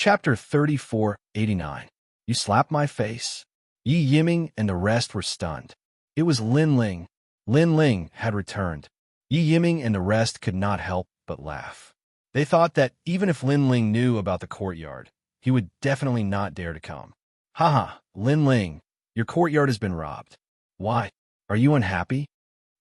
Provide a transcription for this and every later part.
Chapter 3489. You slapped my face? Yi Yiming and the rest were stunned. It was Lin Ling. Lin Ling had returned. Yi Yiming and the rest could not help but laugh. They thought that even if Lin Ling knew about the courtyard, he would definitely not dare to come. Haha, Lin Ling, your courtyard has been robbed. Why? Are you unhappy?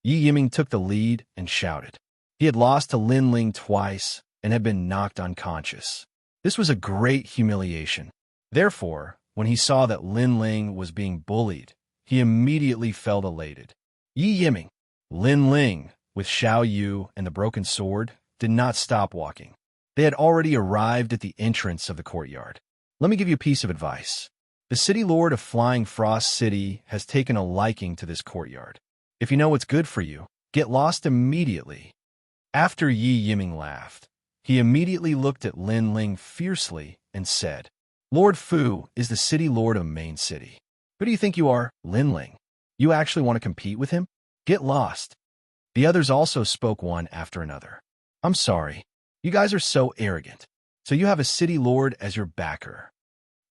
Yi Yiming took the lead and shouted. He had lost to Lin Ling twice and had been knocked unconscious. This was a great humiliation. Therefore, when he saw that Lin Ling was being bullied, he immediately felt elated. Yi Yiming, Lin Ling, with Xiao Yu and the broken sword, did not stop walking. They had already arrived at the entrance of the courtyard. Let me give you a piece of advice. The city lord of Flying Frost City has taken a liking to this courtyard. If you know what's good for you, get lost immediately. After Yi Yiming laughed, he immediately looked at Lin Ling fiercely and said, Lord Fu is the city lord of Main City. Who do you think you are, Lin Ling? You actually want to compete with him? Get lost. The others also spoke one after another. I'm sorry. You guys are so arrogant. So you have a city lord as your backer.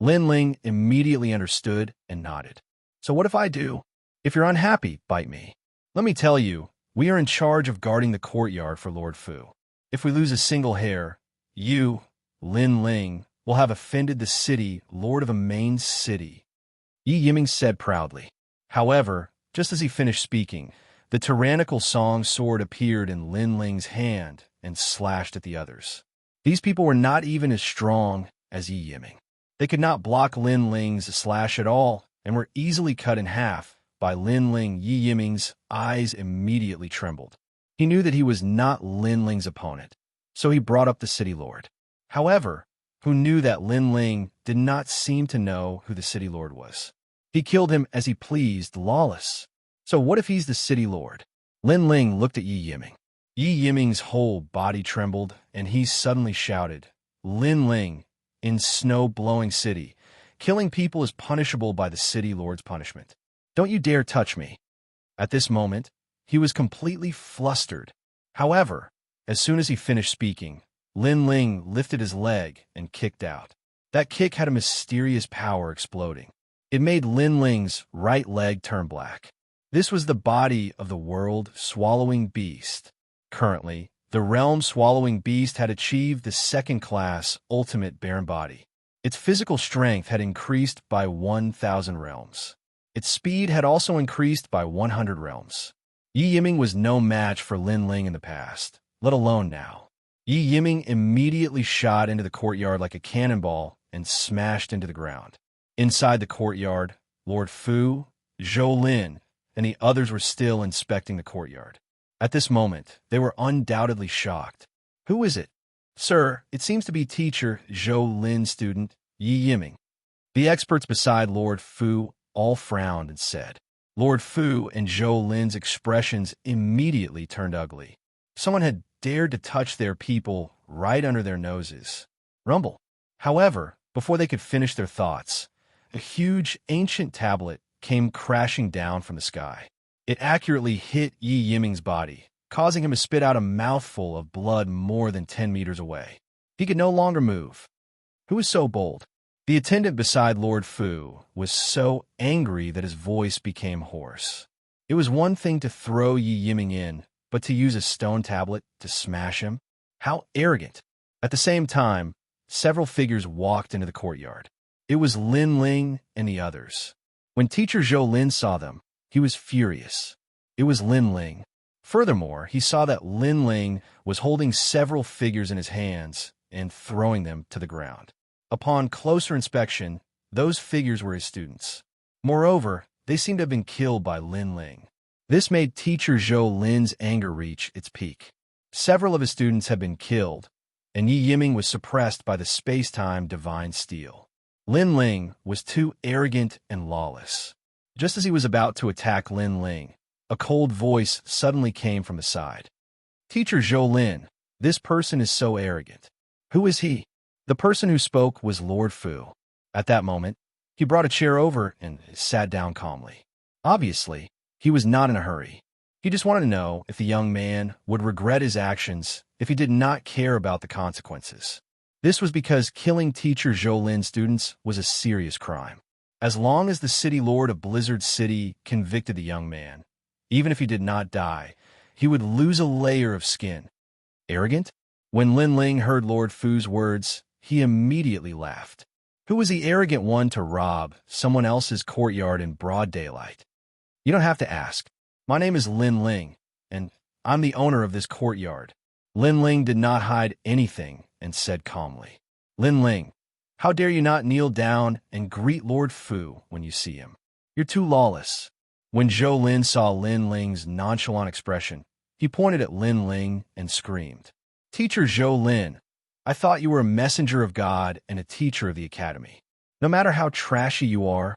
Lin Ling immediately understood and nodded. So what if I do? If you're unhappy, bite me. Let me tell you, we are in charge of guarding the courtyard for Lord Fu. If we lose a single hair, you, Lin Ling, will have offended the city lord of a Main City. Yi Yiming said proudly. However, just as he finished speaking, the tyrannical song sword appeared in Lin Ling's hand and slashed at the others. These people were not even as strong as Yi Yiming. They could not block Lin Ling's slash at all and were easily cut in half by Lin Ling. Yi Yiming's eyes immediately trembled. He knew that he was not Lin Ling's opponent, so he brought up the city lord. However, who knew that Lin Ling did not seem to know who the city lord was. He killed him as he pleased, lawless. So what if he's the city lord? Lin Ling looked at Yi Yiming. Yi Yiming's whole body trembled, and he suddenly shouted, Lin Ling, in snow-blowing city, killing people is punishable by the city lord's punishment. Don't you dare touch me. At this moment, he was completely flustered. However, as soon as he finished speaking, Lin Ling lifted his leg and kicked out. That kick had a mysterious power exploding. It made Lin Ling's right leg turn black. This was the body of the world-swallowing beast. Currently, the realm-swallowing beast had achieved the second-class ultimate Baron body. Its physical strength had increased by 1,000 realms. Its speed had also increased by 100 realms. Yi Yiming was no match for Lin Ling in the past, let alone now. Yi Yiming immediately shot into the courtyard like a cannonball and smashed into the ground. Inside the courtyard, Lord Fu, Zhou Lin, and the others were still inspecting the courtyard. At this moment, they were undoubtedly shocked. Who is it? Sir, it seems to be teacher Zhou Lin's student, Yi Yiming. The experts beside Lord Fu all frowned and said. Lord Fu and Zhou Lin's expressions immediately turned ugly. Someone had dared to touch their people right under their noses. Rumble. However, before they could finish their thoughts, a huge ancient tablet came crashing down from the sky. It accurately hit Yi Yiming's body, causing him to spit out a mouthful of blood more than 10 meters away. He could no longer move. Who was so bold? The attendant beside Lord Fu was so angry that his voice became hoarse. It was one thing to throw Yi Yiming in, but to use a stone tablet to smash him? How arrogant! At the same time, several figures walked into the courtyard. It was Lin Ling and the others. When teacher Zhou Lin saw them, he was furious. It was Lin Ling. Furthermore, he saw that Lin Ling was holding several figures in his hands and throwing them to the ground. Upon closer inspection, those figures were his students. Moreover, they seemed to have been killed by Lin Ling. This made teacher Zhou Lin's anger reach its peak. Several of his students had been killed, and Yi Yiming was suppressed by the space-time divine steel. Lin Ling was too arrogant and lawless. Just as he was about to attack Lin Ling, a cold voice suddenly came from the side. Teacher Zhou Lin, this person is so arrogant. Who is he? The person who spoke was Lord Fu. At that moment, he brought a chair over and sat down calmly. Obviously, he was not in a hurry. He just wanted to know if the young man would regret his actions if he did not care about the consequences. This was because killing teacher Zhou Lin's students was a serious crime. As long as the city lord of Blizzard City convicted the young man, even if he did not die, he would lose a layer of skin. Arrogant? When Lin Ling heard Lord Fu's words, he immediately laughed. Who was the arrogant one to rob someone else's courtyard in broad daylight? You don't have to ask. My name is Lin Ling, and I'm the owner of this courtyard. Lin Ling did not hide anything and said calmly, Lin Ling, how dare you not kneel down and greet Lord Fu when you see him? You're too lawless. When Zhou Lin saw Lin Ling's nonchalant expression, he pointed at Lin Ling and screamed, Teacher Zhou Lin, I thought you were a messenger of God and a teacher of the academy. No matter how trashy you are,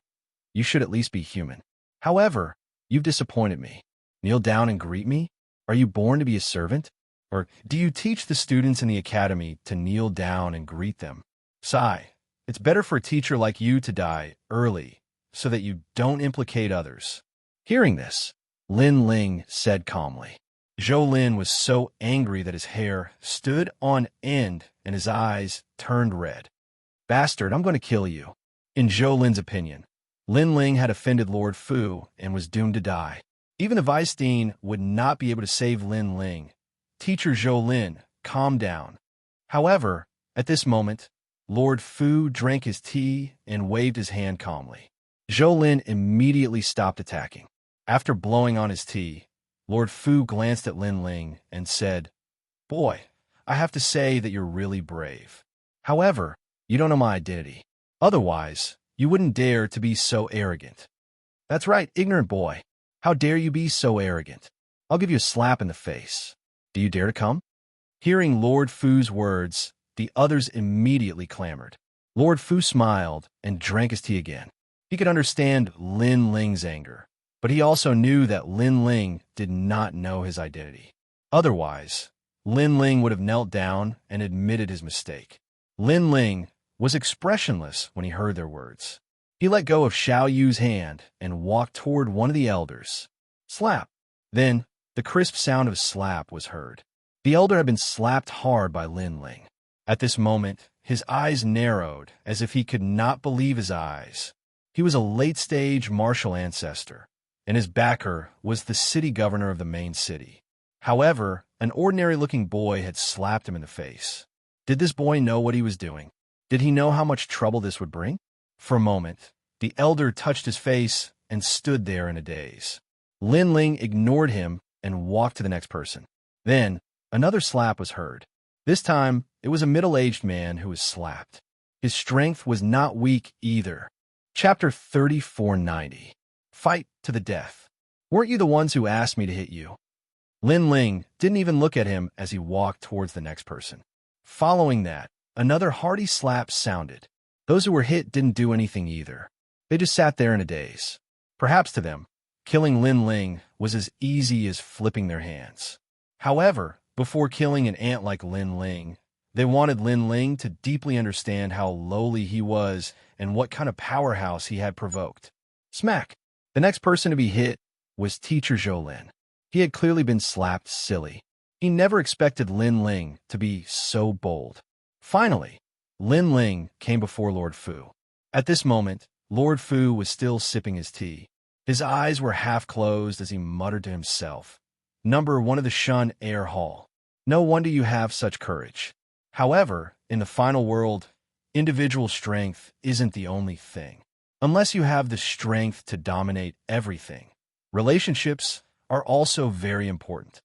you should at least be human. However, you've disappointed me. Kneel down and greet me? Are you born to be a servant? Or do you teach the students in the academy to kneel down and greet them? Sigh, it's better for a teacher like you to die early so that you don't implicate others. Hearing this, Lin Ling said calmly. Zhou Lin was so angry that his hair stood on end and his eyes turned red. Bastard, I'm going to kill you. In Zhou Lin's opinion, Lin Ling had offended Lord Fu and was doomed to die. Even if Weistein would not be able to save Lin Ling, Teacher Zhou Lin, calm down. However, at this moment, Lord Fu drank his tea and waved his hand calmly. Zhou Lin immediately stopped attacking. After blowing on his tea, Lord Fu glanced at Lin Ling and said, Boy, I have to say that you're really brave. However, you don't know my identity. Otherwise, you wouldn't dare to be so arrogant. That's right, ignorant boy. How dare you be so arrogant? I'll give you a slap in the face. Do you dare to come? Hearing Lord Fu's words, the others immediately clamored. Lord Fu smiled and drank his tea again. He could understand Lin Ling's anger, but he also knew that Lin Ling did not know his identity. Otherwise, Lin Ling would have knelt down and admitted his mistake. Lin Ling was expressionless when he heard their words. He let go of Xiao Yu's hand and walked toward one of the elders. Slap. Then, the crisp sound of slap was heard. The elder had been slapped hard by Lin Ling. At this moment, his eyes narrowed as if he could not believe his eyes. He was a late-stage martial ancestor, and his backer was the city governor of the main city. However, an ordinary-looking boy had slapped him in the face. Did this boy know what he was doing? Did he know how much trouble this would bring? For a moment, the elder touched his face and stood there in a daze. Lin Ling ignored him and walked to the next person. Then, another slap was heard. This time, it was a middle-aged man who was slapped. His strength was not weak either. Chapter 3490. Fight to the death. Weren't you the ones who asked me to hit you? Lin Ling didn't even look at him as he walked towards the next person. Following that, another hearty slap sounded. Those who were hit didn't do anything either. They just sat there in a daze. Perhaps to them, killing Lin Ling was as easy as flipping their hands. However, before killing an ant like Lin Ling, they wanted Lin Ling to deeply understand how lowly he was and what kind of powerhouse he had provoked. Smack! The next person to be hit was Teacher Zhou Lin. He had clearly been slapped silly. He never expected Lin Ling to be so bold. Finally, Lin Ling came before Lord Fu. At this moment, Lord Fu was still sipping his tea. His eyes were half closed as he muttered to himself, Number 1 of the Shun Air Hall. No wonder you have such courage. However, in the final world, individual strength isn't the only thing. Unless you have the strength to dominate everything, relationships are also very important.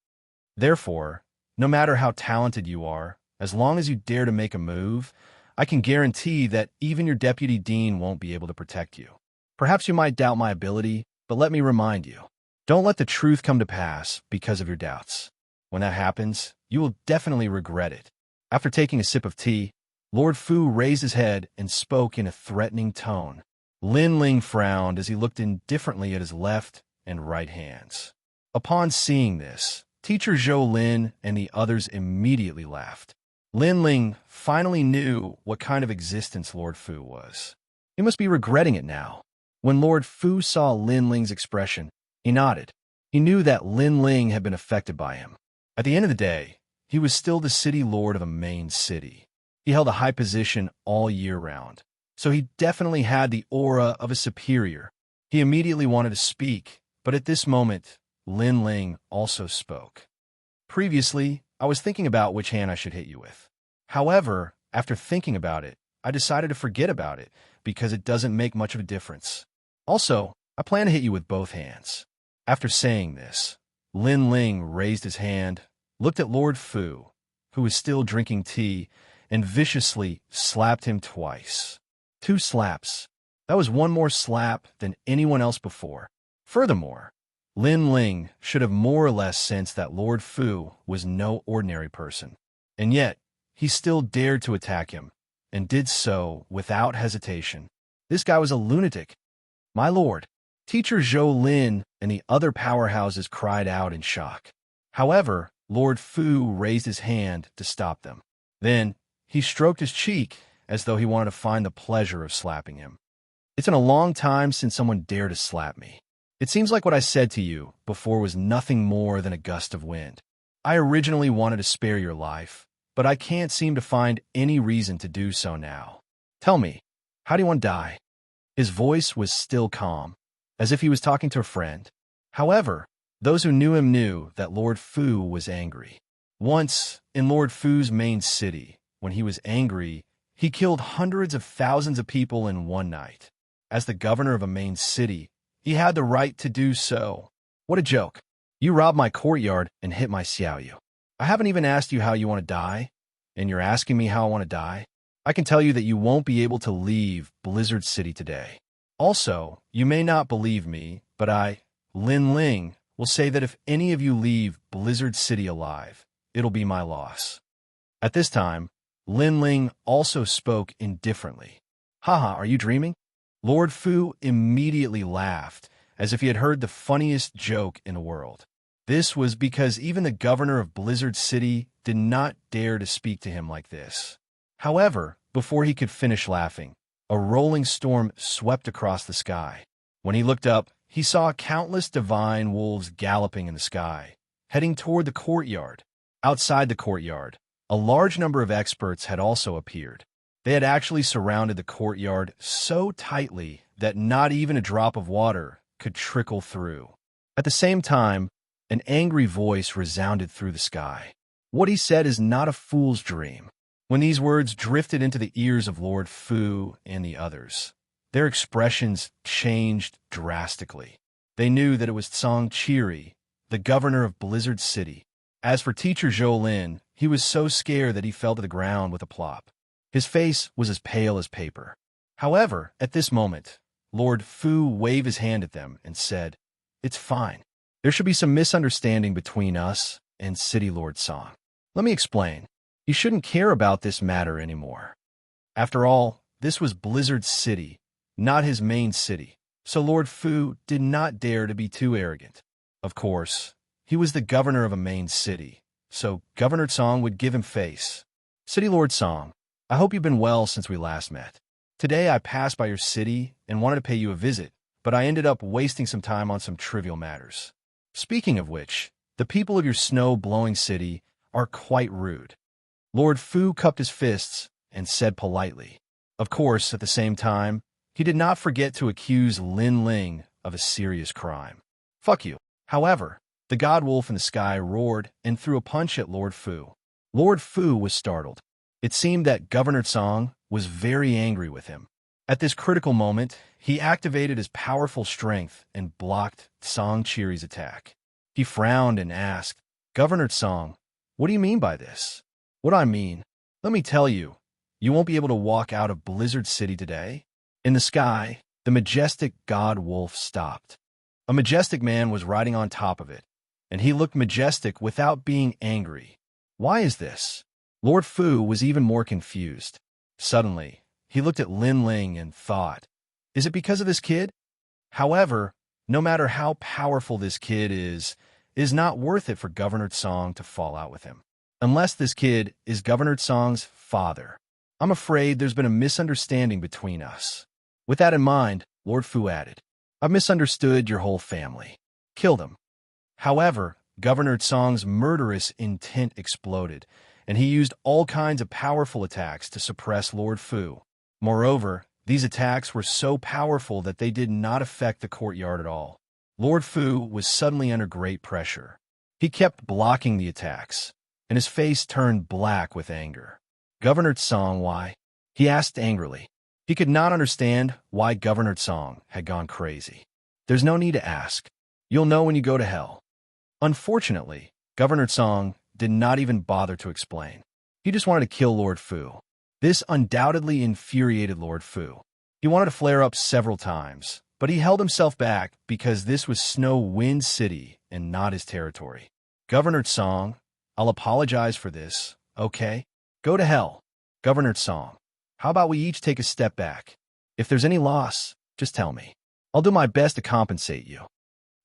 Therefore, no matter how talented you are, as long as you dare to make a move, I can guarantee that even your deputy dean won't be able to protect you. Perhaps you might doubt my ability, but let me remind you, don't let the truth come to pass because of your doubts. When that happens, you will definitely regret it. After taking a sip of tea, Lord Fu raised his head and spoke in a threatening tone. Lin Ling frowned as he looked indifferently at his left and right hands. Upon seeing this, Teacher Zhou Lin and the others immediately laughed. Lin Ling finally knew what kind of existence Lord Fu was. He must be regretting it now. When Lord Fu saw Lin Ling's expression, he nodded. He knew that Lin Ling had been affected by him. At the end of the day, he was still the city lord of a main city. He held a high position all year round, so he definitely had the aura of a superior. He immediately wanted to speak, but at this moment, Lin Ling also spoke. Previously, I was thinking about which hand I should hit you with. However, after thinking about it, I decided to forget about it because it doesn't make much of a difference. Also, I plan to hit you with both hands. After saying this, Lin Ling raised his hand, looked at Lord Fu, who was still drinking tea, and viciously slapped him twice. 2 slaps. That was one more slap than anyone else before. Furthermore, Lin Ling should have more or less sensed that Lord Fu was no ordinary person. And yet, he still dared to attack him, and did so without hesitation. This guy was a lunatic. My lord, Teacher Zhou Lin and the other powerhouses cried out in shock. However, Lord Fu raised his hand to stop them. Then, he stroked his cheek as though he wanted to find the pleasure of slapping him. It's been a long time since someone dared to slap me. It seems like what I said to you before was nothing more than a gust of wind. I originally wanted to spare your life, but I can't seem to find any reason to do so now. Tell me, how do you want to die? His voice was still calm, as if he was talking to a friend. However, those who knew him knew that Lord Fu was angry. Once, in Lord Fu's main city, when he was angry, he killed hundreds of thousands of people in one night. As the governor of a main city, he had the right to do so. What a joke. You robbed my courtyard and hit my Xiaoyu. I haven't even asked you how you want to die, and you're asking me how I want to die? I can tell you that you won't be able to leave Blizzard City today. Also, you may not believe me, but I, Lin Ling, will say that if any of you leave Blizzard City alive, it'll be my loss. At this time, Lin Ling also spoke indifferently. Haha, are you dreaming? Lord Fu immediately laughed, as if he had heard the funniest joke in the world. This was because even the governor of Blizzard City did not dare to speak to him like this. However, before he could finish laughing, a rolling storm swept across the sky. When he looked up, he saw countless divine wolves galloping in the sky, heading toward the courtyard. Outside the courtyard, a large number of experts had also appeared. They had actually surrounded the courtyard so tightly that not even a drop of water could trickle through. At the same time, an angry voice resounded through the sky. What he said is not a fool's dream. When these words drifted into the ears of Lord Fu and the others, their expressions changed drastically. They knew that it was Xianxia, the governor of Blizzard City. As for Teacher Zhou Lin, he was so scared that he fell to the ground with a plop. His face was as pale as paper. However, at this moment, Lord Fu waved his hand at them and said, "It's fine. There should be some misunderstanding between us and City Lord Song. Let me explain. You shouldn't care about this matter anymore. After all, this was Blizzard City, not his main city, so Lord Fu did not dare to be too arrogant. Of course, he was the governor of a main city, so Governor Song would give him face. City Lord Song, I hope you've been well since we last met. Today I passed by your city and wanted to pay you a visit, but I ended up wasting some time on some trivial matters. Speaking of which, the people of your snow-blowing city are quite rude." Lord Fu cupped his fists and said politely. Of course, at the same time, he did not forget to accuse Lin Ling of a serious crime. "Fuck you." However, the god wolf in the sky roared and threw a punch at Lord Fu. Lord Fu was startled. It seemed that Governor Song was very angry with him. At this critical moment, he activated his powerful strength and blocked Xianxia's attack. He frowned and asked, "Governor Song, what do you mean by this?" "What I mean? Let me tell you, you won't be able to walk out of Blizzard City today." In the sky, the majestic god wolf stopped. A majestic man was riding on top of it, and he looked majestic without being angry. Why is this? Lord Fu was even more confused. Suddenly, he looked at Lin Ling and thought, is it because of this kid? However, no matter how powerful this kid is, it is not worth it for Governor Song to fall out with him. Unless this kid is Governor Song's father. I'm afraid there's been a misunderstanding between us. With that in mind, Lord Fu added, I've misunderstood your whole family. Kill them. However, Governor Song's murderous intent exploded, and he used all kinds of powerful attacks to suppress Lord Fu. Moreover, these attacks were so powerful that they did not affect the courtyard at all. Lord Fu was suddenly under great pressure. He kept blocking the attacks, and his face turned black with anger. Governor Tsong, why? He asked angrily. He could not understand why Governor Tsong had gone crazy. There's no need to ask. You'll know when you go to hell. Unfortunately, Governor Tsong did not even bother to explain. He just wanted to kill Lord Fu. This undoubtedly infuriated Lord Fu. He wanted to flare up several times, but he held himself back because this was Snow Wind City and not his territory. Governor Tsong, I'll apologize for this, okay? Go to hell. Governor Tsong, how about we each take a step back? If there's any loss, just tell me. I'll do my best to compensate you.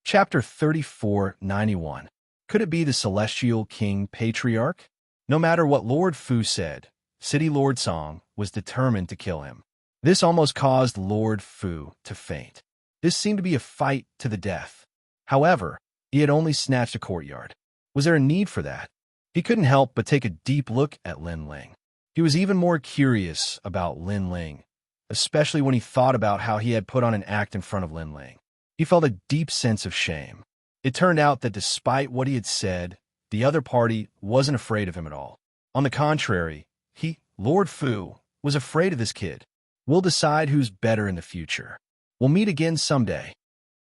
Chapter 3491. Could it be the Celestial King Patriarch? No matter what Lord Fu said, City Lord Tsong was determined to kill him. This almost caused Lord Fu to faint. This seemed to be a fight to the death. However, he had only snatched a courtyard. Was there a need for that? He couldn't help but take a deep look at Lin Ling. He was even more curious about Lin Ling, especially when he thought about how he had put on an act in front of Lin Ling. He felt a deep sense of shame. It turned out that despite what he had said, the other party wasn't afraid of him at all. On the contrary, Lord Fu, was afraid of this kid. We'll decide who's better in the future. We'll meet again someday.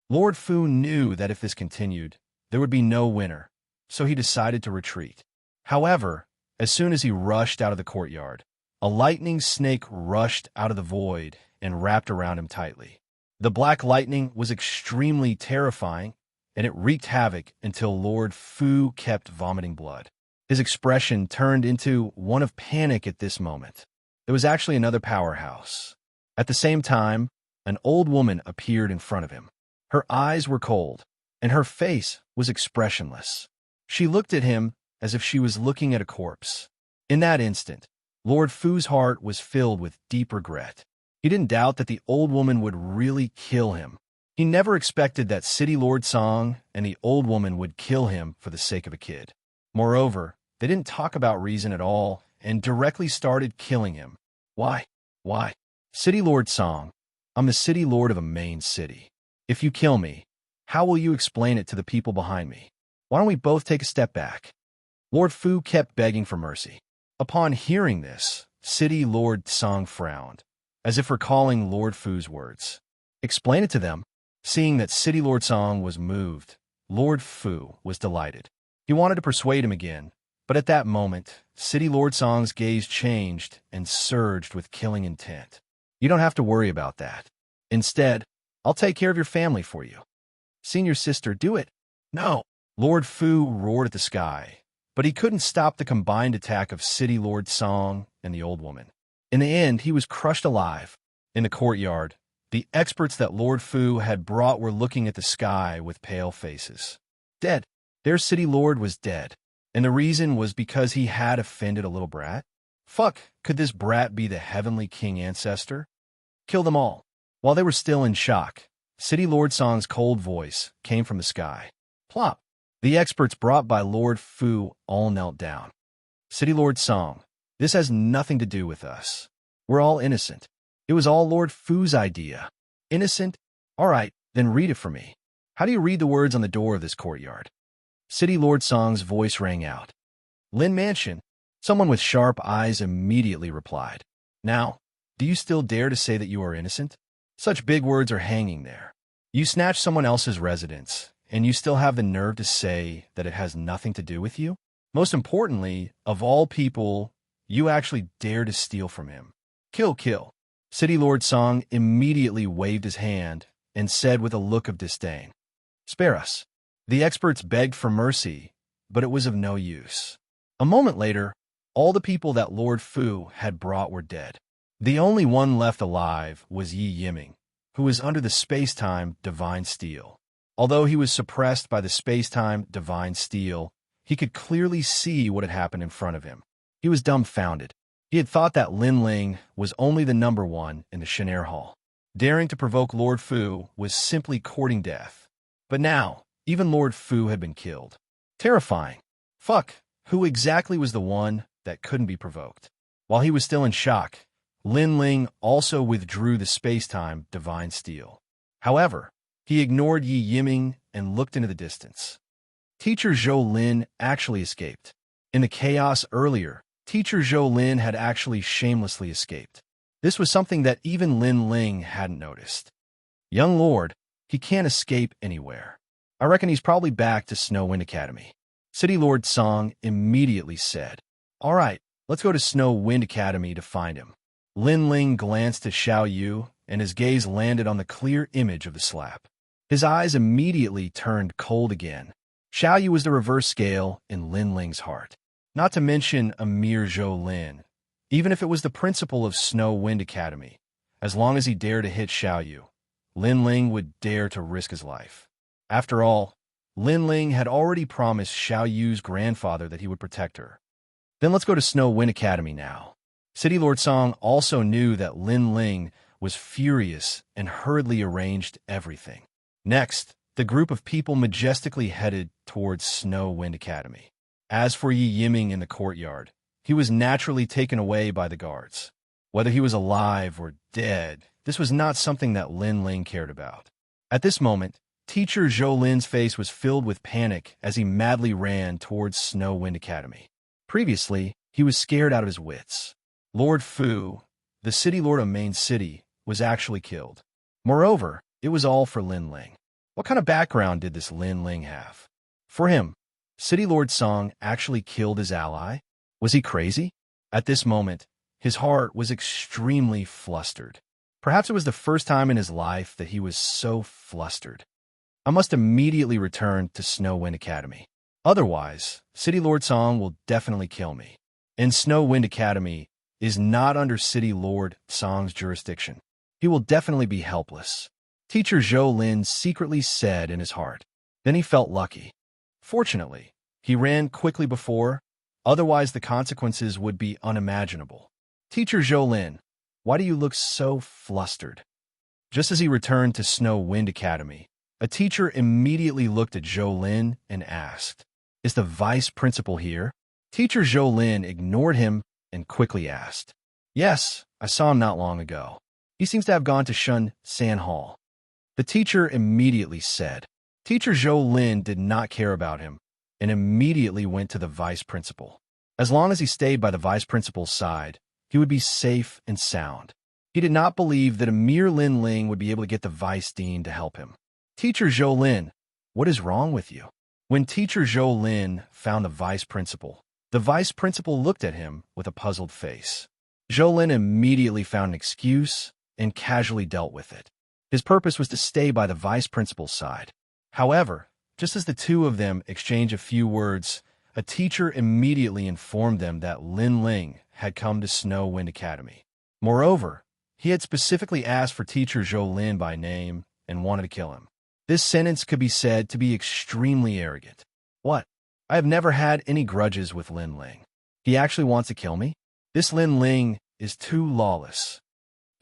Lord Fu knew that if this continued, there would be no winner, so he decided to retreat. However, as soon as he rushed out of the courtyard, a lightning snake rushed out of the void and wrapped around him tightly. The black lightning was extremely terrifying, and it wreaked havoc until Lord Fu kept vomiting blood. His expression turned into one of panic at this moment. It was actually another powerhouse. At the same time, an old woman appeared in front of him. Her eyes were cold, and her face was expressionless. She looked at him as if she was looking at a corpse. In that instant, Lord Fu's heart was filled with deep regret. He didn't doubt that the old woman would really kill him. He never expected that City Lord Tsong and the old woman would kill him for the sake of a kid. Moreover, they didn't talk about reason at all and directly started killing him. Why? Why? City Lord Tsong, I'm the City Lord of a main city. If you kill me, how will you explain it to the people behind me? Why don't we both take a step back? Lord Fu kept begging for mercy. Upon hearing this, City Lord Tsong frowned, as if recalling Lord Fu's words. Explain it to them. Seeing that City Lord Tsong was moved, Lord Fu was delighted. He wanted to persuade him again, but at that moment, City Lord Tsong's gaze changed and surged with killing intent. You don't have to worry about that. Instead, I'll take care of your family for you. Senior sister, do it. No. Lord Fu roared at the sky, but he couldn't stop the combined attack of City Lord Tsong and the old woman. In the end, he was crushed alive. In the courtyard, the experts that Lord Fu had brought were looking at the sky with pale faces. Dead. Their city lord was dead. And the reason was because he had offended a little brat? Fuck, could this brat be the heavenly king ancestor? Kill them all. While they were still in shock, City Lord Tsong's cold voice came from the sky. Plop. The experts brought by Lord Fu all knelt down. City Lord Tsong, this has nothing to do with us. We're all innocent. It was all Lord Fu's idea. Innocent? All right, then read it for me. How do you read the words on the door of this courtyard? City Lord Tsong's voice rang out. Lin Mansion. Someone with sharp eyes immediately replied. Now, do you still dare to say that you are innocent? Such big words are hanging there. You snatched someone else's residence, and you still have the nerve to say that it has nothing to do with you? Most importantly, of all people, you actually dare to steal from him. Kill, kill. City Lord Tsong immediately waved his hand and said with a look of disdain, Spare us. The experts begged for mercy, but it was of no use. A moment later, all the people that Lord Fu had brought were dead. The only one left alive was Yi Yiming, who was under the space-time divine steel. Although he was suppressed by the space-time divine steel, he could clearly see what had happened in front of him. He was dumbfounded. He had thought that Lin Ling was only the number one in the Shenair Hall. Daring to provoke Lord Fu was simply courting death. But now, even Lord Fu had been killed. Terrifying. Fuck, who exactly was the one that couldn't be provoked. While he was still in shock, Lin Ling also withdrew the space-time divine steel. However, he ignored Yi Yiming and looked into the distance. Teacher Zhou Lin actually escaped. In the chaos earlier, Teacher Zhou Lin had actually shamelessly escaped. This was something that even Lin Ling hadn't noticed. Young Lord, he can't escape anywhere. I reckon he's probably back to Snow Wind Academy. City Lord Song immediately said, "All right, let's go to Snow Wind Academy to find him." Lin Ling glanced at Xiao Yu, and his gaze landed on the clear image of the slap. His eyes immediately turned cold again. Xiao Yu was the reverse scale in Lin Ling's heart. Not to mention a mere Zhou Lin. Even if it was the principal of Snow Wind Academy, as long as he dared to hit Xiao Yu, Lin Ling would dare to risk his life. After all, Lin Ling had already promised Xiao Yu's grandfather that he would protect her. Then let's go to Snow Wind Academy now. City Lord Song also knew that Lin Ling was furious and hurriedly arranged everything. Next, the group of people majestically headed towards Snow Wind Academy. As for Yi Yiming in the courtyard, he was naturally taken away by the guards. Whether he was alive or dead, this was not something that Lin Ling cared about. At this moment, Teacher Zhou Lin's face was filled with panic as he madly ran towards Snow Wind Academy. Previously, he was scared out of his wits. Lord Fu, the city lord of Main City, was actually killed. Moreover, it was all for Lin Ling. What kind of background did this Lin Ling have? For him, City Lord Song actually killed his ally? Was he crazy? At this moment, his heart was extremely flustered. Perhaps it was the first time in his life that he was so flustered. I must immediately return to Snow Wind Academy. Otherwise, City Lord Song will definitely kill me. And Snow Wind Academy is not under City Lord Song's jurisdiction. He will definitely be helpless. Teacher Zhou Lin secretly said in his heart. Then he felt lucky. Fortunately, he ran quickly before, otherwise the consequences would be unimaginable. Teacher Zhou Lin, why do you look so flustered? Just as he returned to Snow Wind Academy, a teacher immediately looked at Zhou Lin and asked, "Is the vice principal here?" Teacher Zhou Lin ignored him and quickly asked, "Yes, I saw him not long ago. He seems to have gone to Shun San Hall." The teacher immediately said. Teacher Zhou Lin did not care about him and immediately went to the vice principal. As long as he stayed by the vice principal's side, he would be safe and sound. He did not believe that a mere Lin Ling would be able to get the vice dean to help him. Teacher Zhou Lin, what is wrong with you? When Teacher Zhou Lin found the vice principal looked at him with a puzzled face. Zhou Lin immediately found an excuse and casually dealt with it. His purpose was to stay by the vice principal's side. However, just as the two of them exchanged a few words, a teacher immediately informed them that Lin Ling had come to Snow Wind Academy. Moreover, he had specifically asked for Teacher Zhou Lin by name and wanted to kill him. This sentence could be said to be extremely arrogant. What? I have never had any grudges with Lin Ling. He actually wants to kill me? This Lin Ling is too lawless.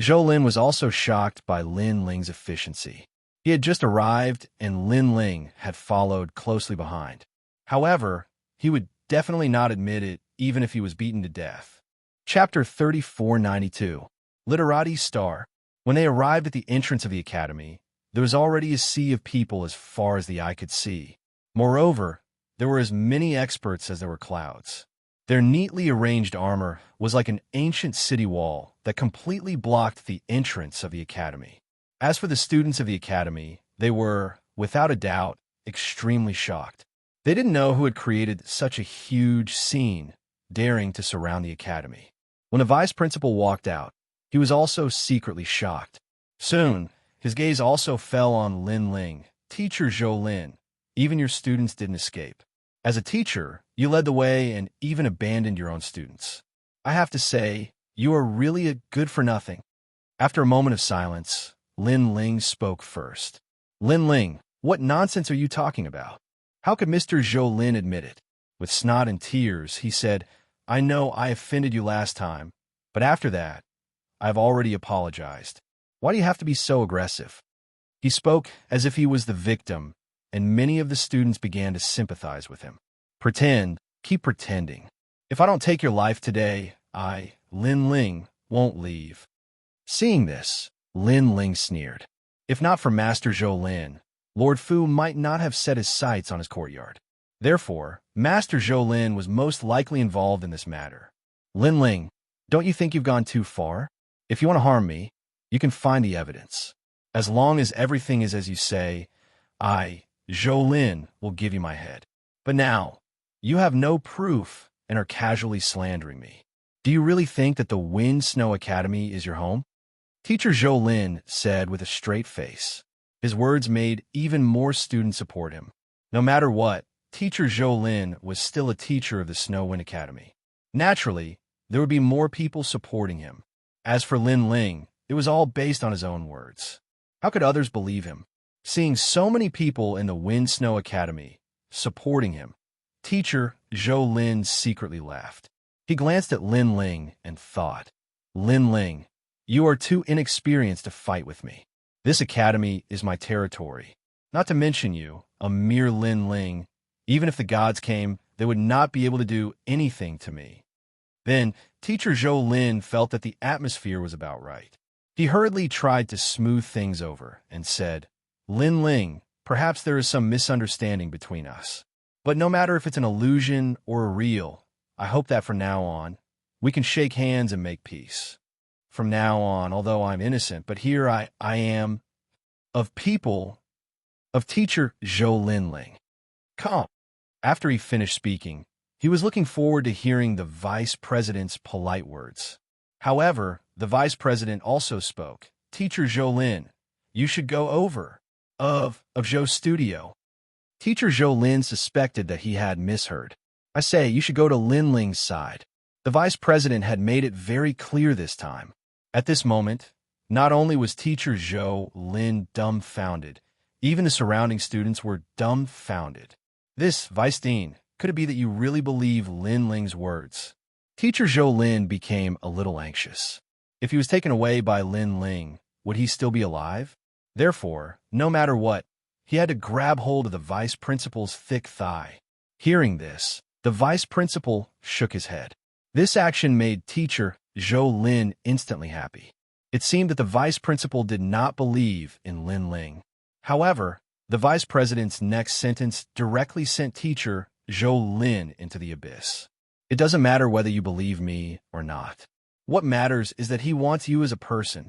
Zhou Lin was also shocked by Lin Ling's efficiency. He had just arrived and Lin Ling had followed closely behind. However, he would definitely not admit it even if he was beaten to death. Chapter 3492, Literati Star. When they arrived at the entrance of the academy, there was already a sea of people as far as the eye could see. Moreover, there were as many experts as there were clouds. Their neatly arranged armor was like an ancient city wall that completely blocked the entrance of the academy. As for the students of the academy, they were, without a doubt, extremely shocked. They didn't know who had created such a huge scene, daring to surround the academy. When the vice principal walked out, he was also secretly shocked. Soon, his gaze also fell on Lin Ling. Teacher Zhou Lin, even your students didn't escape. As a teacher, you led the way and even abandoned your own students. I have to say, you are really a good-for-nothing. After a moment of silence, Lin Ling spoke first. Lin Ling, what nonsense are you talking about? How could Mr. Zhou Lin admit it? With snot and tears, he said, I know I offended you last time, but after that, I've already apologized. Why do you have to be so aggressive? He spoke as if he was the victim, and many of the students began to sympathize with him. Pretend, keep pretending. If I don't take your life today, Lin Ling, won't leave. Seeing this, Lin Ling sneered. If not for Master Zhou Lin, Lord Fu might not have set his sights on his courtyard. Therefore, Master Zhou Lin was most likely involved in this matter. Lin Ling, don't you think you've gone too far? If you want to harm me, you can find the evidence. As long as everything is as you say, Zhou Lin, will give you my head. But now, you have no proof and are casually slandering me. Do you really think that the Wind Snow Academy is your home? Teacher Zhou Lin said with a straight face. His words made even more students support him. No matter what, Teacher Zhou Lin was still a teacher of the Snow Wind Academy. Naturally, there would be more people supporting him. As for Lin Ling, it was all based on his own words. How could others believe him? Seeing so many people in the Wind Snow Academy supporting him, Teacher Zhou Lin secretly laughed. He glanced at Lin Ling and thought, Lin Ling, you are too inexperienced to fight with me. This academy is my territory. Not to mention you, a mere Lin Ling. Even if the gods came, they would not be able to do anything to me. Then, Teacher Zhou Lin felt that the atmosphere was about right. He hurriedly tried to smooth things over and said, Lin Ling, perhaps there is some misunderstanding between us. But no matter if it's an illusion or a real, I hope that from now on, we can shake hands and make peace. From now on, although I'm innocent, but here I am, of Teacher Zhou Lin Ling. Come. After he finished speaking, he was looking forward to hearing the vice president's polite words. However, the vice president also spoke. Teacher Zhou Lin, you should go over of Zhou's studio. Teacher Zhou Lin suspected that he had misheard. I say, you should go to Lin Ling's side. The vice president had made it very clear this time. At this moment, not only was Teacher Zhou Lin dumbfounded, even the surrounding students were dumbfounded. This, Vice Dean, could it be that you really believe Lin Ling's words? Teacher Zhou Lin became a little anxious. If he was taken away by Lin Ling, would he still be alive? Therefore, no matter what, he had to grab hold of the vice principal's thick thigh. Hearing this, the vice principal shook his head. This action made Teacher Zhou Lin instantly happy. It seemed that the vice principal did not believe in Lin Ling. However, the vice president's next sentence directly sent Teacher Zhou Lin into the abyss. It doesn't matter whether you believe me or not. What matters is that he wants you as a person.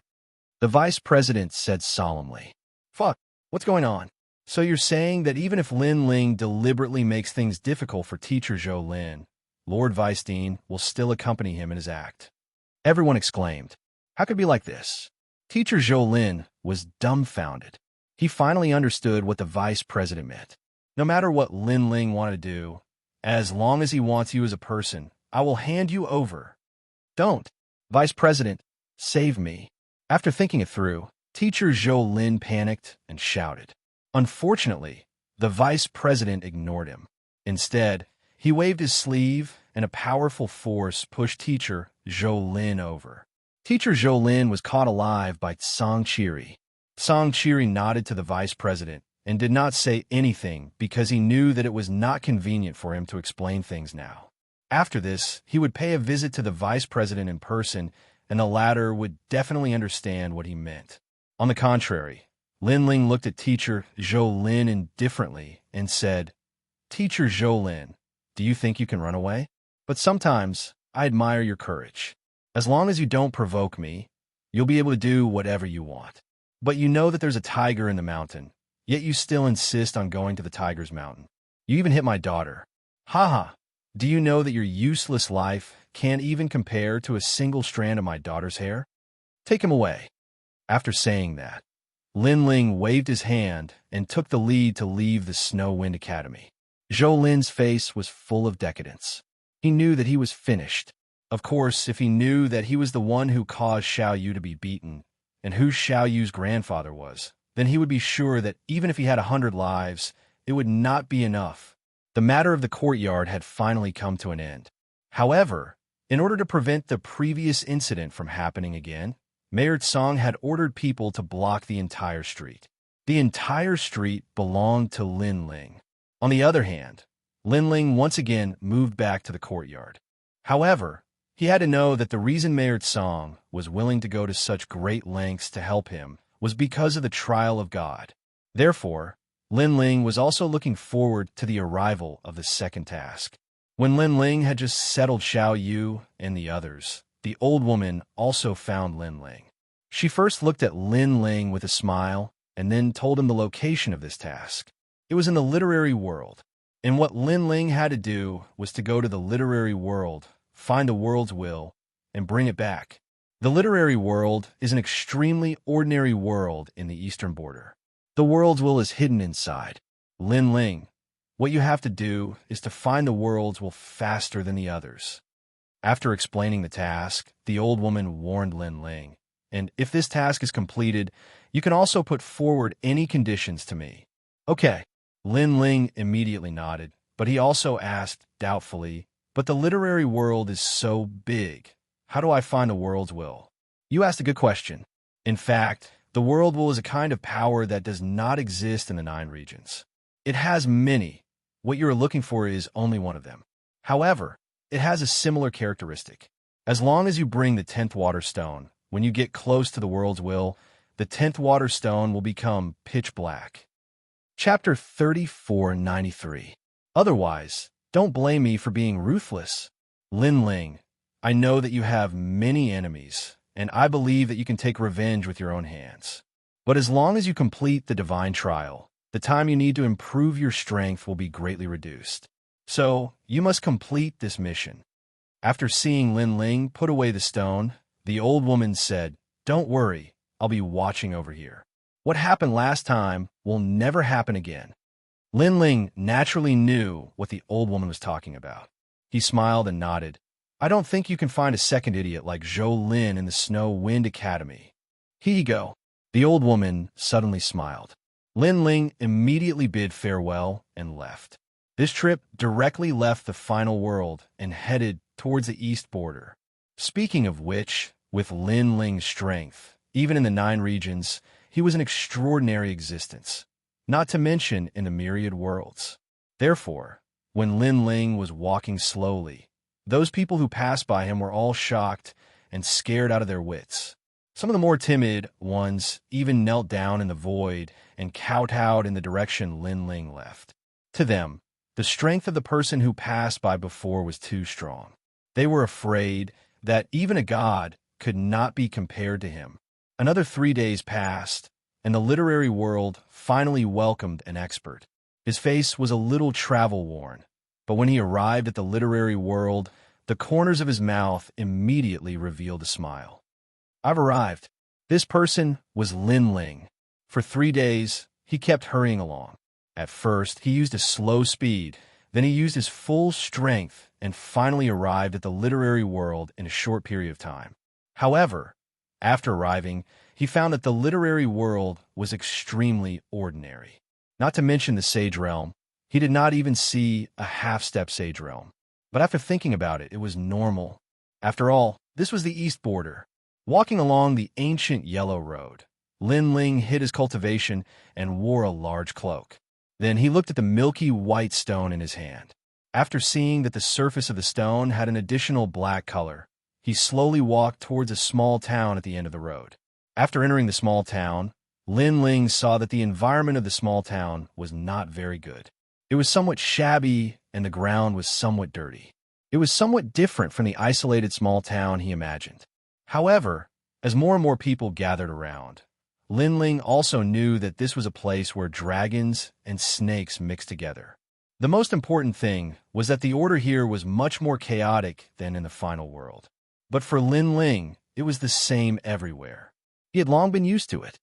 The vice president said solemnly. Fuck, what's going on? So you're saying that even if Lin Ling deliberately makes things difficult for Teacher Zhou Lin, Lord Vice Dean will still accompany him in his act? Everyone exclaimed. How could it be like this? Teacher Zhou Lin was dumbfounded. He finally understood what the vice president meant. No matter what Lin Ling wanted to do, as long as he wants you as a person, I will hand you over. Don't. Vice President, save me. After thinking it through, Teacher Zhou Lin panicked and shouted. Unfortunately, the vice president ignored him. Instead, he waved his sleeve and a powerful force pushed Teacher Zhou Lin over. Teacher Zhou Lin was caught alive by Xianxia. Xianxia nodded to the vice president and did not say anything because he knew that it was not convenient for him to explain things now. After this, he would pay a visit to the vice president in person, and the latter would definitely understand what he meant. On the contrary, Lin Ling looked at Teacher Zhou Lin indifferently and said, Teacher Zhou Lin, do you think you can run away? But sometimes I admire your courage. As long as you don't provoke me, you'll be able to do whatever you want. But you know that there's a tiger in the mountain, yet you still insist on going to the tiger's mountain. You even hit my daughter. Haha, do you know that your useless life can't even compare to a single strand of my daughter's hair? Take him away. After saying that, Lin Ling waved his hand and took the lead to leave the Snow Wind Academy. Zhou Lin's face was full of decadence. He knew that he was finished. Of course, if he knew that he was the one who caused Xiao Yu to be beaten, and who Xiao Yu's grandfather was, then he would be sure that even if he had 100 lives, it would not be enough. The matter of the courtyard had finally come to an end. However, in order to prevent the previous incident from happening again, Mayor Tsang had ordered people to block the entire street. The entire street belonged to Lin Ling. On the other hand, Lin Ling once again moved back to the courtyard. However, he had to know that the reason Mayor Tsang was willing to go to such great lengths to help him was because of the trial of God. Therefore, Lin Ling was also looking forward to the arrival of the second task. When Lin Ling had just settled Xiao Yu and the others, the old woman also found Lin Ling. She first looked at Lin Ling with a smile and then told him the location of this task. It was in the literary world, and what Lin Ling had to do was to go to the literary world, find the world's will, and bring it back. The literary world is an extremely ordinary world in the eastern border. The world's will is hidden inside. Lin Ling, what you have to do is to find the world's will faster than the others. After explaining the task, the old woman warned Lin Ling, and if this task is completed, you can also put forward any conditions to me. Okay. Lin Ling immediately nodded, but he also asked doubtfully, but the literary world is so big. How do I find the world's will? You asked a good question. In fact, the world will is a kind of power that does not exist in the 9 regions. It has many. What you are looking for is only one of them. However, it has a similar characteristic. As long as you bring the 10th water stone, when you get close to the world's will, the 10th water stone will become pitch black. Chapter 3493. Otherwise, don't blame me for being ruthless. Lin Ling, I know that you have many enemies, and I believe that you can take revenge with your own hands. But as long as you complete the divine trial, the time you need to improve your strength will be greatly reduced. So, you must complete this mission. After seeing Lin Ling put away the stone, the old woman said, "Don't worry, I'll be watching over here. What happened last time will never happen again." Lin Ling naturally knew what the old woman was talking about. He smiled and nodded. "I don't think you can find a second idiot like Zhou Lin in the Snow Wind Academy. Here you go." The old woman suddenly smiled. Lin Ling immediately bid farewell and left. This trip directly left the final world and headed towards the east border. Speaking of which, with Lin Ling's strength, even in the 9 regions, he was an extraordinary existence, not to mention in the myriad worlds. Therefore, when Lin Ling was walking slowly, those people who passed by him were all shocked and scared out of their wits. Some of the more timid ones even knelt down in the void and kowtowed in the direction Lin Ling left. To them, the strength of the person who passed by before was too strong. They were afraid that even a god could not be compared to him. Another 3 days passed, and the literary world finally welcomed an expert. His face was a little travel-worn, but when he arrived at the literary world, the corners of his mouth immediately revealed a smile. "I've arrived." This person was Lin Ling. For 3 days, he kept hurrying along. At first, he used a slow speed, then he used his full strength and finally arrived at the literary world in a short period of time. However, after arriving, he found that the literary world was extremely ordinary. Not to mention the Sage Realm, he did not even see a half-step Sage Realm. But after thinking about it, it was normal. After all, this was the east border. Walking along the ancient yellow road, Lin Ling hid his cultivation and wore a large cloak. Then he looked at the milky white stone in his hand. After seeing that the surface of the stone had an additional black color, he slowly walked towards a small town at the end of the road. After entering the small town, Lin Ling saw that the environment of the small town was not very good. It was somewhat shabby and the ground was somewhat dirty. It was somewhat different from the isolated small town he imagined. However, as more and more people gathered around, Lin Ling also knew that this was a place where dragons and snakes mixed together. The most important thing was that the order here was much more chaotic than in the final world. But for Lin Ling, it was the same everywhere. He had long been used to it.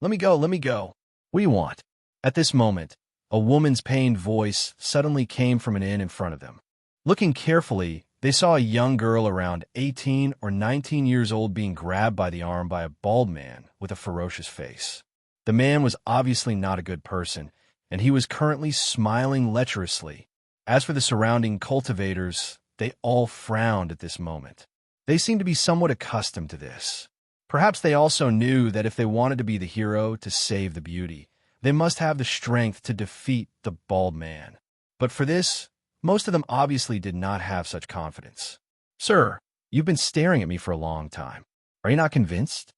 Let me go. What do you want?" At this moment, a woman's pained voice suddenly came from an inn in front of them. Looking carefully, they saw a young girl around 18 or 19 years old being grabbed by the arm by a bald man with a ferocious face. The man was obviously not a good person, and he was currently smiling lecherously. As for the surrounding cultivators, they all frowned at this moment. They seemed to be somewhat accustomed to this. Perhaps they also knew that if they wanted to be the hero to save the beauty, they must have the strength to defeat the bald man. But for this, most of them obviously did not have such confidence. Sir, you've been staring at me for a long time. Are you not convinced?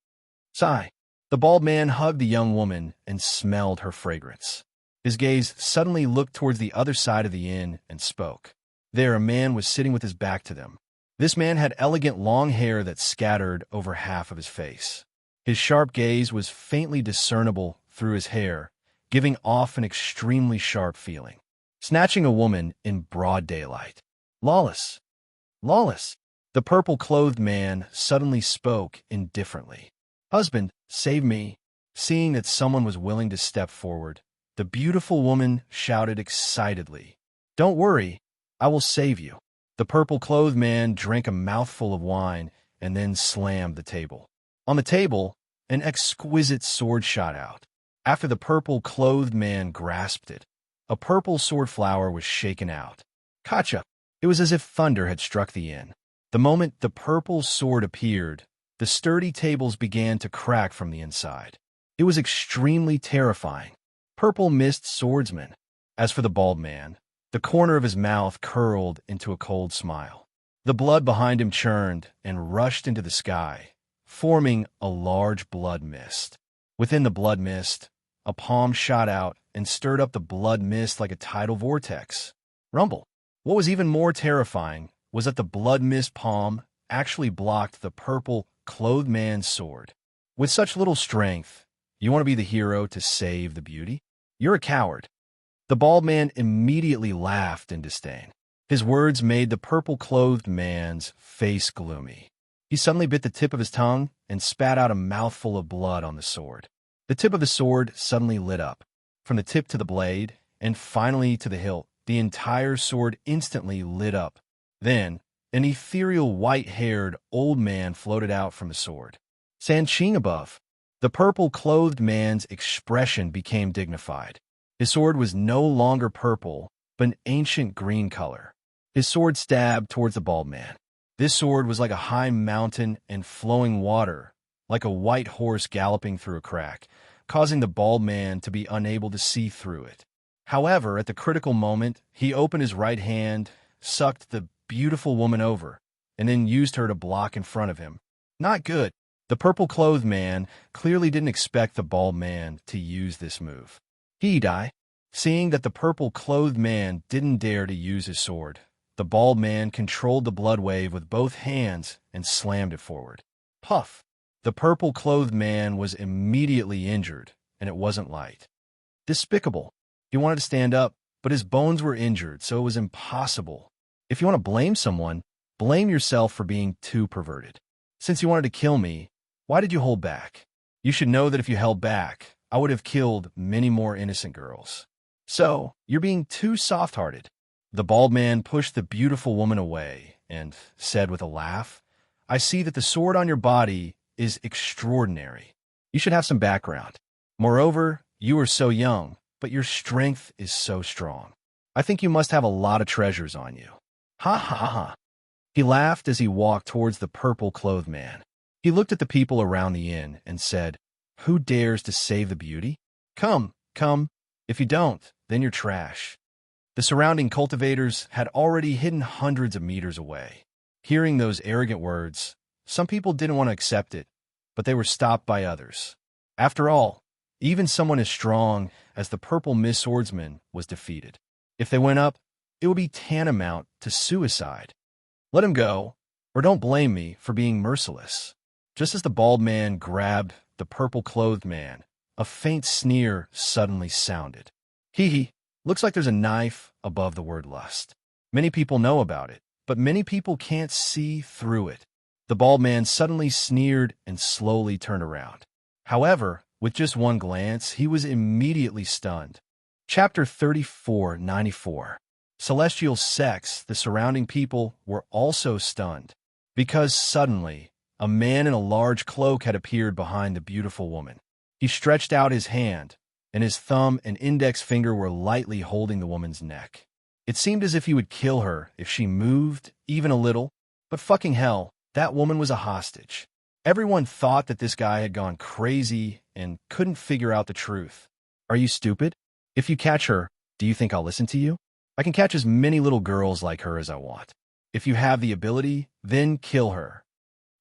Sigh. The bald man hugged the young woman and smelled her fragrance. His gaze suddenly looked towards the other side of the inn and spoke. There, a man was sitting with his back to them. This man had elegant long hair that scattered over half of his face. His sharp gaze was faintly discernible through his hair, giving off an extremely sharp feeling. Snatching a woman in broad daylight. Lawless. Lawless. The purple-clothed man suddenly spoke indifferently. Husband, save me. Seeing that someone was willing to step forward, the beautiful woman shouted excitedly. Don't worry, I will save you. The purple-clothed man drank a mouthful of wine and then slammed the table. On the table, an exquisite sword shot out. After the purple-clothed man grasped it, a purple sword flower was shaken out. Kacha! It was as if thunder had struck the inn. The moment the purple sword appeared, the sturdy tables began to crack from the inside. It was extremely terrifying. Purple mist swordsman. As for the bald man, the corner of his mouth curled into a cold smile. The blood behind him churned and rushed into the sky, forming a large blood mist. Within the blood mist, a palm shot out and stirred up the blood mist like a tidal vortex. Rumble. What was even more terrifying was that the blood mist palm actually blocked the purple-clothed man's sword. With such little strength, you want to be the hero to save the beauty? You're a coward. The bald man immediately laughed in disdain. His words made the purple-clothed man's face gloomy. He suddenly bit the tip of his tongue and spat out a mouthful of blood on the sword. The tip of the sword suddenly lit up. From the tip to the blade, and finally to the hilt, the entire sword instantly lit up. Then, an ethereal white-haired old man floated out from the sword. Sanqing above. The purple-clothed man's expression became dignified. His sword was no longer purple, but an ancient green color. His sword stabbed towards the bald man. This sword was like a high mountain and flowing water, like a white horse galloping through a crack, causing the bald man to be unable to see through it. However, at the critical moment, he opened his right hand, sucked the beautiful woman over, and then used her to block in front of him. Not good. The purple-clothed man clearly didn't expect the bald man to use this move. He died. Seeing that the purple-clothed man didn't dare to use his sword, the bald man controlled the blood wave with both hands and slammed it forward. Puff! The purple-clothed man was immediately injured, and it wasn't light. Despicable. He wanted to stand up, but his bones were injured, so it was impossible. If you want to blame someone, blame yourself for being too perverted. Since you wanted to kill me, why did you hold back? You should know that if you held back, I would have killed many more innocent girls. So, you're being too soft-hearted. The bald man pushed the beautiful woman away and said with a laugh, I see that the sword on your body is extraordinary. You should have some background. Moreover, you are so young, but your strength is so strong. I think you must have a lot of treasures on you. Ha ha ha. He laughed as he walked towards the purple-clothed man. He looked at the people around the inn and said, Who dares to save the beauty? Come, come. If you don't, then you're trash. The surrounding cultivators had already hidden hundreds of meters away. Hearing those arrogant words, some people didn't want to accept it, but they were stopped by others. After all, even someone as strong as the purple mist swordsman was defeated. If they went up, it would be tantamount to suicide. Let him go, or don't blame me for being merciless. Just as the bald man grabbed the purple-clothed man, a faint sneer suddenly sounded. Hee, looks like there's a knife above the word lust. Many people know about it, but many people can't see through it. The bald man suddenly sneered and slowly turned around. However, with just one glance, he was immediately stunned. Chapter 3494. Celestial sex, the surrounding people were also stunned, because suddenly, a man in a large cloak had appeared behind the beautiful woman. He stretched out his hand, and his thumb and index finger were lightly holding the woman's neck. It seemed as if he would kill her if she moved, even a little, but fucking hell, that woman was a hostage. Everyone thought that this guy had gone crazy and couldn't figure out the truth. Are you stupid? If you catch her, do you think I'll listen to you? I can catch as many little girls like her as I want. If you have the ability, then kill her."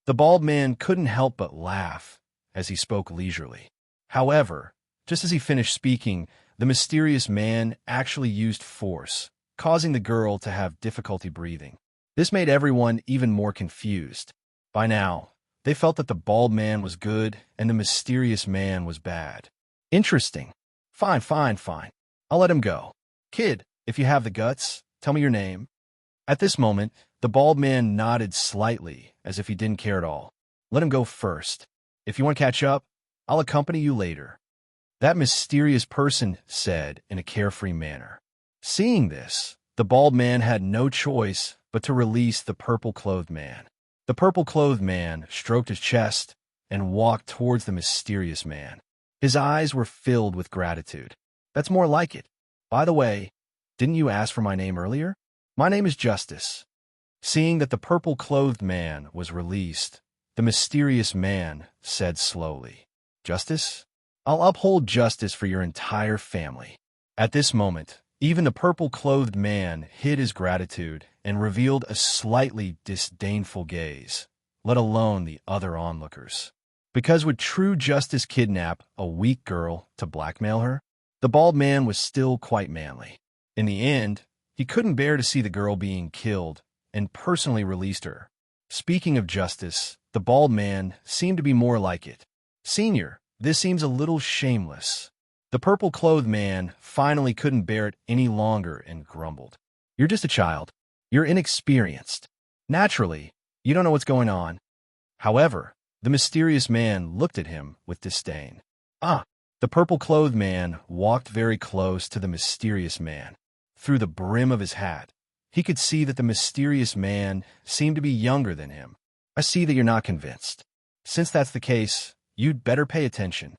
The bald man couldn't help but laugh as he spoke leisurely. However, just as he finished speaking, the mysterious man actually used force, causing the girl to have difficulty breathing. This made everyone even more confused. By now, they felt that the bald man was good and the mysterious man was bad. Interesting. Fine, fine, fine. I'll let him go. Kid, if you have the guts, tell me your name. At this moment, the bald man nodded slightly, as if he didn't care at all. Let him go first. If you want to catch up, I'll accompany you later. That mysterious person said in a carefree manner. Seeing this, the bald man had no choice but to release the purple-clothed man. The purple-clothed man stroked his chest and walked towards the mysterious man. His eyes were filled with gratitude. That's more like it. By the way, didn't you ask for my name earlier? My name is Justice. Seeing that the purple-clothed man was released, the mysterious man said slowly, Justice? I'll uphold justice for your entire family. At this moment, even the purple-clothed man hid his gratitude and revealed a slightly disdainful gaze, let alone the other onlookers. Because would true justice kidnap a weak girl to blackmail her? The bald man was still quite manly. In the end, he couldn't bear to see the girl being killed and personally released her. Speaking of justice, the bald man seemed to be more like it. Senior, this seems a little shameless. The purple-clothed man finally couldn't bear it any longer and grumbled. You're just a child. You're inexperienced. Naturally, you don't know what's going on. However, the mysterious man looked at him with disdain. The purple-clothed man walked very close to the mysterious man. Through the brim of his hat, he could see that the mysterious man seemed to be younger than him. I see that you're not convinced. Since that's the case, you'd better pay attention.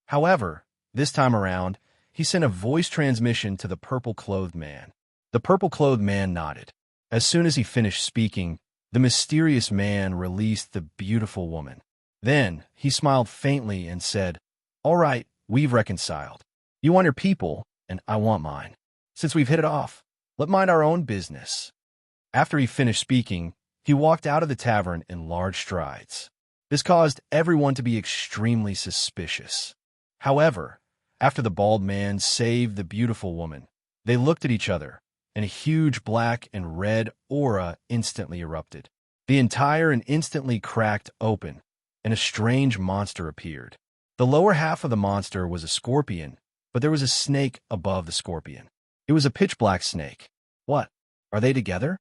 However, this time around, he sent a voice transmission to the purple-clothed man. The purple-clothed man nodded. As soon as he finished speaking, the mysterious man released the beautiful woman. Then, he smiled faintly and said, All right, we've reconciled. You want your people, and I want mine. Since we've hit it off, let's mind our own business. After he finished speaking, he walked out of the tavern in large strides. This caused everyone to be extremely suspicious. However, after the bald man saved the beautiful woman, they looked at each other, and a huge black and red aura instantly erupted. The entire and instantly cracked open, and a strange monster appeared. The lower half of the monster was a scorpion, but there was a snake above the scorpion. It was a pitch-black snake. What? Are they together?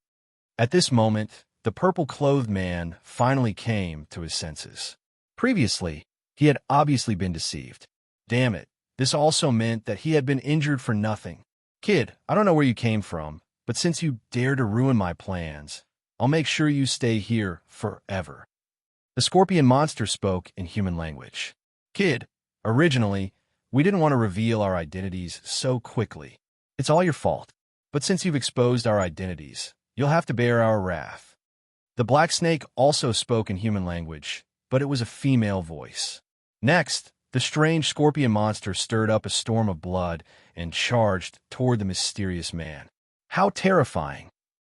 At this moment, the purple-clothed man finally came to his senses. Previously, he had obviously been deceived. Damn it, this also meant that he had been injured for nothing. Kid, I don't know where you came from, but since you dare to ruin my plans, I'll make sure you stay here forever. The scorpion monster spoke in human language. Kid, originally, we didn't want to reveal our identities so quickly. It's all your fault. But since you've exposed our identities, you'll have to bear our wrath. The black snake also spoke in human language, but it was a female voice. Next, the strange scorpion monster stirred up a storm of blood and charged toward the mysterious man. How terrifying!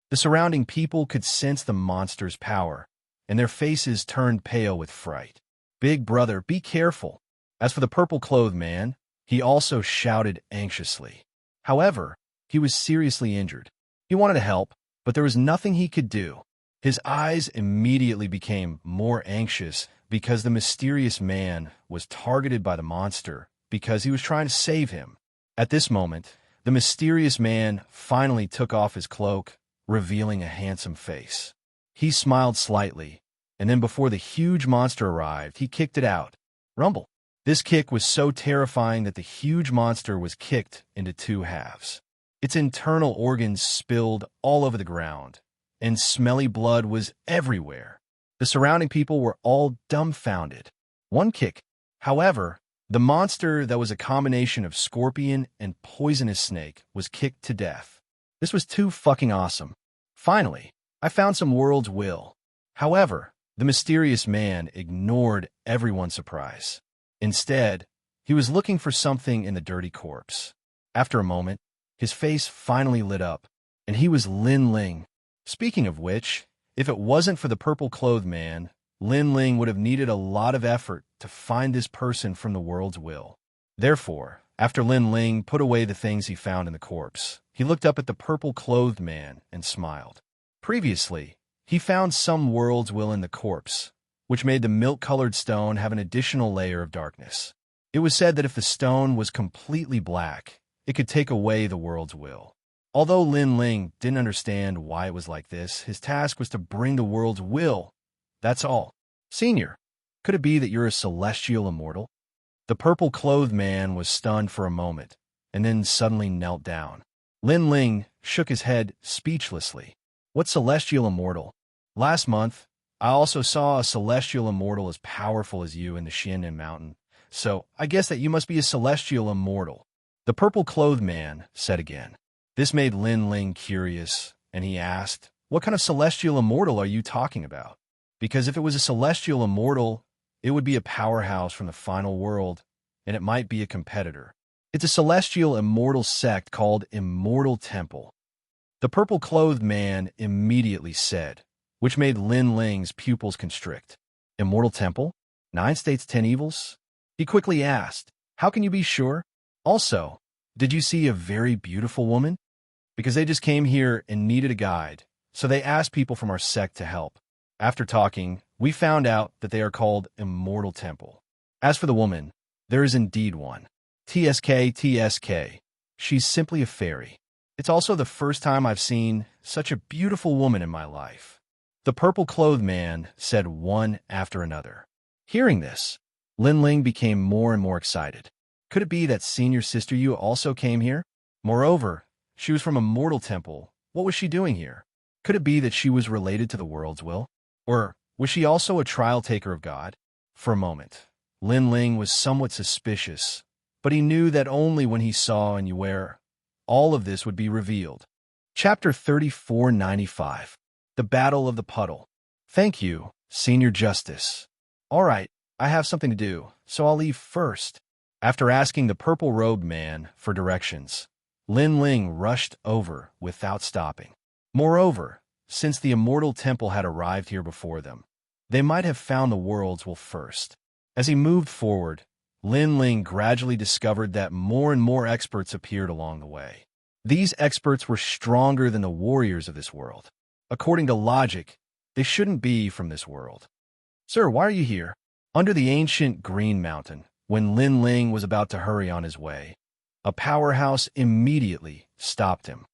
The surrounding people could sense the monster's power, and their faces turned pale with fright. Big brother, be careful. As for the purple-clothed man, he also shouted anxiously. However, he was seriously injured. He wanted to help, but there was nothing he could do. His eyes immediately became more anxious because the mysterious man was targeted by the monster because he was trying to save him. At this moment, the mysterious man finally took off his cloak, revealing a handsome face. He smiled slightly, and then before the huge monster arrived, he kicked it out. Rumble. This kick was so terrifying that the huge monster was kicked into two halves. Its internal organs spilled all over the ground, and smelly blood was everywhere. The surrounding people were all dumbfounded. One kick. However, the monster that was a combination of scorpion and poisonous snake was kicked to death. This was too fucking awesome. Finally, I found some world's will. However, the mysterious man ignored everyone's surprise. Instead, he was looking for something in the dirty corpse. After a moment, his face finally lit up, and he was Lin Ling. Speaking of which, if it wasn't for the purple-clothed man, Lin Ling would have needed a lot of effort to find this person from the world's will. Therefore, after Lin Ling put away the things he found in the corpse, he looked up at the purple-clothed man and smiled. Previously, he found some world's will in the corpse, which made the milk-colored stone have an additional layer of darkness. It was said that if the stone was completely black, it could take away the world's will. Although Lin Ling didn't understand why it was like this, his task was to bring the world's will. That's all. Senior, could it be that you're a celestial immortal? The purple-clothed man was stunned for a moment, and then suddenly knelt down. Lin Ling shook his head speechlessly. What celestial immortal? Last month, I also saw a celestial immortal as powerful as you in the Xianxia mountain, so I guess that you must be a celestial immortal. The purple-clothed man said again. This made Lin Ling curious, and he asked, what kind of celestial immortal are you talking about? Because if it was a celestial immortal, it would be a powerhouse from the final world, and it might be a competitor. It's a celestial immortal sect called Immortal Temple. The purple-clothed man immediately said, which made Lin Ling's pupils constrict. Immortal Temple? 9 states, 10 evils? He quickly asked, how can you be sure? Also, did you see a very beautiful woman? Because they just came here and needed a guide, so they asked people from our sect to help. After talking, we found out that they are called Immortal Temple. As for the woman, there is indeed one. TSK. She's simply a fairy. It's also the first time I've seen such a beautiful woman in my life. The purple-clothed man said one after another. Hearing this, Lin Ling became more and more excited. Could it be that Senior Sister Yu also came here? Moreover, she was from Immortal Temple. What was she doing here? Could it be that she was related to the world's will? Or was she also a trial taker of God? For a moment, Lin Ling was somewhat suspicious, but he knew that only when he saw and where all of this would be revealed. Chapter 3495. The Battle of the Puddle. Thank you, Senior Justice. All right, I have something to do, so I'll leave first. After asking the purple-robed man for directions, Lin Ling rushed over without stopping. Moreover, since the Immortal Temple had arrived here before them, they might have found the world's will first. As he moved forward, Lin Ling gradually discovered that more and more experts appeared along the way. These experts were stronger than the warriors of this world. According to logic, they shouldn't be from this world. Sir, why are you here? Under the ancient Green Mountain, when Lin Ling was about to hurry on his way, a powerhouse immediately stopped him.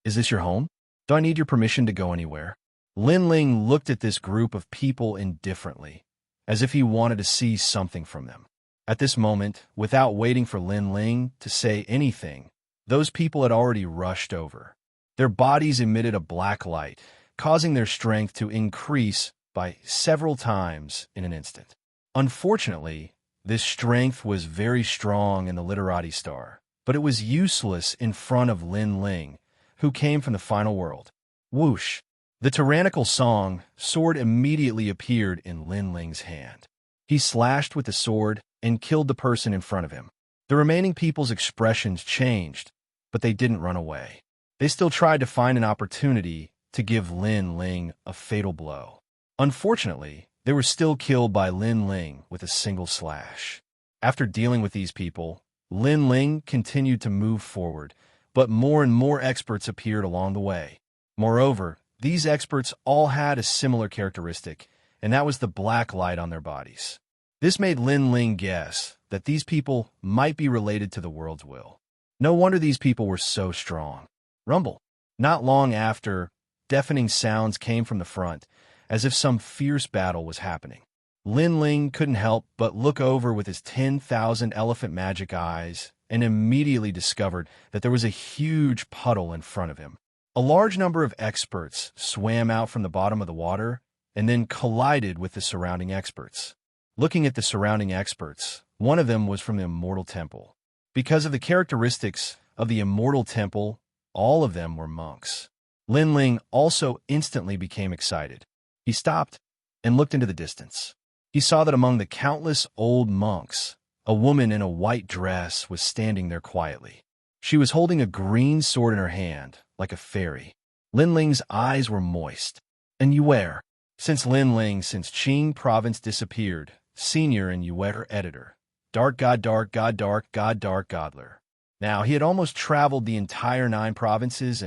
Is this your home? Do I need your permission to go anywhere? Lin Ling looked at this group of people indifferently, as if he wanted to see something from them. At this moment, without waiting for Lin Ling to say anything, those people had already rushed over. Their bodies emitted a black light, causing their strength to increase by several times in an instant. Unfortunately, this strength was very strong in the Literati Star, but it was useless in front of Lin Ling, who came from the final world. Whoosh! The tyrannical sword immediately appeared in Lin Ling's hand. He slashed with the sword and killed the person in front of him. The remaining people's expressions changed, but they didn't run away. They still tried to find an opportunity to give Lin Ling a fatal blow. Unfortunately, they were still killed by Lin Ling with a single slash. After dealing with these people, Lin Ling continued to move forward, but more and more experts appeared along the way. Moreover, these experts all had a similar characteristic, and that was the black light on their bodies. This made Lin Ling guess that these people might be related to the world's will. No wonder these people were so strong. Rumble. Not long after, deafening sounds came from the front, as if some fierce battle was happening. Lin Ling couldn't help but look over with his 10,000 elephant magic eyes and immediately discovered that there was a huge puddle in front of him. A large number of experts swam out from the bottom of the water and then collided with the surrounding experts. Looking at the surrounding experts, one of them was from the Immortal Temple. Because of the characteristics of the Immortal Temple, all of them were monks. Lin Ling also instantly became excited. He stopped and looked into the distance. He saw that among the countless old monks, a woman in a white dress was standing there quietly. She was holding a green sword in her hand, like a fairy. Lin Ling's eyes were moist. And Yuer. Since Qing province disappeared, senior and Yuer editor. Dark God, Dark God, Dark God, Dark Godler. Now, he had almost traveled the entire 9 provinces,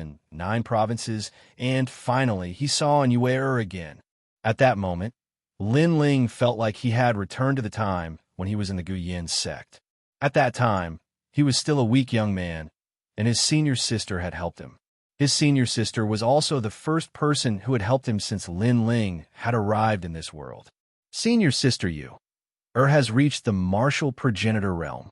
and finally, he saw Yuer again. At that moment, Lin Ling felt like he had returned to the time when he was in the Guyin sect. At that time, he was still a weak young man, and his senior sister had helped him. His senior sister was also the first person who had helped him since Lin Ling had arrived in this world. Senior sister Yu has reached the martial progenitor realm.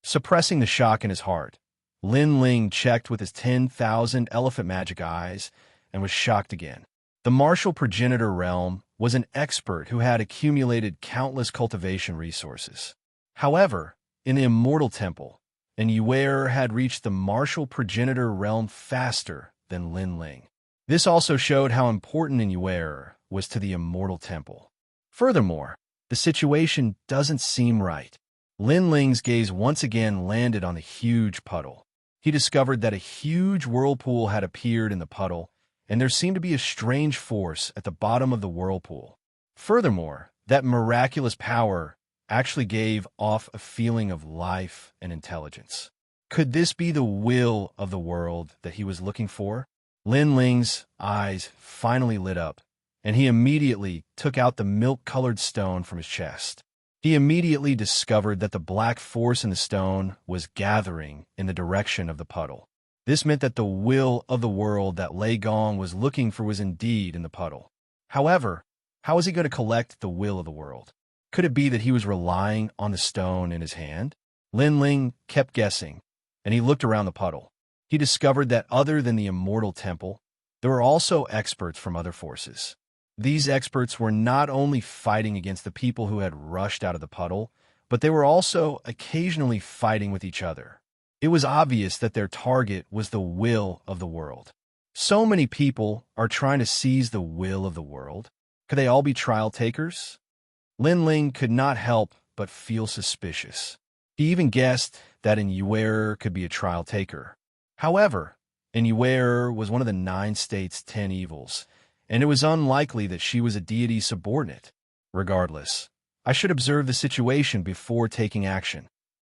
Suppressing the shock in his heart, Lin Ling checked with his 10,000 elephant magic eyes and was shocked again. The martial progenitor realm was an expert who had accumulated countless cultivation resources. However, in the Immortal Temple, and Yuer had reached the martial progenitor realm faster than Lin Ling. This also showed how important Yuer was to the Immortal Temple. Furthermore, the situation doesn't seem right. Lin Ling's gaze once again landed on the huge puddle. He discovered that a huge whirlpool had appeared in the puddle, and there seemed to be a strange force at the bottom of the whirlpool. Furthermore, that miraculous power actually gave off a feeling of life and intelligence. Could this be the will of the world that he was looking for? Lin Ling's eyes finally lit up, and he immediately took out the milk-colored stone from his chest. He immediately discovered that the black force in the stone was gathering in the direction of the puddle. This meant that the will of the world that Lei Gong was looking for was indeed in the puddle. However, how was he going to collect the will of the world? Could it be that he was relying on the stone in his hand? Lin Ling kept guessing, and he looked around the puddle. He discovered that other than the Immortal Temple, there were also experts from other forces. These experts were not only fighting against the people who had rushed out of the puddle, but they were also occasionally fighting with each other. It was obvious that their target was the will of the world. So many people are trying to seize the will of the world. Could they all be trial takers? Lin Ling could not help but feel suspicious. He even guessed that Yuer could be a trial taker. However, Yuer was one of the 9 states' 10 evils, and it was unlikely that she was a deity subordinate. Regardless, I should observe the situation before taking action.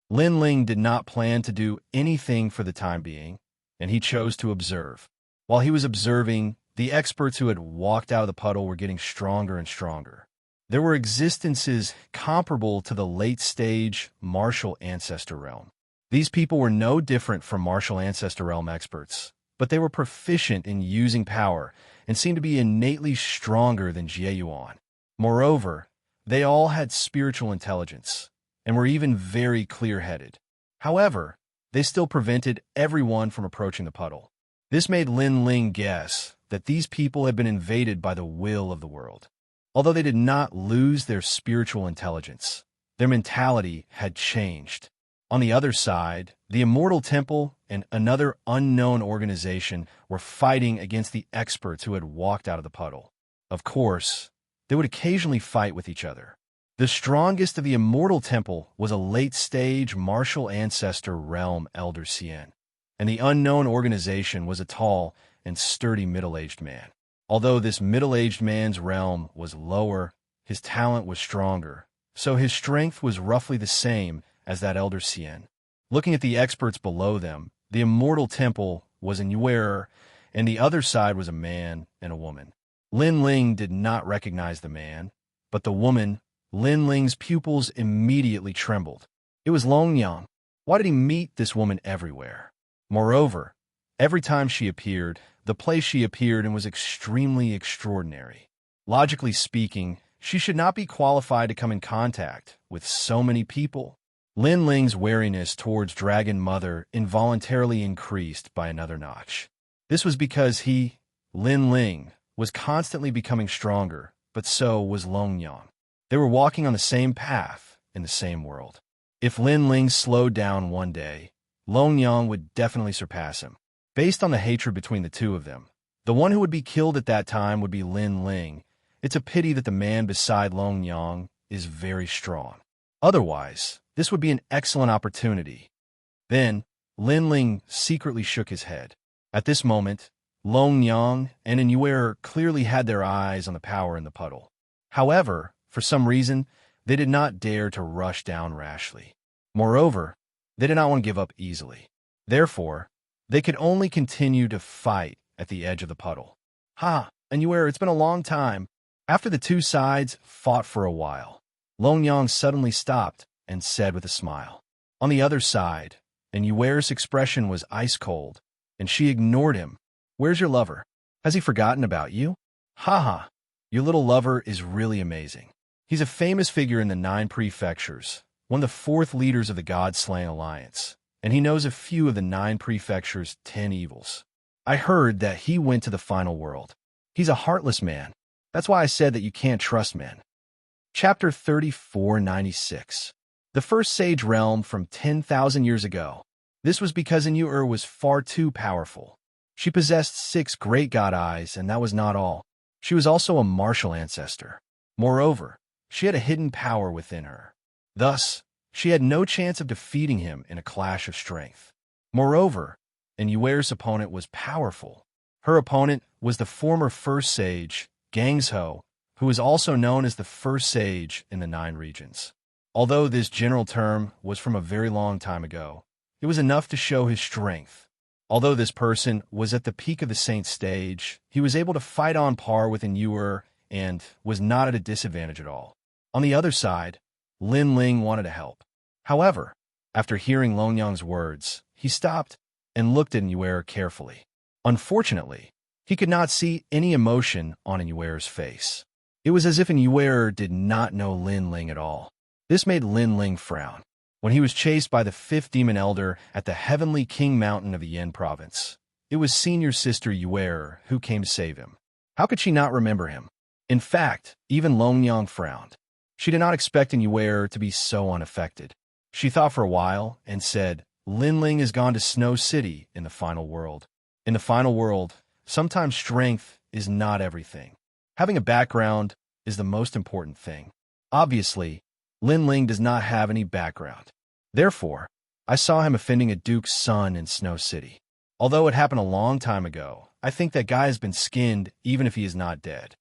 Lin Ling did not plan to do anything for the time being, and he chose to observe. While he was observing, the experts who had walked out of the puddle were getting stronger and stronger. There were existences comparable to the late-stage martial ancestor realm. These people were no different from martial ancestor realm experts, but they were proficient in using power and seemed to be innately stronger than Jie Yuan. Moreover, they all had spiritual intelligence and were even very clear-headed. However, they still prevented everyone from approaching the puddle. This made Lin Ling guess that these people had been invaded by the will of the world. Although they did not lose their spiritual intelligence, their mentality had changed. On the other side, the Immortal Temple and another unknown organization were fighting against the experts who had walked out of the puddle. Of course, they would occasionally fight with each other. The strongest of the Immortal Temple was a late-stage martial ancestor realm elder Xian, and the unknown organization was a tall and sturdy middle-aged man. Although this middle-aged man's realm was lower, his talent was stronger, so his strength was roughly the same as that elder Xian. Looking at the experts below them, the Immortal Temple was in Yuer, and the other side was a man and a woman. Lin Ling did not recognize the man, but the woman. Lin Ling's pupils immediately trembled. It was Longyang. Why did he meet this woman everywhere? Moreover, every time she appeared, the place she appeared in was extremely extraordinary. Logically speaking, she should not be qualified to come in contact with so many people. Lin Ling's wariness towards Dragon Mother involuntarily increased by another notch. This was because he, Lin Ling, was constantly becoming stronger, but so was Longyang. They were walking on the same path in the same world. If Lin Ling slowed down one day, Longyang would definitely surpass him. Based on the hatred between the two of them, the one who would be killed at that time would be Lin Ling. It's a pity that the man beside Longyang is very strong. Otherwise, this would be an excellent opportunity. Then, Lin Ling secretly shook his head. At this moment, Long Yang and Inuer clearly had their eyes on the power in the puddle. However, for some reason, they did not dare to rush down rashly. Moreover, they did not want to give up easily. Therefore, they could only continue to fight at the edge of the puddle. Ha, Inuer, it's been a long time. After the two sides fought for a while, Long Yang suddenly stopped and said with a smile. On the other side, Inuer's expression was ice cold, and she ignored him. Where's your lover? Has he forgotten about you? Ha ha, your little lover is really amazing. He's a famous figure in the 9 prefectures, one of the 4th leaders of the God-Slaying Alliance, and he knows a few of the 9 prefectures' 10 evils. I heard that he went to the final world. He's a heartless man. That's why I said that you can't trust men. Chapter 3496. The first sage realm from 10,000 years ago. This was because Inuer was far too powerful. She possessed 6 great god eyes, and that was not all. She was also a martial ancestor. Moreover, she had a hidden power within her. Thus, she had no chance of defeating him in a clash of strength. Moreover, Inuer's opponent was powerful. Her opponent was the former first sage, Xianxia, who is also known as the first sage in the 9 regions. Although this general term was from a very long time ago, it was enough to show his strength. Although this person was at the peak of the saint stage, he was able to fight on par with Inuer and was not at a disadvantage at all. On the other side, Lin Ling wanted to help. However, after hearing Long Yang's words, he stopped and looked at Inuer carefully. Unfortunately, he could not see any emotion on Inuer's face. It was as if Inuer did not know Lin Ling at all. This made Lin Ling frown. When he was chased by the 5th demon elder at the Heavenly King Mountain of the Yen province, it was senior sister Yuer who came to save him. How could she not remember him? In fact, even Long Yang frowned. She did not expect Inuer to be so unaffected. She thought for a while and said, Lin Ling has gone to Snow City in the final world. In the final world, sometimes strength is not everything. Having a background is the most important thing. Obviously, Lin Ling does not have any background. Therefore, I saw him offending a duke's son in Snow City. Although it happened a long time ago, I think that guy has been skinned even if he is not dead.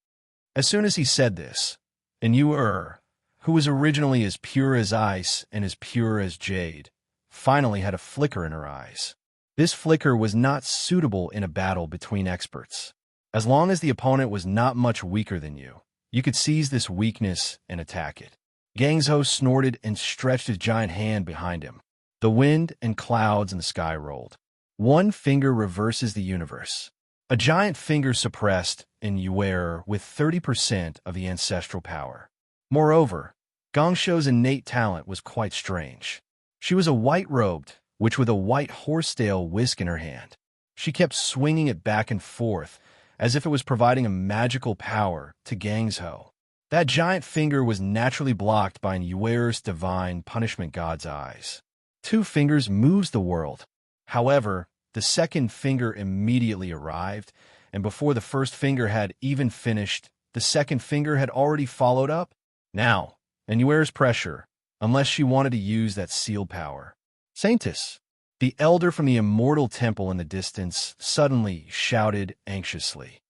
As soon as he said this, Inuer, who was originally as pure as ice and as pure as jade, finally had a flicker in her eyes. This flicker was not suitable in a battle between experts. As long as the opponent was not much weaker than you, you could seize this weakness and attack it. Xianxia snorted and stretched his giant hand behind him. The wind and clouds in the sky rolled. One finger reverses the universe. A giant finger suppressed Inuer with 30% of the ancestral power. Moreover, Xianxia's innate talent was quite strange. She was a white-robed witch with a white horsetail whisk in her hand. She kept swinging it back and forth as if it was providing a magical power to Xianxia. That giant finger was naturally blocked by Inuer's divine punishment god's eyes. 2 fingers moves the world. However, the second finger immediately arrived, and before the first finger had even finished, the second finger had already followed up. Now, Inuer's pressure, unless she wanted to use that sealed power. Saintess, the elder from the immortal temple in the distance, suddenly shouted anxiously.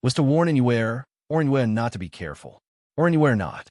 Was to warn Inuer, or Inuer not to be careful, or Inuer not.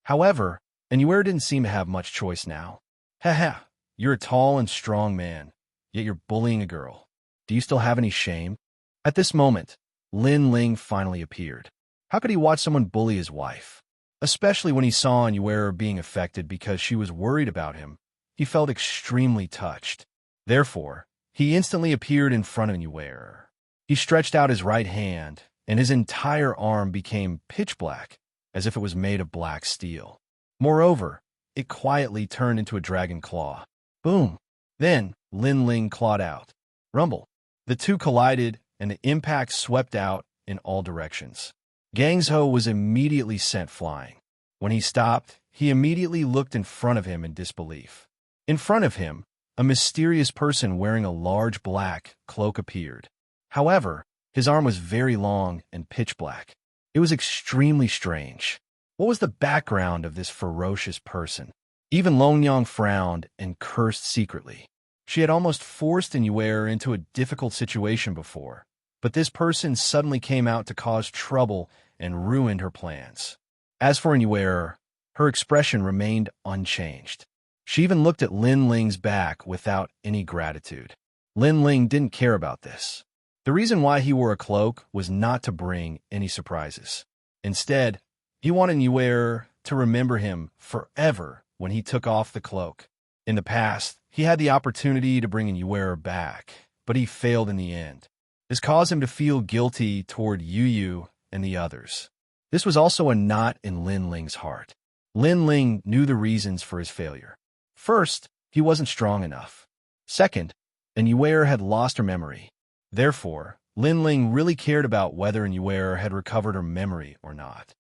However, Inuer didn't seem to have much choice now. Ha, you're a tall and strong man, yet you're bullying a girl. Do you still have any shame? At this moment, Lin Ling finally appeared. How could he watch someone bully his wife? Especially when he saw Inuer being affected because she was worried about him. He felt extremely touched. Therefore, he instantly appeared in front of Inuer. He stretched out his right hand, and his entire arm became pitch black, as if it was made of black steel. Moreover, it quietly turned into a dragon claw. Boom! Then, Lin Ling clawed out. Rumble! The two collided, and the impact swept out in all directions. Xianxia was immediately sent flying. When he stopped, he immediately looked in front of him in disbelief. In front of him, a mysterious person wearing a large black cloak appeared. However, his arm was very long and pitch black. It was extremely strange. What was the background of this ferocious person? Even Long Yang frowned and cursed secretly. She had almost forced Inuer into a difficult situation before, but this person suddenly came out to cause trouble and ruined her plans. As for Inyuer, her expression remained unchanged. She even looked at Lin Ling's back without any gratitude. Lin Ling didn't care about this. The reason why he wore a cloak was not to bring any surprises. Instead, he wanted Inyuer to remember him forever when he took off the cloak. In the past, he had the opportunity to bring Inyuer back, but he failed in the end. This caused him to feel guilty toward Yu and the others. This was also a knot in Lin Ling's heart. Lin Ling knew the reasons for his failure. First, he wasn't strong enough. Second, Inyuer had lost her memory. Therefore, Lin Ling really cared about whether Inyuer had recovered her memory or not.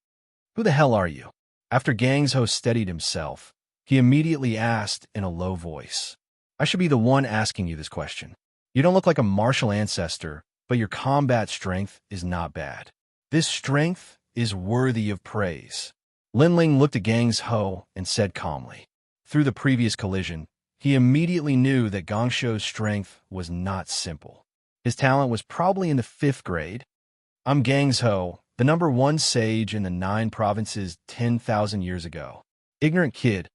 "Who the hell are you?" After Gangzhou steadied himself, he immediately asked in a low voice. "I should be the one asking you this question. You don't look like a martial ancestor, but your combat strength is not bad. This strength is worthy of praise." Lin Ling looked at Gangzhou and said calmly. Through the previous collision, he immediately knew that Gangzhou's strength was not simple. His talent was probably in the 5th grade. "I'm Gangzhou, the #1 sage in the 9 provinces 10,000 years ago." "Ignorant kid,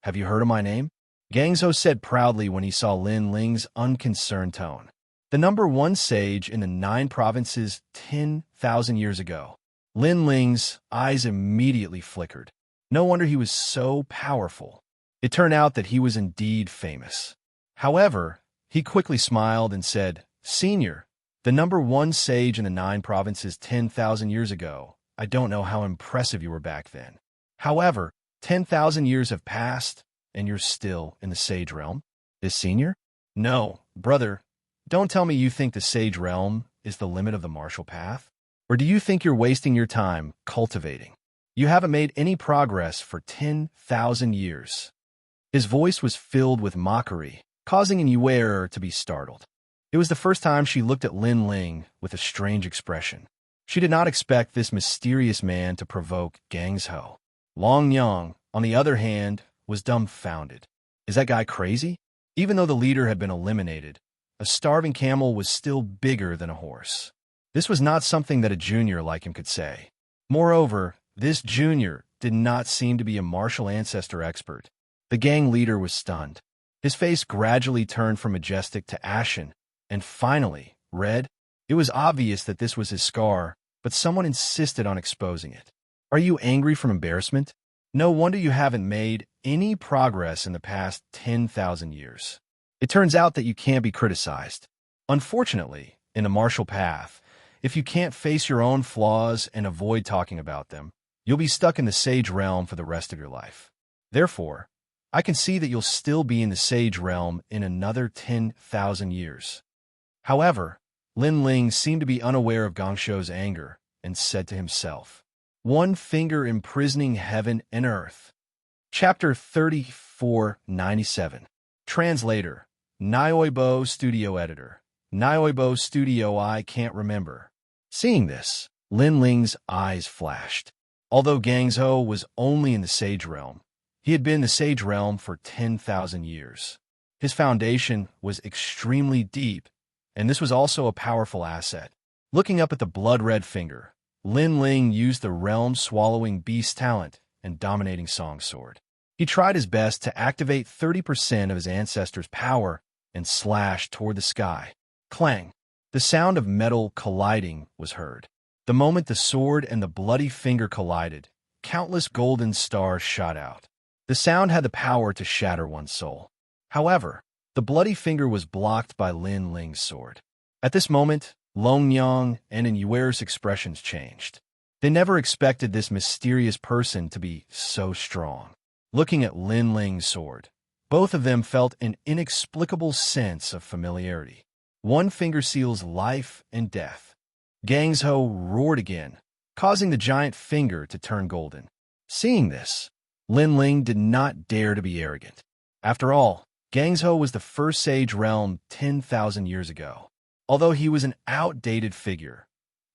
have you heard of my name?" Gangzhou said proudly when he saw Lin Ling's unconcerned tone. The #1 sage in the 9 provinces 10,000 years ago. Lin Ling's eyes immediately flickered. No wonder he was so powerful. It turned out that he was indeed famous. However, he quickly smiled and said, "Senior, the #1 sage in the 9 provinces 10,000 years ago. I don't know how impressive you were back then. However, 10,000 years have passed, and you're still in the sage realm." "This senior?" "No, brother. Don't tell me you think the sage realm is the limit of the martial path. Or do you think you're wasting your time cultivating? You haven't made any progress for 10,000 years." His voice was filled with mockery, causing Inyuer to be startled. It was the first time she looked at Lin Ling with a strange expression. She did not expect this mysterious man to provoke Gangzhou. Long Yang, on the other hand, was dumbfounded. Is that guy crazy? Even though the leader had been eliminated, a starving camel was still bigger than a horse. This was not something that a junior like him could say. Moreover, this junior did not seem to be a martial ancestor expert. The gang leader was stunned. His face gradually turned from majestic to ashen, and finally, red. It was obvious that this was his scar, but someone insisted on exposing it. "Are you angry from embarrassment? No wonder you haven't made any progress in the past 10,000 years. It turns out that you can't be criticized. Unfortunately, in the martial path, if you can't face your own flaws and avoid talking about them, you'll be stuck in the sage realm for the rest of your life. Therefore, I can see that you'll still be in the sage realm in another 10,000 years." However, Lin Ling seemed to be unaware of Gangzhou's anger and said to himself, "One finger imprisoning heaven and earth." Chapter 3497. Translator, Nioibo Studio Editor. Nioibo Studio I can't remember. Seeing this, Lin Ling's eyes flashed. Although Gangzhou was only in the sage realm, he had been in the sage realm for 10,000 years. His foundation was extremely deep, and this was also a powerful asset. Looking up at the blood-red finger, Lin Ling used the realm-swallowing beast talent and dominating song sword. He tried his best to activate 30% of his ancestor's power and slash toward the sky. Clang! The sound of metal colliding was heard. The moment the sword and the bloody finger collided, countless golden stars shot out. The sound had the power to shatter one's soul. However, the bloody finger was blocked by Lin Ling's sword. At this moment, Long Yang and Inyuer's expressions changed. They never expected this mysterious person to be so strong. Looking at Lin Ling's sword, both of them felt an inexplicable sense of familiarity. One finger seals life and death. Gangzhou roared again, causing the giant finger to turn golden. Seeing this, Lin Ling did not dare to be arrogant. After all, Gangzhou was the first sage realm 10,000 years ago. Although he was an outdated figure,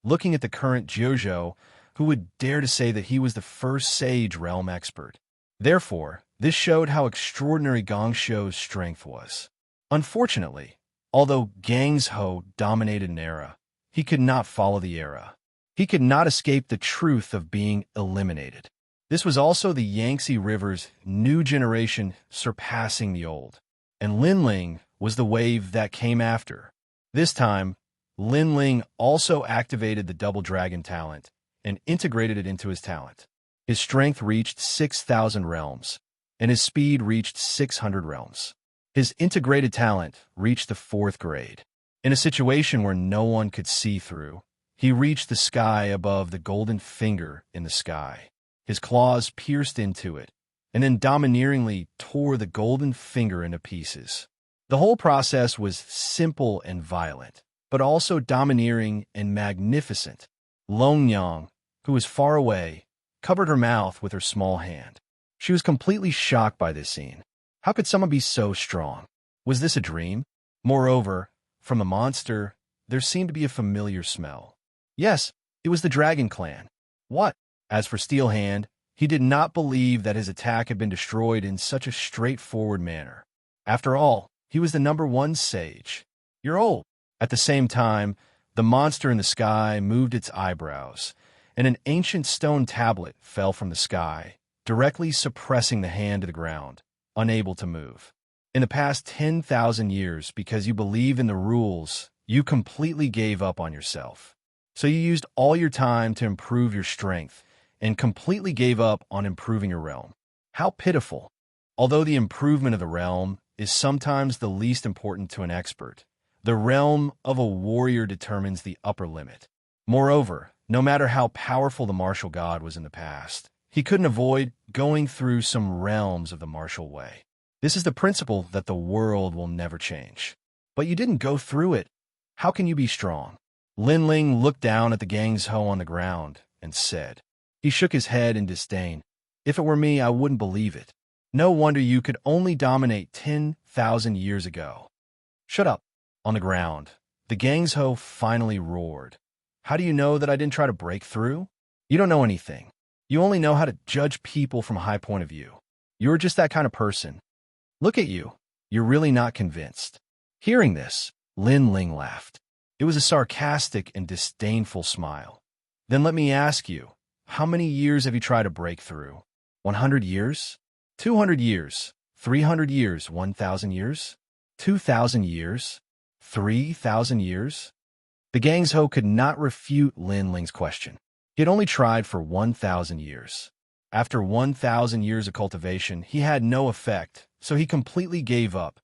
looking at the current Jiuzhou, who would dare to say that he was the first sage realm expert? Therefore, this showed how extraordinary Gangzhou's strength was. Unfortunately, although Gangzhou dominated an era, he could not follow the era. He could not escape the truth of being eliminated. This was also the Yangtze River's new generation surpassing the old. And Lin Ling was the wave that came after. This time, Lin Ling also activated the Double Dragon talent and integrated it into his talent. His strength reached 6,000 realms, and his speed reached 600 realms. His integrated talent reached the 4th grade. In a situation where no one could see through, he reached the sky above the golden finger in the sky. His claws pierced into it, and then domineeringly tore the golden finger into pieces. The whole process was simple and violent, but also domineering and magnificent. Longyang, who was far away, covered her mouth with her small hand. She was completely shocked by this scene. How could someone be so strong? Was this a dream? Moreover, from the monster, there seemed to be a familiar smell. Yes, it was the Dragon Clan. What? As for Steelhand, he did not believe that his attack had been destroyed in such a straightforward manner. After all, he was the #1 sage. You're old. At the same time, the monster in the sky moved its eyebrows, and an ancient stone tablet fell from the sky, directly suppressing the hand to the ground, unable to move. In the past 10,000 years, because you believe in the rules, you completely gave up on yourself. So you used all your time to improve your strength, and completely gave up on improving your realm. How pitiful. Although the improvement of the realm is sometimes the least important to an expert, the realm of a warrior determines the upper limit. Moreover, no matter how powerful the martial god was in the past, he couldn't avoid going through some realms of the martial way. This is the principle that the world will never change. But you didn't go through it. How can you be strong? Lin Ling looked down at the Gangzhou on the ground and said. He shook his head in disdain. If it were me, I wouldn't believe it. No wonder you could only dominate 10,000 years ago. Shut up. On the ground, the Gangzhou finally roared. How do you know that I didn't try to break through? You don't know anything. You only know how to judge people from a high point of view. You're just that kind of person. Look at you. You're really not convinced. Hearing this, Lin Ling laughed. It was a sarcastic and disdainful smile. Then let me ask you, how many years have you tried to break through? 100 years? 200 years? 300 years? 1,000 years? 2,000 years? 3,000 years? The Gangzhou could not refute Lin Ling's question. He had only tried for 1,000 years. After 1,000 years of cultivation, he had no effect, so he completely gave up.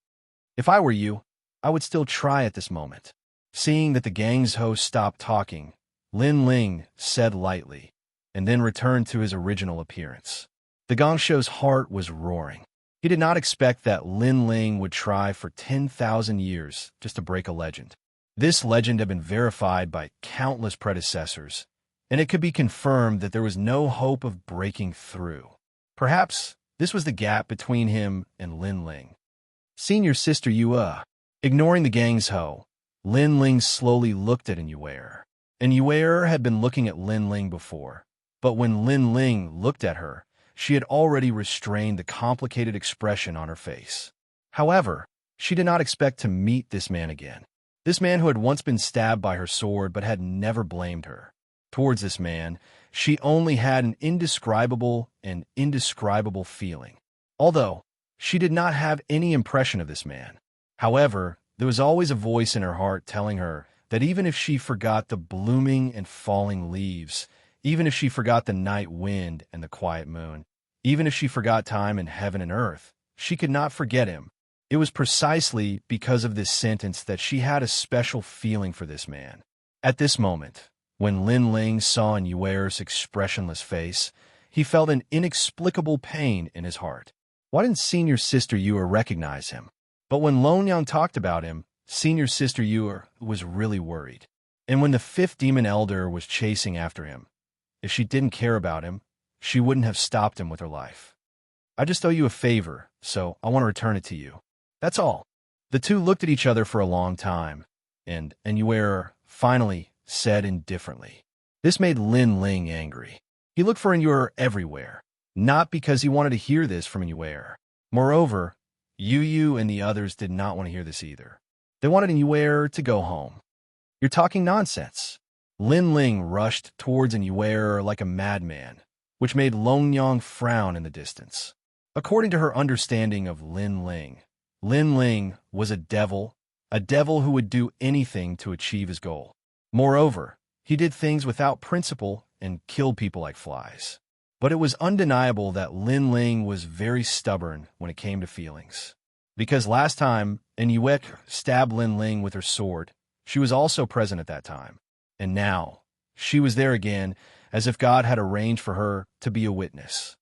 If I were you, I would still try at this moment. Seeing that the Gangzhou stopped talking, Lin Ling said lightly, and then returned to his original appearance. The Gangzhou's heart was roaring. He did not expect that Lin Ling would try for 10,000 years just to break a legend. This legend had been verified by countless predecessors, and it could be confirmed that there was no hope of breaking through. Perhaps this was the gap between him and Lin Ling. Senior Sister Yue. Ignoring the Gangzhou, Lin Ling slowly looked at Yue. And Yue had been looking at Lin Ling before, but when Lin Ling looked at her, she had already restrained the complicated expression on her face. However, she did not expect to meet this man again. This man who had once been stabbed by her sword but had never blamed her. Towards this man, she only had an indescribable feeling. Although, she did not have any impression of this man. However, there was always a voice in her heart telling her that even if she forgot the blooming and falling leaves, even if she forgot the night wind and the quiet moon, even if she forgot time and heaven and earth, she could not forget him. It was precisely because of this sentence that she had a special feeling for this man. At this moment, when Lin Ling saw Yue's expressionless face, he felt an inexplicable pain in his heart. Why didn't Senior Sister Yue recognize him? But when Longyang talked about him, Senior Sister Yue was really worried. And when the 5th Demon Elder was chasing after him, if she didn't care about him, she wouldn't have stopped him with her life. I just owe you a favor, so I want to return it to you. That's all. The two looked at each other for a long time, and Yue finally said indifferently. This made Lin Ling angry. He looked for Yue everywhere, not because he wanted to hear this from Yue. Moreover, Yu and the others did not want to hear this either. They wanted Yue to go home. You're talking nonsense. Lin Ling rushed towards Yuer like a madman, which made Long Yang frown in the distance. According to her understanding of Lin Ling was a devil who would do anything to achieve his goal. Moreover, he did things without principle and killed people like flies. But it was undeniable that Lin Ling was very stubborn when it came to feelings. Because last time Inuek stabbed Lin Ling with her sword, she was also present at that time. And now, she was there again, as if God had arranged for her to be a witness.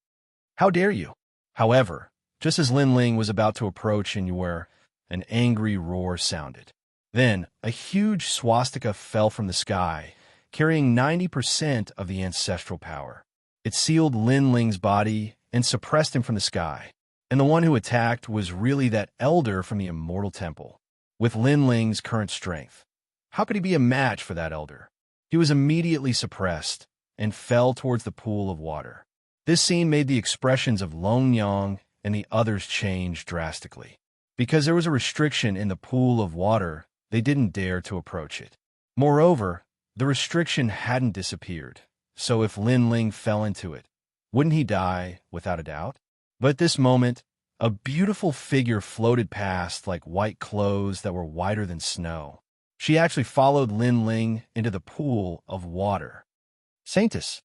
How dare you? However, just as Lin Ling was about to approach Inuer, an angry roar sounded. Then, a huge swastika fell from the sky, carrying 90% of the ancestral power. It sealed Lin Ling's body and suppressed him from the sky. And the one who attacked was really that elder from the Immortal Temple. With Lin Ling's current strength, how could he be a match for that elder? He was immediately suppressed and fell towards the pool of water. This scene made the expressions of Long Yang and the others change drastically. Because there was a restriction in the pool of water, they didn't dare to approach it. Moreover, the restriction hadn't disappeared, so if Lin Ling fell into it, wouldn't he die without a doubt? But at this moment, a beautiful figure floated past like white clothes that were whiter than snow. She actually followed Lin Ling into the pool of water. Saintus.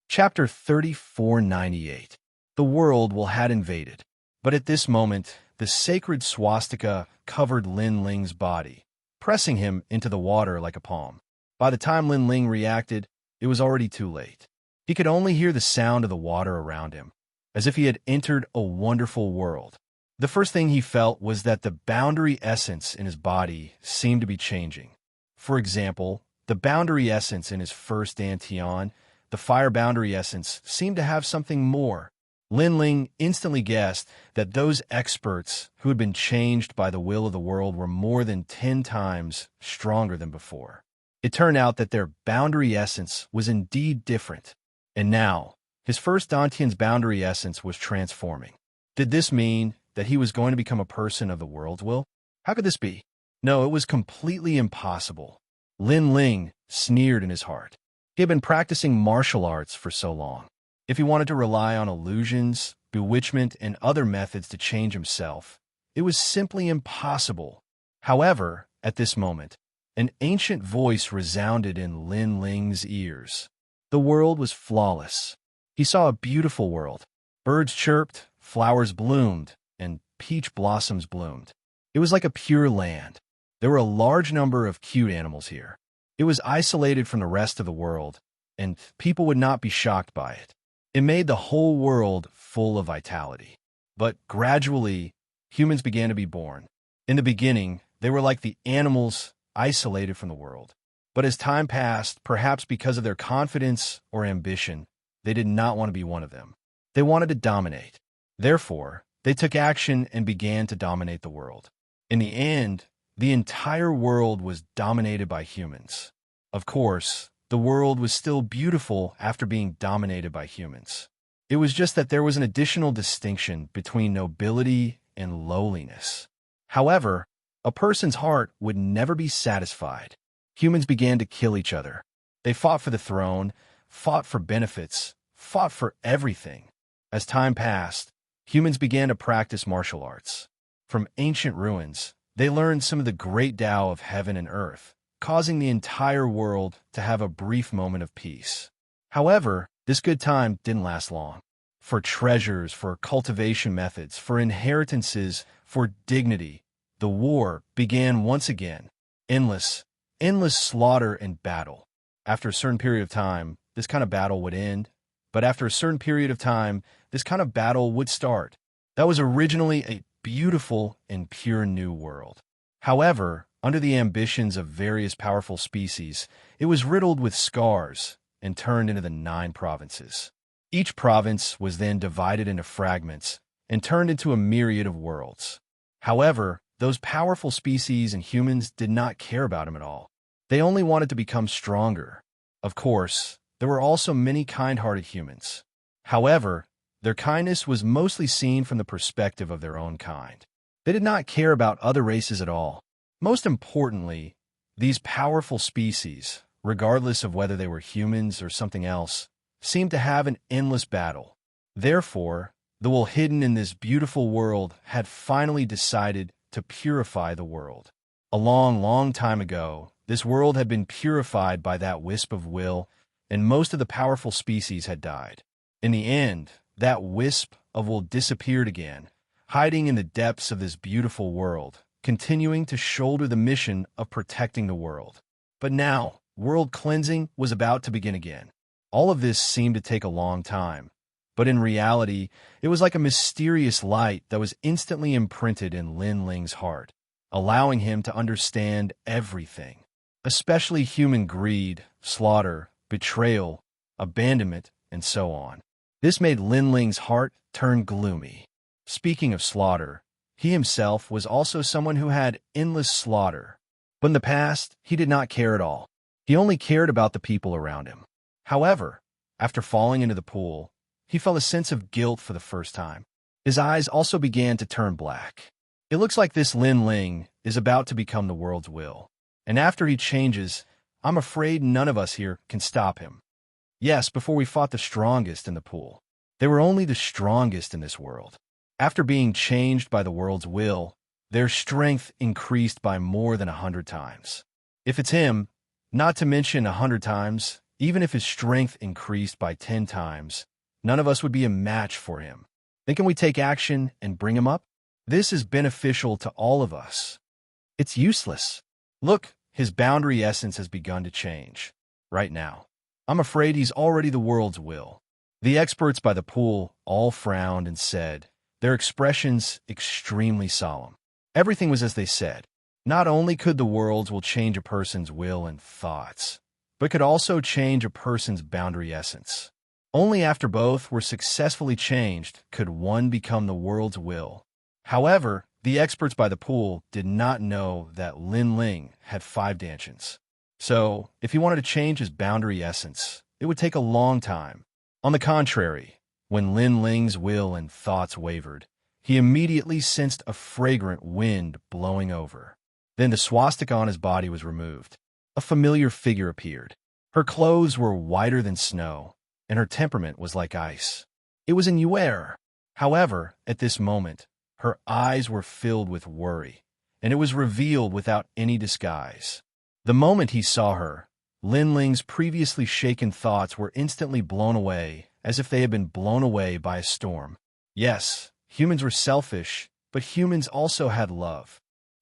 Chapter 3498. The world had invaded. But at this moment, the sacred swastika covered Lin Ling's body, pressing him into the water like a palm. By the time Lin Ling reacted, it was already too late. He could only hear the sound of the water around him, as if he had entered a wonderful world. The first thing he felt was that the boundary essence in his body seemed to be changing. For example, the boundary essence in his first Dantian, the fire boundary essence, seemed to have something more. Lin Ling instantly guessed that those experts who had been changed by the will of the world were more than 10 times stronger than before. It turned out that their boundary essence was indeed different. And now, his first Dantian's boundary essence was transforming. Did this mean that he was going to become a person of the world's will? How could this be? No, it was completely impossible. Lin Ling sneered in his heart. He had been practicing martial arts for so long. If he wanted to rely on illusions, bewitchment, and other methods to change himself, it was simply impossible. However, at this moment, an ancient voice resounded in Lin Ling's ears. The world was flawless. He saw a beautiful world. Birds chirped, flowers bloomed, and peach blossoms bloomed. It was like a pure land. There were a large number of cute animals here. It was isolated from the rest of the world, and people would not be shocked by it. It made the whole world full of vitality. But gradually, humans began to be born. In the beginning, they were like the animals isolated from the world. But as time passed, perhaps because of their confidence or ambition, they did not want to be one of them. They wanted to dominate. Therefore, they took action and began to dominate the world. In the end, the entire world was dominated by humans. Of course, the world was still beautiful after being dominated by humans. It was just that there was an additional distinction between nobility and lowliness. However, a person's heart would never be satisfied. Humans began to kill each other. They fought for the throne, fought for benefits, fought for everything. As time passed, humans began to practice martial arts. From ancient ruins, they learned some of the great Tao of heaven and earth, causing the entire world to have a brief moment of peace. However, this good time didn't last long. For treasures, for cultivation methods, for inheritances, for dignity, the war began once again. Endless slaughter and battle. After a certain period of time, this kind of battle would end, but after a certain period of time, this kind of battle would start. That was originally a beautiful and pure new world. However, under the ambitions of various powerful species, it was riddled with scars and turned into the 9 provinces. Each province was then divided into fragments and turned into a myriad of worlds. However, those powerful species and humans did not care about him at all. They only wanted to become stronger. Of course, there were also many kind-hearted humans. However, their kindness was mostly seen from the perspective of their own kind. They did not care about other races at all. Most importantly, These powerful species, regardless of whether they were humans or something else, seemed to have an endless battle. Therefore, the will hidden in this beautiful world had finally decided to purify the world. A long, long time ago, this world had been purified by that wisp of will, and most of the powerful species had died. In the end, that wisp of will disappeared again, hiding in the depths of this beautiful world, continuing to shoulder the mission of protecting the world. But now, world cleansing was about to begin again. All of this seemed to take a long time, but in reality, it was like a mysterious light that was instantly imprinted in Lin Ling's heart, allowing him to understand everything, especially human greed, slaughter, betrayal, abandonment, and so on. This made Lin Ling's heart turn gloomy. Speaking of slaughter, he himself was also someone who had endless slaughter. But in the past, he did not care at all. He only cared about the people around him. However, after falling into the pool, he felt a sense of guilt for the first time. His eyes also began to turn black. It looks like this Lin Ling is about to become the world's will. And after he changes, I'm afraid none of us here can stop him. Yes, before we fought the strongest in the pool. They were only the strongest in this world. After being changed by the world's will, their strength increased by more than 100 times. If it's him, not to mention 100 times, even if his strength increased by 10 times, none of us would be a match for him. Then can we take action and bring him up? This is beneficial to all of us. It's useless. Look, his boundary essence has begun to change. Right now. I'm afraid he's already the world's will. The experts by the pool all frowned and said, their expressions extremely solemn. Everything was as they said. Not only could the world's will change a person's will and thoughts, but could also change a person's boundary essence. Only after both were successfully changed could one become the world's will. However, the experts by the pool did not know that Lin Ling had 5 dantians. So, if he wanted to change his boundary essence, it would take a long time. On the contrary, when Lin Ling's will and thoughts wavered, he immediately sensed a fragrant wind blowing over. Then the swastika on his body was removed. A familiar figure appeared. Her clothes were whiter than snow, and her temperament was like ice. It was Immortal. However, at this moment, her eyes were filled with worry, and it was revealed without any disguise. The moment he saw her, Lin Ling's previously shaken thoughts were instantly blown away, as if they had been blown away by a storm. Yes, humans were selfish, but humans also had love.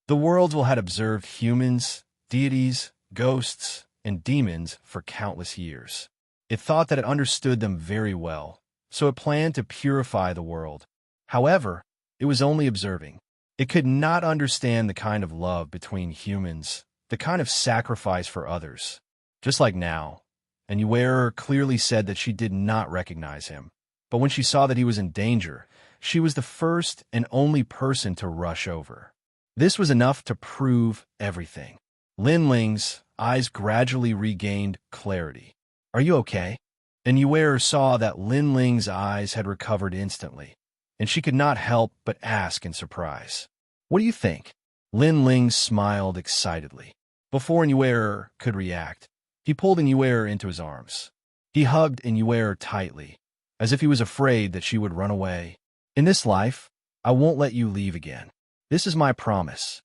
The world will had observed humans, deities, ghosts, and demons for countless years. It thought that it understood them very well, so it planned to purify the world. However, it was only observing. It could not understand the kind of love between humans, the kind of sacrifice for others. Just like now, and Immortal clearly said that she did not recognize him. But when she saw that he was in danger, she was the first and only person to rush over. This was enough to prove everything. Lin Ling's eyes gradually regained clarity. Are you okay? And Immortal saw that Lin Ling's eyes had recovered instantly, and she could not help but ask in surprise. What do you think? Lin Ling smiled excitedly. Before Immortal could react, he pulled Immortal into his arms. He hugged Immortal tightly, as if he was afraid that she would run away. In this life, I won't let you leave again. This is my promise.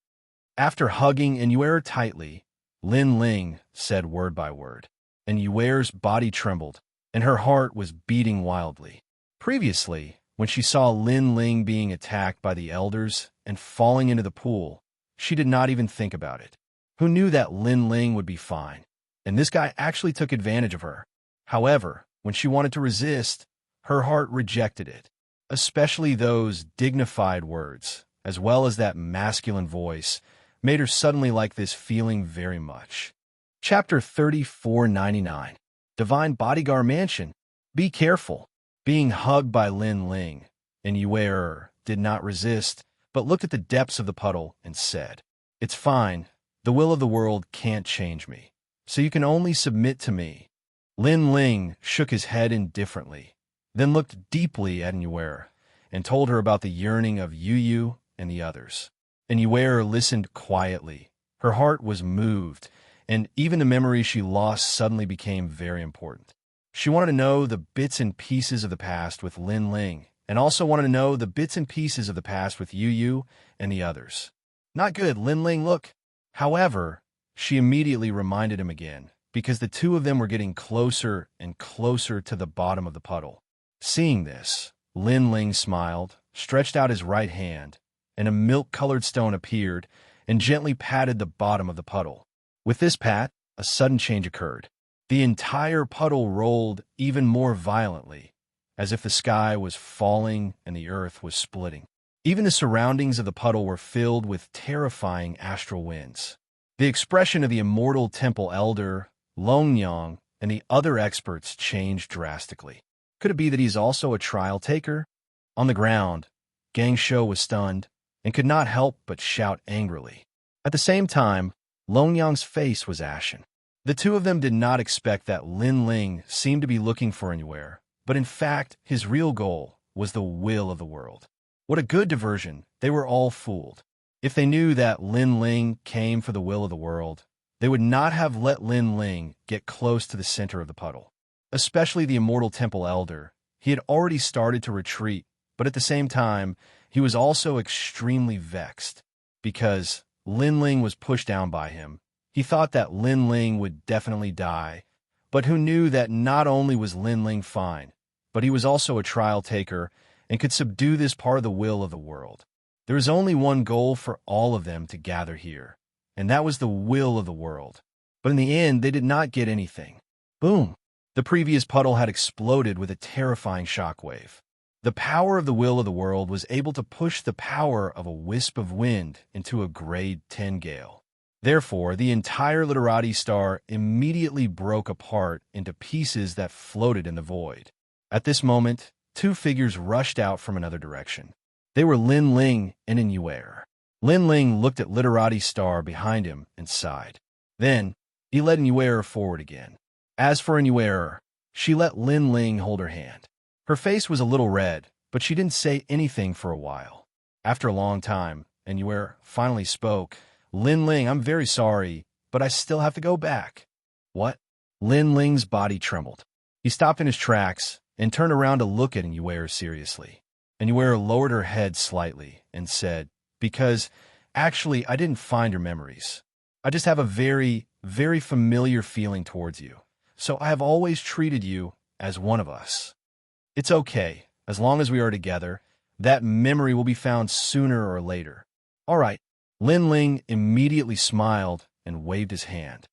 After hugging Immortal tightly, Lin Ling said word by word, and Immortal's body trembled, and her heart was beating wildly. Previously, when she saw Lin Ling being attacked by the elders and falling into the pool, she did not even think about it. Who knew that Lin Ling would be fine? And this guy actually took advantage of her. However, when she wanted to resist, her heart rejected it, especially those dignified words, as well as that masculine voice, made her suddenly like this feeling very much. Chapter 3499. Divine Bodyguard Mansion. Be careful. Being hugged by Lin Ling, and Immortal did not resist, but looked at the depths of the puddle and said, "It's fine. The will of the world can't change me, so you can only submit to me." Lin Ling shook his head indifferently, then looked deeply at Immortal and told her about the yearning of Yu and the others. And Immortal listened quietly. Her heart was moved, and even the memories she lost suddenly became very important. She wanted to know the bits and pieces of the past with Lin Ling, and also wanted to know the bits and pieces of the past with Yu Yu and the others. Not good, Lin Ling, look. However, she immediately reminded him again, because the two of them were getting closer and closer to the bottom of the puddle. Seeing this, Lin Ling smiled, stretched out his right hand, and a milk-colored stone appeared and gently patted the bottom of the puddle. With this pat, a sudden change occurred. The entire puddle rolled even more violently, as if the sky was falling and the earth was splitting. Even the surroundings of the puddle were filled with terrifying astral winds. The expression of the immortal temple elder, Longyang, and the other experts changed drastically. Could it be that he's also a trial taker? On the ground, Gang Shou was stunned and could not help but shout angrily. At the same time, Longyang's face was ashen. The two of them did not expect that Lin Ling seemed to be looking for anywhere, but in fact, his real goal was the will of the world. What a good diversion. They were all fooled. If they knew that Lin Ling came for the will of the world, they would not have let Lin Ling get close to the center of the puddle. Especially the Immortal Temple Elder. He had already started to retreat, but at the same time, he was also extremely vexed, because Lin Ling was pushed down by him. He thought that Lin Ling would definitely die, but who knew that not only was Lin Ling fine, but he was also a trial taker and could subdue this part of the will of the world. There was only one goal for all of them to gather here, and that was the will of the world. But in the end, they did not get anything. Boom! The previous puddle had exploded with a terrifying shockwave. The power of the will of the world was able to push the power of a wisp of wind into a grade 10 gale. Therefore, the entire literati star immediately broke apart into pieces that floated in the void. At this moment, two figures rushed out from another direction. They were Lin Ling and Inyuer. Lin Ling looked at literati star behind him and sighed. Then, he led Inyuer forward again. As for Inyuer, she let Lin Ling hold her hand. Her face was a little red, but she didn't say anything for a while. After a long time, Inyuer finally spoke. Lin Ling, I'm very sorry, but I still have to go back. What? Lin Ling's body trembled. He stopped in his tracks and turned around to look at Inyuer seriously. Inyuer lowered her head slightly and said, because, actually, I didn't find your memories. I just have a very, very familiar feeling towards you. So I have always treated you as one of us. It's okay, as long as we are together. That memory will be found sooner or later. All right. Lin Ling immediately smiled and waved his hand.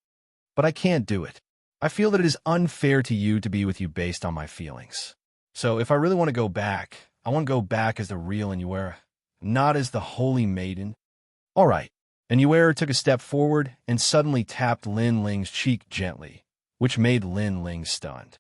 But I can't do it. I feel that it is unfair to you to be with you based on my feelings. So if I really want to go back, I want to go back as the real Inyuer, not as the holy maiden. All right. Inyuer took a step forward and suddenly tapped Lin Ling's cheek gently, which made Lin Ling stunned.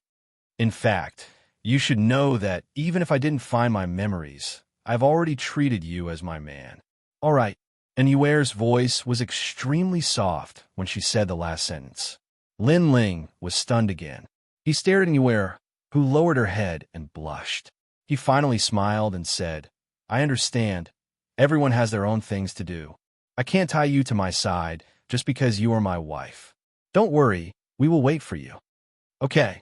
In fact, you should know that even if I didn't find my memories, I've already treated you as my man. All right. Inyuer's voice was extremely soft when she said the last sentence. Lin Ling was stunned again. He stared at Inyuer, who lowered her head and blushed. He finally smiled and said, I understand. Everyone has their own things to do. I can't tie you to my side just because you are my wife. Don't worry, we will wait for you. Okay.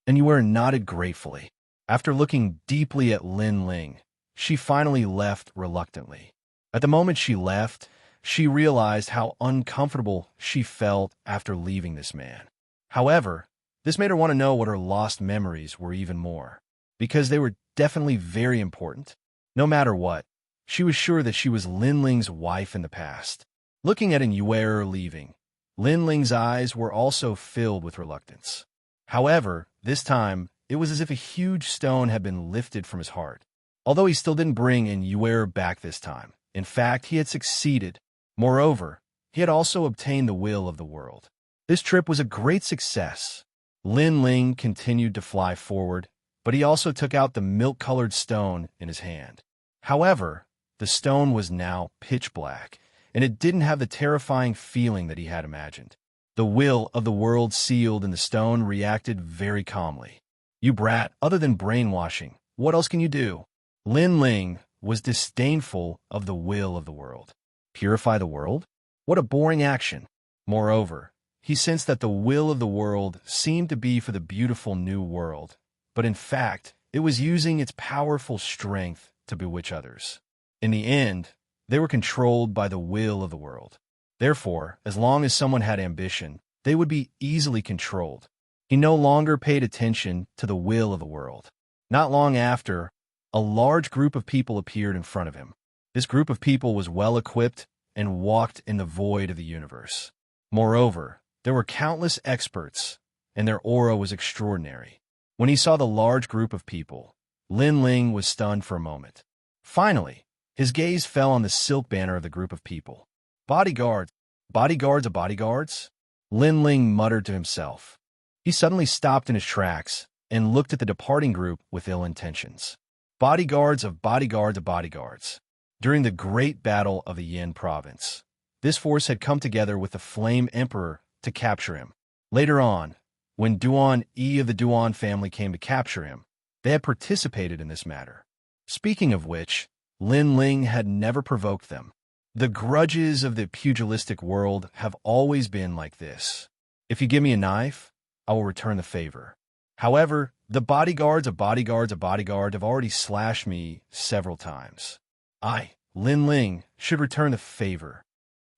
Inyuer nodded gratefully. After looking deeply at Lin Ling, she finally left reluctantly. At the moment she left, she realized how uncomfortable she felt after leaving this man. However, this made her want to know what her lost memories were even more, because they were definitely very important. No matter what, she was sure that she was Lin Ling's wife in the past. Looking at Inyuer leaving, Lin Ling's eyes were also filled with reluctance. However, this time, it was as if a huge stone had been lifted from his heart. Although he still didn't bring Inyuer back this time. In fact, he had succeeded. Moreover, he had also obtained the will of the world. This trip was a great success. Lin Ling continued to fly forward, but he also took out the milk-colored stone in his hand. However, the stone was now pitch black, and it didn't have the terrifying feeling that he had imagined. The will of the world sealed in the stone reacted very calmly. You brat, other than brainwashing, what else can you do? Lin Ling was disdainful of the will of the world. Purify the world? What a boring action. Moreover, he sensed that the will of the world seemed to be for the beautiful new world, but in fact, it was using its powerful strength to bewitch others. In the end, they were controlled by the will of the world. Therefore, as long as someone had ambition, they would be easily controlled. He no longer paid attention to the will of the world. Not long after, a large group of people appeared in front of him. This group of people was well-equipped and walked in the void of the universe. Moreover, there were countless experts, and their aura was extraordinary. When he saw the large group of people, Lin Ling was stunned for a moment. Finally, his gaze fell on the silk banner of the group of people. Bodyguards, bodyguards of bodyguards? Lin Ling muttered to himself. He suddenly stopped in his tracks and looked at the departing group with ill intentions. Bodyguards of bodyguards of bodyguards. During the great battle of the Yin province, this force had come together with the Flame Emperor to capture him. Later on, when Duan Yi of the Duan family came to capture him, they had participated in this matter. Speaking of which, Lin Ling had never provoked them. The grudges of the pugilistic world have always been like this. If you give me a knife, I will return the favor. However, the bodyguards of bodyguards of bodyguard have already slashed me several times. I, Lin Ling, should return the favor.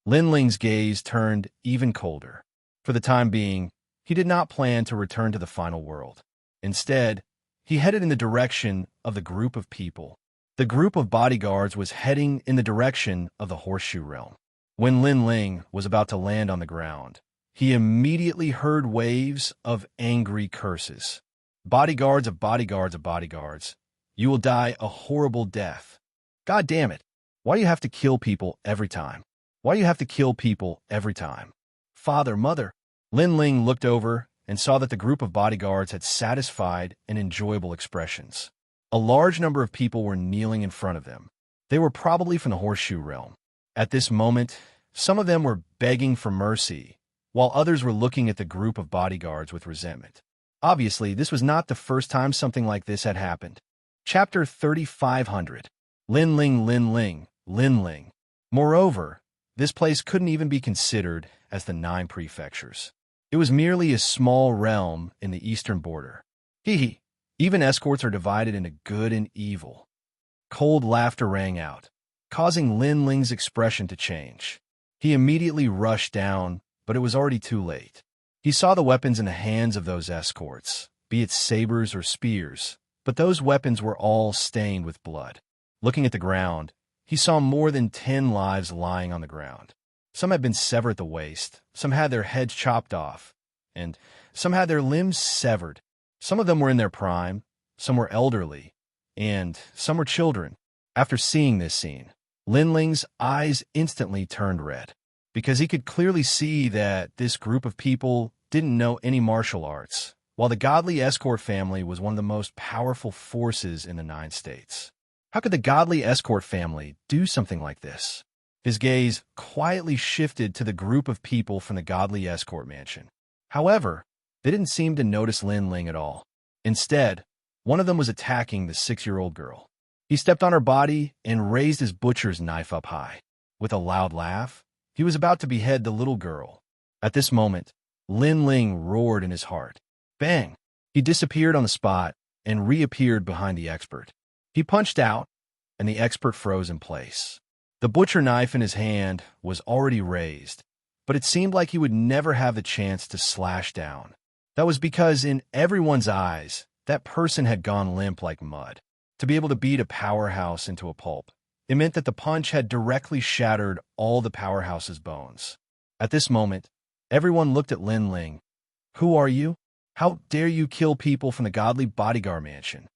Lin Ling's gaze turned even colder. For the time being, he did not plan to return to the final world. Instead, he headed in the direction of the group of people. The group of bodyguards was heading in the direction of the Horseshoe Realm. When Lin Ling was about to land on the ground, he immediately heard waves of angry curses. Bodyguards of bodyguards of bodyguards, you will die a horrible death. God damn it. Why do you have to kill people every time? Why do you have to kill people every time? Father, mother. Lin Ling looked over and saw that the group of bodyguards had satisfied and enjoyable expressions. A large number of people were kneeling in front of them. They were probably from the Horseshoe Realm. At this moment, some of them were begging for mercy, while others were looking at the group of bodyguards with resentment. Obviously, this was not the first time something like this had happened. Chapter 3500. Lin Ling, Lin Ling, Lin Ling. Moreover, this place couldn't even be considered as the 9 prefectures. It was merely a small realm in the eastern border. Hee. Even escorts are divided into good and evil. Cold laughter rang out, causing Lin Ling's expression to change. He immediately rushed down, but it was already too late. He saw the weapons in the hands of those escorts, be it sabers or spears, but those weapons were all stained with blood. Looking at the ground, he saw more than 10 lives lying on the ground. Some had been severed at the waist, some had their heads chopped off, and some had their limbs severed. Some of them were in their prime, some were elderly, and some were children. After seeing this scene, Lin Ling's eyes instantly turned red, because he could clearly see that this group of people didn't know any martial arts, while the godly escort family was one of the most powerful forces in the 9 states. How could the godly escort family do something like this? His gaze quietly shifted to the group of people from the godly escort mansion. However, they didn't seem to notice Lin Ling at all. Instead, one of them was attacking the 6-year-old girl. He stepped on her body and raised his butcher's knife up high. With a loud laugh, he was about to behead the little girl. At this moment, Lin Ling roared in his heart. Bang! He disappeared on the spot and reappeared behind the expert. He punched out, and the expert froze in place. The butcher knife in his hand was already raised, but it seemed like he would never have the chance to slash down. That was because in everyone's eyes, that person had gone limp like mud. To be able to beat a powerhouse into a pulp, it meant that the punch had directly shattered all the powerhouse's bones. At this moment, everyone looked at Lin Ling. Who are you? How dare you kill people from the godly bodyguard mansion?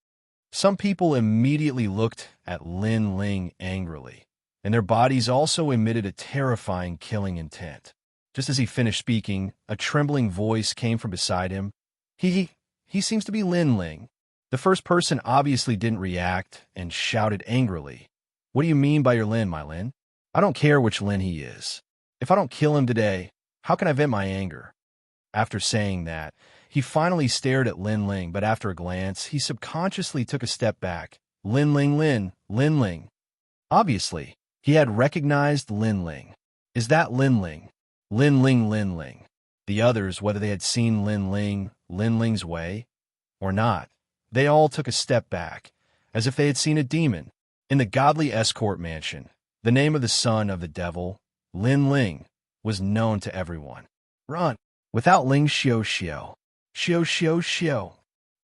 Some people immediately looked at Lin Ling angrily, and their bodies also emitted a terrifying killing intent. Just as he finished speaking, a trembling voice came from beside him. He seems to be Lin Ling. The first person obviously didn't react and shouted angrily. What do you mean by your Lin, my Lin? I don't care which Lin he is. If I don't kill him today, how can I vent my anger? After saying that, he finally stared at Lin Ling, but after a glance, he subconsciously took a step back. Lin Ling, Lin Ling. Obviously, he had recognized Lin Ling. Is that Lin Ling? Lin Ling, Lin Ling. The others, whether they had seen Lin Ling's way, or not, they all took a step back, as if they had seen a demon. In the godly escort mansion, the name of the son of the devil, Lin Ling, was known to everyone. Run! Without Ling Xiao Xiao. Xiao Xiao Xiao.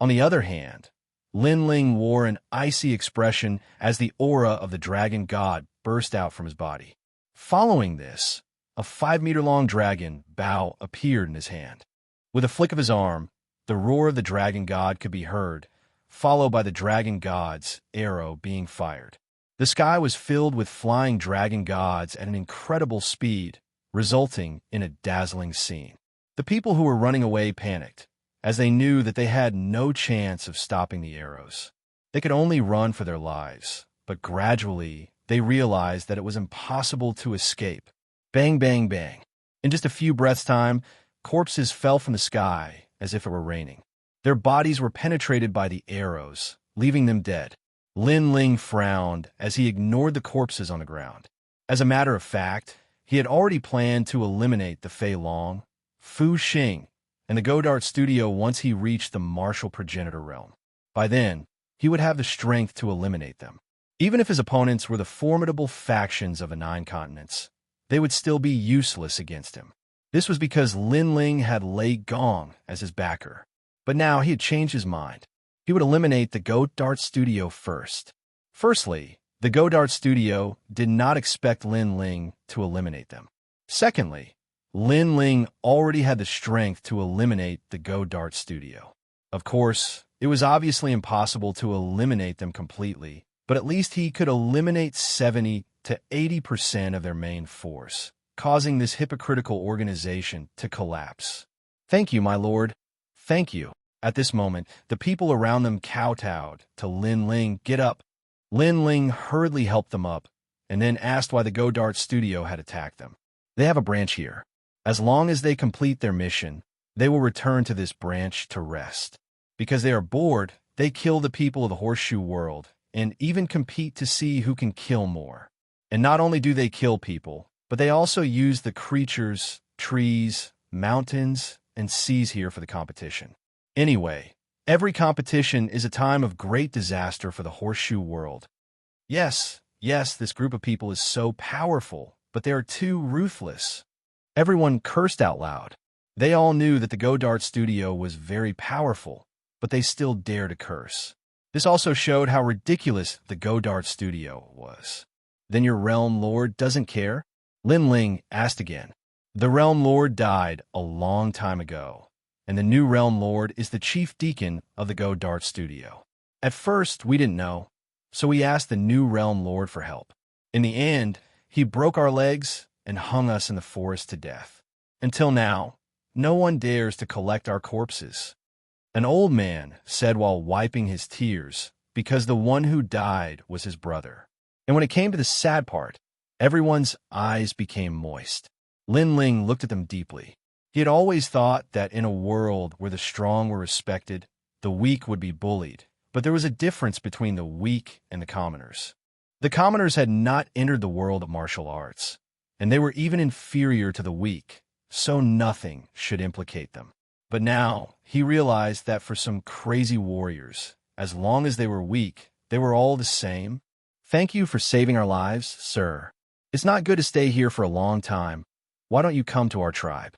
On the other hand, Lin Ling wore an icy expression as the aura of the dragon god burst out from his body. Following this, a 5-meter-long dragon bow appeared in his hand. With a flick of his arm, the roar of the dragon god could be heard, followed by the dragon god's arrow being fired. The sky was filled with flying dragon gods at an incredible speed, resulting in a dazzling scene. The people who were running away panicked, as they knew that they had no chance of stopping the arrows. They could only run for their lives, but gradually they realized that it was impossible to escape. Bang, bang, bang. In just a few breaths' time, corpses fell from the sky as if it were raining. Their bodies were penetrated by the arrows, leaving them dead. Lin Ling frowned as he ignored the corpses on the ground. As a matter of fact, he had already planned to eliminate the Fei Long, Fu Xing, and the Godart studio once he reached the martial progenitor realm. By then, he would have the strength to eliminate them. Even if his opponents were the formidable factions of the 9 continents, they would still be useless against him. This was because Lin Ling had Lei Gong as his backer. But now he had changed his mind. He would eliminate the Godart studio first. Firstly, the Godart studio did not expect Lin Ling to eliminate them. Secondly, Lin Ling already had the strength to eliminate the Godart studio. Of course, it was obviously impossible to eliminate them completely, but at least he could eliminate 70 to 80% of their main force, causing this hypocritical organization to collapse. Thank you, my lord. Thank you. At this moment, the people around them kowtowed to Lin Ling. Get up. Lin Ling hurriedly helped them up, and then asked why the Godart studio had attacked them. They have a branch here. As long as they complete their mission, they will return to this branch to rest. Because they are bored, they kill the people of the Horseshoe World, and even compete to see who can kill more. And not only do they kill people, but they also use the creatures, trees, mountains, and seas here for the competition. Anyway, every competition is a time of great disaster for the Horseshoe World. Yes, this group of people is so powerful, but they are too ruthless. Everyone cursed out loud. They all knew that the Godart studio was very powerful, but they still dared to curse. This also showed how ridiculous the Godart studio was. Then your realm lord doesn't care? Lin Ling asked again. The realm lord died a long time ago, and the new realm lord is the chief deacon of the Godart studio. At first, we didn't know, so we asked the new realm lord for help. In the end, he broke our legs and hung us in the forest to death. Until now, no one dares to collect our corpses. An old man said while wiping his tears, because the one who died was his brother. And when it came to the sad part, everyone's eyes became moist. Lin Ling looked at them deeply. He had always thought that in a world where the strong were respected, the weak would be bullied. But there was a difference between the weak and the commoners. The commoners had not entered the world of martial arts, and they were even inferior to the weak, so nothing should implicate them. But now, he realized that for some crazy warriors, as long as they were weak, they were all the same. Thank you for saving our lives, sir. It's not good to stay here for a long time. Why don't you come to our tribe?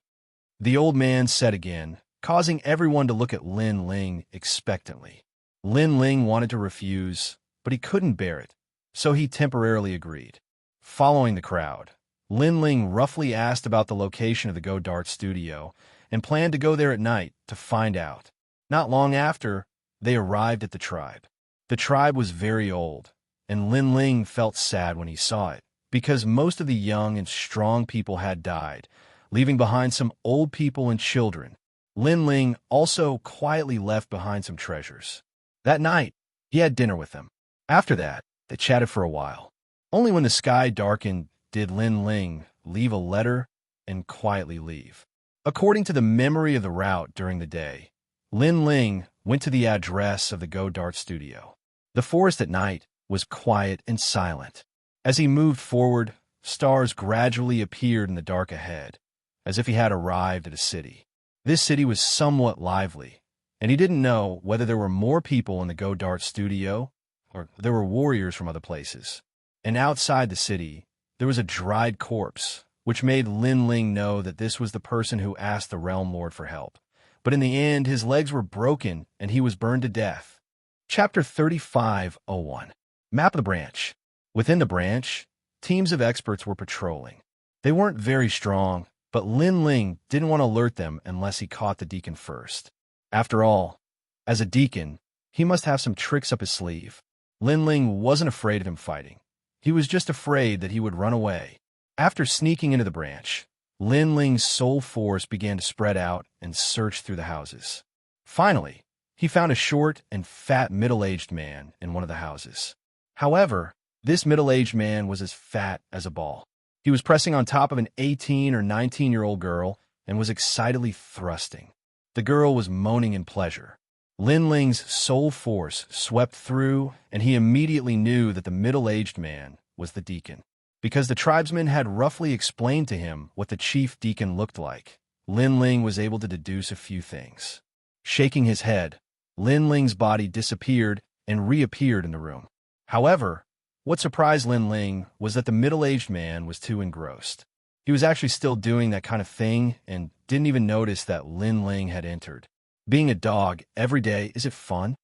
The old man said again, causing everyone to look at Lin Ling expectantly. Lin Ling wanted to refuse, but he couldn't bear it, so he temporarily agreed. Following the crowd, Lin Ling roughly asked about the location of the Godart studio and planned to go there at night to find out. Not long after, they arrived at the tribe. The tribe was very old, and Lin Ling felt sad when he saw it, because most of the young and strong people had died, leaving behind some old people and children. Lin Ling also quietly left behind some treasures. That night, he had dinner with them. After that, they chatted for a while. Only when the sky darkened did Lin Ling leave a letter and quietly leave. According to the memory of the route during the day, Lin Ling went to the address of the Godart studio. The forest at night was quiet and silent. As he moved forward, stars gradually appeared in the dark ahead, as if he had arrived at a city. This city was somewhat lively, and he didn't know whether there were more people in the Go Dart studio or there were warriors from other places. And outside the city, there was a dried corpse, which made Lin Ling know that this was the person who asked the Realm Lord for help. But in the end, his legs were broken and he was burned to death. Chapter 35:01. Map of the branch. Within the branch, teams of experts were patrolling. They weren't very strong, but Lin Ling didn't want to alert them unless he caught the deacon first. After all, as a deacon, he must have some tricks up his sleeve. Lin Ling wasn't afraid of him fighting. He was just afraid that he would run away. After sneaking into the branch, Lin Ling's soul force began to spread out and search through the houses. Finally, he found a short and fat middle-aged man in one of the houses. However, this middle-aged man was as fat as a ball. He was pressing on top of an 18 or 19-year-old girl and was excitedly thrusting. The girl was moaning in pleasure. Lin Ling's soul force swept through, and he immediately knew that the middle-aged man was the deacon. Because the tribesman had roughly explained to him what the chief deacon looked like, Lin Ling was able to deduce a few things. Shaking his head, Lin Ling's body disappeared and reappeared in the room. However, what surprised Lin Ling was that the middle-aged man was too engrossed. He was actually still doing that kind of thing and didn't even notice that Lin Ling had entered. Being a dog every day, is it fun?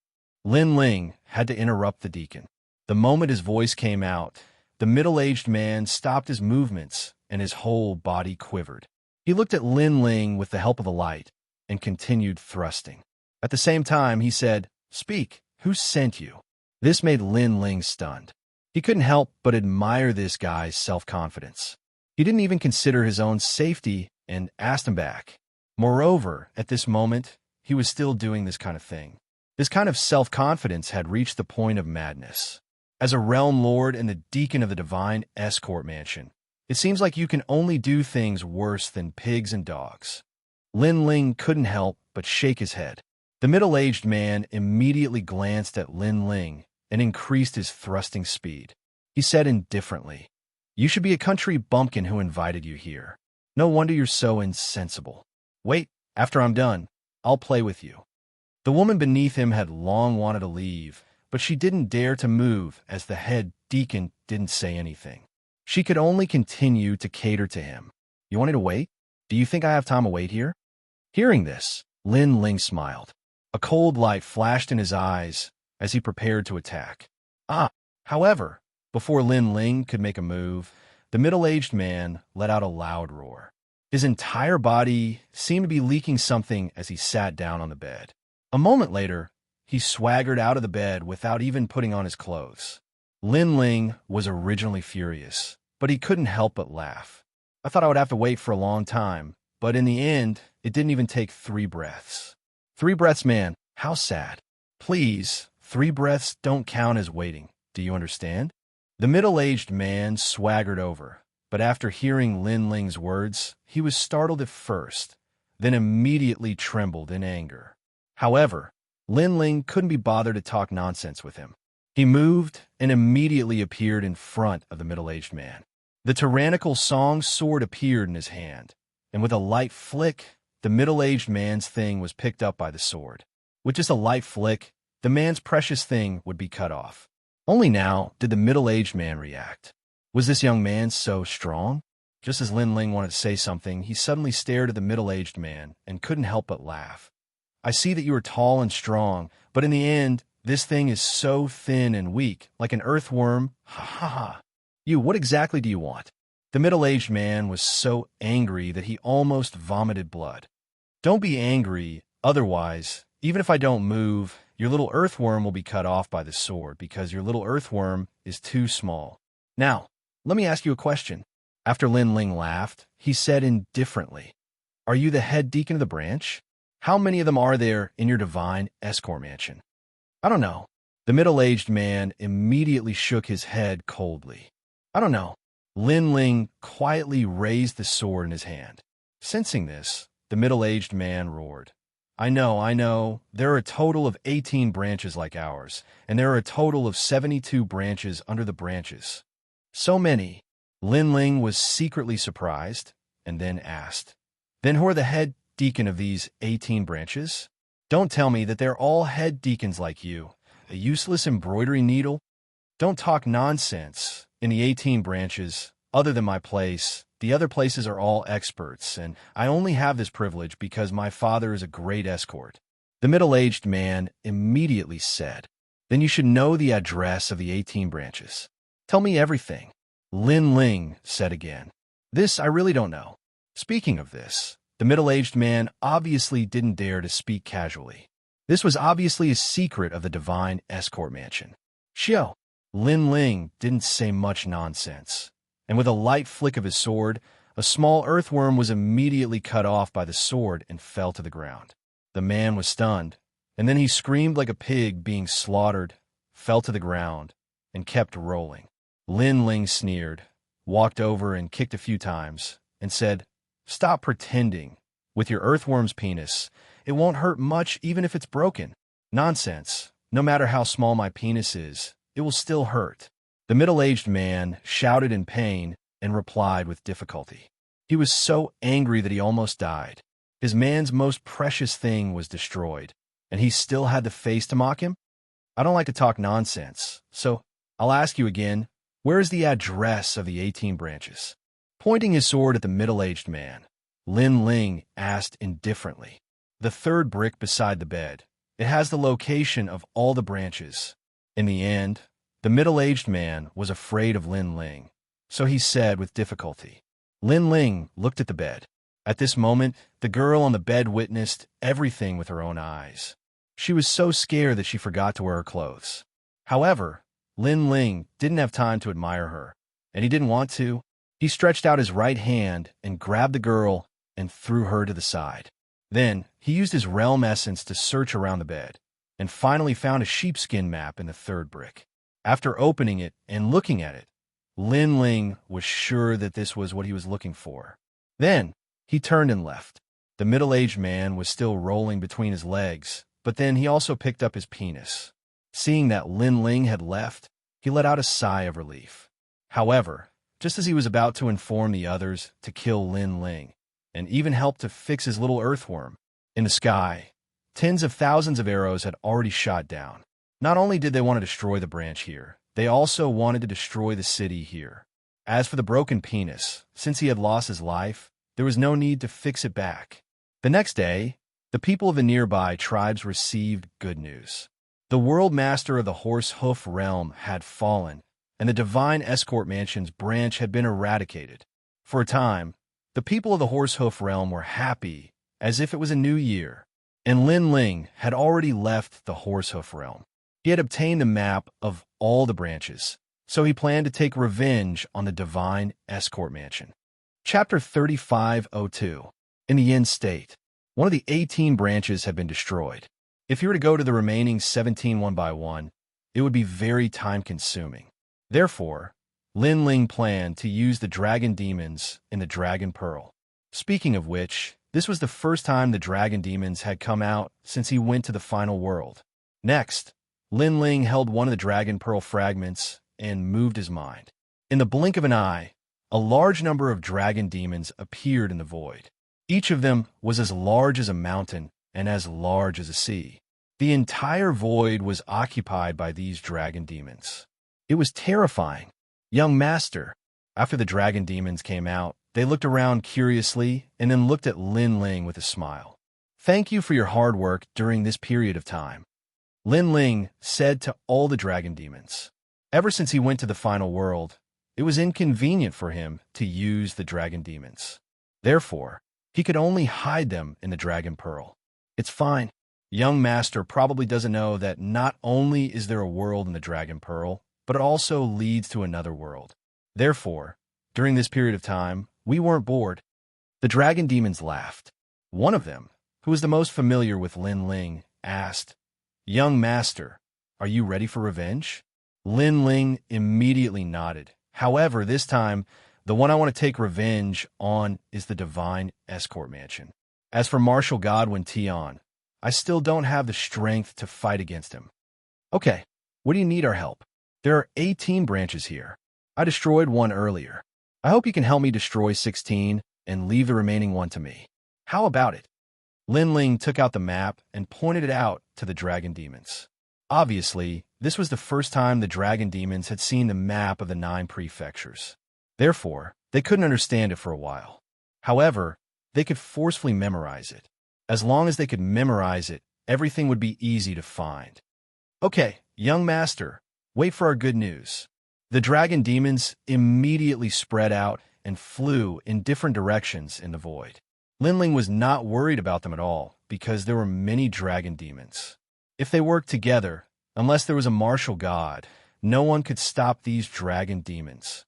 Lin Ling had to interrupt the deacon. The moment his voice came out, the middle-aged man stopped his movements and his whole body quivered. He looked at Lin Ling with the help of the light and continued thrusting. At the same time, he said, "Speak, who sent you?" This made Lin Ling stunned. He couldn't help but admire this guy's self-confidence. He didn't even consider his own safety and asked him back. Moreover, at this moment, he was still doing this kind of thing. This kind of self-confidence had reached the point of madness. As a realm lord and the deacon of the divine escort mansion, it seems like you can only do things worse than pigs and dogs. Lin Ling couldn't help but shake his head. The middle-aged man immediately glanced at Lin Ling and increased his thrusting speed. He said indifferently, "You should be a country bumpkin who invited you here. No wonder you're so insensible. Wait, after I'm done, I'll play with you." The woman beneath him had long wanted to leave, but she didn't dare to move as the head deacon didn't say anything. She could only continue to cater to him. "You want me to wait? Do you think I have time to wait here?" Hearing this, Lin Ling smiled. A cold light flashed in his eyes as he prepared to attack. However, before Lin Ling could make a move, the middle-aged man let out a loud roar. His entire body seemed to be leaking something as he sat down on the bed. A moment later, he swaggered out of the bed without even putting on his clothes. Lin Ling was originally furious, but he couldn't help but laugh. "I thought I would have to wait for a long time, but in the end, it didn't even take 3 breaths. 3 breaths, man, how sad. Please, 3 breaths don't count as waiting. Do you understand?" The middle-aged man swaggered over, but after hearing Lin Ling's words, he was startled at first, then immediately trembled in anger. However, Lin Ling couldn't be bothered to talk nonsense with him. He moved and immediately appeared in front of the middle-aged man. The tyrannical song sword appeared in his hand, and with a light flick, the middle-aged man's thing was picked up by the sword. With just a light flick, the man's precious thing would be cut off. Only now did the middle-aged man react. Was this young man so strong? Just as Lin Ling wanted to say something, he suddenly stared at the middle-aged man and couldn't help but laugh. "I see that you are tall and strong, but in the end, this thing is so thin and weak, like an earthworm. Ha ha ha. What exactly do you want?" The middle-aged man was so angry that he almost vomited blood. "Don't be angry, otherwise, even if I don't move, your little earthworm will be cut off by the sword because your little earthworm is too small. Now, let me ask you a question." After Lin Ling laughed, he said indifferently, "Are you the head deacon of the branch? How many of them are there in your divine escort mansion?" "I don't know." The middle-aged man immediately shook his head coldly. "I don't know." Lin Ling quietly raised the sword in his hand. Sensing this, the middle-aged man roared, I know. There are a total of 18 branches like ours, and there are a total of 72 branches under the branches." "So many." Lin Ling was secretly surprised, and then asked, Then who are the head deacon of these 18 branches? Don't tell me that they're all head deacons like you, a useless embroidery needle. Don't talk nonsense. In the 18 branches, other than my place, the other places are all experts, and I only have this privilege because my father is a great escort. The middle-aged man immediately said, Then you should know the address of the 18 branches. Tell me everything. Lin Ling said again. This I really don't know. Speaking of this, the middle-aged man obviously didn't dare to speak casually. This was obviously a secret of the divine escort mansion. Xiao. Lin Ling didn't say much nonsense, and with a light flick of his sword, a small earthworm was immediately cut off by the sword and fell to the ground. The man was stunned, and then he screamed like a pig being slaughtered, fell to the ground, and kept rolling. Lin Ling sneered, walked over and kicked a few times, and said, Stop pretending. With your earthworm's penis, it won't hurt much even if it's broken. Nonsense. No matter how small my penis is, it will still hurt. The middle-aged man shouted in pain and replied with difficulty. He was so angry that he almost died. His man's most precious thing was destroyed, and he still had the face to mock him? I don't like to talk nonsense, so I'll ask you again, where is the address of the 18 branches? Pointing his sword at the middle-aged man, Lin Ling asked indifferently. The third brick beside the bed. It has the location of all the branches. In the end, the middle-aged man was afraid of Lin Ling, so he said with difficulty. Lin Ling looked at the bed. At this moment, the girl on the bed witnessed everything with her own eyes. She was so scared that she forgot to wear her clothes. However, Lin Ling didn't have time to admire her, and he didn't want to. He stretched out his right hand and grabbed the girl and threw her to the side. Then, he used his realm essence to search around the bed, and finally found a sheepskin map in the third brick. After opening it and looking at it, Lin Ling was sure that this was what he was looking for. Then, he turned and left. The middle-aged man was still rolling between his legs, but then he also picked up his penis. Seeing that Lin Ling had left, he let out a sigh of relief. However, just as he was about to inform the others to kill Lin Ling, and even help to fix his little earthworm, in the sky, tens of thousands of arrows had already shot down. Not only did they want to destroy the branch here, they also wanted to destroy the city here. As for the broken penis, since he had lost his life, there was no need to fix it back. The next day, the people of the nearby tribes received good news. The world master of the horse hoof realm had fallen, and the divine escort mansion's branch had been eradicated. For a time, the people of the horse hoof realm were happy, as if it was a new year, and Lin Ling had already left the horse hoof realm. He had obtained the map of all the branches, so he planned to take revenge on the divine escort mansion. Chapter 3502. In the Yin State, one of the 18 branches had been destroyed. If you were to go to the remaining 17 one by one, it would be very time-consuming. Therefore, Lin Ling planned to use the dragon demons in the Dragon Pearl. Speaking of which, this was the first time the dragon demons had come out since he went to the final world. Next, Lin Ling held one of the Dragon Pearl fragments and moved his mind. In the blink of an eye, a large number of dragon demons appeared in the void. Each of them was as large as a mountain and as large as a sea. The entire void was occupied by these dragon demons. It was terrifying. Young master. After the dragon demons came out, they looked around curiously and then looked at Lin Ling with a smile. Thank you for your hard work during this period of time, Lin Ling said to all the dragon demons. Ever since he went to the final world, it was inconvenient for him to use the dragon demons. Therefore, he could only hide them in the Dragon Pearl. It's fine. Young master probably doesn't know that not only is there a world in the Dragon Pearl, but it also leads to another world. Therefore, during this period of time, we weren't bored. The dragon demons laughed. One of them, who was the most familiar with Lin Ling, asked, Young master, are you ready for revenge? Lin Ling immediately nodded. However, this time, the one I want to take revenge on is the divine escort mansion. As for Marshal Godwin Tion, I still don't have the strength to fight against him. Okay, what do you need our help? There are 18 branches here. I destroyed one earlier. I hope you can help me destroy 16 and leave the remaining one to me. How about it? Lin Ling took out the map and pointed it out to the dragon demons. Obviously, this was the first time the dragon demons had seen the map of the 9 prefectures. Therefore, they couldn't understand it for a while. However, they could forcefully memorize it. As long as they could memorize it, everything would be easy to find. Okay, young master, wait for our good news. The dragon demons immediately spread out and flew in different directions in the void. Lin Ling was not worried about them at all because there were many dragon demons. If they worked together, unless there was a martial god, no one could stop these dragon demons.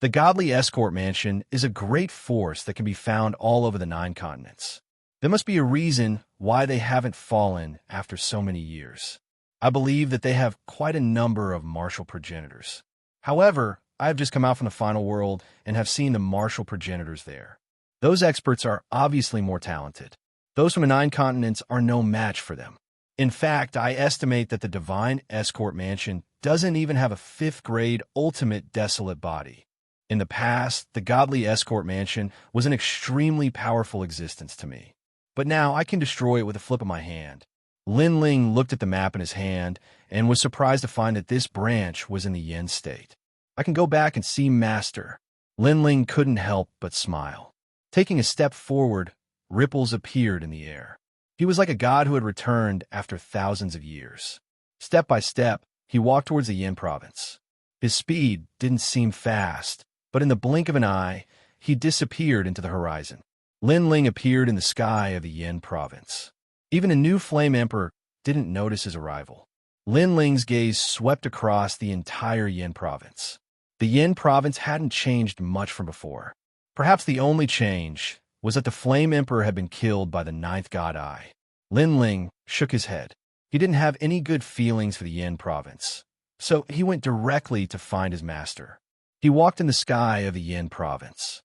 The godly escort mansion is a great force that can be found all over the 9 continents. There must be a reason why they haven't fallen after so many years. I believe that they have quite a number of martial progenitors. However, I have just come out from the final world and have seen the martial progenitors there. Those experts are obviously more talented. Those from the 9 continents are no match for them. In fact, I estimate that the Divine Escort Mansion doesn't even have a 5th grade ultimate desolate body. In the past, the Godly Escort Mansion was an extremely powerful existence to me. But now I can destroy it with a flip of my hand. Lin Ling looked at the map in his hand and was surprised to find that this branch was in the Yin state. I can go back and see Master. Lin Ling couldn't help but smile. Taking a step forward, ripples appeared in the air. He was like a god who had returned after thousands of years. Step by step, he walked towards the Yin province. His speed didn't seem fast, but in the blink of an eye, he disappeared into the horizon. Lin Ling appeared in the sky of the Yin province. Even a new Flame Emperor didn't notice his arrival. Lin Ling's gaze swept across the entire Yin province. The Yin province hadn't changed much from before. Perhaps the only change was that the Flame Emperor had been killed by the 9th God Eye. Lin Ling shook his head. He didn't have any good feelings for the Yin province, so he went directly to find his master. He walked in the sky of the Yin province.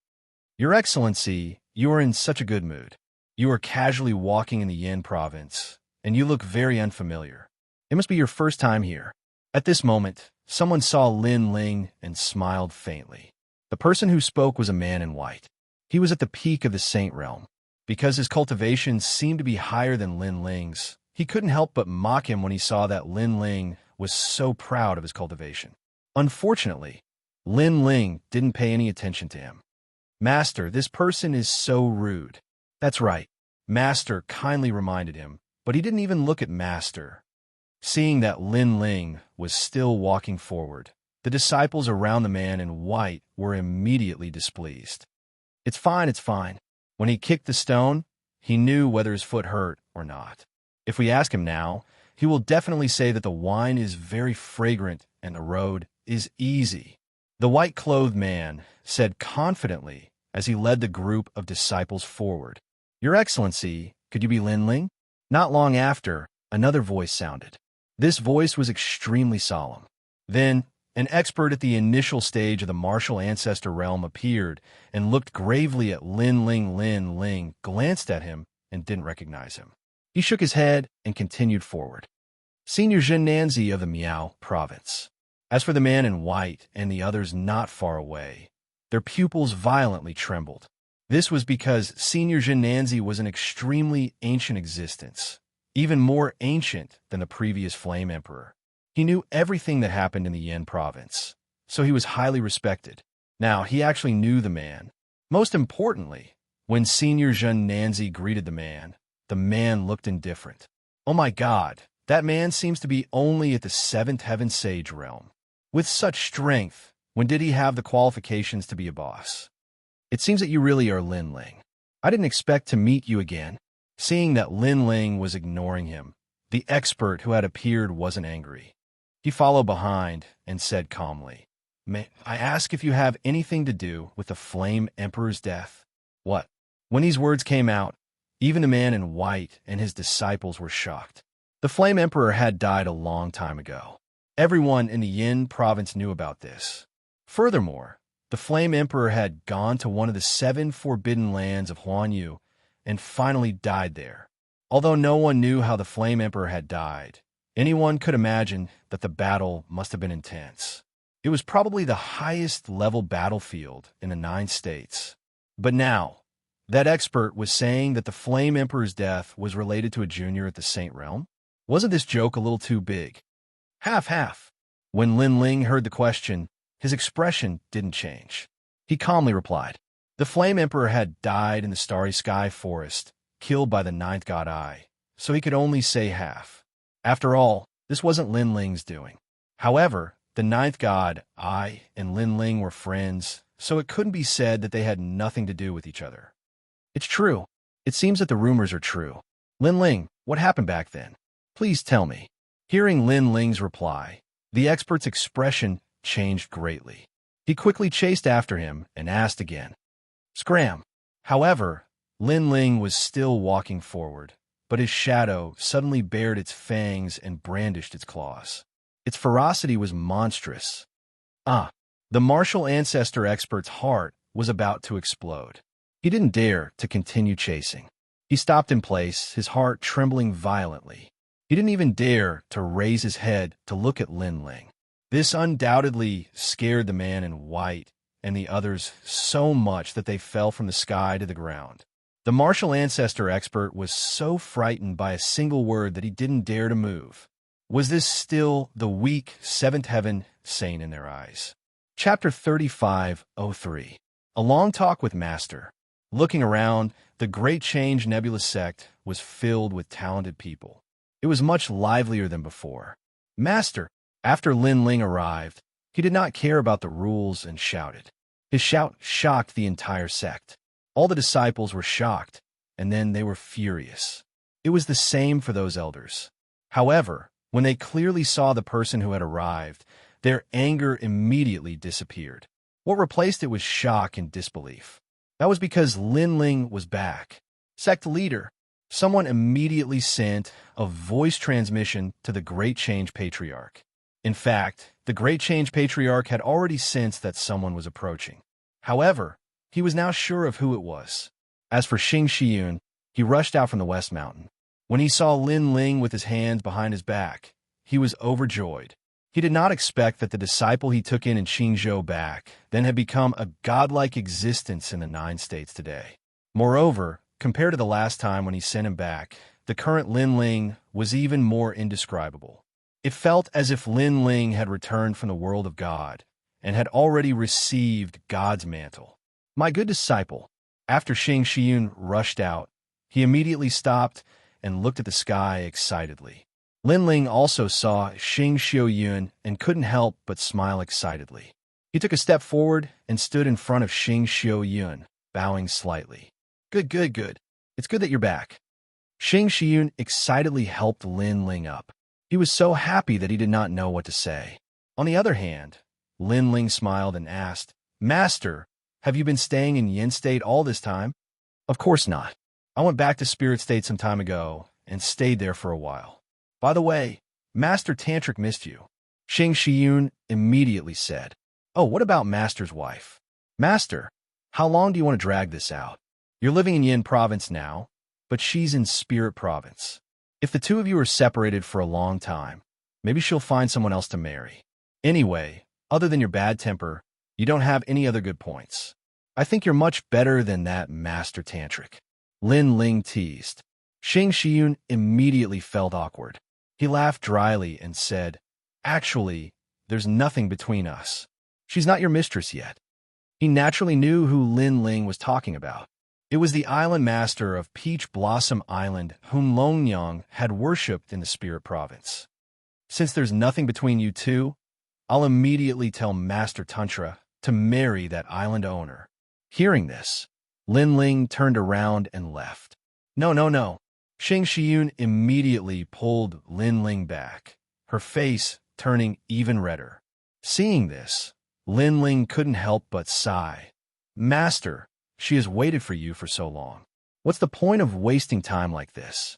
Your Excellency, you are in such a good mood. You are casually walking in the Yin province, and you look very unfamiliar. It must be your first time here. At this moment, someone saw Lin Ling and smiled faintly. The person who spoke was a man in white. He was at the peak of the Saint Realm. Because his cultivation seemed to be higher than Lin Ling's, he couldn't help but mock him when he saw that Lin Ling was so proud of his cultivation. Unfortunately, Lin Ling didn't pay any attention to him. Master, this person is so rude. That's right. Master kindly reminded him, but he didn't even look at Master. Seeing that Lin Ling was still walking forward, the disciples around the man in white were immediately displeased. It's fine, it's fine. When he kicked the stone, he knew whether his foot hurt or not. If we ask him now, he will definitely say that the wine is very fragrant and the road is easy. The white-clothed man said confidently as he led the group of disciples forward. Your Excellency, could you be Lin Ling? Not long after, another voice sounded. This voice was extremely solemn. Then, an expert at the initial stage of the martial ancestor realm appeared and looked gravely at Lin Ling. Lin Ling glanced at him and didn't recognize him. He shook his head and continued forward. Senior Xianxia of the Miao province. As for the man in white and the others not far away, their pupils violently trembled. This was because Senior Xianxia was an extremely ancient existence, even more ancient than the previous Flame Emperor. He knew everything that happened in the Yin province, so he was highly respected. Now, he actually knew the man. Most importantly, when Senior Xianxia greeted the man looked indifferent. Oh my God, that man seems to be only at the 7th Heaven Sage realm. With such strength, when did he have the qualifications to be a boss? It seems that you really are Lin Ling. I didn't expect to meet you again. Seeing that Lin Ling was ignoring him, the expert who had appeared wasn't angry. He followed behind and said calmly, May I ask if you have anything to do with the Flame Emperor's death? What? When these words came out, even the man in white and his disciples were shocked. The Flame Emperor had died a long time ago. Everyone in the Yin province knew about this. Furthermore, the Flame Emperor had gone to one of the 7 forbidden lands of Huanyu and finally died there. Although no one knew how the Flame Emperor had died, anyone could imagine that the battle must have been intense. It was probably the highest level battlefield in the 9 states. But now, That expert was saying that the Flame Emperor's death was related to a junior at the Saint Realm? Wasn't this joke a little too big? Half-half. When Lin Ling heard the question, his expression didn't change. He calmly replied, "The Flame Emperor had died in the Starry Sky Forest, killed by the ninth god Ai, so he could only say half. After all, this wasn't Lin Ling's doing. However, the ninth god Ai and Lin Ling were friends, so it couldn't be said that they had nothing to do with each other." "It's true. It seems that the rumors are true. Lin Ling, what happened back then? Please tell me." Hearing Lin Ling's reply, the expert's expression changed greatly. He quickly chased after him and asked again. Scram! However, Lin Ling was still walking forward, but his shadow suddenly bared its fangs and brandished its claws. Its ferocity was monstrous. The martial ancestor expert's heart was about to explode. He didn't dare to continue chasing. He stopped in place, his heart trembling violently. He didn't even dare to raise his head to look at Lin Ling. This undoubtedly scared the man in white and the others so much that they fell from the sky to the ground. The martial ancestor expert was so frightened by a single word that he didn't dare to move. Was this still the weak seventh heaven sane in their eyes? Chapter 35:03. A long talk with Master. Looking around, the Great Change Nebula sect was filled with talented people. It was much livelier than before. Master, after Lin Ling arrived, he did not care about the rules and shouted. His shout shocked the entire sect. All the disciples were shocked, and then they were furious. It was the same for those elders. However, when they clearly saw the person who had arrived, their anger immediately disappeared. What replaced it was shock and disbelief. That was because Lin Ling was back. Sect leader, someone immediately sent a voice transmission to the Great Change Patriarch. In fact, the Great Change Patriarch had already sensed that someone was approaching. However, he was now sure of who it was. As for Xianxia, he rushed out from the West Mountain. When he saw Lin Ling with his hands behind his back, he was overjoyed. He did not expect that the disciple he took in Qingzhou back then had become a godlike existence in the 9 states today. Moreover, compared to the last time when he sent him back, the current Lin Ling was even more indescribable. It felt as if Lin Ling had returned from the world of God and had already received God's mantle. My good disciple. After Xianxia rushed out, he immediately stopped and looked at the sky excitedly. Lin Ling also saw Xianxia and couldn't help but smile excitedly. He took a step forward and stood in front of Xianxia, bowing slightly. Good. It's good that you're back. Xianxia excitedly helped Lin Ling up. He was so happy that he did not know what to say. On the other hand, Lin Ling smiled and asked, Master, have you been staying in Yin State all this time? Of course not. I went back to Spirit State some time ago and stayed there for a while. By the way, Master Tantric missed you. Xianxia immediately said. Oh, what about Master's wife? Master, how long do you want to drag this out? You're living in Yin Province now, but she's in Spirit Province. If the two of you are separated for a long time, maybe she'll find someone else to marry. Anyway, other than your bad temper, you don't have any other good points. I think you're much better than that Master Tantric. Lin Ling teased. Xianxia immediately felt awkward. He laughed dryly and said, Actually, there's nothing between us. She's not your mistress yet. He naturally knew who Lin Ling was talking about. It was the island master of Peach Blossom Island whom Longyang had worshipped in the Spirit Province. Since there's nothing between you two, I'll immediately tell Master Tantra to marry that island owner. Hearing this, Lin Ling turned around and left. No. Xianxia immediately pulled Lin Ling back, her face turning even redder. Seeing this, Lin Ling couldn't help but sigh. Master, she has waited for you for so long. What's the point of wasting time like this?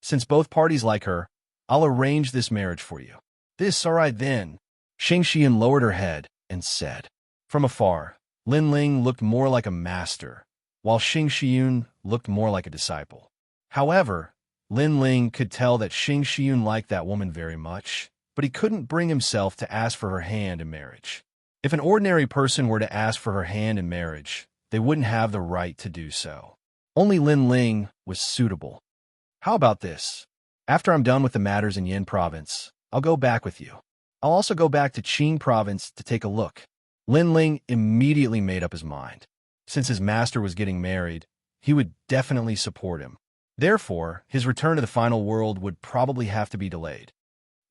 Since both parties like her, I'll arrange this marriage for you. This, all right then. Xianxia lowered her head and said. From afar, Lin Ling looked more like a master, while Xianxia looked more like a disciple. However, Lin Ling could tell that Xianxia liked that woman very much, but he couldn't bring himself to ask for her hand in marriage. If an ordinary person were to ask for her hand in marriage, they wouldn't have the right to do so. Only Lin Ling was suitable. How about this? After I'm done with the matters in Yin province, I'll go back with you. I'll also go back to Qing province to take a look. Lin Ling immediately made up his mind. Since his master was getting married, he would definitely support him. Therefore, his return to the final world would probably have to be delayed.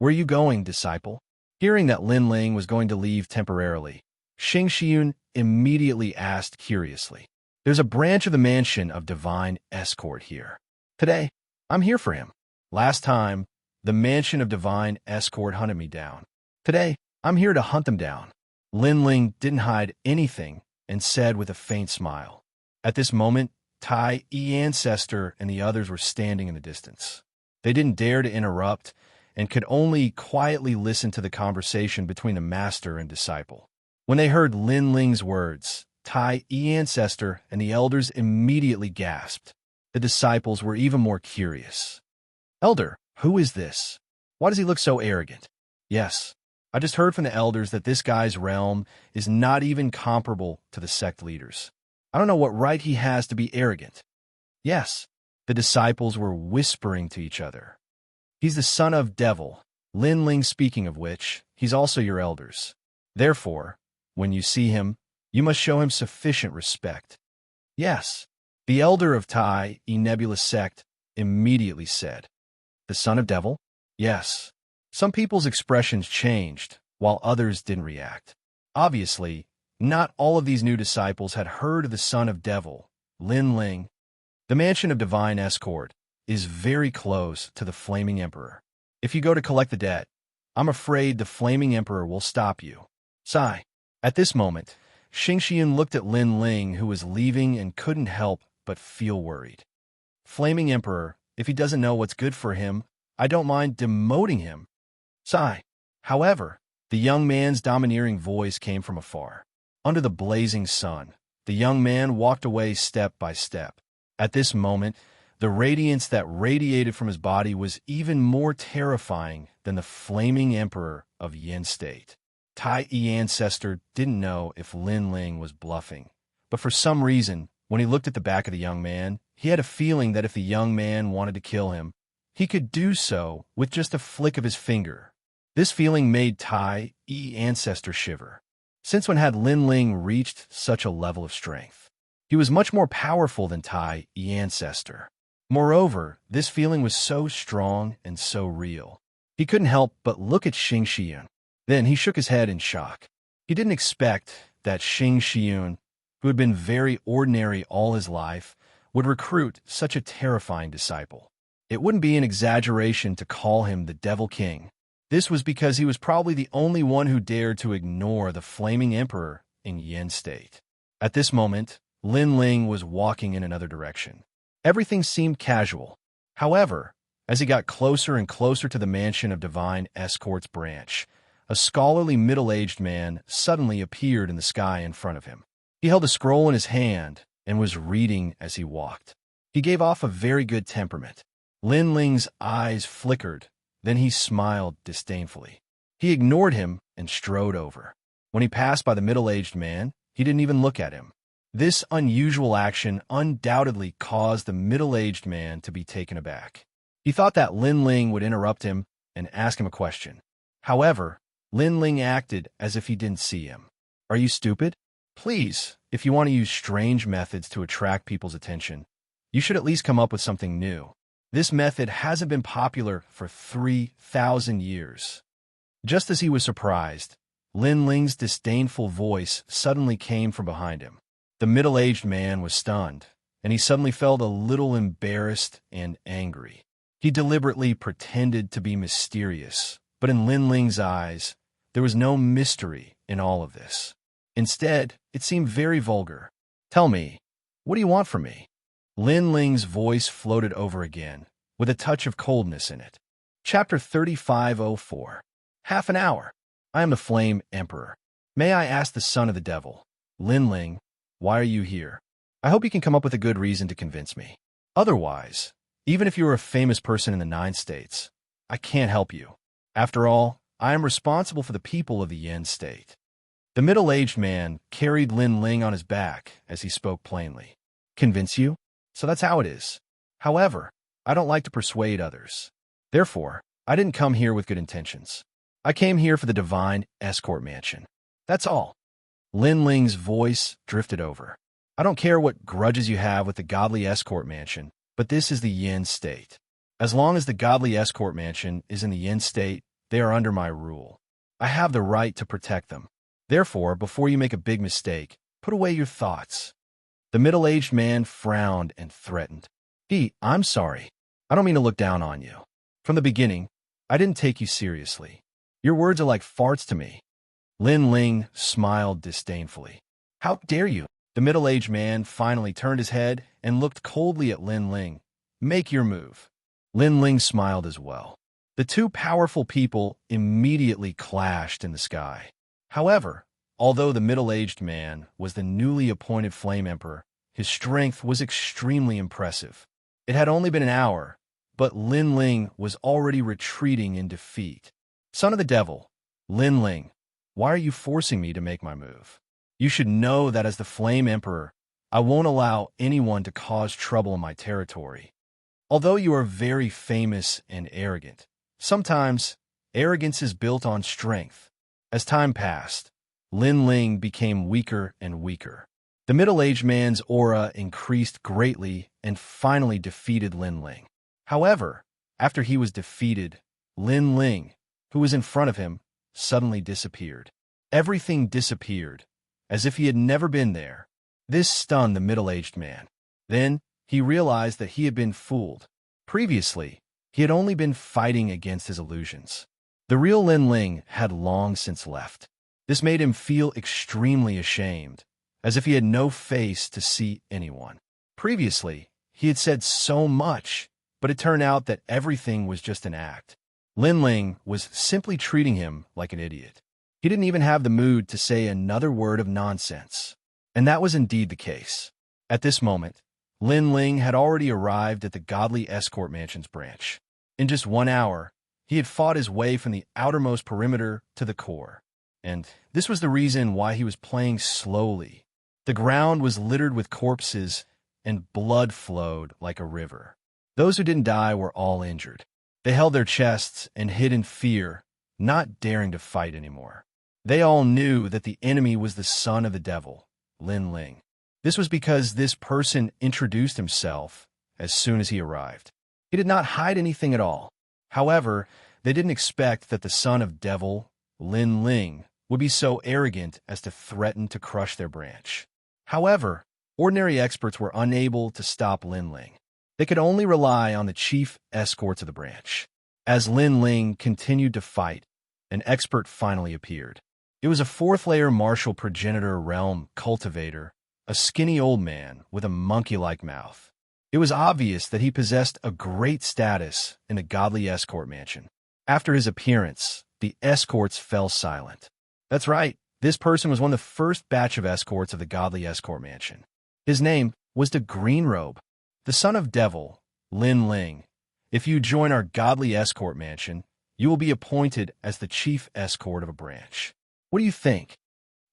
Where are you going, disciple? Hearing that Lin Ling was going to leave temporarily, Xianxia immediately asked curiously. There's a branch of the mansion of divine escort here. Today, I'm here for him. Last time, the mansion of divine escort hunted me down. Today, I'm here to hunt them down. Lin Ling didn't hide anything and said with a faint smile. At this moment, Tai Ancestor and the others were standing in the distance. They didn't dare to interrupt and could only quietly listen to the conversation between the master and disciple. When they heard Lin Ling's words, Tai Ancestor and the elders immediately gasped. The disciples were even more curious. Elder, who is this? Why does he look so arrogant? Yes, I just heard from the elders that this guy's realm is not even comparable to the sect leaders. I don't know what right he has to be arrogant. Yes, the disciples were whispering to each other. He's the son of devil, Lin Ling speaking of which, he's also your elders. Therefore, when you see him, you must show him sufficient respect. Yes, the elder of Tai Nebulous sect immediately said. The son of devil? Yes. Some people's expressions changed, while others didn't react. Obviously, not all of these new disciples had heard of the son of devil, Lin Ling. The mansion of divine escort is very close to the Flaming Emperor. If you go to collect the debt, I'm afraid the Flaming Emperor will stop you. Sigh. At this moment, Xianxia looked at Lin Ling, who was leaving and couldn't help but feel worried. Flaming Emperor, if he doesn't know what's good for him, I don't mind demoting him. Sigh. However, the young man's domineering voice came from afar. Under the blazing sun, the young man walked away step by step. At this moment, the radiance that radiated from his body was even more terrifying than the Flaming Emperor of Yin State. Tai Ancestor didn't know if Lin Ling was bluffing, but for some reason, when he looked at the back of the young man, he had a feeling that if the young man wanted to kill him, he could do so with just a flick of his finger. This feeling made Tai Ancestor shiver. Since when had Lin Ling reached such a level of strength? He was much more powerful than Tai Ancestor. Moreover, this feeling was so strong and so real. He couldn't help but look at Xianxia. Then he shook his head in shock. He didn't expect that Xianxia, who had been very ordinary all his life, would recruit such a terrifying disciple. It wouldn't be an exaggeration to call him the Devil King. This was because he was probably the only one who dared to ignore the Flaming Emperor in Yin State. At this moment, Lin Ling was walking in another direction. Everything seemed casual. However, as he got closer and closer to the mansion of Divine Escort's branch, a scholarly middle-aged man suddenly appeared in the sky in front of him. He held a scroll in his hand and was reading as he walked. He gave off a very good temperament. Lin Ling's eyes flickered, then he smiled disdainfully. He ignored him and strode over. When he passed by the middle-aged man, he didn't even look at him. This unusual action undoubtedly caused the middle-aged man to be taken aback. He thought that Lin Ling would interrupt him and ask him a question. However, Lin Ling acted as if he didn't see him. Are you stupid? Please, if you want to use strange methods to attract people's attention, you should at least come up with something new. This method hasn't been popular for 3,000 years. Just as he was surprised, Lin Ling's disdainful voice suddenly came from behind him. The middle-aged man was stunned, and he suddenly felt a little embarrassed and angry. He deliberately pretended to be mysterious, but in Lin Ling's eyes, there was no mystery in all of this. Instead, it seemed very vulgar. Tell me, what do you want from me? Lin Ling's voice floated over again, with a touch of coldness in it. Chapter 3504. Half an hour. I am the Flame Emperor. May I ask the son of the devil, Lin Ling, why are you here? I hope you can come up with a good reason to convince me. Otherwise, even if you are a famous person in the 9 states, I can't help you. After all, I am responsible for the people of the Yin State. The middle-aged man carried Lin Ling on his back as he spoke plainly. Convince you? So that's how it is. However, I don't like to persuade others. Therefore, I didn't come here with good intentions. I came here for the divine escort mansion. That's all. Lin Ling's voice drifted over. I don't care what grudges you have with the godly escort mansion, but this is the Yin state. As long as the godly escort mansion is in the Yin state, they are under my rule. I have the right to protect them. Therefore, before you make a big mistake, put away your thoughts. The middle-aged man frowned and threatened. I'm sorry. I don't mean to look down on you. From the beginning, I didn't take you seriously. Your words are like farts to me. Lin Ling smiled disdainfully. How dare you? The middle-aged man finally turned his head and looked coldly at Lin Ling. Make your move. Lin Ling smiled as well. The two powerful people immediately clashed in the sky. However, although the middle-aged man was the newly appointed Flame Emperor, his strength was extremely impressive. It had only been an hour, but Lin Ling was already retreating in defeat. Son of the devil, Lin Ling, why are you forcing me to make my move? You should know that as the Flame Emperor, I won't allow anyone to cause trouble in my territory. Although you are very famous and arrogant, sometimes arrogance is built on strength. As time passed, Lin Ling became weaker and weaker. The middle-aged man's aura increased greatly and finally defeated Lin Ling. However, after he was defeated, Lin Ling, who was in front of him, suddenly disappeared. Everything disappeared, as if he had never been there. This stunned the middle-aged man. Then, he realized that he had been fooled. Previously, he had only been fighting against his illusions. The real Lin Ling had long since left. This made him feel extremely ashamed, as if he had no face to see anyone. Previously, he had said so much, but it turned out that everything was just an act. Lin Ling was simply treating him like an idiot. He didn't even have the mood to say another word of nonsense. And that was indeed the case. At this moment, Lin Ling had already arrived at the Godly Escort Mansion's branch. In just 1 hour, he had fought his way from the outermost perimeter to the core. And this was the reason why he was playing slowly. The ground was littered with corpses, and blood flowed like a river. Those who didn't die were all injured. They held their chests and hid in fear, not daring to fight anymore. They all knew that the enemy was the son of the devil, Lin Ling. This was because this person introduced himself as soon as he arrived. He did not hide anything at all. However, they didn't expect that the son of devil, Lin Ling, would be so arrogant as to threaten to crush their branch. However, ordinary experts were unable to stop Lin Ling. They could only rely on the chief escorts of the branch. As Lin Ling continued to fight, an expert finally appeared. It was a fourth-layer martial progenitor realm cultivator, a skinny old man with a monkey-like mouth. It was obvious that he possessed a great status in the Godly Escort Mansion. After his appearance, the escorts fell silent. That's right, this person was one of the first batch of escorts of the Godly Escort Mansion. His name was the Green Robe, the son of devil, Lin Ling. If you join our Godly Escort Mansion, you will be appointed as the chief escort of a branch. What do you think?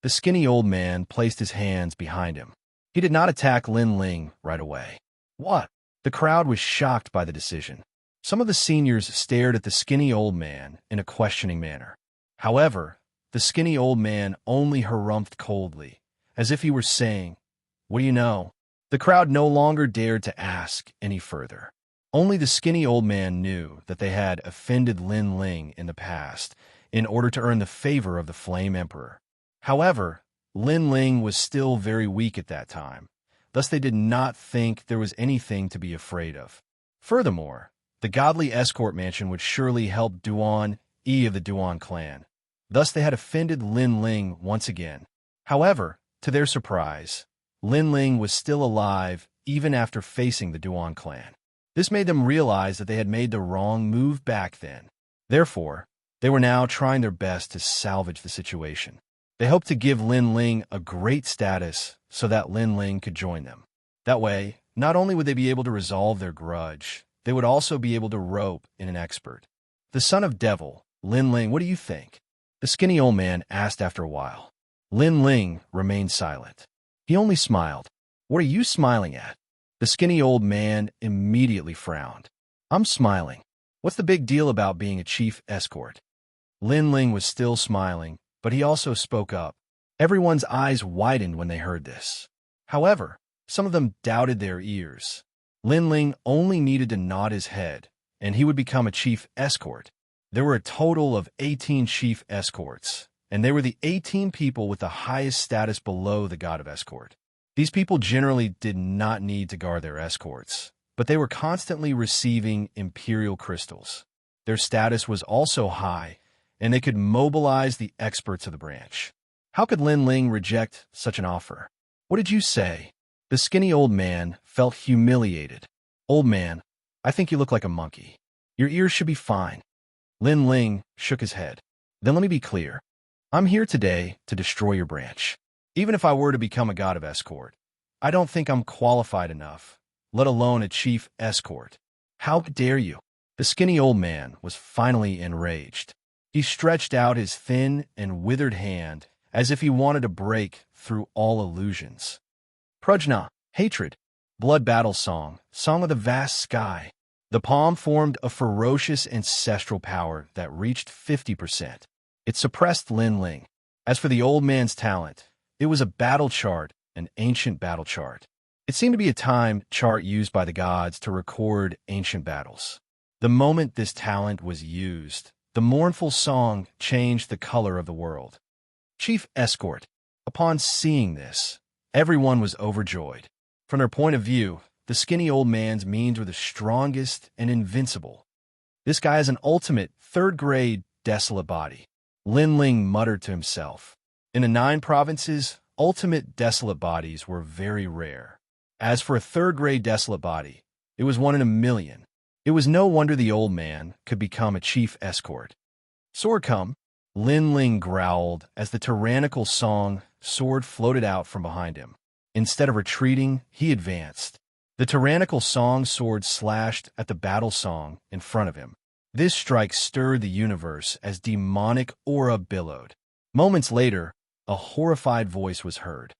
The skinny old man placed his hands behind him. He did not attack Lin Ling right away. What? The crowd was shocked by the decision. Some of the seniors stared at the skinny old man in a questioning manner. However, the skinny old man only harumphed coldly, as if he were saying, "What do you know?" The crowd no longer dared to ask any further. Only the skinny old man knew that they had offended Lin Ling in the past in order to earn the favor of the Flame Emperor. However, Lin Ling was still very weak at that time, thus they did not think there was anything to be afraid of. Furthermore, the Godly Escort Mansion would surely help Duan Yi of the Duan clan. Thus they had offended Lin Ling once again. However, to their surprise, Lin Ling was still alive even after facing the Duan clan. This made them realize that they had made the wrong move back then. Therefore, they were now trying their best to salvage the situation. They hoped to give Lin Ling a great status so that Lin Ling could join them. That way, not only would they be able to resolve their grudge, they would also be able to rope in an expert. The son of devil, Lin Ling, what do you think? The skinny old man asked after a while. Lin Ling remained silent. He only smiled. What are you smiling at? The skinny old man immediately frowned. I'm smiling. What's the big deal about being a chief escort? Lin Ling was still smiling, but he also spoke up. Everyone's eyes widened when they heard this. However, some of them doubted their ears. Lin Ling only needed to nod his head, and he would become a chief escort. There were a total of 18 chief escorts, and they were the 18 people with the highest status below the god of escort. These people generally did not need to guard their escorts, but they were constantly receiving imperial crystals. Their status was also high, and they could mobilize the experts of the branch. How could Lin Ling reject such an offer? What did you say? The skinny old man felt humiliated. Old man, I think you look like a monkey. Your ears should be fine. Lin Ling shook his head. Then let me be clear. I'm here today to destroy your branch. Even if I were to become a god of escort, I don't think I'm qualified enough, let alone a chief escort. How dare you? The skinny old man was finally enraged. He stretched out his thin and withered hand as if he wanted to break through all illusions. Prajna, hatred, blood battle song, song of the vast sky. The palm formed a ferocious ancestral power that reached 50%. It suppressed Lin Ling. As for the old man's talent, it was a battle chart, an ancient battle chart. It seemed to be a time chart used by the gods to record ancient battles. The moment this talent was used, the mournful song changed the color of the world. Chief Escort. Upon seeing this, everyone was overjoyed. From their point of view, the skinny old man's means were the strongest and invincible. This guy is an ultimate third-grade desolate body. Lin Ling muttered to himself. In the 9 provinces, ultimate desolate bodies were very rare. As for a third-grade desolate body, it was 1 in a million. It was no wonder the old man could become a chief escort. Sword come, Lin Ling growled as the tyrannical song sword floated out from behind him. Instead of retreating, he advanced. The tyrannical song sword slashed at the battle song in front of him. This strike stirred the universe as demonic aura billowed. Moments later, a horrified voice was heard.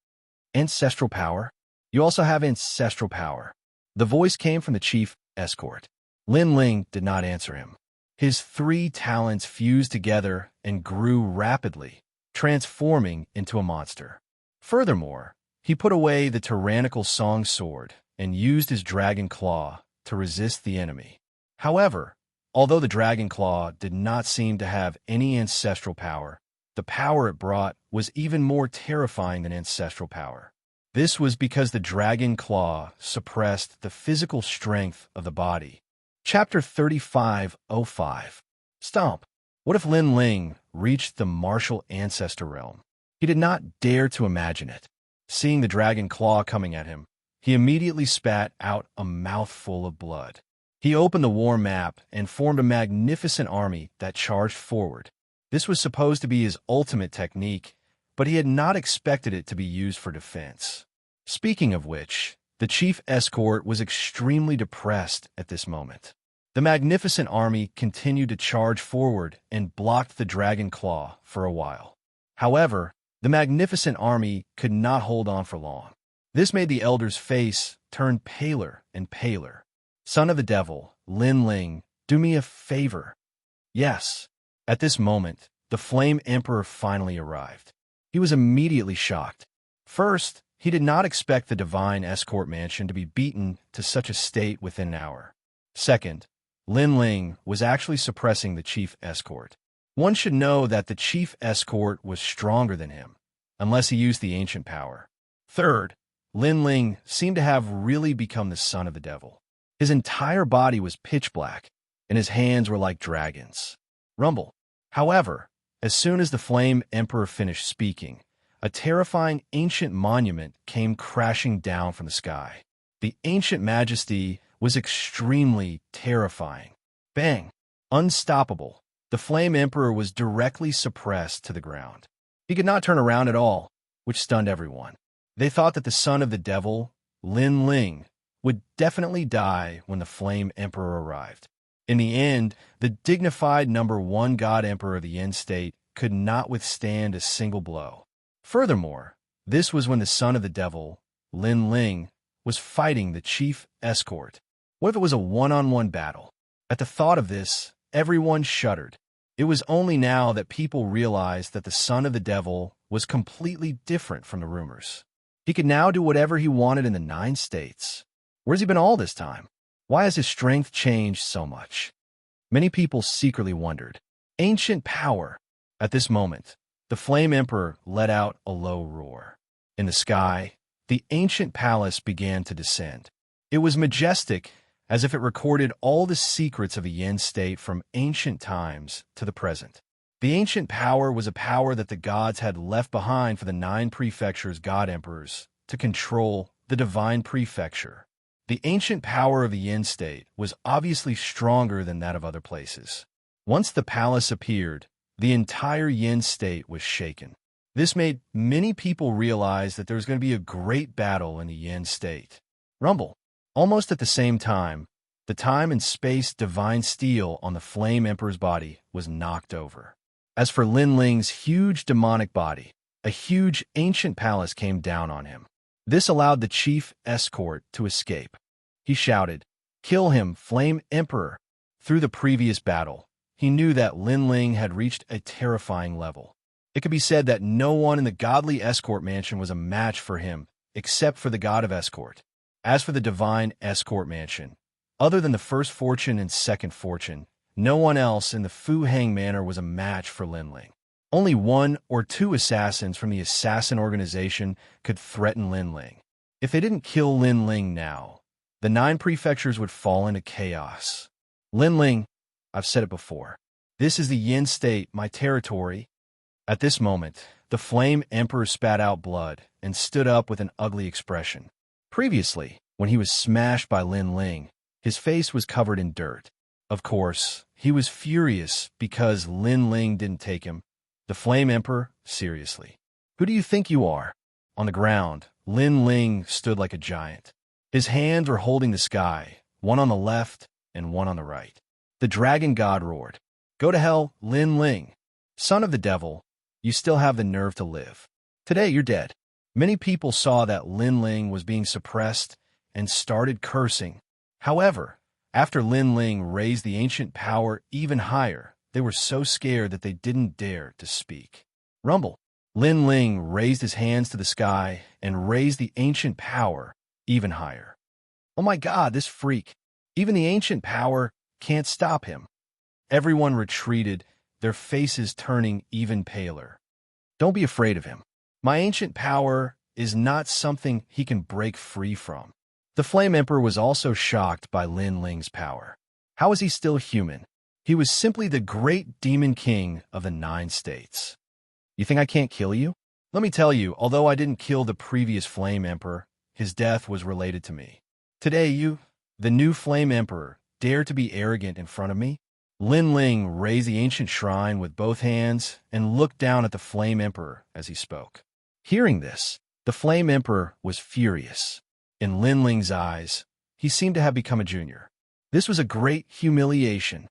Ancestral power? You also have ancestral power. The voice came from the chief escort. Lin Ling did not answer him. His 3 talents fused together and grew rapidly, transforming into a monster. Furthermore, he put away the tyrannical song sword and used his dragon claw to resist the enemy. However, although the dragon claw did not seem to have any ancestral power, the power it brought was even more terrifying than ancestral power. This was because the dragon claw suppressed the physical strength of the body. Chapter 35:05. Stomp. What if Lin Ling reached the martial ancestor realm? He did not dare to imagine it. Seeing the dragon claw coming at him, he immediately spat out a mouthful of blood. He opened the war map and formed a magnificent army that charged forward. This was supposed to be his ultimate technique, but he had not expected it to be used for defense. Speaking of which, the chief escort was extremely depressed at this moment. The magnificent army continued to charge forward and blocked the dragon claw for a while. However, the magnificent army could not hold on for long. This made the elder's face turn paler and paler. Son of the devil, Lin Ling, do me a favor. Yes. At this moment, the Flame Emperor finally arrived. He was immediately shocked. First, he did not expect the divine escort mansion to be beaten to such a state within an hour. Second, Lin Ling was actually suppressing the chief escort. One should know that the chief escort was stronger than him, unless he used the ancient power. Third, Lin Ling seemed to have really become the son of the devil. His entire body was pitch black, and his hands were like dragons. Rumble. However, as soon as the Flame Emperor finished speaking, a terrifying ancient monument came crashing down from the sky. The ancient majesty was extremely terrifying. Bang! Unstoppable. The Flame Emperor was directly suppressed to the ground. He could not turn around at all, which stunned everyone. They thought that the son of the devil, Lin Ling, would definitely die when the Flame Emperor arrived. In the end, the dignified #1 God Emperor of the Yin State could not withstand a single blow. Furthermore, this was when the son of the devil, Lin Ling, was fighting the chief escort. What if it was a one-on-one battle? At the thought of this, everyone shuddered. It was only now that people realized that the son of the devil was completely different from the rumors. He could now do whatever he wanted in the 9 states. Where's he been all this time? Why has his strength changed so much? Many people secretly wondered. Ancient power. At this moment, the Flame Emperor let out a low roar. In the sky, the ancient palace began to descend. It was majestic, as if it recorded all the secrets of the Yin state from ancient times to the present. The ancient power was a power that the gods had left behind for the 9 prefectures' god emperors to control the divine prefecture. The ancient power of the Yin state was obviously stronger than that of other places. Once the palace appeared, the entire Yin state was shaken. This made many people realize that there was going to be a great battle in the Yin state. Rumble. Almost at the same time, the time and space divine steel on the Flame Emperor's body was knocked over. As for Lin Ling's huge demonic body, a huge ancient palace came down on him. This allowed the chief escort to escape. He shouted, "Kill him, Flame Emperor!" Through the previous battle, he knew that Lin Ling had reached a terrifying level. It could be said that no one in the godly escort mansion was a match for him, except for the god of escort. As for the divine escort mansion, other than the first fortune and second fortune, no one else in the Fu Hang Manor was a match for Lin Ling. Only 1 or 2 assassins from the assassin organization could threaten Lin Ling. If they didn't kill Lin Ling now, the 9 prefectures would fall into chaos. Lin Ling, I've said it before, this is the Yin state, my territory. At this moment, the Flame Emperor spat out blood and stood up with an ugly expression. Previously, when he was smashed by Lin Ling, his face was covered in dirt. Of course, he was furious because Lin Ling didn't take him, the Flame Emperor, seriously. Who do you think you are? On the ground, Lin Ling stood like a giant. His hands were holding the sky, one on the left and one on the right. The dragon god roared, "Go to hell, Lin Ling! Son of the devil, you still have the nerve to live. Today you're dead." Many people saw that Lin Ling was being suppressed and started cursing. However, after Lin Ling raised the ancient power even higher, they were so scared that they didn't dare to speak. Rumble. Lin Ling raised his hands to the sky and raised the ancient power even higher. Oh my God, this freak. Even the ancient power can't stop him. Everyone retreated, their faces turning even paler. Don't be afraid of him. My ancient power is not something he can break free from. The Flame Emperor was also shocked by Lin Ling's power. How is he still human? He was simply the great demon king of the 9 states. You think I can't kill you? Let me tell you, although I didn't kill the previous Flame Emperor, his death was related to me. Today you, the new Flame Emperor, dare to be arrogant in front of me? Lin Ling raised the ancient shrine with both hands and looked down at the Flame Emperor as he spoke. Hearing this, the Flame Emperor was furious. In Lin Ling's eyes, he seemed to have become a junior. This was a great humiliation.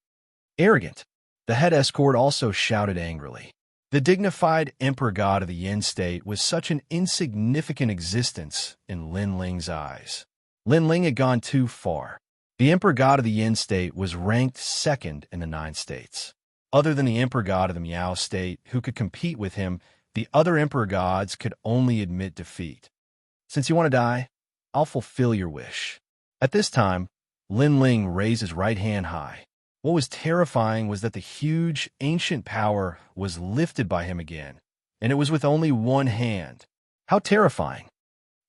Arrogant. The head escort also shouted angrily. The dignified emperor god of the Yin state was such an insignificant existence in Lin Ling's eyes. Lin Ling had gone too far. The emperor god of the Yin state was ranked second in the 9 states. Other than the emperor god of the Miao state, who could compete with him, the other emperor gods could only admit defeat. Since you want to die, I'll fulfill your wish. At this time, Lin Ling raised his right hand high. What was terrifying was that the huge, ancient power was lifted by him again, and it was with only one hand. How terrifying.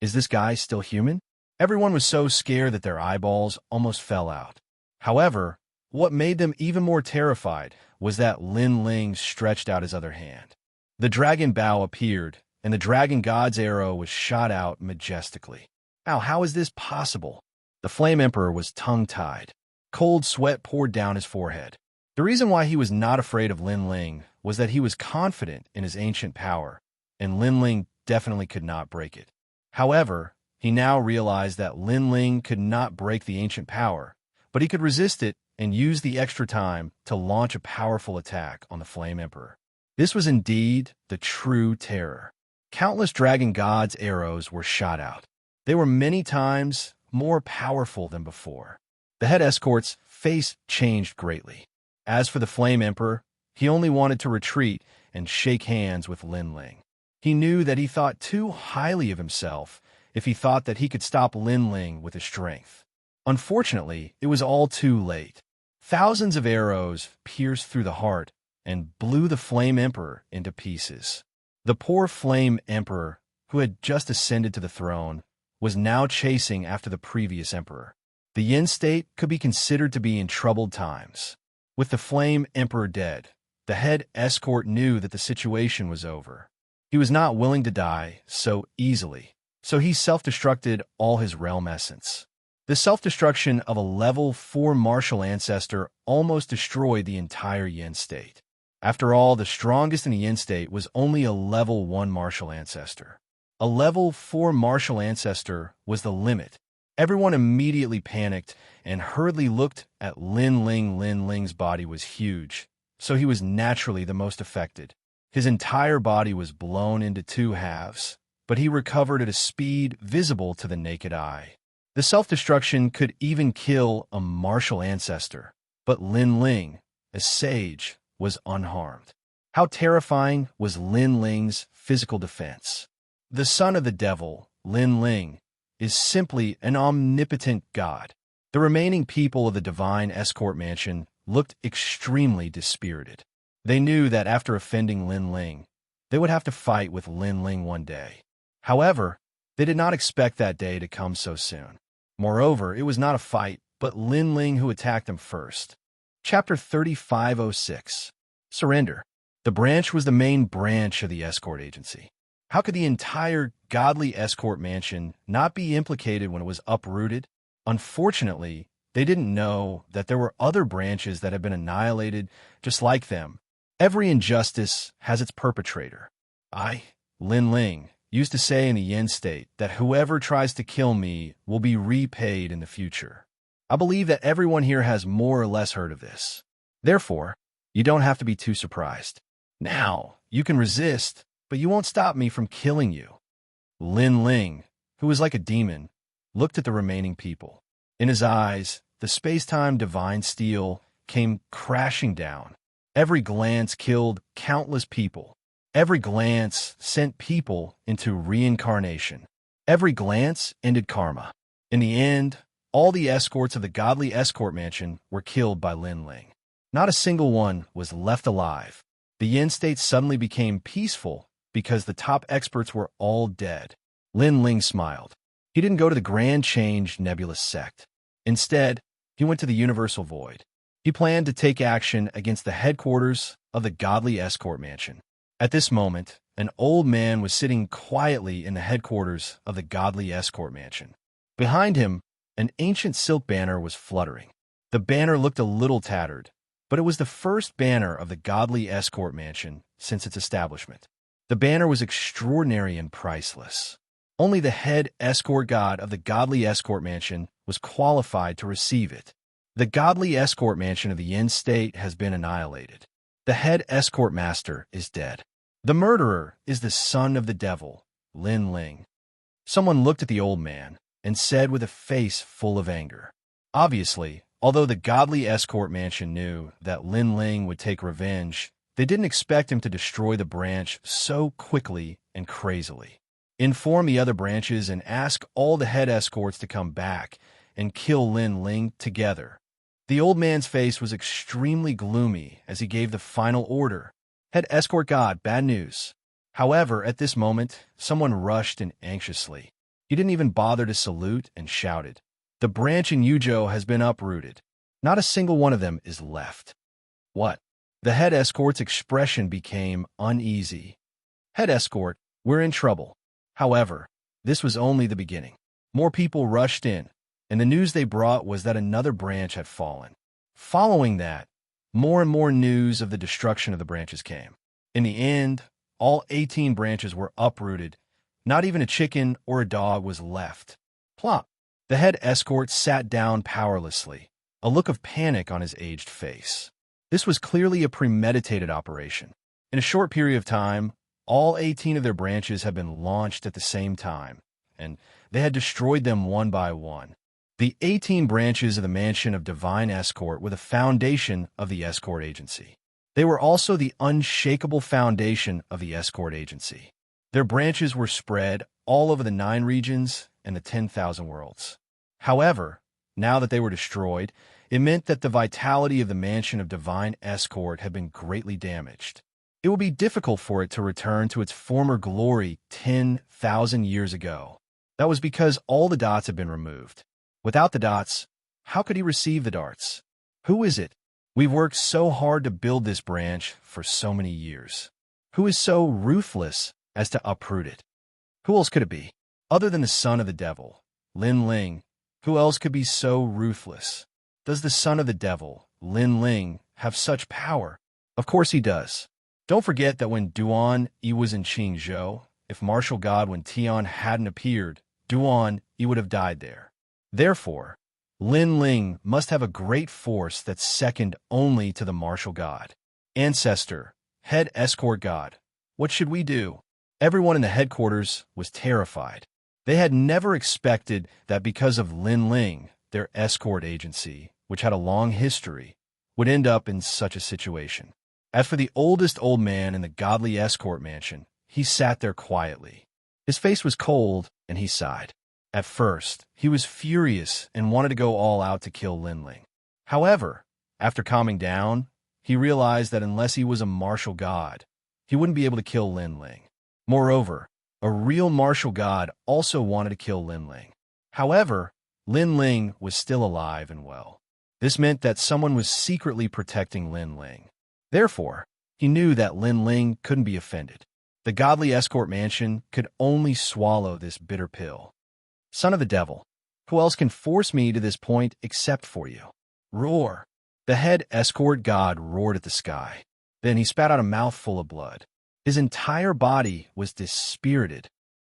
Is this guy still human? Everyone was so scared that their eyeballs almost fell out. However, what made them even more terrified was that Lin Ling stretched out his other hand. The dragon bow appeared, and the dragon god's arrow was shot out majestically. Now, how is this possible? The Flame Emperor was tongue-tied. Cold sweat poured down his forehead. The reason why he was not afraid of Lin Ling was that he was confident in his ancient power, and Lin Ling definitely could not break it. However, he now realized that Lin Ling could not break the ancient power, but he could resist it and use the extra time to launch a powerful attack on the Flame Emperor. This was indeed the true terror. Countless dragon gods' arrows were shot out. They were many times more powerful than before. The head escort's face changed greatly. As for the Flame Emperor, he only wanted to retreat and shake hands with Lin Ling. He knew that he thought too highly of himself if he thought that he could stop Lin Ling with his strength. Unfortunately, it was all too late. Thousands of arrows pierced through the heart and blew the Flame Emperor into pieces. The poor Flame Emperor, who had just ascended to the throne, was now chasing after the previous emperor. The Yin state could be considered to be in troubled times. With the Flame Emperor dead, the head escort knew that the situation was over. He was not willing to die so easily, so he self-destructed all his realm essence. The self-destruction of a level 4 martial ancestor almost destroyed the entire Yin state. After all, the strongest in the Yin state was only a level 1 martial ancestor. A level 4 martial ancestor was the limit. Everyone immediately panicked and hurriedly looked at Lin Ling. Lin Ling's body was huge, so he was naturally the most affected. His entire body was blown into 2 halves, but he recovered at a speed visible to the naked eye. The self-destruction could even kill a martial ancestor, but Lin Ling, a sage, was unharmed. How terrifying was Lin Ling's physical defense? The son of the devil, Lin Ling, is simply an omnipotent god. The remaining people of the divine escort mansion looked extremely dispirited. They knew that after offending Lin Ling, they would have to fight with Lin Ling one day. However, they did not expect that day to come so soon. Moreover, it was not a fight, but Lin Ling who attacked them first. Chapter 3506. Surrender. The branch was the main branch of the escort agency. How could the entire godly escort mansion not be implicated when it was uprooted? Unfortunately, they didn't know that there were other branches that had been annihilated just like them. Every injustice has its perpetrator. I, Lin Ling, used to say in the Yin state that whoever tries to kill me will be repaid in the future. I believe that everyone here has more or less heard of this. Therefore, you don't have to be too surprised. Now, you can resist, but you won't stop me from killing you. Lin Ling, who was like a demon, looked at the remaining people. In his eyes, the space-time divine steel came crashing down. Every glance killed countless people. Every glance sent people into reincarnation. Every glance ended karma. In the end, all the escorts of the godly escort mansion were killed by Lin Ling. Not a single one was left alive. The Yin state suddenly became peaceful because the top experts were all dead. Lin Ling smiled. He didn't go to the Grand Change Nebulous sect. Instead, he went to the Universal Void. He planned to take action against the headquarters of the godly escort mansion. At this moment, an old man was sitting quietly in the headquarters of the godly escort mansion. Behind him, an ancient silk banner was fluttering. The banner looked a little tattered, but it was the first banner of the godly escort mansion since its establishment. The banner was extraordinary and priceless. Only the head escort god of the godly escort mansion was qualified to receive it. The godly escort mansion of the Yin state has been annihilated. The head escort master is dead. The murderer is the son of the devil, Lin Ling. Someone looked at the old man and said with a face full of anger. Obviously, although the godly escort mansion knew that Lin Ling would take revenge, they didn't expect him to destroy the branch so quickly and crazily. Inform the other branches and ask all the head escorts to come back and kill Lin Ling together. The old man's face was extremely gloomy as he gave the final order. Head escort god, bad news. However, at this moment, someone rushed in anxiously. He didn't even bother to salute and shouted. The branch in Yuzhou has been uprooted. Not a single one of them is left. What? The head escort's expression became uneasy. Head escort, we're in trouble. However, this was only the beginning. More people rushed in, and the news they brought was that another branch had fallen. Following that, more and more news of the destruction of the branches came. In the end, all 18 branches were uprooted. Not even a chicken or a dog was left. Plop! The head escort sat down powerlessly, a look of panic on his aged face. This was clearly a premeditated operation. In a short period of time, all 18 of their branches had been launched at the same time, and They had destroyed them one by one. The 18 branches of the Mansion of Divine Escort were the foundation of the escort agency. They were also the unshakable foundation of the escort agency. Their branches were spread all over the 9 regions and the 10,000 worlds. However, now that they were destroyed, it meant that the vitality of the Mansion of Divine Escort had been greatly damaged. It would be difficult for it to return to its former glory 10,000 years ago. That was because all the dots had been removed. Without the dots, how could he receive the darts? Who is it? We've worked so hard to build this branch for so many years. Who is so ruthless as to uproot it? Who else could it be? Other than the son of the devil, Lin Ling, who else could be so ruthless? Does the son of the devil, Lin Ling, have such power? Of course he does. Don't forget that when Duan Yi was in Qingzhou, if martial god Wen Tian hadn't appeared, Duan Yi would have died there. Therefore, Lin Ling must have a great force that's second only to the martial god. Ancestor, head escort god, what should we do? Everyone in the headquarters was terrified. They had never expected that because of Lin Ling, their escort agency, which had a long history, would end up in such a situation. As for the oldest old man in the godly escort mansion, he sat there quietly. His face was cold, and he sighed. At first, he was furious and wanted to go all out to kill Lin Ling. However, after calming down, he realized that unless he was a martial god, he wouldn't be able to kill Lin Ling. Moreover, a real martial god also wanted to kill Lin Ling. However, Lin Ling was still alive and well. This meant that someone was secretly protecting Lin Ling. Therefore, he knew that Lin Ling couldn't be offended. The godly escort mansion could only swallow this bitter pill. Son of the devil, who else can force me to this point except for you? Roar! The head escort god roared at the sky. Then he spat out a mouthful of blood. His entire body was dispirited.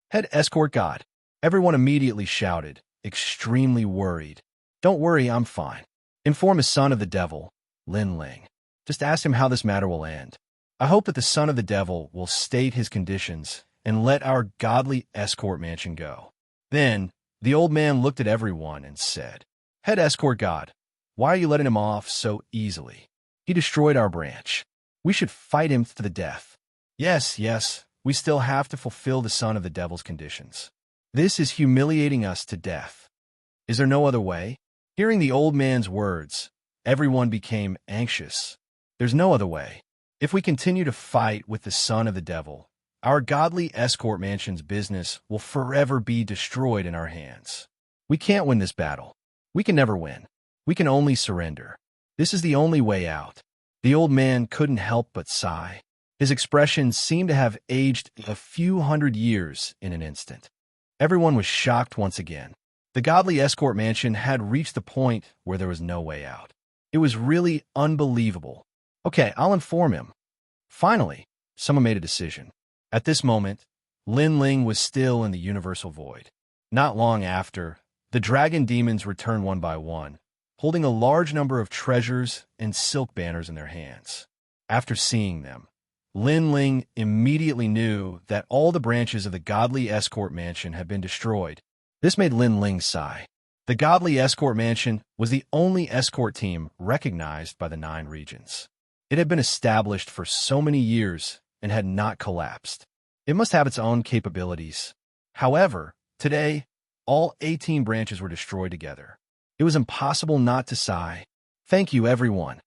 Head escort god. Everyone immediately shouted, extremely worried. Don't worry, I'm fine. Inform his son of the devil, Lin Ling. Just ask him how this matter will end. I hope that the son of the devil will state his conditions and let our godly escort mansion go. Then, the old man looked at everyone and said, Head escort god, why are you letting him off so easily? He destroyed our branch. We should fight him to the death. Yes, we still have to fulfill the son of the devil's conditions. This is humiliating us to death. Is there no other way? Hearing the old man's words, everyone became anxious. There's no other way. If we continue to fight with the son of the devil, our godly escort mansion's business will forever be destroyed in our hands. We can't win this battle. We can never win. We can only surrender. This is the only way out. The old man couldn't help but sigh. His expression seemed to have aged a few hundred years in an instant. Everyone was shocked once again. The godly escort mansion had reached the point where there was no way out. It was really unbelievable. Okay, I'll inform him. Finally, someone made a decision. At this moment, Lin Ling was still in the universal void. Not long after, the dragon demons returned one by one, holding a large number of treasures and silk banners in their hands. After seeing them, Lin Ling immediately knew that all the branches of the godly escort mansion had been destroyed. This made Lin Ling sigh. The godly escort mansion was the only escort team recognized by the 9 regions. It had been established for so many years and had not collapsed. It must have its own capabilities. However, today, all 18 branches were destroyed together. It was impossible not to sigh. Thank you, everyone.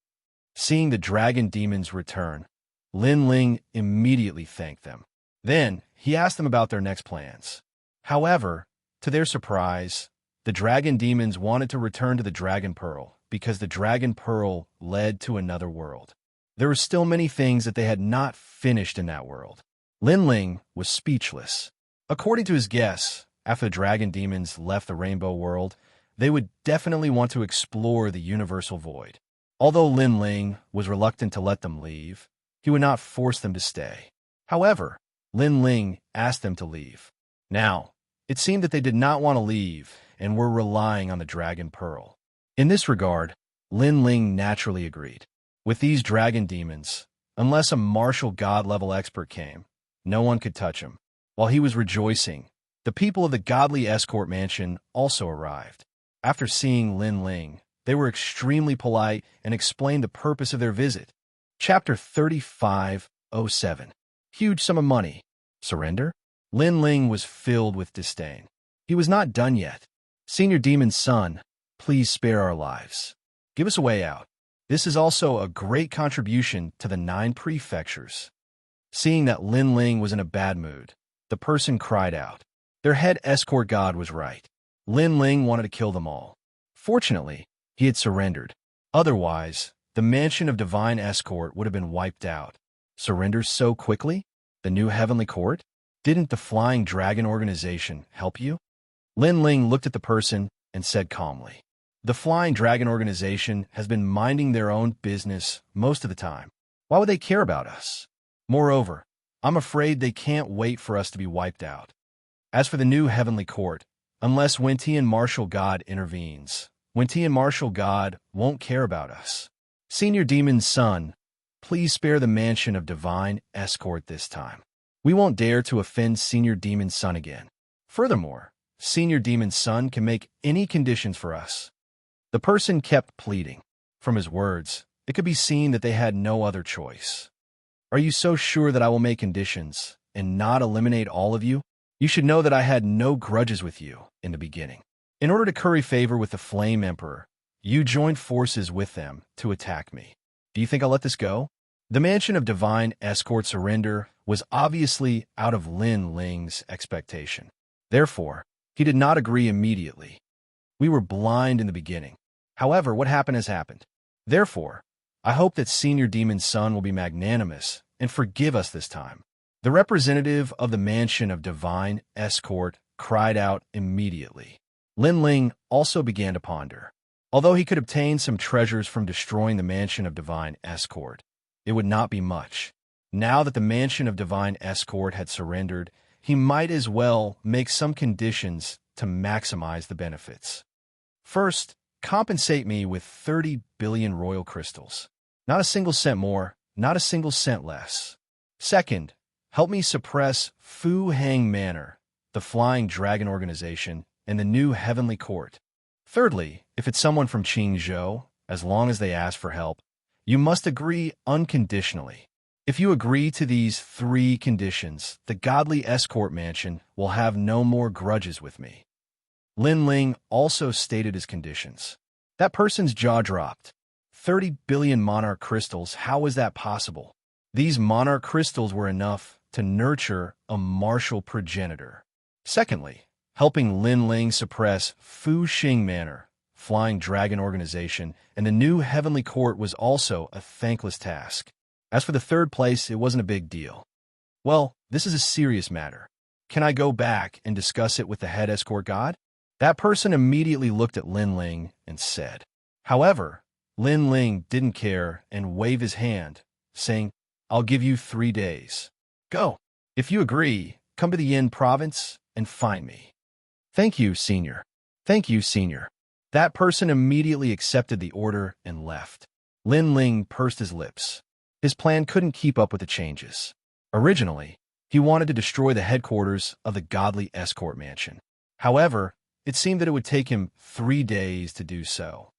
Seeing the dragon demons return, Lin Ling immediately thanked them. Then, he asked them about their next plans. However, to their surprise, the dragon demons wanted to return to the Dragon Pearl because the Dragon Pearl led to another world. There were still many things that they had not finished in that world. Lin Ling was speechless. According to his guess, after the dragon demons left the Rainbow World, they would definitely want to explore the universal void. Although Lin Ling was reluctant to let them leave, he would not force them to stay. However, Lin Ling asked them to leave. Now, it seemed that they did not want to leave and were relying on the Dragon Pearl. In this regard, Lin Ling naturally agreed. With these dragon demons, unless a martial god-level expert came, no one could touch him. While he was rejoicing, The people of the godly escort mansion also arrived. After seeing Lin Ling, they were extremely polite and explained the purpose of their visit. Chapter 35:07. Huge sum of money. Surrender? Lin Ling was filled with disdain. He was not done yet. Senior Demon's son, please spare our lives. Give us a way out. This is also a great contribution to the 9 prefectures. Seeing that Lin Ling was in a bad mood, the person cried out. Their head escort god was right. Lin Ling wanted to kill them all. Fortunately, he had surrendered. Otherwise, the mansion of divine escort would have been wiped out. Surrender so quickly? The new heavenly court? Didn't the Flying Dragon organization help you? Lin Ling looked at the person and said calmly, the Flying Dragon organization has been minding their own business most of the time. Why would they care about us? Moreover, I'm afraid they can't wait for us to be wiped out. As for the new heavenly court, unless Wuxian Martial God intervenes, Wuxian Martial God won't care about us. Senior Demon's son, please spare the mansion of divine escort this time. We won't dare to offend Senior Demon's son again. Furthermore, Senior Demon's son can make any conditions for us. The person kept pleading. From his words, it could be seen that they had no other choice. Are you so sure that I will make conditions and not eliminate all of you? You should know that I had no grudges with you in the beginning. In order to curry favor with the Flame Emperor, you joined forces with them to attack me. Do you think I'll let this go? The mansion of divine escort surrender was obviously out of Lin Ling's expectation. Therefore, he did not agree immediately. We were blind in the beginning. However, what happened has happened. Therefore, I hope that Senior Demon's son will be magnanimous and forgive us this time. The representative of the mansion of divine escort cried out immediately. Lin Ling also began to ponder. Although he could obtain some treasures from destroying the mansion of divine escort, it would not be much. Now that the mansion of divine escort had surrendered, he might as well make some conditions to maximize the benefits. First, compensate me with 30 billion royal crystals. Not a single cent more, not a single cent less. Second, help me suppress Fu Hang Manor, the Flying Dragon organization, and the new heavenly court. Thirdly, if it's someone from Qingzhou, as long as they ask for help, you must agree unconditionally. If you agree to these 3 conditions, the godly escort mansion will have no more grudges with me. Lin Ling also stated his conditions. That person's jaw dropped. 30 billion Monarch crystals, how was that possible? These Monarch crystals were enough to nurture a martial progenitor. Secondly, helping Lin Ling suppress Fu Xing Manor, Flying Dragon organization, and the new heavenly court was also a thankless task. As for the third place, it wasn't a big deal. Well, this is a serious matter. Can I go back and discuss it with the head escort god? That person immediately looked at Lin Ling and said. However, Lin Ling didn't care and waved his hand, saying, I'll give you 3 days. Go. If you agree, come to the Yin province and find me. Thank you, Senior. Thank you, Senior. That person immediately accepted the order and left. Lin Ling pursed his lips. His plan couldn't keep up with the changes. Originally, he wanted to destroy the headquarters of the godly escort mansion. However, it seemed that it would take him 3 days to do so.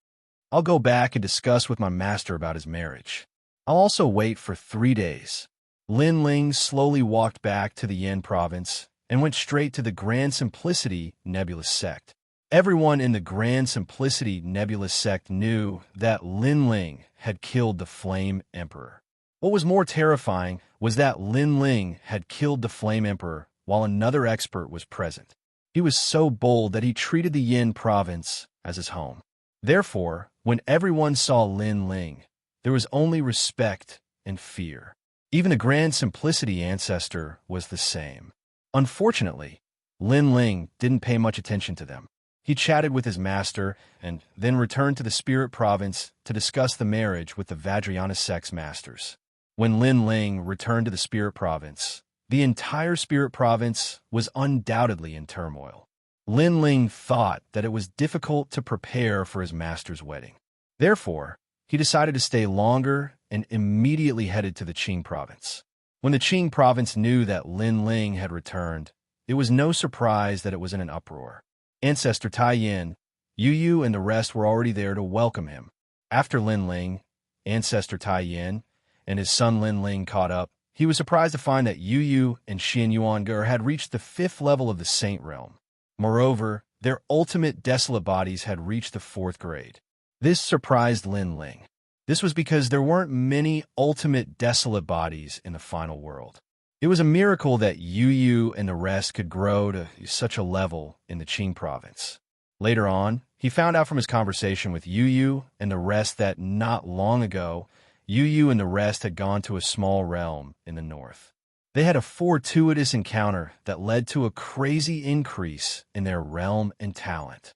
I'll go back and discuss with my master about his marriage. I'll also wait for 3 days. Lin Ling slowly walked back to the Yin province and went straight to the Grand Simplicity Nebulous sect. Everyone in the Grand Simplicity Nebulous sect knew that Lin Ling had killed the Flame Emperor. What was more terrifying was that Lin Ling had killed the Flame Emperor while another expert was present. He was so bold that he treated the Yin province as his home. Therefore, when everyone saw Lin Ling, there was only respect and fear. Even the Grand Simplicity ancestor was the same. Unfortunately, Lin Ling didn't pay much attention to them. He chatted with his master and then returned to the Spirit Province to discuss the marriage with the Vajrayana sect's masters. When Lin Ling returned to the Spirit Province, the entire Spirit Province was undoubtedly in turmoil. Lin Ling thought that it was difficult to prepare for his master's wedding. Therefore, he decided to stay longer and immediately headed to the Qing Province. When the Qing Province knew that Lin Ling had returned, it was no surprise that it was in an uproar. Ancestor Tai Yin, Yu Yu, and the rest were already there to welcome him. After Lin Ling, Ancestor Tai Yin, and his son Lin Ling caught up, he was surprised to find that Yu Yu and Xianxia had reached the 5th level of the Saint Realm. Moreover, their ultimate desolate bodies had reached the 4th grade. This surprised Lin Ling. This was because there weren't many ultimate desolate bodies in the final world. It was a miracle that Yu Yu and the rest could grow to such a level in the Qing province. Later on, he found out from his conversation with Yu Yu and the rest that not long ago, Yu Yu and the rest had gone to a small realm in the north. They had a fortuitous encounter that led to a crazy increase in their realm and talent.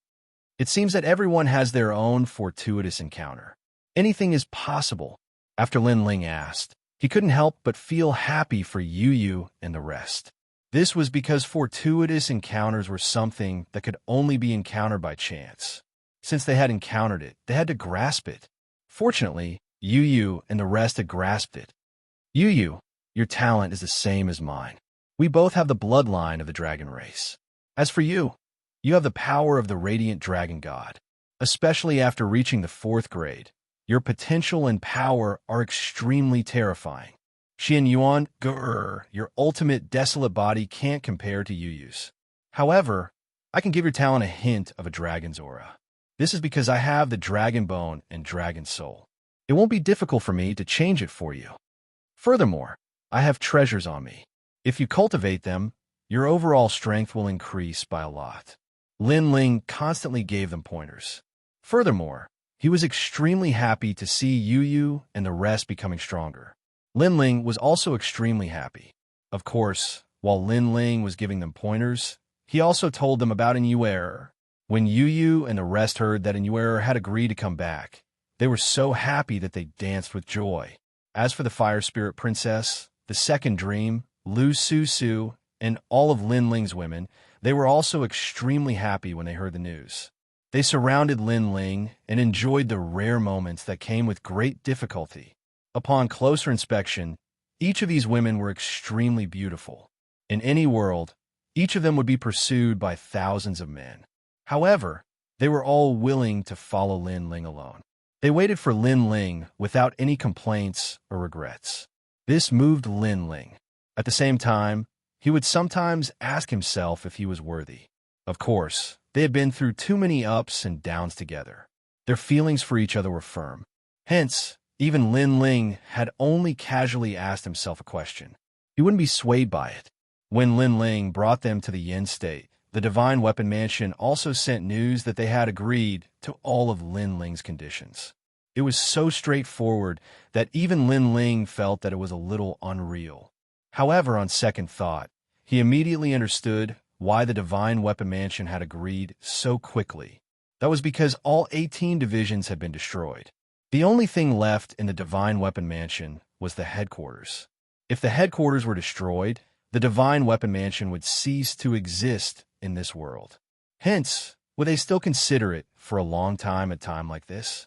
It seems that everyone has their own fortuitous encounter. Anything is possible. After Lin Ling asked, he couldn't help but feel happy for Yu Yu and the rest. This was because fortuitous encounters were something that could only be encountered by chance. Since they had encountered it, they had to grasp it. Fortunately, Yu Yu and the rest had grasped it. Yu Yu, your talent is the same as mine. We both have the bloodline of the dragon race. As for you, you have the power of the radiant dragon god. Especially after reaching the 4th grade, your potential and power are extremely terrifying. Xianxia, your ultimate desolate body can't compare to Yu Yu's. However, I can give your talent a hint of a dragon's aura. This is because I have the dragon bone and dragon soul. It won't be difficult for me to change it for you. Furthermore, I have treasures on me. If you cultivate them, your overall strength will increase by a lot. Lin Ling constantly gave them pointers. Furthermore, he was extremely happy to see Yu Yu and the rest becoming stronger. Lin Ling was also extremely happy. Of course, while Lin Ling was giving them pointers, he also told them about Immortal. When Yu Yu and the rest heard that Immortal had agreed to come back, they were so happy that they danced with joy. As for the Fire Spirit Princess, the Second Dream, Lu Su Su, and all of Lin Ling's women, they were also extremely happy when they heard the news. They surrounded Lin Ling and enjoyed the rare moments that came with great difficulty. Upon closer inspection, each of these women were extremely beautiful. In any world, each of them would be pursued by thousands of men. However, they were all willing to follow Lin Ling alone. They waited for Lin Ling without any complaints or regrets. This moved Lin Ling. At the same time, he would sometimes ask himself if he was worthy. Of course, they had been through too many ups and downs together. Their feelings for each other were firm. Hence, even Lin Ling had only casually asked himself a question. He wouldn't be swayed by it. When Lin Ling brought them to the Yin state, the Divine Weapon Mansion also sent news that they had agreed to all of Lin Ling's conditions. It was so straightforward that even Lin Ling felt that it was a little unreal. However, on second thought, he immediately understood why the Divine Weapon Mansion had agreed so quickly. That was because all 18 divisions had been destroyed. The only thing left in the Divine Weapon Mansion was the headquarters. If the headquarters were destroyed, the Divine Weapon Mansion would cease to exist in this world. Hence, would they still consider it for a long time at a time like this?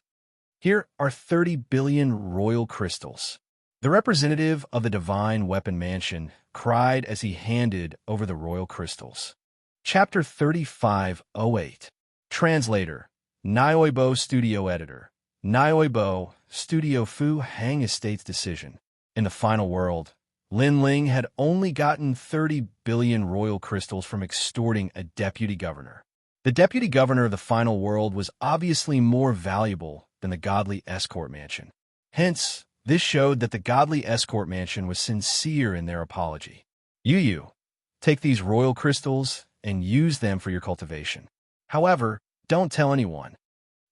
Here are 30 billion royal crystals. The representative of the Divine Weapon Mansion cried as he handed over the royal crystals. Chapter 3508. Translator, Nioibo Studio Editor. Nioibo, Studio Fu Hang Estate's decision. In the final world, Lin Ling had only gotten 30 billion royal crystals from extorting a deputy governor. The deputy governor of the final world was obviously more valuable than the godly escort mansion. Hence, this showed that the godly escort mansion was sincere in their apology. Yu Yu, take these royal crystals and use them for your cultivation. However, don't tell anyone.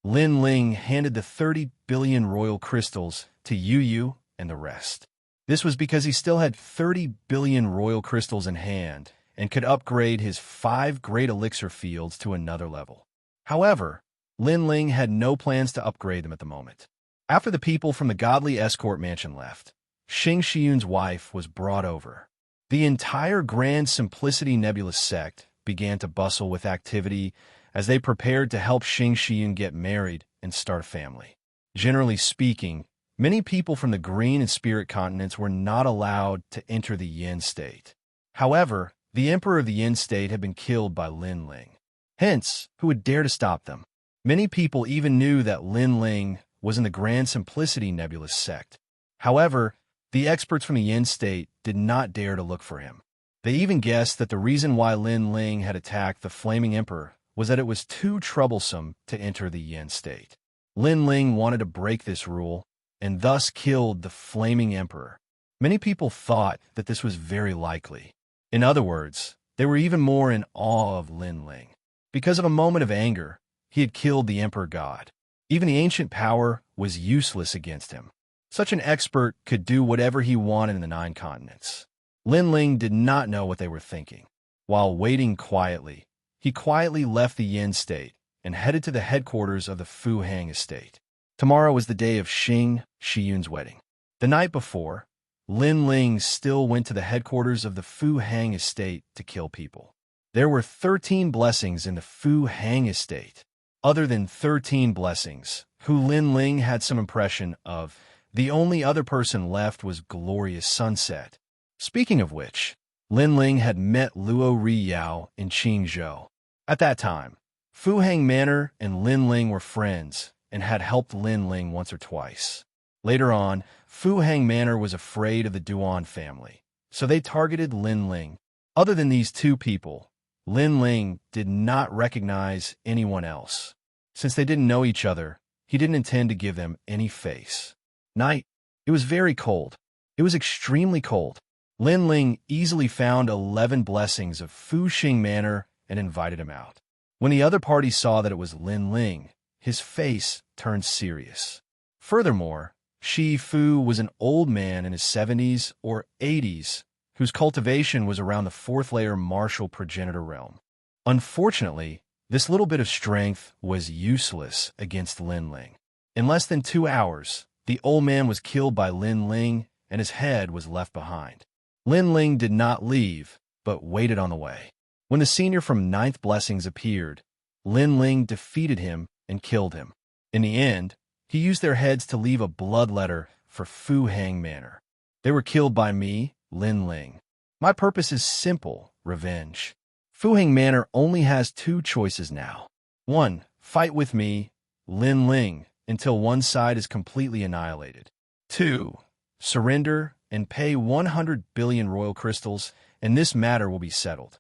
Lin Ling handed the 30 billion royal crystals to Yu Yu and the rest. This was because he still had 30 billion royal crystals in hand and could upgrade his 5 great elixir fields to another level. However, Lin Ling had no plans to upgrade them at the moment. After the people from the godly escort mansion left, Xianxia's wife was brought over. The entire Grand Simplicity Nebulous sect began to bustle with activity as they prepared to help Xianxia get married and start a family. Generally speaking, many people from the Green and Spirit continents were not allowed to enter the Yin state. However, The emperor of the Yin state had been killed by Lin Ling. Hence, who would dare to stop them? Many people even knew that Lin Ling was in the Grand Simplicity nebulous sect. However, the experts from the Yin state did not dare to look for him. They even guessed that the reason why Lin Ling had attacked the Flaming Emperor was that it was too troublesome to enter the Yin state. Lin Ling wanted to break this rule, and thus killed the Flaming Emperor. Many people thought that this was very likely. In other words, they were even more in awe of Lin Ling. Because of a moment of anger, he had killed the Emperor God. Even the ancient power was useless against him. Such an expert could do whatever he wanted in the 9 continents. Lin Ling did not know what they were thinking. While waiting quietly, he quietly left the Yin state and headed to the headquarters of the Fu Hang estate. Tomorrow was the day of Xianxia's wedding. The night before, Lin Ling still went to the headquarters of the Fu Hang estate to kill people. There were 13 blessings in the Fu Hang estate. Other than 13 blessings, who Lin Ling had some impression of, the only other person left was Glorious Sunset. Speaking of which, Lin Ling had met Luo Riyao in Qingzhou. At that time, Fu Hang Manor and Lin Ling were friends and had helped Lin Ling once or twice. Later on, Fu Hang Manor was afraid of the Duan family, so they targeted Lin Ling. Other than these 2 people, Lin Ling did not recognize anyone else. Since they didn't know each other, he didn't intend to give them any face. Night. It was very cold. It was extremely cold. Lin Ling easily found 11 blessings of Fu Xing Manor and invited him out. When the other party saw that it was Lin Ling, his face turned serious. Furthermore, Shi Fu was an old man in his 70s or 80s whose cultivation was around the 4th layer martial progenitor realm. Unfortunately, this little bit of strength was useless against Lin Ling. In less than 2 hours, the old man was killed by Lin Ling and his head was left behind. Lin Ling did not leave, but waited on the way. When the senior from 9th Blessings appeared, Lin Ling defeated him and killed him. In the end, he used their heads to leave a blood letter for Fu Hang Manor. They were killed by me, Lin Ling. My purpose is simple, revenge. Fu Hang Manor only has 2 choices now. 1. Fight with me, Lin Ling, until one side is completely annihilated. 2. Surrender and pay 100 billion royal crystals, and this matter will be settled.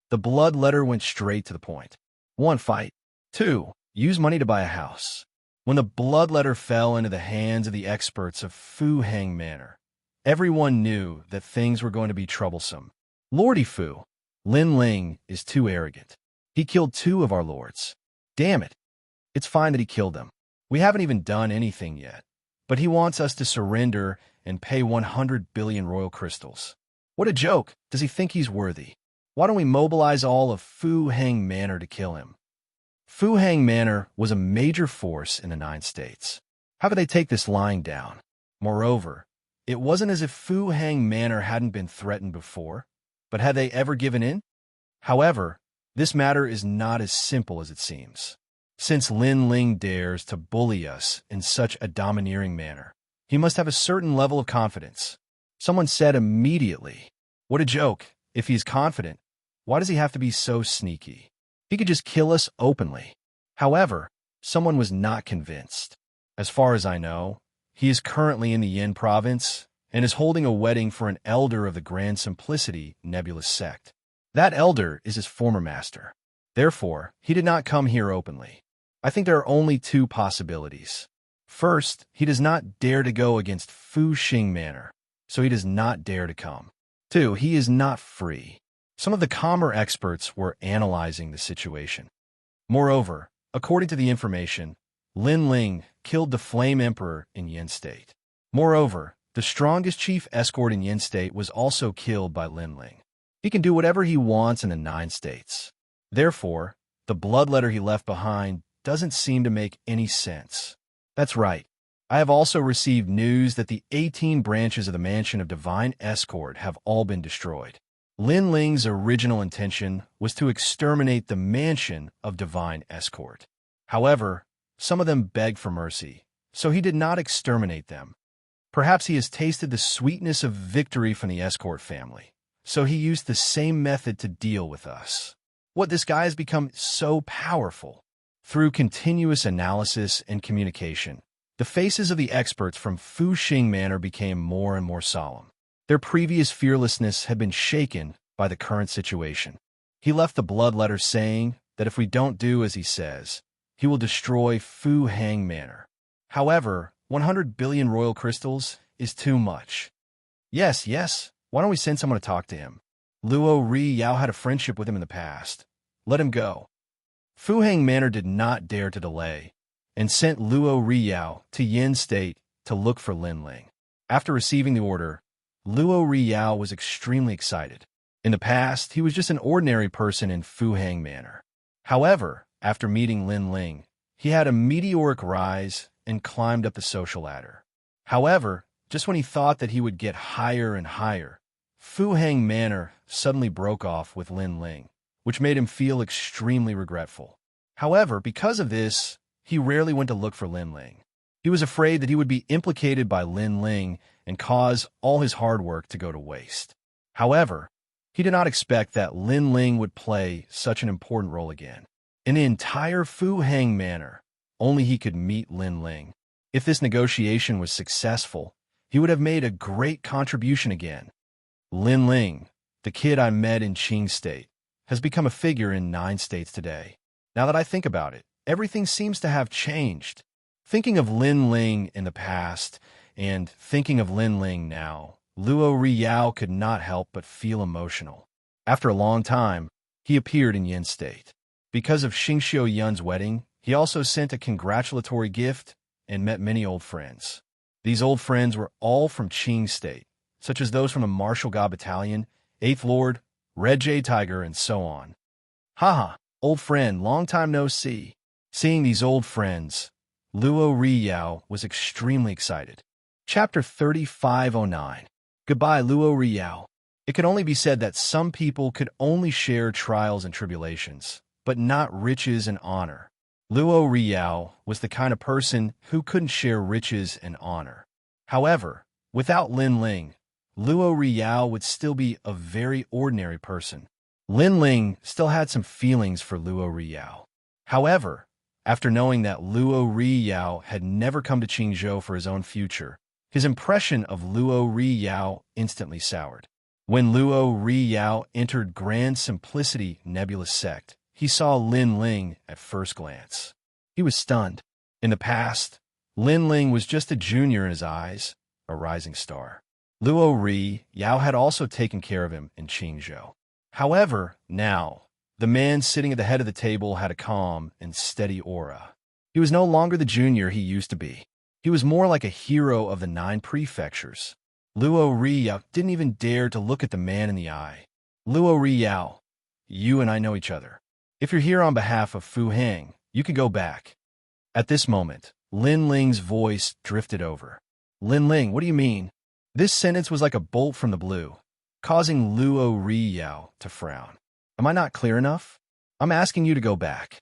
The blood letter went straight to the point. 1. Fight. 2. Use money to buy a house. When the blood letter fell into the hands of the experts of Fu Hang Manor, everyone knew that things were going to be troublesome. Lordy Fu, Lin Ling is too arrogant. He killed 2 of our lords. Damn it. It's fine that he killed them. We haven't even done anything yet. But he wants us to surrender and pay 100 billion royal crystals. What a joke. Does he think he's worthy? Why don't we mobilize all of Fu Hang Manor to kill him? Fu Hang Manor was a major force in the 9 states. How could they take this lying down? Moreover, it wasn't as if Fu Hang Manor hadn't been threatened before, but had they ever given in? However, this matter is not as simple as it seems. Since Lin Ling dares to bully us in such a domineering manner, he must have a certain level of confidence. Someone said immediately, "What a joke. If he's confident, why does he have to be so sneaky? He could just kill us openly." However, someone was not convinced. As far as I know, he is currently in the Yin province and is holding a wedding for an elder of the Grand Simplicity nebulous sect. That elder is his former master. Therefore, he did not come here openly. I think there are only 2 possibilities. First, he does not dare to go against Fu Xing Manor, so he does not dare to come. 2, he is not free. Some of the calmer experts were analyzing the situation. Moreover, according to the information, Lin Ling killed the Flame Emperor in Yin State. Moreover, the strongest chief escort in Yin State was also killed by Lin Ling. He can do whatever he wants in the 9 states. Therefore, the blood letter he left behind doesn't seem to make any sense. That's right. I have also received news that the 18 branches of the Mansion of Divine Escort have all been destroyed. Lin Ling's original intention was to exterminate the Mansion of Divine Escort. However, some of them begged for mercy, so he did not exterminate them. Perhaps he has tasted the sweetness of victory from the Escort family, so he used the same method to deal with us. What this guy has become so powerful. Through continuous analysis and communication, the faces of the experts from Fuxing Manor became more and more solemn. Their previous fearlessness had been shaken by the current situation. He left the blood letter saying that if we don't do as he says, he will destroy Fuxing Manor. However, 100 billion royal crystals is too much. Yes, why don't we send someone to talk to him? Luo Ri Yao had a friendship with him in the past. Let him go. Fuxing Manor did not dare to delay, and sent Luo Ri Yao to Yin State to look for Lin Ling. After receiving the order, Luo Ri Yao was extremely excited. In the past, he was just an ordinary person in Fuxing Manor. However, after meeting Lin Ling, he had a meteoric rise and climbed up the social ladder. However, just when he thought that he would get higher and higher, Fuxing Manor suddenly broke off with Lin Ling, which made him feel extremely regretful. However, because of this, he rarely went to look for Lin Ling. He was afraid that he would be implicated by Lin Ling and cause all his hard work to go to waste. However, he did not expect that Lin Ling would play such an important role again. In the entire Fuxing Manor, only he could meet Lin Ling. If this negotiation was successful, he would have made a great contribution again. Lin Ling, the kid I met in Qing State, has become a figure in 9 states today. Now that I think about it, everything seems to have changed. Thinking of Lin Ling in the past and thinking of Lin Ling now, Luo Ri Yao could not help but feel emotional. After a long time, he appeared in Yin State. Because of Xianxia Yun's wedding, he also sent a congratulatory gift and met many old friends. These old friends were all from Qing State, such as those from the Martial God Battalion, 8th Lord, Red Jade Tiger, and so on. Haha, old friend, long time no see. Seeing these old friends, Luo Ri Yao was extremely excited. Chapter 3509. Goodbye, Luo Ri Yao. It could only be said that some people could only share trials and tribulations, but not riches and honor. Luo Ri Yao was the kind of person who couldn't share riches and honor. However, without Lin Ling, Luo Ri Yao would still be a very ordinary person. Lin Ling still had some feelings for Luo Ri Yao. However, after knowing that Luo Ri Yao had never come to Qingzhou for his own future, his impression of Luo Ri Yao instantly soured. When Luo Ri Yao entered Grand Simplicity Nebulous Sect, he saw Lin Ling at first glance. He was stunned. In the past, Lin Ling was just a junior in his eyes, a rising star. Luo Ri Yao had also taken care of him in Qingzhou. However, now, the man sitting at the head of the table had a calm and steady aura. He was no longer the junior he used to be. He was more like a hero of the 9 prefectures. Luo Ri Yao didn't even dare to look at the man in the eye. Luo Ri Yao, you and I know each other. If you're here on behalf of Fuxing, you can go back. At this moment, Lin Ling's voice drifted over. Lin Ling, what do you mean? This sentence was like a bolt from the blue, causing Luo Ri Yao to frown. Am I not clear enough? I'm asking you to go back.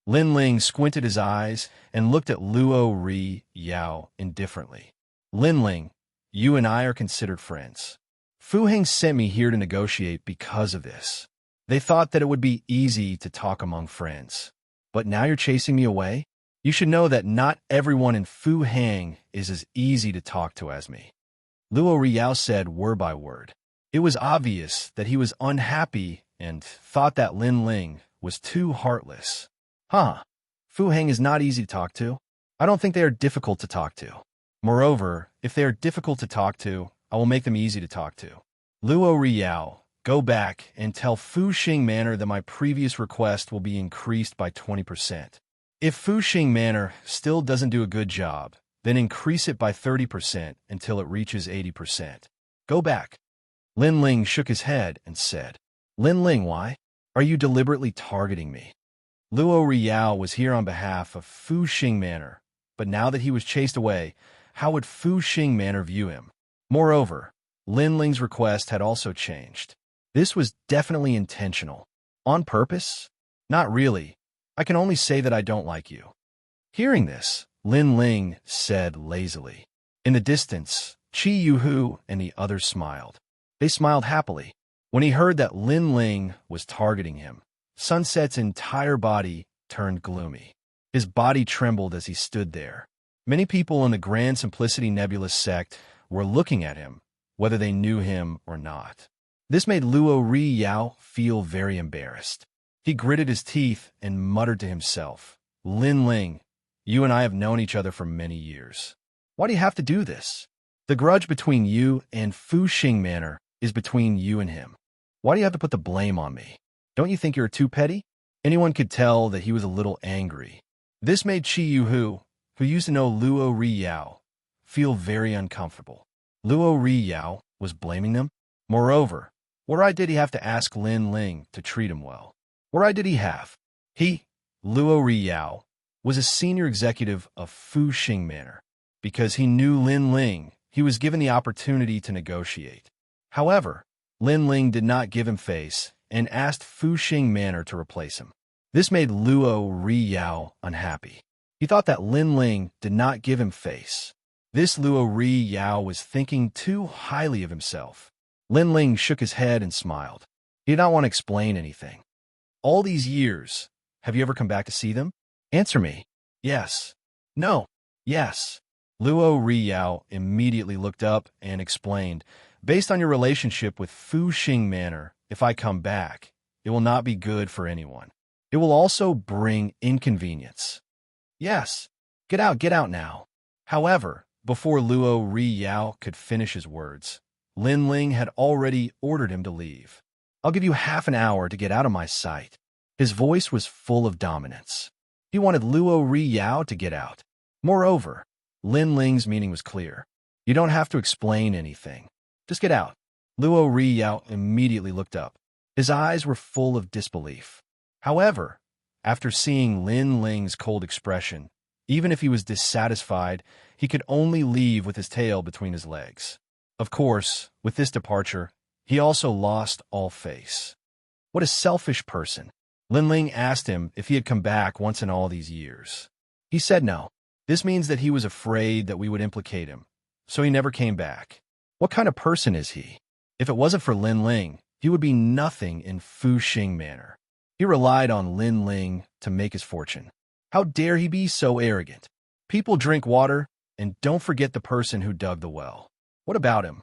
Lin Ling squinted his eyes and looked at Luo Ri Yao indifferently. Lin Ling, you and I are considered friends. Fuxing sent me here to negotiate because of this. They thought that it would be easy to talk among friends. But now you're chasing me away? You should know that not everyone in Fuxing is as easy to talk to as me. Luo Ri Yao said word by word. It was obvious that he was unhappy and thought that Lin Ling was too heartless. Fuxing is not easy to talk to. I don't think they are difficult to talk to. Moreover, if they are difficult to talk to, I will make them easy to talk to. Luo Ri Yao, go back and tell Fuxing Manor that my previous request will be increased by 20%. If Fuxing Manor still doesn't do a good job, then increase it by 30% until it reaches 80%. Go back. Lin Ling shook his head and said, Lin Ling, why? Are you deliberately targeting me? Luo Ri Yao was here on behalf of Fuxing Manor, but now that he was chased away, how would Fuxing Manor view him? Moreover, Lin Ling's request had also changed. This was definitely intentional. On purpose? Not really. I can only say that I don't like you. Hearing this, Lin Ling said lazily. In the distance, Qi Yuhu and the others smiled. They smiled happily. When he heard that Lin Ling was targeting him, Sunset's entire body turned gloomy. His body trembled as he stood there. Many people in the Grand Simplicity Nebulous sect were looking at him, whether they knew him or not. This made Luo Riyao feel very embarrassed. He gritted his teeth and muttered to himself, "Lin Ling, you and I have known each other for many years. Why do you have to do this? The grudge between you and Fu Xing Manor is between you and him. Why do you have to put the blame on me? Don't you think you're too petty?" Anyone could tell that he was a little angry. This made Chi Yu, who used to know Luo Riyao, feel very uncomfortable. Luo Riyao was blaming them? Moreover, what right did he have to ask Lin Ling to treat him well? What right did he have? He, Luo Riyao, was a senior executive of Fu Xing Manor. Because he knew Lin Ling, he was given the opportunity to negotiate. However, Lin Ling did not give him face and asked Fu Xing Manor to replace him. This made Luo Riyao unhappy. He thought that Lin Ling did not give him face. This Luo Riyao was thinking too highly of himself. Lin Ling shook his head and smiled. He did not want to explain anything. All these years, have you ever come back to see them? Answer me. Yes. No. Yes. Luo Riyao immediately looked up and explained, "Based on your relationship with Fu Xing Manor, if I come back, it will not be good for anyone. It will also bring inconvenience." Yes. Get out now. However, before Luo Riyao could finish his words, Lin Ling had already ordered him to leave. "I'll give you half an hour to get out of my sight." His voice was full of dominance. He wanted Luo Riyao to get out. Moreover, Lin Ling's meaning was clear. You don't have to explain anything. Just get out. Luo Riyao immediately looked up. His eyes were full of disbelief. However, after seeing Lin Ling's cold expression, even if he was dissatisfied, he could only leave with his tail between his legs. Of course, with this departure, he also lost all face. What a selfish person. Lin Ling asked him if he had come back once in all these years. He said no. This means that he was afraid that we would implicate him, so he never came back. What kind of person is he? If it wasn't for Lin Ling, he would be nothing in Fu Xing Manor. He relied on Lin Ling to make his fortune. How dare he be so arrogant? People drink water, and don't forget the person who dug the well. What about him?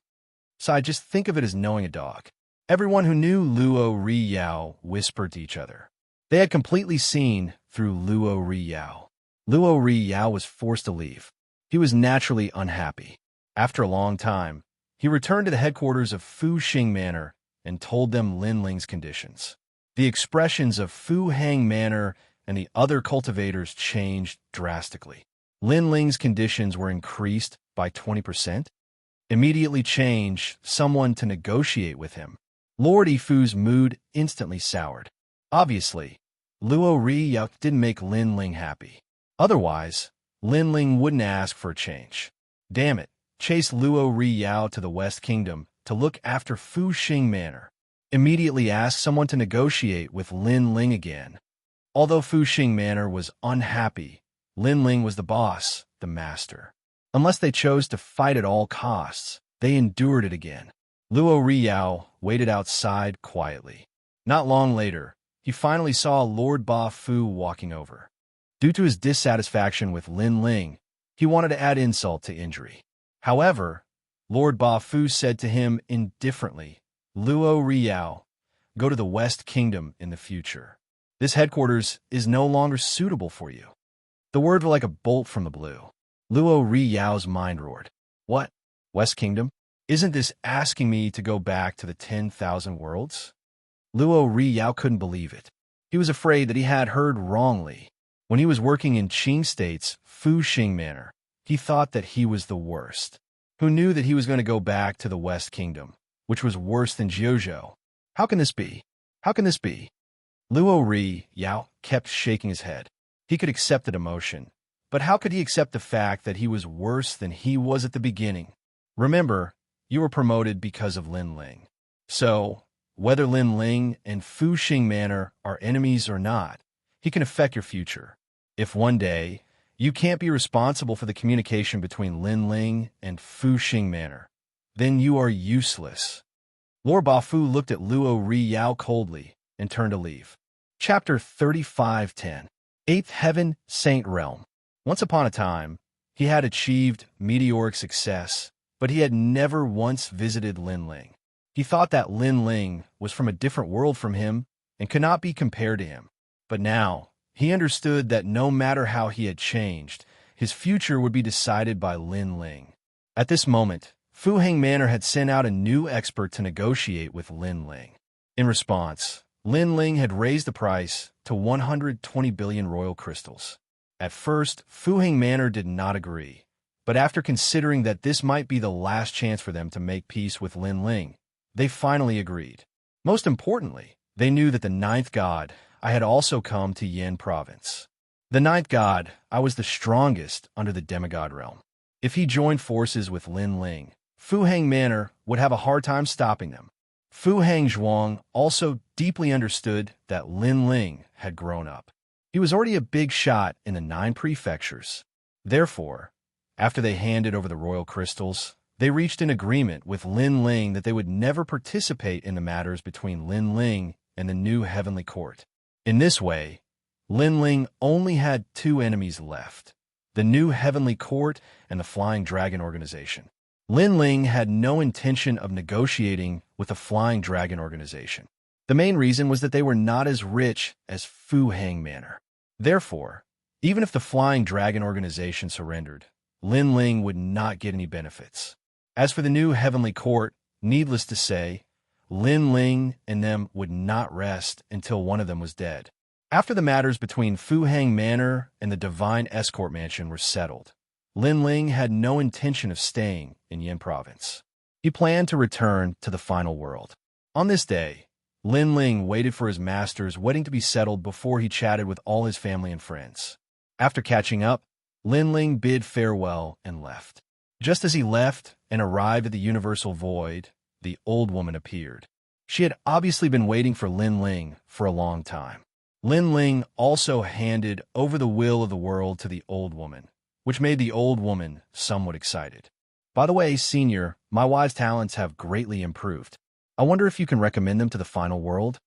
So just think of it as knowing a dog. Everyone who knew Luo Riyao whispered to each other. They had completely seen through Luo Riyao. Luo Riyao was forced to leave. He was naturally unhappy. After a long time, he returned to the headquarters of Fu Xing Manor and told them Lin Ling's conditions. The expressions of Fu Hang Manor and the other cultivators changed drastically. Lin Ling's conditions were increased by 20%. Immediately change someone to negotiate with him. Lord Yifu's mood instantly soured. Obviously, Luo Riyao didn't make Lin Ling happy. Otherwise, Lin Ling wouldn't ask for a change. Damn it, chase Luo Riyao to the West Kingdom to look after Fu Xing Manor. Immediately ask someone to negotiate with Lin Ling again. Although Fu Xing Manor was unhappy, Lin Ling was the boss, the master. Unless they chose to fight at all costs, they endured it again. Luo Riyao waited outside quietly. Not long later, he finally saw Lord Ba Fu walking over. Due to his dissatisfaction with Lin Ling, he wanted to add insult to injury. However, Lord Ba Fu said to him indifferently, "Luo Riyao, go to the West Kingdom in the future. This headquarters is no longer suitable for you." The words were like a bolt from the blue. Luo Riyao's mind roared. What? West Kingdom? Isn't this asking me to go back to the 10,000 worlds? Luo Riyao couldn't believe it. He was afraid that he had heard wrongly. When he was working in Qing State's Fu Xing Manor, he thought that he was the worst. Who knew that he was going to go back to the West Kingdom, which was worse than Jiuzhou? How can this be? How can this be? Luo Riyao kept shaking his head. He could accept the demotion, but how could he accept the fact that he was worse than he was at the beginning? Remember, you were promoted because of Lin Ling. So, whether Lin Ling and Fu Xing Manor are enemies or not, he can affect your future. If one day, you can't be responsible for the communication between Lin Ling and Fu Xing Manor, then you are useless. Lord Bafu looked at Luo Ri Yao coldly and turned to leave. Chapter 35:10. Eighth Heaven, Saint Realm. Once upon a time, he had achieved meteoric success, but he had never once visited Linling. He thought that Linling was from a different world from him and could not be compared to him. But now, he understood that no matter how he had changed, his future would be decided by Linling. At this moment, Fuheng Manor had sent out a new expert to negotiate with Linling. In response, Linling had raised the price to 120 billion royal crystals. At first, Fuheng Manor did not agree, but after considering that this might be the last chance for them to make peace with Linling, they finally agreed. Most importantly, they knew that the ninth god, I had also come to Yin province. The ninth god, I was the strongest under the demigod realm. If he joined forces with Linling, Fuheng Manor would have a hard time stopping them. Fuheng Zhuang also deeply understood that Linling had grown up. He was already a big shot in the 9 prefectures. Therefore, after they handed over the royal crystals, they reached an agreement with Linling that they would never participate in the matters between Linling and the new heavenly court. In this way, Linling only had 2 enemies left, the new heavenly court and the Flying Dragon organization. Linling had no intention of negotiating with the Flying Dragon organization. The main reason was that they were not as rich as Fuheng Manor. Therefore, even if the Flying Dragon organization surrendered, Linling would not get any benefits. As for the new heavenly court, needless to say, Linling and them would not rest until one of them was dead. After the matters between Fuheng Manor and the Divine Escort Mansion were settled, Linling had no intention of staying in Yin Province. He planned to return to the final world. On this day, Linling waited for his master's wedding to be settled before he chatted with all his family and friends. After catching up, Linling bid farewell and left. Just as he left and arrived at the Universal Void, the old woman appeared. She had obviously been waiting for Linling for a long time. Linling also handed over the will of the world to the old woman, which made the old woman somewhat excited. By the way, Senior, my wise talents have greatly improved. I wonder if you can recommend them to the final world?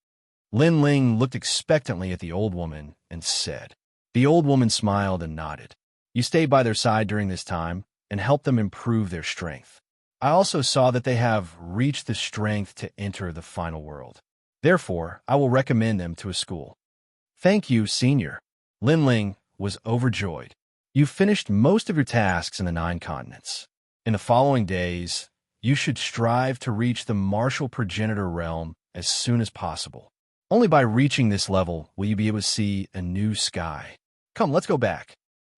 Linling looked expectantly at the old woman and said. The old woman smiled and nodded. You stayed by their side during this time and helped them improve their strength. I also saw that they have reached the strength to enter the final world. Therefore, I will recommend them to a school. Thank you, Senior. Linling was overjoyed. You finished most of your tasks in the 9 continents. In the following days, you should strive to reach the martial progenitor realm as soon as possible. Only by reaching this level will you be able to see a new sky. Come, let's go back.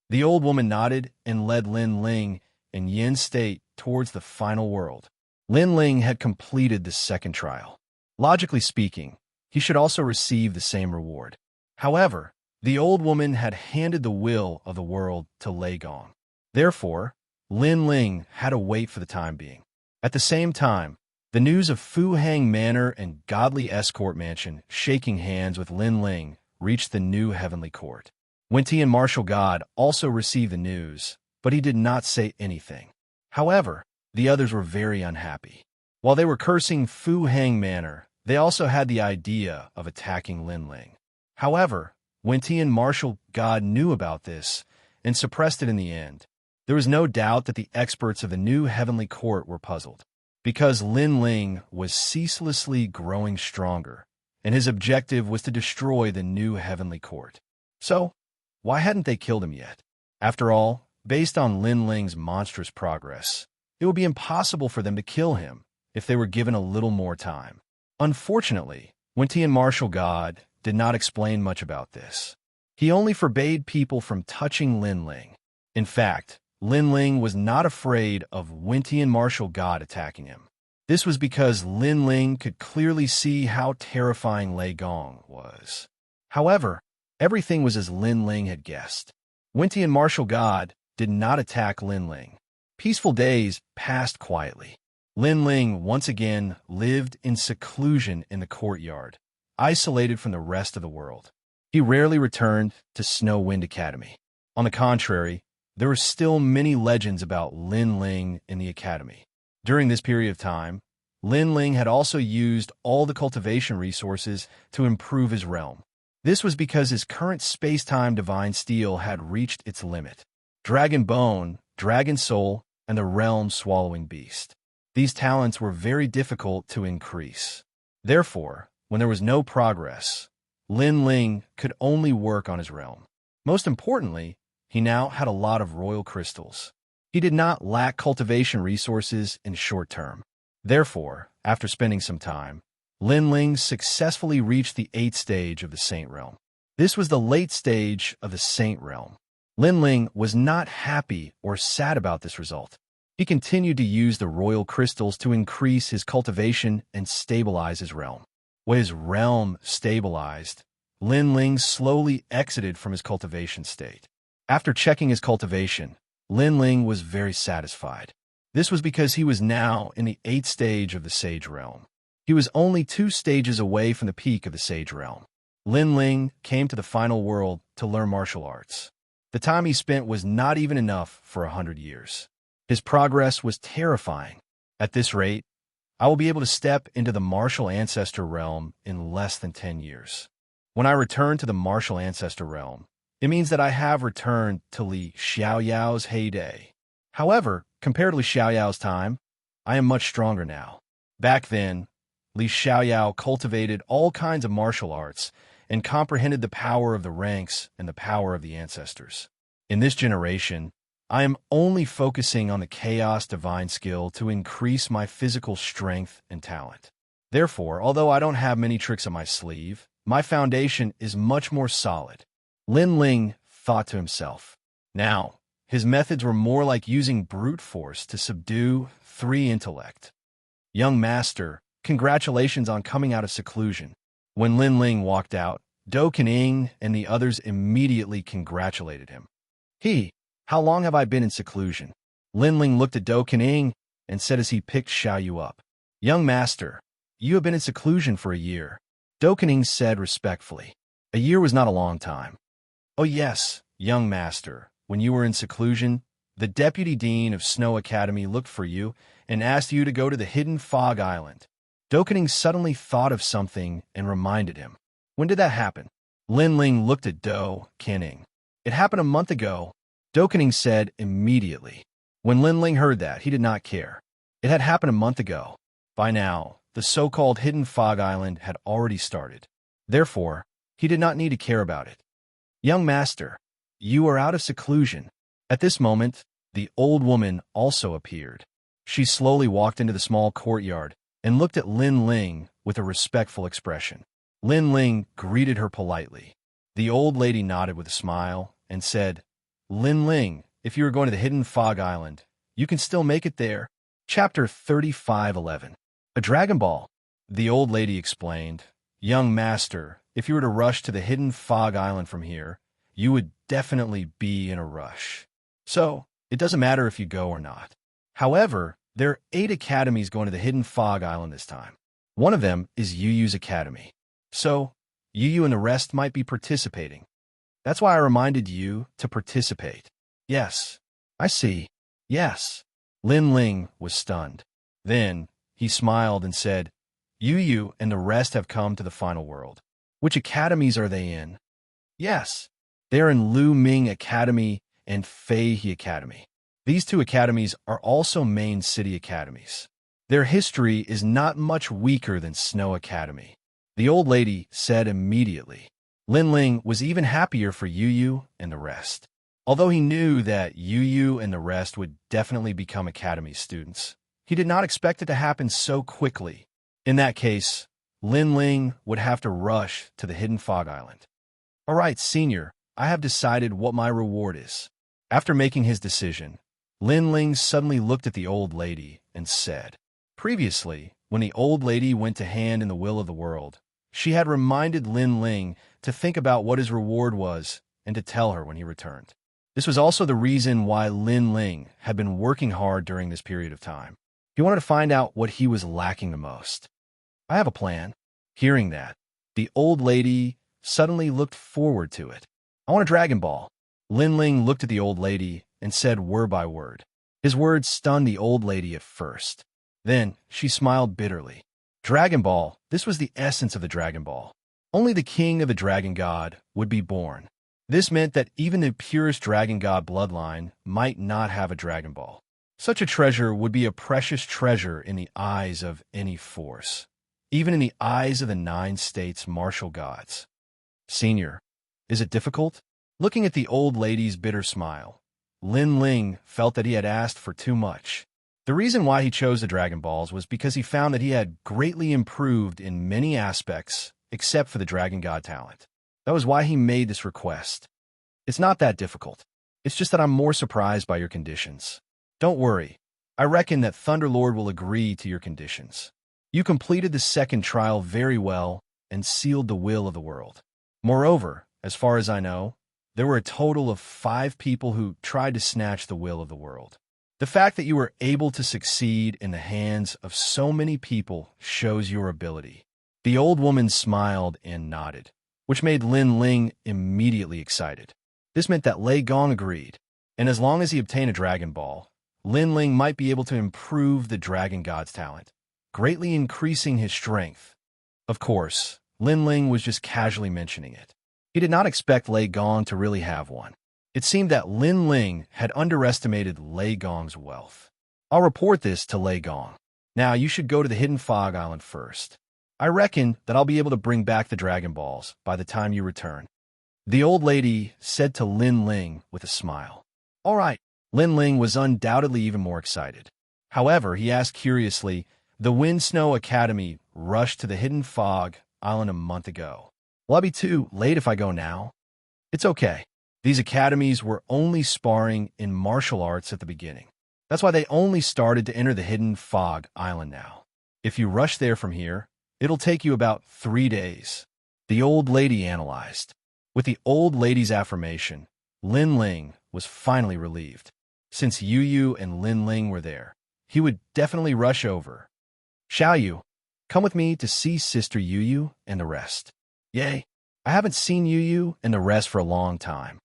The old woman nodded and led Linling in Yin state towards the final world. Linling had completed the second trial. Logically speaking, he should also receive the same reward. However, the old woman had handed the will of the world to Lei Gong. Therefore, Linling had to wait for the time being. At the same time, the news of Fuheng Manor and Godly Escort Mansion shaking hands with Linling reached the new heavenly court. Winti and Martial God also received the news, but he did not say anything. However, the others were very unhappy. While they were cursing Fuheng Manor, they also had the idea of attacking Linling. However, Winti and Martial God knew about this and suppressed it in the end. There was no doubt that the experts of the new heavenly court were puzzled, because Linling was ceaselessly growing stronger, and his objective was to destroy the new heavenly court. So, why hadn't they killed him yet? After all, based on Linling's monstrous progress, it would be impossible for them to kill him if they were given a little more time. Unfortunately, Winti and Martial God did not explain much about this. He only forbade people from touching Linling. In fact, Linling was not afraid of Winti and Martial God attacking him. This was because Linling could clearly see how terrifying Lei Gong was. However, everything was as Linling had guessed. Winti and Martial God did not attack Linling. Peaceful days passed quietly. Linling once again lived in seclusion in the courtyard, isolated from the rest of the world. He rarely returned to Snow Wind Academy. On the contrary, there were still many legends about Linling in the academy. During this period of time, Lin Ling had also used all the cultivation resources to improve his realm. This was because his current space-time divine steel had reached its limit. Dragon Bone, Dragon Soul, and the realm-swallowing beast. These talents were very difficult to increase. Therefore, when there was no progress, Lin Ling could only work on his realm. Most importantly, he now had a lot of royal crystals. He did not lack cultivation resources in short term. Therefore, after spending some time, Lin Ling successfully reached the 8th stage of the Saint Realm. This was the late stage of the Saint Realm. Lin Ling was not happy or sad about this result. He continued to use the royal crystals to increase his cultivation and stabilize his realm. When his realm stabilized, Lin Ling slowly exited from his cultivation state. After checking his cultivation, Lin Ling was very satisfied. This was because he was now in the 8th stage of the Sage Realm. He was only 2 stages away from the peak of the Sage Realm. Lin Ling came to the final world to learn martial arts. The time he spent was not even enough for 100 years. His progress was terrifying. At this rate, I will be able to step into the martial ancestor realm in less than 10 years. When I return to the martial ancestor realm, it means that I have returned to Li Xiaoyao's heyday. However, compared to Li Xiaoyao's time, I am much stronger now. Back then, Li Xiaoyao cultivated all kinds of martial arts and comprehended the power of the ranks and the power of the ancestors. In this generation, I am only focusing on the chaos divine skill to increase my physical strength and talent. Therefore, although I don't have many tricks up my sleeve, my foundation is much more solid. Lin Ling thought to himself. Now, his methods were more like using brute force to subdue 3 intellect. Young master, congratulations on coming out of seclusion. When Lin Ling walked out, Do Kening and the others immediately congratulated him. How long have I been in seclusion? Lin Ling looked at Do Kening and said as he picked Xiaoyu up. Young master, you have been in seclusion for a year. Do Kening said respectfully. A year was not a long time. Oh yes, young master, when you were in seclusion, the deputy dean of Snow Academy looked for you and asked you to go to the hidden fog island. Do Kening suddenly thought of something and reminded him. When did that happen? Lin Ling looked at Do Kening. It happened a month ago, Do Kening said immediately. When Lin Ling heard that, he did not care. It had happened a month ago. By now, the so-called hidden fog island had already started. Therefore, he did not need to care about it. Young master, you are out of seclusion. At this moment, the old woman also appeared. She slowly walked into the small courtyard and looked at Lin Ling with a respectful expression. Lin Ling greeted her politely. The old lady nodded with a smile and said, Lin Ling, if you are going to the hidden fog island, you can still make it there. Chapter 35:11. A Dragon Ball. The old lady explained, Young master, if you were to rush to the hidden fog island from here, you would definitely be in a rush. So, it doesn't matter if you go or not. However, there are 8 academies going to the hidden fog island this time. One of them is Yu Yu's academy. So, Yu Yu and the rest might be participating. That's why I reminded you to participate. Yes, I see. Yes. Lin Ling was stunned. Then, he smiled and said, Yu Yu and the rest have come to the final world. Which academies are they in? Yes, they are in Lu Ming Academy and Fei He Academy. These 2 academies are also main city academies. Their history is not much weaker than Snow Academy. The old lady said immediately. Lin Ling was even happier for Yu Yu and the rest. Although he knew that Yu Yu and the rest would definitely become academy students, he did not expect it to happen so quickly. In that case, Lin Ling would have to rush to the hidden fog island. All right, senior, I have decided what my reward is. After making his decision, Lin Ling suddenly looked at the old lady and said, Previously, when the old lady went to hand in the will of the world, she had reminded Lin Ling to think about what his reward was and to tell her when he returned. This was also the reason why Lin Ling had been working hard during this period of time. He wanted to find out what he was lacking the most. I have a plan. Hearing that, the old lady suddenly looked forward to it. I want a Dragon Ball. Lin Ling looked at the old lady and said word by word. His words stunned the old lady at first. Then she smiled bitterly. Dragon Ball, this was the essence of the Dragon Ball. Only the king of the Dragon God would be born. This meant that even the purest Dragon God bloodline might not have a Dragon Ball. Such a treasure would be a precious treasure in the eyes of any force, even in the eyes of the 9 states martial gods. Senior, is it difficult? Looking at the old lady's bitter smile, Lin Ling felt that he had asked for too much. The reason why he chose the Dragon Balls was because he found that he had greatly improved in many aspects except for the Dragon God talent. That was why he made this request. It's not that difficult. It's just that I'm more surprised by your conditions. Don't worry. I reckon that Thunderlord will agree to your conditions. You completed the second trial very well and sealed the will of the world. Moreover, as far as I know, there were a total of 5 people who tried to snatch the will of the world. The fact that you were able to succeed in the hands of so many people shows your ability. The old woman smiled and nodded, which made Lin Ling immediately excited. This meant that Lei Gong agreed, and as long as he obtained a Dragon Ball, Lin Ling might be able to improve the Dragon God's talent, greatly increasing his strength. Of course, Lin Ling was just casually mentioning it. He did not expect Lei Gong to really have one. It seemed that Lin Ling had underestimated Lei Gong's wealth. I'll report this to Lei Gong. Now, you should go to the Hidden Fog Island first. I reckon that I'll be able to bring back the Dragon Balls by the time you return. The old lady said to Lin Ling with a smile. All right. Lin Ling was undoubtedly even more excited. However, he asked curiously, the Wind Snow Academy rushed to the Hidden Fog Island a month ago. Will I be too late if I go now? It's okay. These academies were only sparring in martial arts at the beginning. That's why they only started to enter the Hidden Fog Island now. If you rush there from here, it'll take you about 3 days. The old lady analyzed. With the old lady's affirmation, Lin Ling was finally relieved. Since Yu Yu and Lin Ling were there, he would definitely rush over. Xiaoyu, come with me to see Sister Yu Yu and the rest. Yay, I haven't seen Yu Yu and the rest for a long time.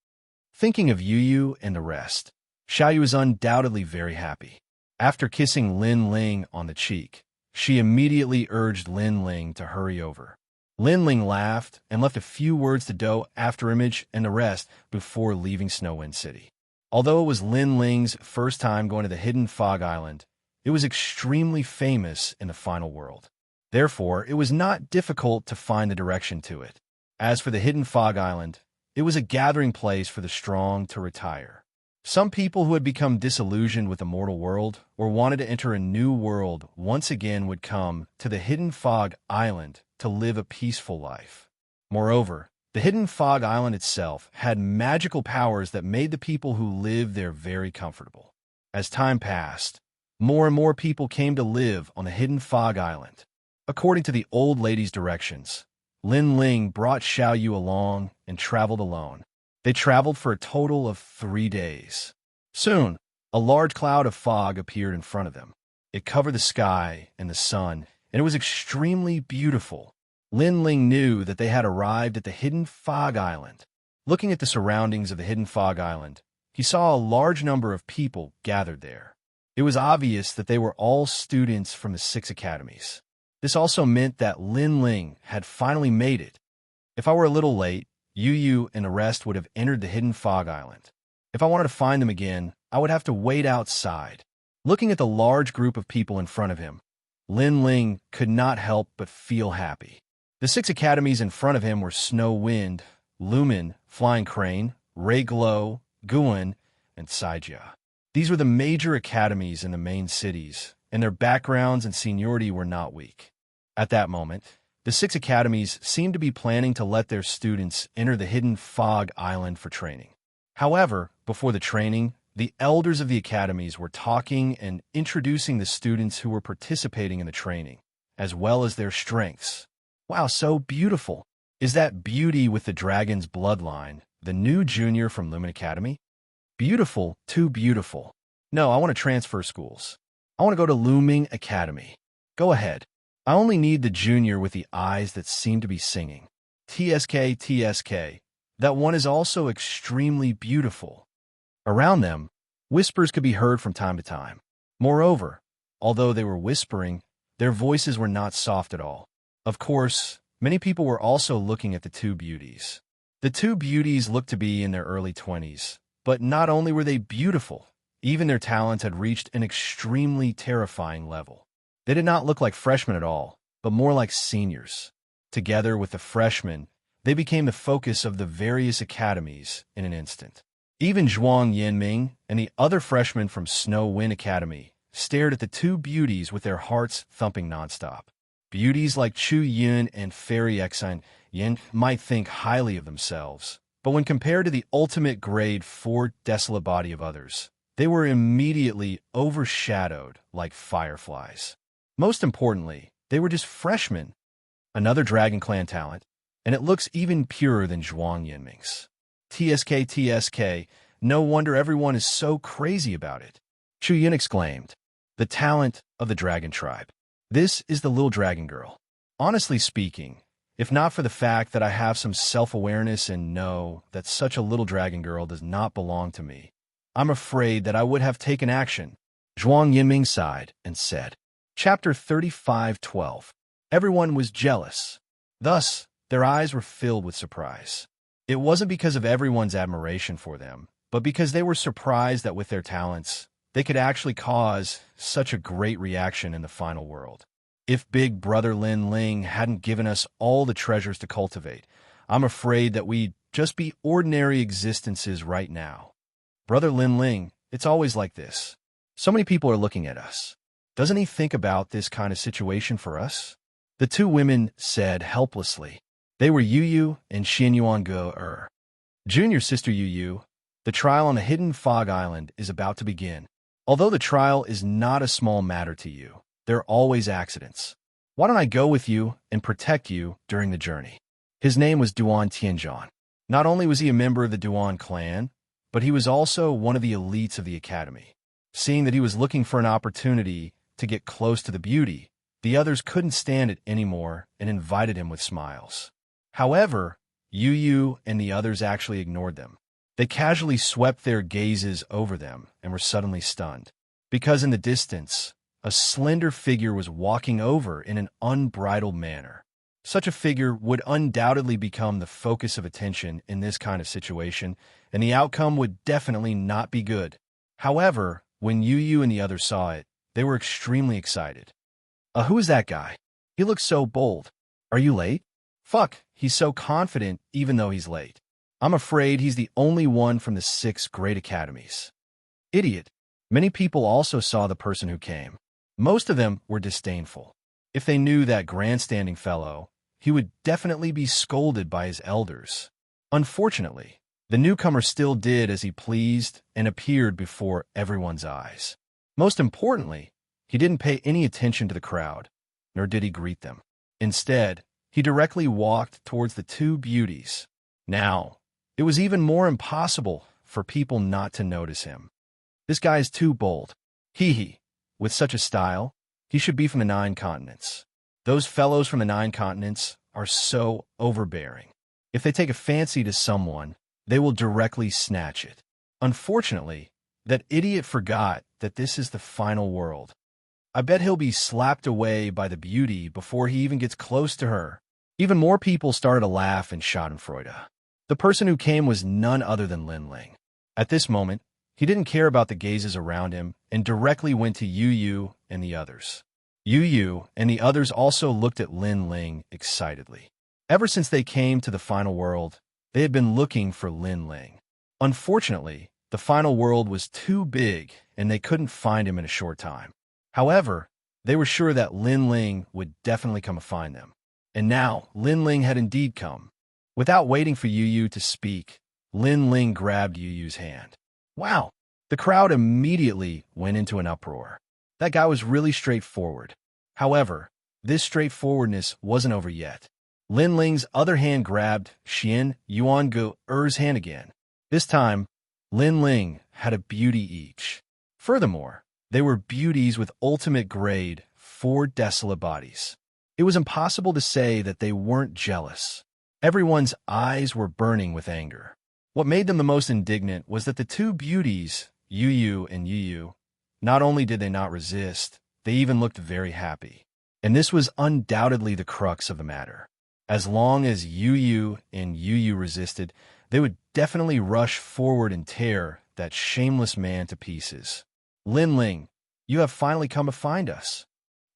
Thinking of Yu Yu and the rest, Xiaoyu was undoubtedly very happy. After kissing Lin Ling on the cheek, she immediately urged Lin Ling to hurry over. Lin Ling laughed and left a few words to Do, Afterimage, and the rest before leaving Snowwind City. Although it was Lin Ling's first time going to the Hidden Fog Island, it was extremely famous in the final world. Therefore, it was not difficult to find the direction to it. As for the Hidden Fog Island, it was a gathering place for the strong to retire. Some people who had become disillusioned with the mortal world or wanted to enter a new world once again would come to the Hidden Fog Island to live a peaceful life. Moreover, the Hidden Fog Island itself had magical powers that made the people who lived there very comfortable. As time passed, more and more people came to live on the Hidden Fog Island. According to the old lady's directions, Lin Ling brought Xiaoyu along and traveled alone. They traveled for a total of 3 days. Soon, a large cloud of fog appeared in front of them. It covered the sky and the sun, and it was extremely beautiful. Lin Ling knew that they had arrived at the Hidden Fog Island. Looking at the surroundings of the Hidden Fog Island, he saw a large number of people gathered there. It was obvious that they were all students from the 6 academies. This also meant that Lin Ling had finally made it. If I were a little late, Yu Yu and the rest would have entered the Hidden Fog Island. If I wanted to find them again, I would have to wait outside. Looking at the large group of people in front of him, Lin Ling could not help but feel happy. The 6 academies in front of him were Snow Wind, Lumen, Flying Crane, Ray Glow, Guan, and Saijia. These were the major academies in the main cities, and their backgrounds and seniority were not weak. At that moment, the 6 academies seemed to be planning to let their students enter the Hidden Fog Island for training. However, before the training, the elders of the academies were talking and introducing the students who were participating in the training, as well as their strengths. Wow, so beautiful. Is that Beauty with the Dragon's Bloodline, the new junior from Lumen Academy? Beautiful, too beautiful. No, I want to transfer schools. I want to go to Looming Academy. Go ahead. I only need the junior with the eyes that seem to be singing. TSK, TSK. That one is also extremely beautiful. Around them, whispers could be heard from time to time. Moreover, although they were whispering, their voices were not soft at all. Of course, many people were also looking at the two beauties. The two beauties looked to be in their early 20s, but not only were they beautiful, even their talents had reached an extremely terrifying level. They did not look like freshmen at all, but more like seniors. Together with the freshmen, they became the focus of the various academies in an instant. Even Zhuang Yinming and the other freshmen from Snow Wind Academy stared at the two beauties with their hearts thumping nonstop. Beauties like Chu Yun and Fairy Exine Yin might think highly of themselves, but when compared to the ultimate grade 4 desolate body of others, they were immediately overshadowed like fireflies. Most importantly, they were just freshmen, another Dragon Clan talent, and it looks even purer than Zhuang Yinming's. TSK, no wonder everyone is so crazy about it. Chu Yun exclaimed, the talent of the dragon tribe. This is the little dragon girl. Honestly speaking, if not for the fact that I have some self-awareness and know that such a little dragon girl does not belong to me, I'm afraid that I would have taken action. Zhuang Yinming sighed and said, Chapter 35:12. Everyone was jealous. Thus, their eyes were filled with surprise. It wasn't because of everyone's admiration for them, but because they were surprised that with their talents, they could actually cause such a great reaction in the final world. If Big Brother Lin Ling hadn't given us all the treasures to cultivate, I'm afraid that we'd just be ordinary existences right now. Brother Lin Ling, it's always like this. So many people are looking at us. Doesn't he think about this kind of situation for us? The two women said helplessly. They were Yu Yu and Xin Yuan-ge. Junior sister Yu Yu, the trial on the hidden fog island is about to begin. Although the trial is not a small matter to you, there are always accidents. Why don't I go with you and protect you during the journey? His name was Duan Tianzhan. Not only was he a member of the Duan clan, but he was also one of the elites of the academy. Seeing that he was looking for an opportunity to get close to the beauty, the others couldn't stand it anymore and invited him with smiles. However, Yu Yu and the others actually ignored them. They casually swept their gazes over them and were suddenly stunned, because in the distance, a slender figure was walking over in an unbridled manner. Such a figure would undoubtedly become the focus of attention in this kind of situation, and the outcome would definitely not be good. However, when Yu Yu and the others saw it, they were extremely excited. Who is that guy? He looks so bold. Are you late? Fuck, he's so confident even though he's late. I'm afraid he's the only one from the 6 great academies. Idiot. Many people also saw the person who came. Most of them were disdainful. If they knew that grandstanding fellow, he would definitely be scolded by his elders. Unfortunately, the newcomer still did as he pleased and appeared before everyone's eyes. Most importantly, he didn't pay any attention to the crowd, nor did he greet them. Instead, he directly walked towards the two beauties. Now, it was even more impossible for people not to notice him. This guy is too bold. Hee. With such a style, he should be from the 9 continents. Those fellows from the 9 continents are so overbearing. If they take a fancy to someone, they will directly snatch it. Unfortunately, that idiot forgot that this is the final world. I bet he'll be slapped away by the beauty before he even gets close to her. Even more people started to laugh and schadenfreude. The person who came was none other than Lin Ling. At this moment, he didn't care about the gazes around him and directly went to Yu Yu and the others. Yu Yu and the others also looked at Lin Ling excitedly. Ever since they came to the final world, they had been looking for Lin Ling. Unfortunately, the final world was too big and they couldn't find him in a short time. However, they were sure that Lin Ling would definitely come to find them. And now, Lin Ling had indeed come. Without waiting for Yu Yu to speak, Lin Ling grabbed Yu Yu's hand. Wow! The crowd immediately went into an uproar. That guy was really straightforward. However, this straightforwardness wasn't over yet. Lin Ling's other hand grabbed Xin Yuan-ge's hand again. This time, Lin Ling had a beauty each. Furthermore, they were beauties with ultimate grade 4 desolate bodies. It was impossible to say that they weren't jealous. Everyone's eyes were burning with anger. What made them the most indignant was that the two beauties, Yu Yu and Yu Yu, not only did they not resist, They even looked very happy. And this was undoubtedly the crux of the matter. As long as Yu Yu and Yu Yu resisted, they would definitely rush forward and tear that shameless man to pieces. Lin Ling, you have finally come to find us.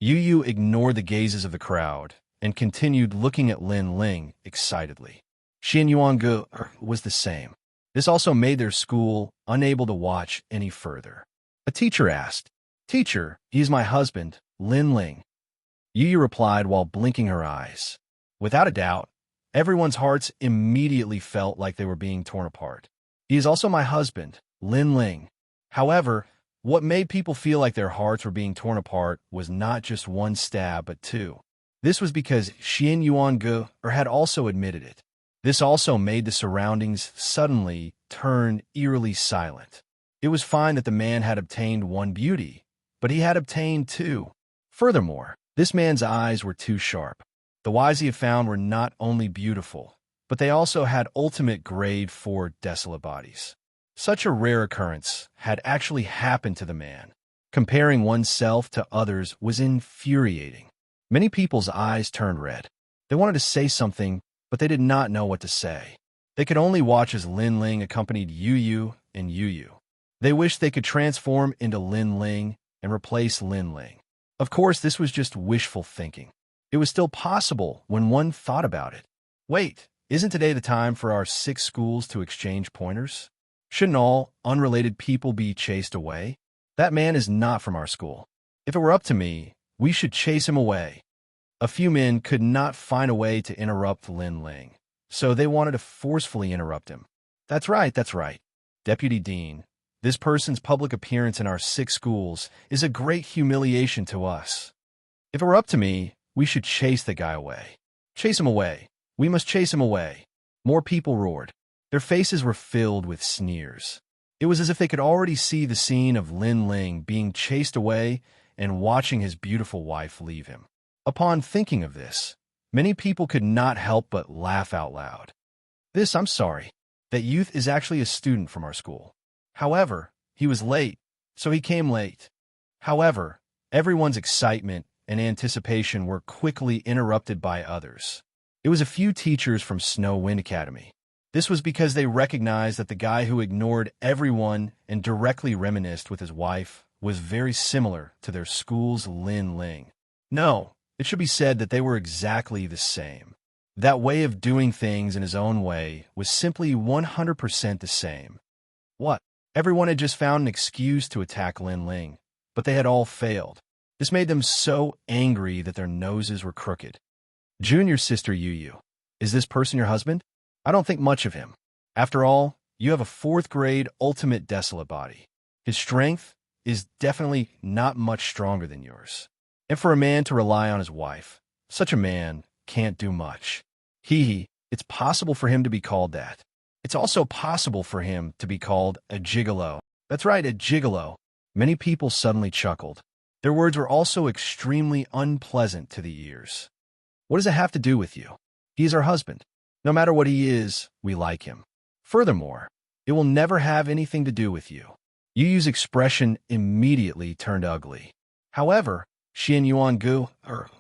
Yu Yu ignored the gazes of the crowd and continued looking at Lin Ling excitedly. Xianxia was the same. This also made their school unable to watch any further. A teacher asked, "Teacher, he is my husband, Lin Ling." Yu Yu replied while blinking her eyes. Without a doubt, everyone's hearts immediately felt like they were being torn apart. He is also my husband, Lin Ling. However, what made people feel like their hearts were being torn apart was not just one stab, but two. This was because Xianxia had also admitted it. This also made the surroundings suddenly turn eerily silent. It was fine that the man had obtained one beauty, but he had obtained two. Furthermore, this man's eyes were too sharp. The wives he had found were not only beautiful, but they also had ultimate grade 4 desolate bodies. Such a rare occurrence had actually happened to the man. Comparing oneself to others was infuriating. Many people's eyes turned red. They wanted to say something, but they did not know what to say. They could only watch as Lin Ling accompanied Yu Yu and Yu Yu. They wished they could transform into Lin Ling and replace Lin Ling. Of course, this was just wishful thinking. It was still possible when one thought about it. Wait, isn't today the time for our 6 schools to exchange pointers? Shouldn't all unrelated people be chased away? That man is not from our school. If it were up to me, we should chase him away. A few men could not find a way to interrupt Lin Ling, so they wanted to forcefully interrupt him. That's right. Deputy Dean, this person's public appearance in our 6 schools is a great humiliation to us. If it were up to me, we should chase the guy away. Chase him away. We must chase him away. More people roared. Their faces were filled with sneers. It was as if they could already see the scene of Lin Ling being chased away and watching his beautiful wife leave him. Upon thinking of this, many people could not help but laugh out loud. I'm sorry. That youth is actually a student from our school. However, he was late, so he came late. However, everyone's excitement and anticipation were quickly interrupted by others. It was a few teachers from Snow Wind Academy. This was because they recognized that the guy who ignored everyone and directly reminisced with his wife was very similar to their school's Lin Ling. No, it should be said that they were exactly the same. That way of doing things in his own way was simply 100% the same. What? Everyone had just found an excuse to attack Lin Ling, but they had all failed. This made them so angry that their noses were crooked. Junior sister Yu Yu, is this person your husband? I don't think much of him. After all, you have a 4th grade ultimate desolate body. His strength is definitely not much stronger than yours. And for a man to rely on his wife, such a man can't do much. It's possible for him to be called that. It's also possible for him to be called a gigolo. That's right, a gigolo. Many people suddenly chuckled. Their words were also extremely unpleasant to the ears. What does it have to do with you? He is our husband. No matter what he is, we like him. Furthermore, it will never have anything to do with you. Yu Yu's expression immediately turned ugly. However, Xianxia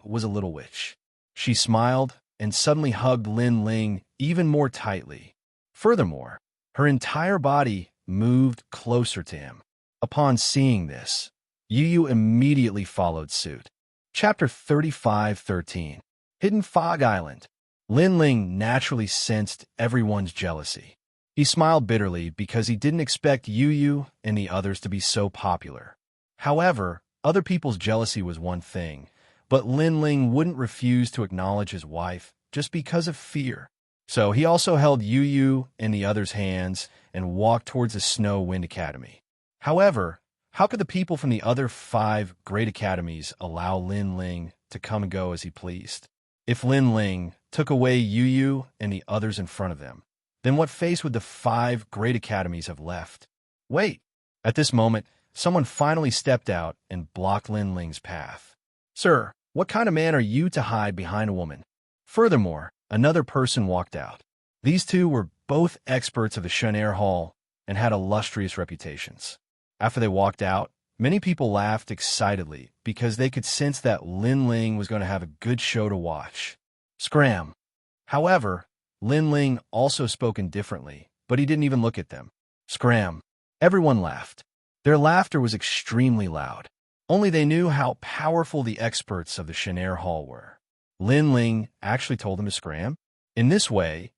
was a little witch. She smiled and suddenly hugged Lin Ling even more tightly. Furthermore, her entire body moved closer to him. Upon seeing this, Yu Yu immediately followed suit. Chapter 35:13. Hidden Fog Island. Lin Ling naturally sensed everyone's jealousy. He smiled bitterly because he didn't expect Yu Yu and the others to be so popular. However, other people's jealousy was one thing, but Lin Ling wouldn't refuse to acknowledge his wife just because of fear. So he also held Yu Yu and the others' hands and walked towards the Snow Wind Academy. However, how could the people from the other 5 great academies allow Lin Ling to come and go as he pleased? If Lin Ling took away Yu Yu and the others in front of them, then what face would the 5 great academies have left? Wait! At this moment, someone finally stepped out and blocked Lin Ling's path. Sir, what kind of man are you to hide behind a woman? Furthermore, another person walked out. These two were both experts of the Shenair Hall and had illustrious reputations. After they walked out, Many people laughed excitedly because they could sense that Lin Ling was going to have a good show to watch. Scram. However, Lin Ling also spoke indifferently, but he didn't even look at them. Scram. Everyone laughed. Their laughter was extremely loud. Only they knew how powerful the experts of the Xianxia Hall were. Lin Ling actually told them to scram. In this way,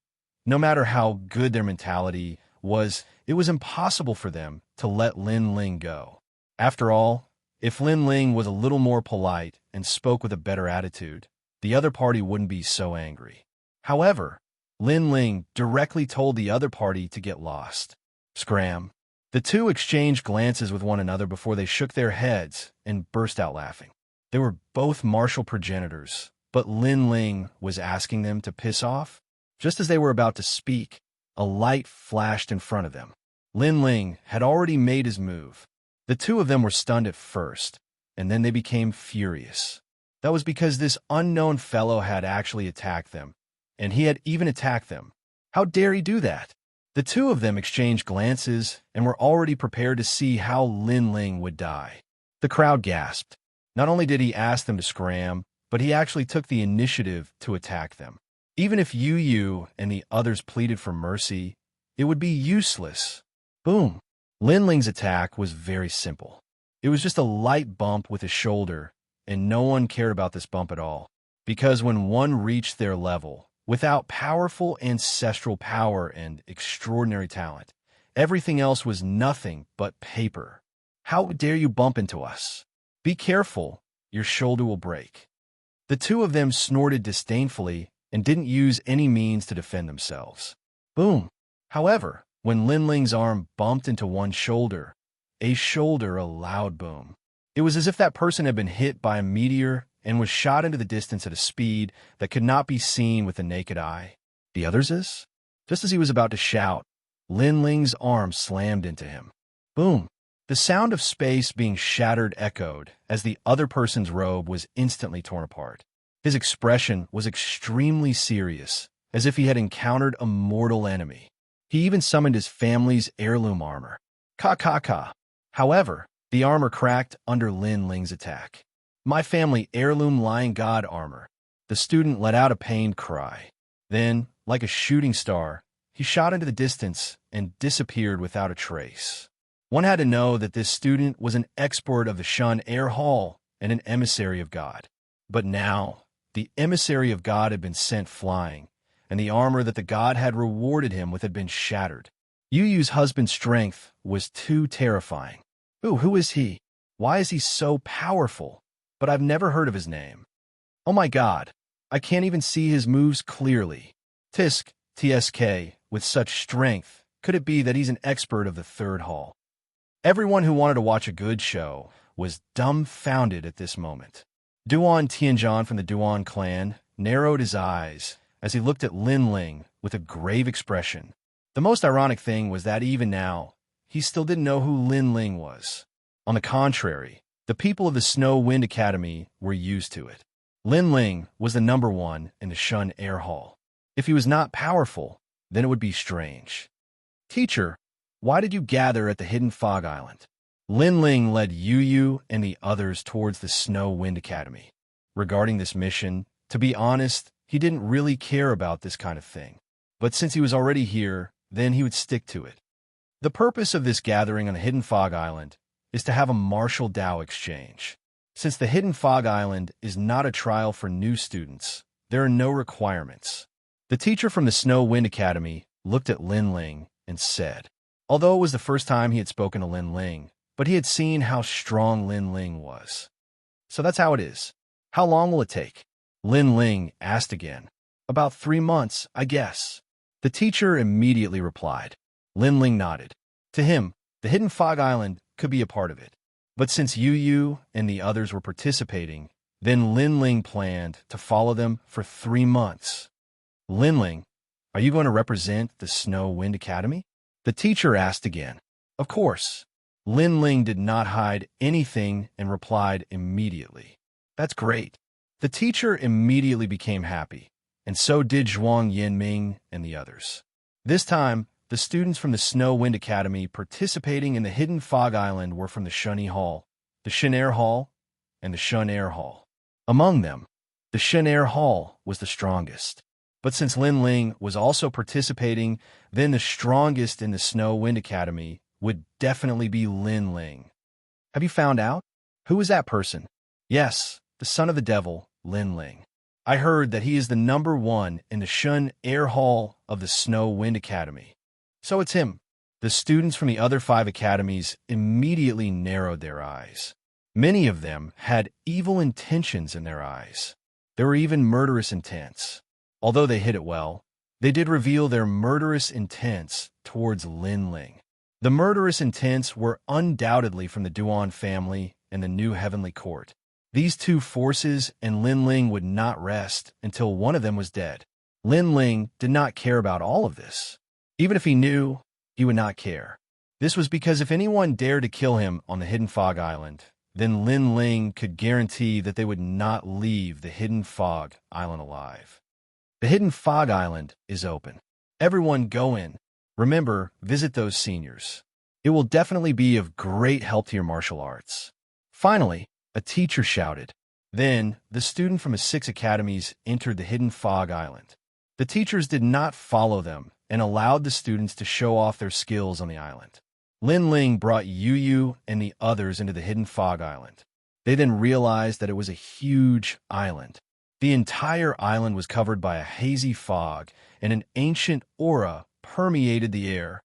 no matter how good their mentality was, it was impossible for them to let Lin Ling go. After all, if Lin Ling was a little more polite and spoke with a better attitude, the other party wouldn't be so angry. However, Lin Ling directly told the other party to get lost. Scram. The two exchanged glances with one another before they shook their heads and burst out laughing. They were both martial progenitors, but Lin Ling was asking them to piss off. Just as they were about to speak, a light flashed in front of them. Lin Ling had already made his move. The two of them were stunned at first, and then they became furious. That was because this unknown fellow had actually attacked them, and he had even attacked them. How dare he do that? The two of them exchanged glances and were already prepared to see how Lin Ling would die. The crowd gasped. Not only did he ask them to scram, but he actually took the initiative to attack them. Even if Yu and the others pleaded for mercy, it would be useless. Boom! Lin Ling's attack was very simple. It was just a light bump with his shoulder, and no one cared about this bump at all. Because when one reached their level, without powerful ancestral power and extraordinary talent, everything else was nothing but paper. How dare you bump into us? Be careful, your shoulder will break. The two of them snorted disdainfully and didn't use any means to defend themselves. Boom! However, when Lin Ling's arm bumped into one's shoulder, a loud boom. It was as if that person had been hit by a meteor and was shot into the distance at a speed that could not be seen with the naked eye. The others is? Just as he was about to shout, Lin Ling's arm slammed into him. Boom! The sound of space being shattered echoed as the other person's robe was instantly torn apart. His expression was extremely serious, as if he had encountered a mortal enemy. He even summoned his family's heirloom armor. Ka. However, the armor cracked under Lin Ling's attack. My family heirloom lion god armor. The student let out a pained cry. Then, like a shooting star, he shot into the distance and disappeared without a trace. One had to know that this student was an expert of the Xianxia Hall and an emissary of God. But now, the emissary of God had been sent flying, and the armor that the god had rewarded him with had been shattered. Yu's husband's strength was too terrifying. Ooh, who is he? Why is he so powerful? But I've never heard of his name. Oh my god, I can't even see his moves clearly. TSK, with such strength, could it be that he's an expert of the third hall? Everyone who wanted to watch a good show was dumbfounded at this moment. Duan Tianzhan from the Duan clan narrowed his eyes as he looked at Lin Ling with a grave expression. The most ironic thing was that even now, he still didn't know who Lin Ling was. On the contrary, the people of the Snow Wind Academy were used to it. Lin Ling was the number one in the Xianxia Hall. If he was not powerful, then it would be strange. Teacher, why did you gather at the Hidden Fog Island? Lin Ling led Yu and the others towards the Snow Wind Academy. Regarding this mission, to be honest, he didn't really care about this kind of thing. But since he was already here, then he would stick to it. The purpose of this gathering on the Hidden Fog Island is to have a martial Dao exchange. Since the Hidden Fog Island is not a trial for new students, there are no requirements. The teacher from the Snow Wind Academy looked at Lin Ling and said, although it was the first time he had spoken to Lin Ling, but he had seen how strong Lin Ling was. So that's how it is. How long will it take? Lin Ling asked again. About 3 months, I guess. The teacher immediately replied. Lin Ling nodded. To him, the Hidden Fog Island could be a part of it. But since Yu and the others were participating, then Lin Ling planned to follow them for 3 months. Lin Ling, are you going to represent the Snow Wind Academy? The teacher asked again. Of course. Lin Ling did not hide anything and replied immediately. That's great. The teacher immediately became happy, and so did Zhuang Yanming and the others. This time, the students from the Snow Wind Academy participating in the Hidden Fog Island were from the Xianxia Hall, the Shen Air Hall, and the Shun Air Hall. Among them, the Shen Air Hall was the strongest. But since Lin Ling was also participating, then the strongest in the Snow Wind Academy would definitely be Lin Ling. Have you found out? Who is that person? Yes, the son of the devil, Lin Ling. I heard that he is the #1 in the Shun Air Hall of the Snow Wind Academy. So it's him. The students from the other 5 academies immediately narrowed their eyes. Many of them had evil intentions in their eyes. There were even murderous intents. Although they hid it well, they did reveal their murderous intents towards Lin Ling. The murderous intents were undoubtedly from the Duan family and the New Heavenly Court. These 2 forces and Lin Ling would not rest until one of them was dead. Lin Ling did not care about all of this. Even if he knew, he would not care. This was because if anyone dared to kill him on the Hidden Fog Island, then Lin Ling could guarantee that they would not leave the Hidden Fog Island alive. The Hidden Fog Island is open. Everyone go in. Remember, visit those seniors. It will definitely be of great help to your martial arts. Finally, a teacher shouted. Then, the student from the 6 academies entered the Hidden Fog Island. The teachers did not follow them and allowed the students to show off their skills on the island. Lin Ling brought Yu Yu and the others into the Hidden Fog Island. They then realized that it was a huge island. The entire island was covered by a hazy fog, and an ancient aura permeated the air.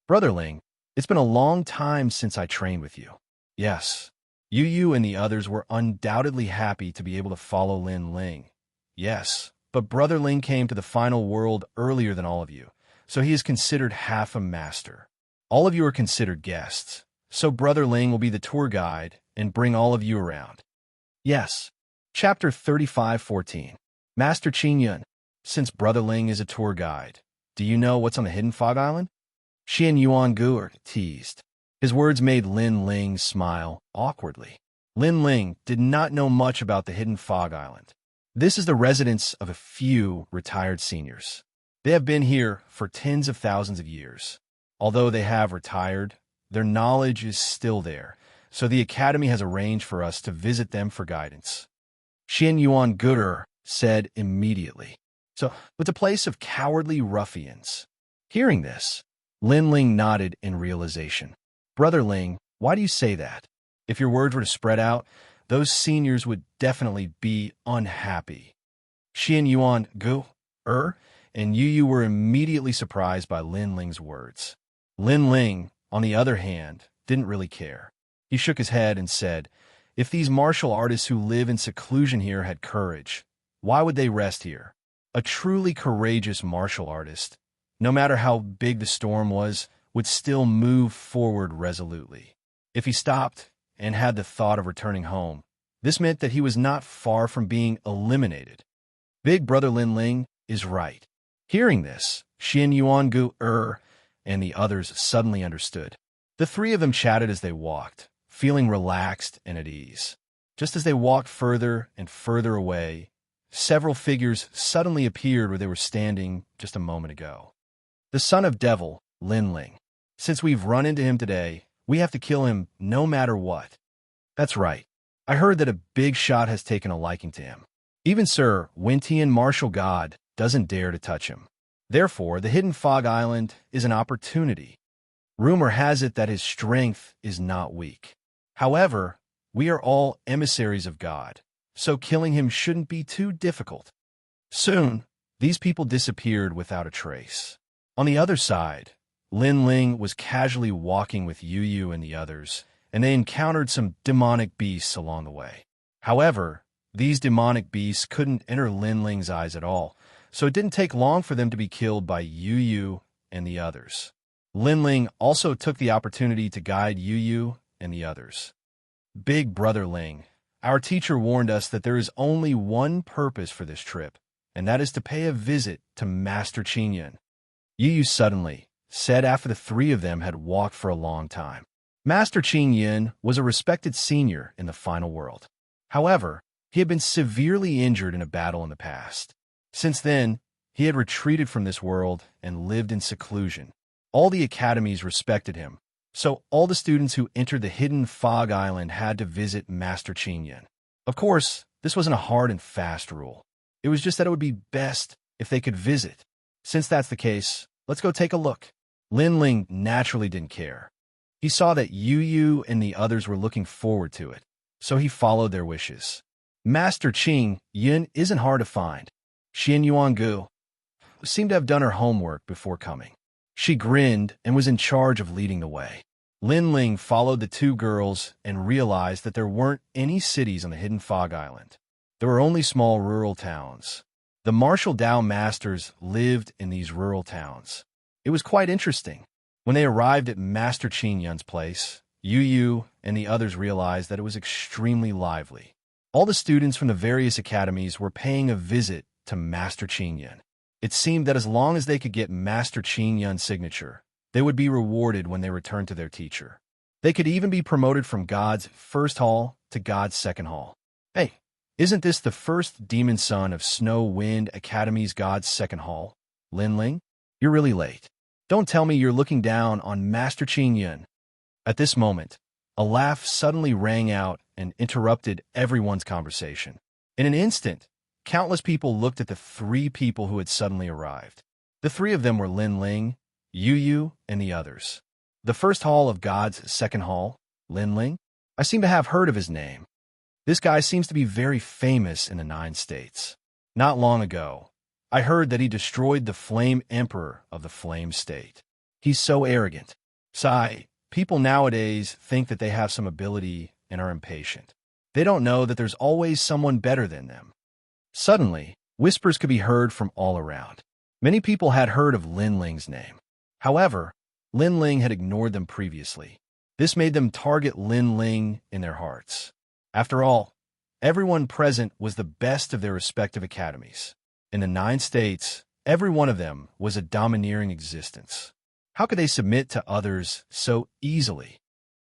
Brother Ling, it's been a long time since I trained with you. Yes. Yu Yu and the others were undoubtedly happy to be able to follow Lin Ling. Yes, but Brother Ling came to the final world earlier than all of you, so he is considered half a master. All of you are considered guests, so Brother Ling will be the tour guide and bring all of you around. Yes. Chapter 35:14. Master Qingyun, since Brother Ling is a tour guide, do you know what's on the Hidden Fog Island? Xianxia teased. His words made Lin Ling smile awkwardly. Lin Ling did not know much about the Hidden Fog Island. This is the residence of a few retired seniors. They have been here for tens of thousands of years. Although they have retired, their knowledge is still there, so the Academy has arranged for us to visit them for guidance. Xianxia said immediately. So, it's a place of cowardly ruffians. Hearing this, Lin Ling nodded in realization. Brother Ling, why do you say that? If your words were to spread out, those seniors would definitely be unhappy. Xianxia and Yu Yu were immediately surprised by Lin Ling's words. Lin Ling, on the other hand, didn't really care. He shook his head and said, if these martial artists who live in seclusion here had courage, why would they rest here? A truly courageous martial artist, no matter how big the storm was, would still move forward resolutely. If he stopped and had the thought of returning home, this meant that he was not far from being eliminated. Big Brother Lin Ling is right. Hearing this, Xianxia and the others suddenly understood. The 3 of them chatted as they walked, feeling relaxed and at ease. Just as they walked further and further away, several figures suddenly appeared where they were standing just a moment ago. The son of devil, Lin Ling. Since we've run into him today, we have to kill him no matter what. That's right. I heard that a big shot has taken a liking to him. Even Sir Wintian Martial God doesn't dare to touch him. Therefore, the Hidden Fog Island is an opportunity. Rumor has it that his strength is not weak. However, we are all emissaries of God, so killing him shouldn't be too difficult. Soon, these people disappeared without a trace. On the other side, Lin Ling was casually walking with Yu Yu and the others, and they encountered some demonic beasts along the way. However, these demonic beasts couldn't enter Lin Ling's eyes at all, so it didn't take long for them to be killed by Yu Yu and the others. Lin Ling also took the opportunity to guide Yu Yu and the others. Big Brother Ling, our teacher warned us that there is only one purpose for this trip, and that is to pay a visit to Master Qingyun. Yu Yu suddenly said after the 3 of them had walked for a long time. Master Qingyun was a respected senior in the final world. However, he had been severely injured in a battle in the past. Since then, he had retreated from this world and lived in seclusion. All the academies respected him, So all the students who entered the hidden fog island had to visit Master Qingyan. Of course, this wasn't a hard and fast rule. It was just that it would be best if they could visit. Since that's the case, let's go take a look. Lin Ling naturally didn't care. He saw that Yu and the others were looking forward to it, so he followed their wishes. Master Qing Yun isn't hard to find. Xian Yuangu seemed to have done her homework before coming. She grinned and was in charge of leading the way. Lin Ling followed the two girls and realized that there weren't any cities on the hidden fog island. There were only small rural towns. The martial Dao masters lived in these rural towns. It was quite interesting. When they arrived at Master Qingyun's place, Yu and the others realized that it was extremely lively. All the students from the various academies were paying a visit to Master Qingyun. It seemed that as long as they could get Master Qingyun's signature, they would be rewarded when they returned to their teacher. They could even be promoted from God's first hall to God's second hall. Hey, isn't this the first demon son of Snow Wind Academy's God's second hall? Lin Ling, you're really late. Don't tell me you're looking down on Master Qingyun. At this moment, a laugh suddenly rang out and interrupted everyone's conversation. In an instant, countless people looked at the three people who had suddenly arrived. The three of them were Lin Ling, Yu, and the others. The first hall of God's second hall, Lin Ling? I seem to have heard of his name. This guy seems to be very famous in the 9 states. Not long ago, I heard that he destroyed the Flame Emperor of the Flame State. He's so arrogant. Sigh, people nowadays think that they have some ability and are impatient. They don't know that there's always someone better than them. Suddenly, whispers could be heard from all around. Many people had heard of Lin Ling's name. However, Lin Ling had ignored them previously. This made them target Lin Ling in their hearts. After all, everyone present was the best of their respective academies. In the 9 states, every one of them was a domineering existence. How could they submit to others so easily?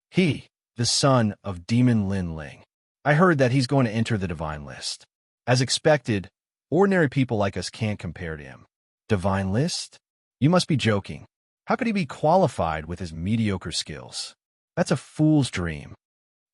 He, the son of Demon Lin Ling. I heard that he's going to enter the divine list. As expected, ordinary people like us can't compare to him. Divine list? You must be joking. How could he be qualified with his mediocre skills? That's a fool's dream.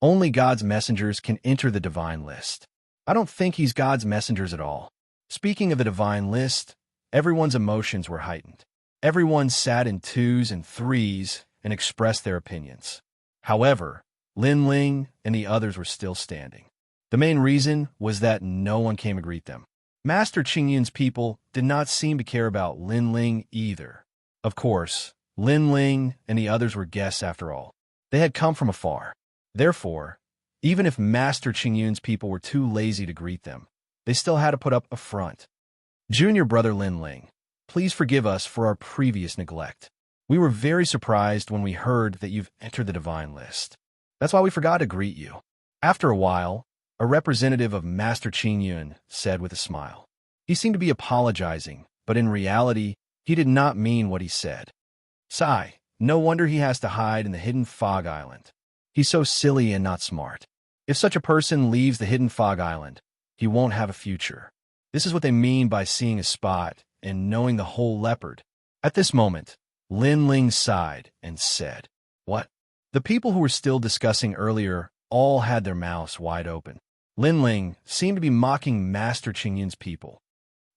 Only God's messengers can enter the divine list. I don't think he's God's messengers at all. Speaking of the divine list, everyone's emotions were heightened. Everyone sat in 2s and 3s and expressed their opinions. However, Lin Ling and the others were still standing. The main reason was that no one came to greet them. Master Qingyun's people did not seem to care about Lin Ling either. Of course, Lin Ling and the others were guests after all. They had come from afar. Therefore, even if Master Qingyun's people were too lazy to greet them, they still had to put up a front. Junior brother Lin Ling, please forgive us for our previous neglect. We were very surprised when we heard that you've entered the divine list. That's why we forgot to greet you. After a while, a representative of Master Qingyun said with a smile. He seemed to be apologizing, but in reality, he did not mean what he said. Sigh, no wonder he has to hide in the hidden fog island. He's so silly and not smart. If such a person leaves the hidden fog island, he won't have a future. This is what they mean by seeing a spot and knowing the whole leopard. At this moment, Lin Ling sighed and said, "What?" The people who were still discussing earlier all had their mouths wide open. Lin Ling seemed to be mocking Master Qingyun's people.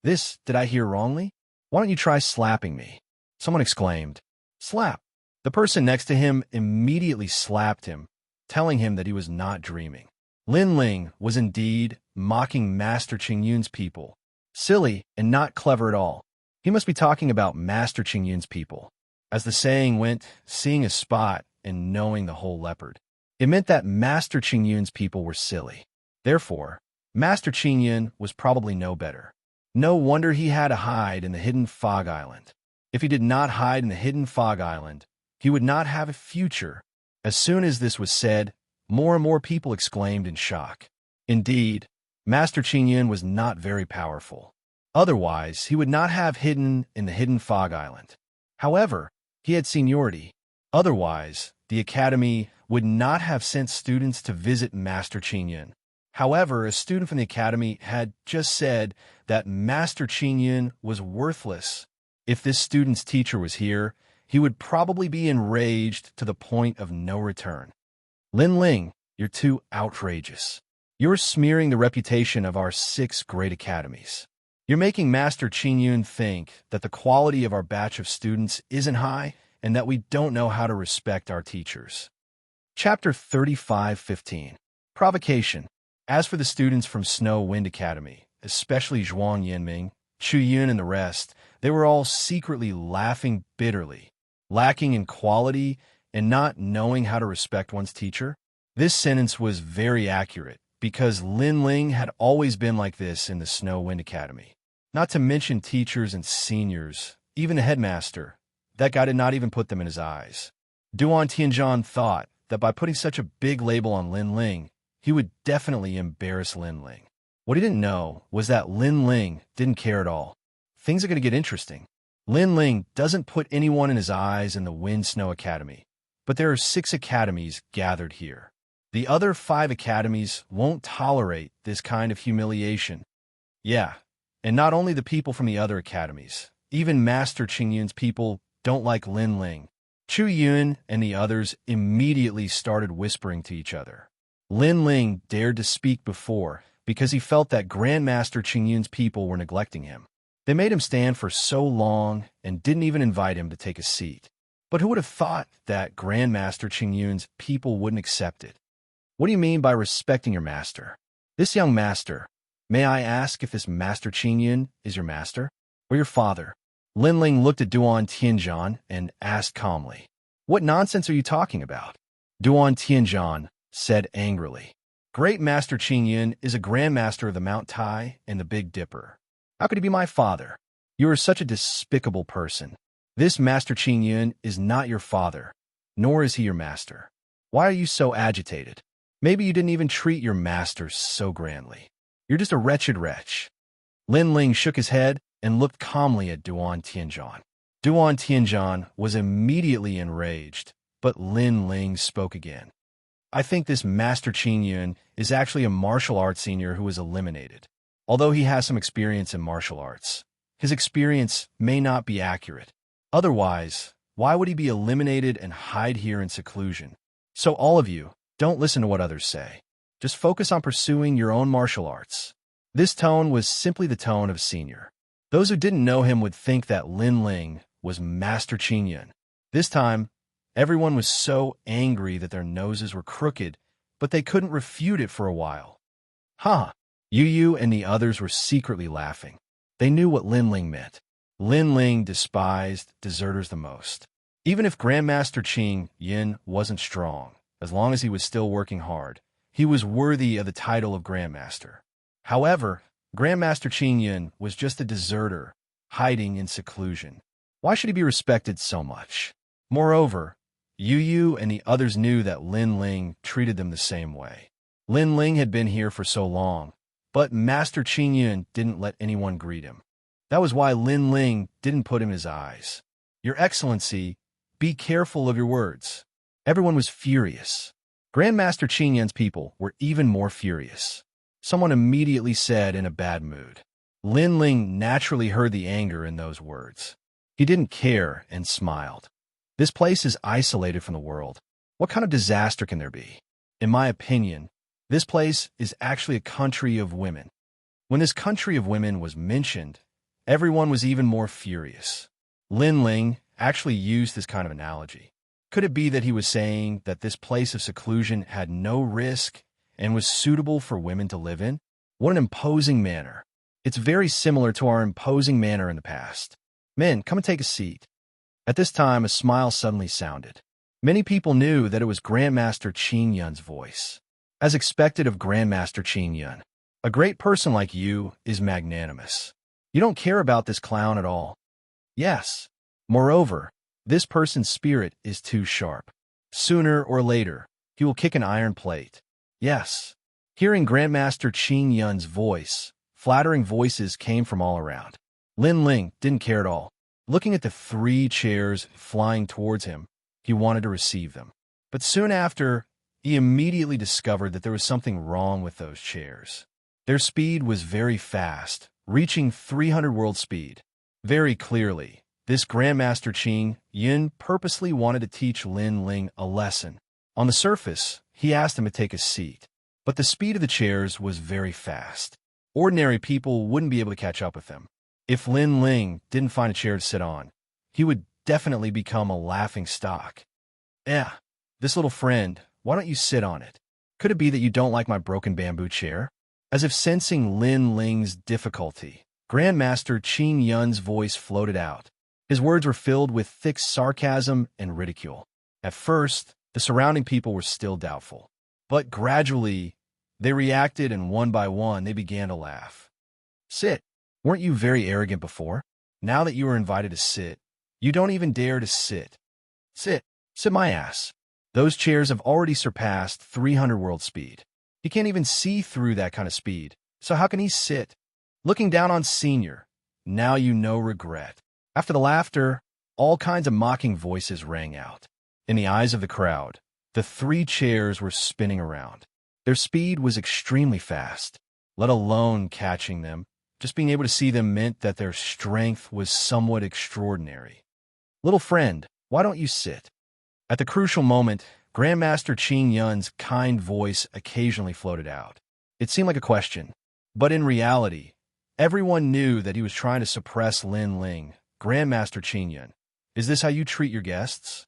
Did I hear wrongly? Why don't you try slapping me? Someone exclaimed. Slap. The person next to him immediately slapped him, telling him that he was not dreaming. Lin Ling was indeed mocking Master Qingyun's people. Silly and not clever at all. He must be talking about Master Qingyun's people. As the saying went, seeing a spot and knowing the whole leopard. It meant that Master Qingyun's people were silly. Therefore, Master Qingyun was probably no better. No wonder he had to hide in the hidden fog island. If he did not hide in the hidden fog island, he would not have a future. As soon as this was said, more and more people exclaimed in shock. Indeed, Master Qingyun was not very powerful. Otherwise, he would not have hidden in the hidden fog island. However, he had seniority. Otherwise, the academy would not have sent students to visit Master Qingyun. However, a student from the academy had just said that Master Qingyun was worthless. If this student's teacher was here, he would probably be enraged to the point of no return. Lin Ling, you're too outrageous. You're smearing the reputation of our 6 great academies. You're making Master Qingyun think that the quality of our batch of students isn't high and that we don't know how to respect our teachers. Chapter 35:15. Provocation. As for the students from Snow Wind Academy, especially Zhuang Yinming, Chu Yun, and the rest, they were all secretly laughing bitterly, lacking in quality and not knowing how to respect one's teacher. This sentence was very accurate because Lin Ling had always been like this in the Snow Wind Academy. Not to mention teachers and seniors, even the headmaster. That guy did not even put them in his eyes. Duan Tianzhan thought that by putting such a big label on Lin Ling, he would definitely embarrass Lin Ling. What he didn't know was that Lin Ling didn't care at all. Things are going to get interesting. Lin Ling doesn't put anyone in his eyes in the Wind Snow Academy, but there are 6 academies gathered here. The other 5 academies won't tolerate this kind of humiliation. Yeah, and not only the people from the other academies, even Master Qingyun's people don't like Lin Ling. Chu Yun and the others immediately started whispering to each other. Lin Ling dared to speak before because he felt that Grandmaster Qingyun's people were neglecting him. They made him stand for so long and didn't even invite him to take a seat. But who would have thought that Grandmaster Qingyun's people wouldn't accept it? What do you mean by respecting your master? This young master, may I ask if this Master Qingyun is your master or your father? Lin Ling looked at Duan Tianzhan and asked calmly, "What nonsense are you talking about?" Duan Tianzhan said angrily, "Great Master Qingyun is a grandmaster of the Mount Tai and the Big Dipper. How could he be my father? You are such a despicable person. This Master Qingyun is not your father, nor is he your master. Why are you so agitated? Maybe you didn't even treat your master so grandly. You're just a wretched wretch." Lin Ling shook his head and looked calmly at Duan Tianzhan. Duan Tianzhan was immediately enraged, but Lin Ling spoke again. "I think this Master Qingyun is actually a martial arts senior who was eliminated. Although he has some experience in martial arts, his experience may not be accurate. Otherwise, why would he be eliminated and hide here in seclusion? So all of you, don't listen to what others say. Just focus on pursuing your own martial arts." This tone was simply the tone of a senior. Those who didn't know him would think that Lin Ling was Master Qingyun. This time, everyone was so angry that their noses were crooked, but they couldn't refute it for a while. "Huh." Yu and the others were secretly laughing. They knew what Lin Ling meant. Lin Ling despised deserters the most. Even if Grandmaster Qingyun wasn't strong, as long as he was still working hard, he was worthy of the title of Grandmaster. However, Grandmaster Qingyun was just a deserter, hiding in seclusion. Why should he be respected so much? Moreover, Yu and the others knew that Lin Ling treated them the same way. Lin Ling had been here for so long, but Master Qingyun didn't let anyone greet him. That was why Lin Ling didn't put him in his eyes. "Your Excellency, be careful of your words." Everyone was furious. Grandmaster Qingyun's people were even more furious. Someone immediately said in a bad mood. Lin Ling naturally heard the anger in those words. He didn't care and smiled. "This place is isolated from the world. What kind of disaster can there be? In my opinion, this place is actually a country of women." When this country of women was mentioned, everyone was even more furious. Lin Ling actually used this kind of analogy. Could it be that he was saying that this place of seclusion had no risk and was suitable for women to live in? What an imposing manner. It's very similar to our imposing manner in the past. "Men, come and take a seat." At this time, a smile suddenly sounded. Many people knew that it was Grandmaster Qingyun's voice. As expected of Grandmaster Qingyun, a great person like you is magnanimous. You don't care about this clown at all. Yes. Moreover, this person's spirit is too sharp. Sooner or later, he will kick an iron plate. Yes. Hearing Grandmaster Qingyun's voice, flattering voices came from all around. Lin Ling didn't care at all. Looking at the 3 chairs flying towards him, he wanted to receive them. But soon after, he immediately discovered that there was something wrong with those chairs. Their speed was very fast, reaching 300 world speed. Very clearly, This Grandmaster Qing Yin purposely wanted to teach Lin Ling a lesson. On the surface, he asked him to take a seat, but the speed of the chairs was very fast. Ordinary people wouldn't be able to catch up with him. If Lin Ling didn't find a chair to sit on, he would definitely become a laughing stock. This little friend, why don't you sit on it? Could it be that you don't like my broken bamboo chair? As if sensing Lin Ling's difficulty, Grandmaster Qing Yun's voice floated out. His words were filled with thick sarcasm and ridicule. At first, the surrounding people were still doubtful. But gradually, they reacted, and one by one, they began to laugh. Sit. Weren't you very arrogant before? Now that you are invited to sit, you don't even dare to sit. Sit. Sit my ass. Those chairs have already surpassed 300 world speed. He can't even see through that kind of speed, so how can he sit? Looking down on Senior, now you know regret. After the laughter, all kinds of mocking voices rang out. In the eyes of the crowd, the 3 chairs were spinning around. Their speed was extremely fast, let alone catching them. Just being able to see them meant that their strength was somewhat extraordinary. Little friend, why don't you sit? At the crucial moment, Grandmaster Qing Yun's kind voice occasionally floated out. It seemed like a question, but in reality, everyone knew that he was trying to suppress Lin Ling. Grandmaster Qing Yun, is this how you treat your guests?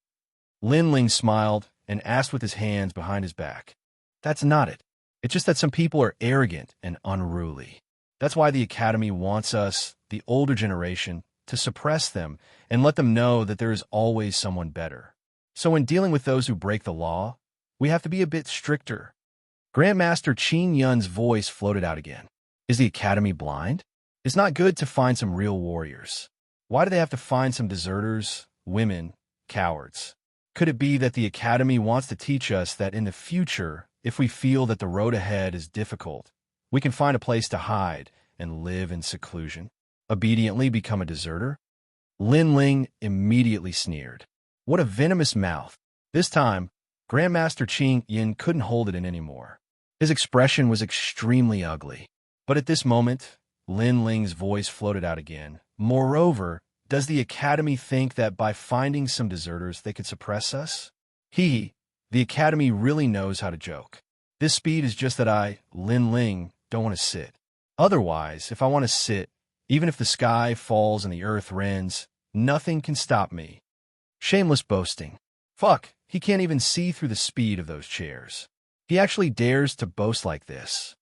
Lin Ling smiled and asked with his hands behind his back. That's not it. It's just that some people are arrogant and unruly. That's why the Academy wants us, the older generation, to suppress them and let them know that there is always someone better. So when dealing with those who break the law, we have to be a bit stricter. Grandmaster Qing Yun's voice floated out again. Is the Academy blind? It's not good to find some real warriors. Why do they have to find some deserters, women, cowards? Could it be that the Academy wants to teach us that in the future, if we feel that the road ahead is difficult, we can find a place to hide and live in seclusion? Obediently become a deserter? Lin Ling immediately sneered. What a venomous mouth. This time, Grandmaster Qing Yin couldn't hold it in anymore. His expression was extremely ugly. But at this moment, Lin Ling's voice floated out again. Moreover, does the Academy think that by finding some deserters they could suppress us? The Academy really knows how to joke. This speed is just that I, Lin Ling, don't want to sit. Otherwise, if I want to sit, even if the sky falls and the earth rends, nothing can stop me. Shameless boasting. Fuck, he can't even see through the speed of those chairs. He actually dares to boast like this.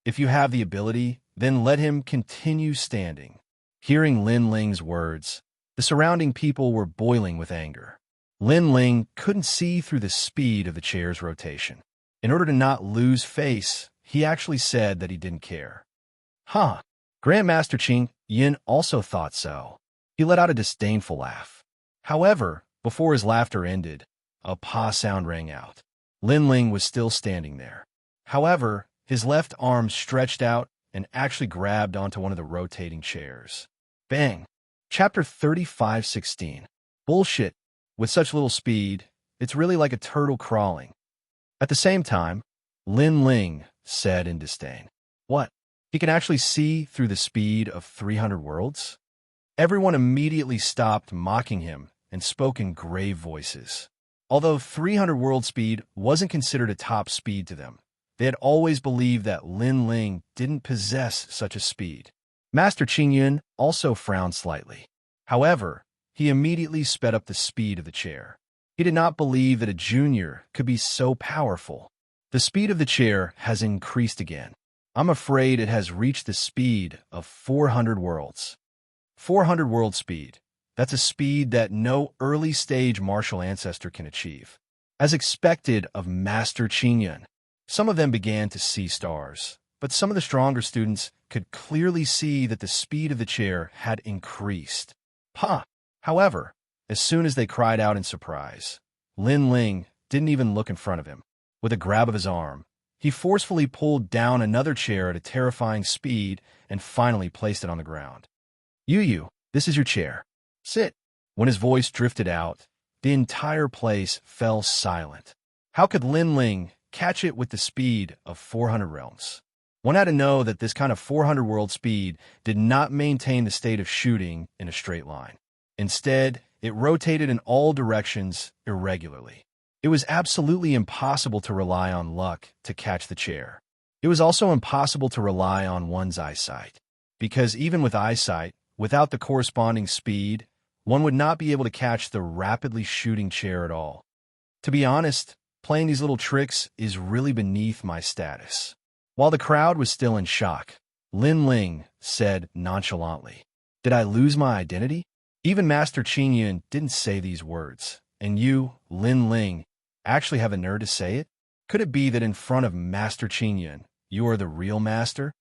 If you have the ability, then let him continue standing. Hearing Lin Ling's words, the surrounding people were boiling with anger. Lin Ling couldn't see through the speed of the chair's rotation. In order to not lose face, he actually said that he didn't care. Grandmaster Qing Yin also thought so. He let out a disdainful laugh. However, before his laughter ended, a pa sound rang out. Lin Ling was still standing there. However, his left arm stretched out and actually grabbed onto one of the rotating chairs. Bang! Chapter 35:16. Bullshit. With such little speed, it's really like a turtle crawling. At the same time, Lin Ling said in disdain. What? He can actually see through the speed of 300 worlds? Everyone immediately stopped mocking him and spoke in grave voices. Although 300 world speed wasn't considered a top speed to them, they had always believed that Lin Ling didn't possess such a speed. Master Qing Yun also frowned slightly. However, he immediately sped up the speed of the chair. He did not believe that a junior could be so powerful. The speed of the chair has increased again. I'm afraid it has reached the speed of 400 worlds. 400 world speed. That's a speed that no early-stage martial ancestor can achieve. As expected of Master Qing Yun, some of them began to see stars, but some of the stronger students could clearly see that the speed of the chair had increased. However, as soon as they cried out in surprise, Lin Ling didn't even look in front of him. With a grab of his arm, he forcefully pulled down another chair at a terrifying speed and finally placed it on the ground. You, this is your chair. Sit. When his voice drifted out, the entire place fell silent. How could Lin Ling catch it with the speed of 400 realms? One had to know that this kind of 400 world speed did not maintain the state of shooting in a straight line. Instead, it rotated in all directions irregularly. It was absolutely impossible to rely on luck to catch the chair. It was also impossible to rely on one's eyesight, because even with eyesight, without the corresponding speed, one would not be able to catch the rapidly shooting chair at all. To be honest, playing these little tricks is really beneath my status. While the crowd was still in shock, Lin Ling said nonchalantly, "Did I lose my identity?" Even Master Qingyun didn't say these words, and you, Lin Ling, actually have a nerve to say it? Could it be that in front of Master Qingyun, you are the real master?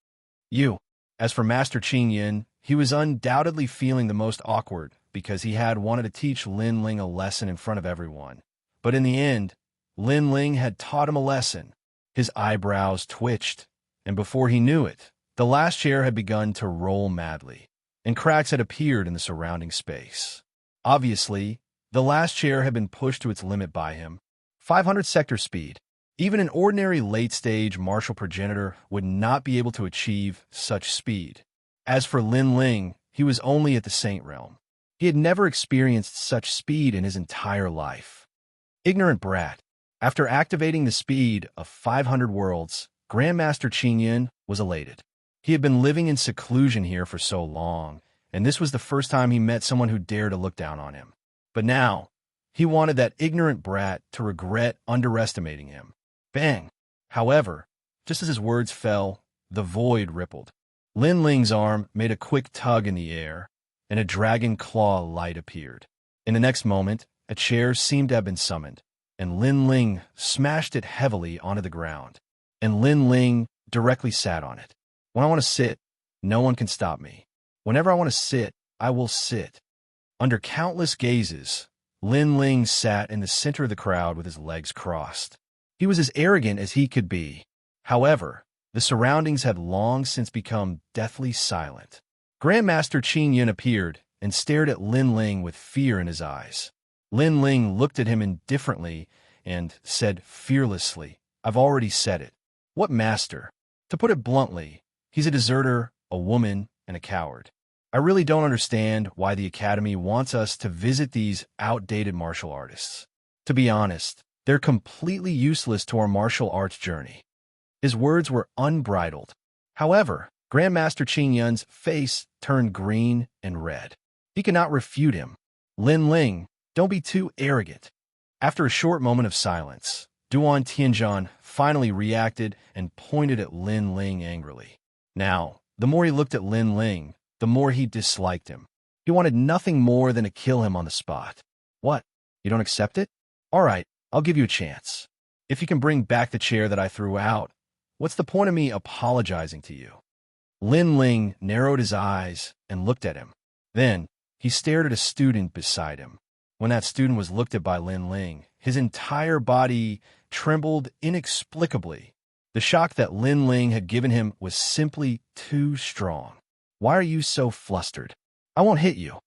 As for Master Qingyun, he was undoubtedly feeling the most awkward because he had wanted to teach Lin Ling a lesson in front of everyone. But in the end, Lin Ling had taught him a lesson. His eyebrows twitched, and before he knew it, the last chair had begun to roll madly, and cracks had appeared in the surrounding space. Obviously, the last chair had been pushed to its limit by him, 500 sector speed. Even an ordinary late-stage martial progenitor would not be able to achieve such speed. As for Lin Ling, he was only at the Saint Realm. He had never experienced such speed in his entire life. Ignorant brat. After activating the speed of 500 worlds, Grandmaster Qingyun was elated. He had been living in seclusion here for so long, and this was the first time he met someone who dared to look down on him. But now, he wanted that ignorant brat to regret underestimating him. Bang! However, just as his words fell, the void rippled. Lin Ling's arm made a quick tug in the air, and a dragon claw light appeared. In the next moment, a chair seemed to have been summoned, and Lin Ling smashed it heavily onto the ground. And Lin Ling directly sat on it. When I want to sit, no one can stop me. Whenever I want to sit, I will sit. Under countless gazes, Lin Ling sat in the center of the crowd with his legs crossed. He was as arrogant as he could be. However, the surroundings had long since become deathly silent. Grandmaster Qingyun appeared and stared at Lin Ling with fear in his eyes. Lin Ling looked at him indifferently and said fearlessly, "I've already said it. What master? To put it bluntly, he's a deserter, a woman, and a coward. I really don't understand why the Academy wants us to visit these outdated martial artists. To be honest, they're completely useless to our martial arts journey." His words were unbridled. However, Grandmaster Qingyun's face turned green and red. He could not refute him. "Lin Ling, don't be too arrogant." After a short moment of silence, Duan Tianzhan finally reacted and pointed at Lin Ling angrily. Now, the more he looked at Lin Ling, the more he disliked him. He wanted nothing more than to kill him on the spot. "What? You don't accept it? All right, I'll give you a chance. If you can bring back the chair that I threw out, what's the point of me apologizing to you?" Lin Ling narrowed his eyes and looked at him. Then, he stared at a student beside him. When that student was looked at by Lin Ling, his entire body trembled inexplicably. The shock that Lin Ling had given him was simply too strong. "Why are you so flustered? I won't hit you."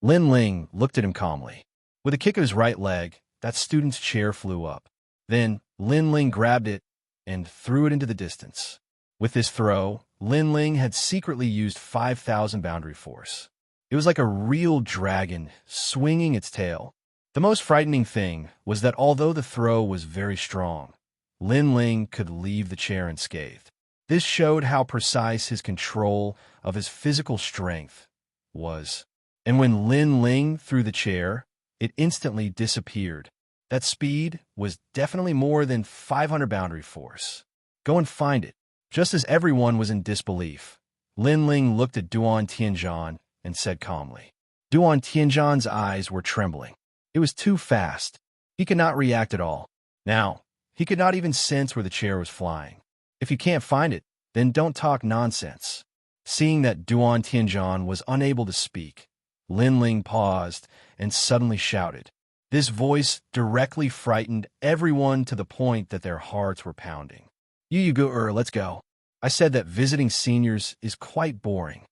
Lin Ling looked at him calmly. With a kick of his right leg, that student's chair flew up. Then, Lin Ling grabbed it and threw it into the distance. With this throw, Lin Ling had secretly used 5,000 boundary force. It was like a real dragon swinging its tail. The most frightening thing was that although the throw was very strong, Lin Ling could leave the chair unscathed. This showed how precise his control of his physical strength was. And when Lin Ling threw the chair, it instantly disappeared. That speed was definitely more than 500 boundary force. Go and find it. Just as everyone was in disbelief, Lin Ling looked at Duan Tianzhan and said calmly. Duan Tianzhan's eyes were trembling. It was too fast. He could not react at all. Now, he could not even sense where the chair was flying. If you can't find it, then don't talk nonsense. Seeing that Duan Tianzhan was unable to speak, Lin Ling paused and suddenly shouted. This voice directly frightened everyone to the point that their hearts were pounding. You go, let's go. I said that visiting seniors is quite boring.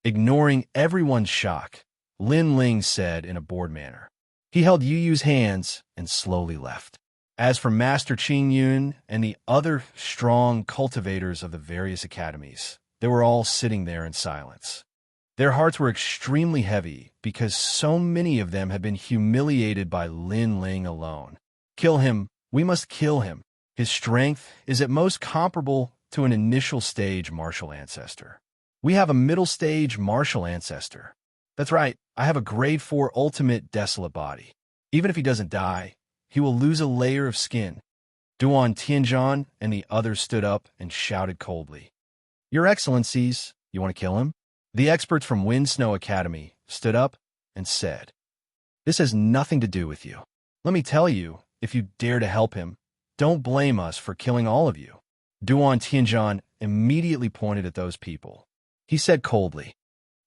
Ignoring everyone's shock, Lin Ling said in a bored manner. He held Yu Yu's hands and slowly left. As for Master Qingyun and the other strong cultivators of the various academies, they were all sitting there in silence. Their hearts were extremely heavy because so many of them had been humiliated by Lin Ling alone. Kill him. We must kill him. His strength is at most comparable to an initial stage martial ancestor. We have a middle stage martial ancestor. That's right, I have a grade 4 ultimate desolate body. Even if he doesn't die, he will lose a layer of skin. Duan Tianzhan and the others stood up and shouted coldly. Your Excellencies, you want to kill him? The experts from Wind Snow Academy stood up and said, This has nothing to do with you. Let me tell you, if you dare to help him, don't blame us for killing all of you. Duan Tianzhan immediately pointed at those people. He said coldly,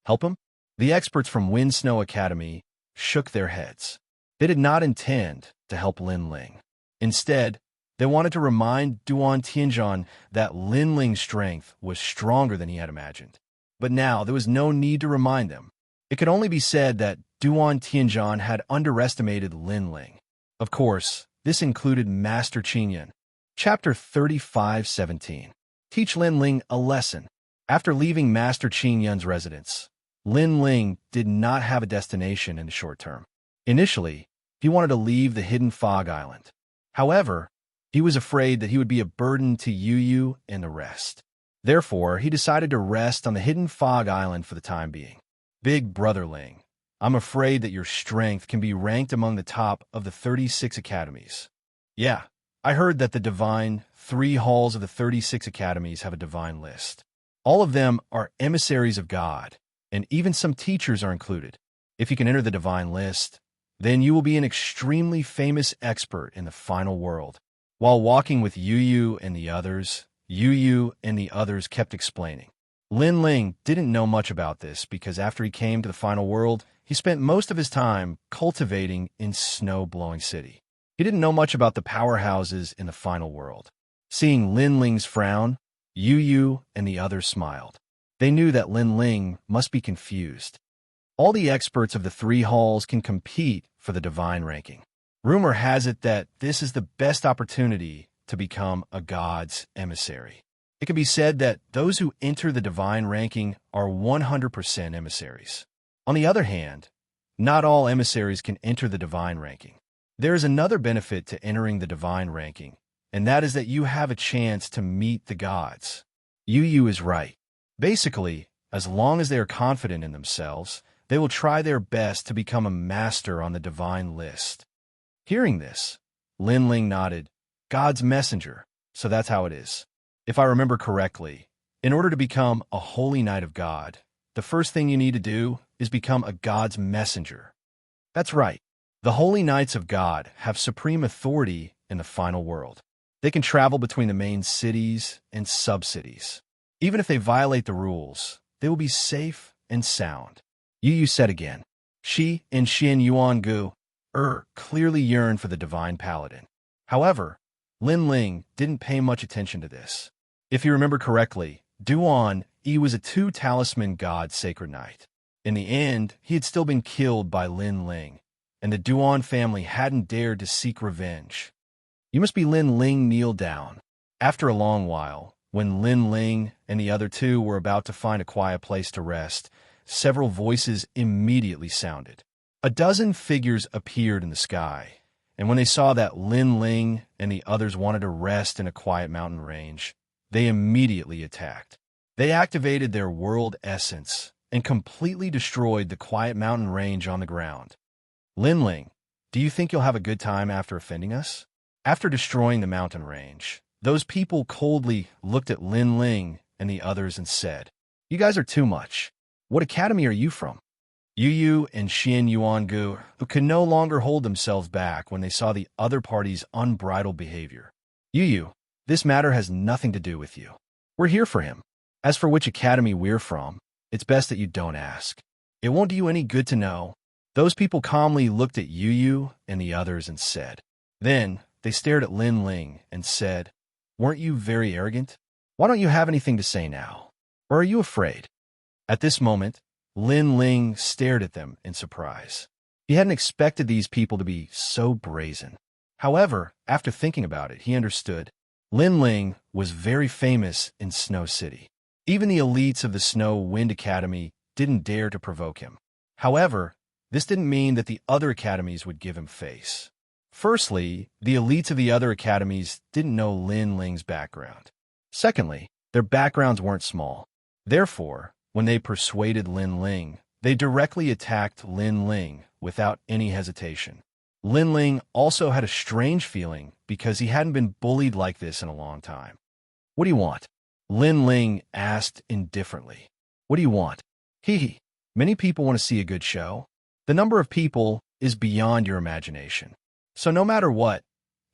Help him? The experts from Wind Snow Academy shook their heads. They did not intend to help Lin Ling. Instead, they wanted to remind Duan Tianzhan that Lin Ling's strength was stronger than he had imagined. But now there was no need to remind them. It could only be said that Duan Tianzhan had underestimated Lin Ling. Of course, this included Master Qinyan. Chapter 35:17. Teach Lin Ling a lesson. After leaving Master Qinyan's residence, Lin Ling did not have a destination in the short term. Initially, he wanted to leave the Hidden Fog Island. However, he was afraid that he would be a burden to Yu Yu and the rest. Therefore, he decided to rest on the Hidden Fog Island for the time being. Big Brother Ling, I'm afraid that your strength can be ranked among the top of the 36 academies. Yeah, I heard that the divine 3 halls of the 36 academies have a divine list. All of them are emissaries of God, and even some teachers are included. If you can enter the divine list, then you will be an extremely famous expert in the final world. While walking with Yu Yu and the others, Yu Yu and the others kept explaining. Lin Ling didn't know much about this because after he came to the final world, he spent most of his time cultivating in Snow-Blowing City. He didn't know much about the powerhouses in the final world. Seeing Lin Ling's frown, Yu Yu and the others smiled. They knew that Lin Ling must be confused. All the experts of the 3 halls can compete for the divine ranking. Rumor has it that this is the best opportunity to become a god's emissary. It can be said that those who enter the divine ranking are 100% emissaries. On the other hand, not all emissaries can enter the divine ranking. There is another benefit to entering the divine ranking, and that is that you have a chance to meet the gods. Yu Yu is right. Basically, as long as they are confident in themselves, they will try their best to become a master on the divine list. Hearing this, Lin Ling nodded. God's messenger, so that's how it is. If I remember correctly, in order to become a holy knight of God, the first thing you need to do is become a God's messenger. That's right. The holy knights of God have supreme authority in the final world. They can travel between the main cities and sub-cities. Even if they violate the rules, they will be safe and sound. Yu Yu said again. Shi and Xin Yuangu clearly yearned for the divine paladin. However, Lin Ling didn't pay much attention to this. If you remember correctly, Duan Yi was a 2-talisman god sacred knight. In the end, he had still been killed by Lin Ling, and the Duan family hadn't dared to seek revenge. You must be Lin Ling kneel down. After a long while, when Lin Ling and the other 2 were about to find a quiet place to rest, several voices immediately sounded. A dozen figures appeared in the sky, and when they saw that Lin Ling and the others wanted to rest in a quiet mountain range, they immediately attacked. They activated their world essence and completely destroyed the quiet mountain range on the ground. Lin Ling, do you think you'll have a good time after offending us? After destroying the mountain range, those people coldly looked at Lin Ling and the others and said, You guys are too much. What academy are you from? Yu Yu and Xin Yuangu, who could no longer hold themselves back when they saw the other party's unbridled behavior. Yu Yu, this matter has nothing to do with you. We're here for him. As for which academy we're from, it's best that you don't ask. It won't do you any good to know. Those people calmly looked at Yu Yu and the others and said. Then they stared at Lin Ling and said, Weren't you very arrogant? Why don't you have anything to say now? Or are you afraid? At this moment, Lin Ling stared at them in surprise. He hadn't expected these people to be so brazen. However, after thinking about it, he understood. Lin Ling was very famous in Snow City. Even the elites of the Snow Wind Academy didn't dare to provoke him. However, this didn't mean that the other academies would give him face. Firstly, the elites of the other academies didn't know Lin Ling's background. Secondly, their backgrounds weren't small. Therefore, when they persuaded Lin Ling, they directly attacked Lin Ling without any hesitation. Lin Ling also had a strange feeling because he hadn't been bullied like this in a long time. "What do you want?" Lin Ling asked indifferently. "What do you want?" Hee. Many people want to see a good show. The number of people is beyond your imagination. So no matter what,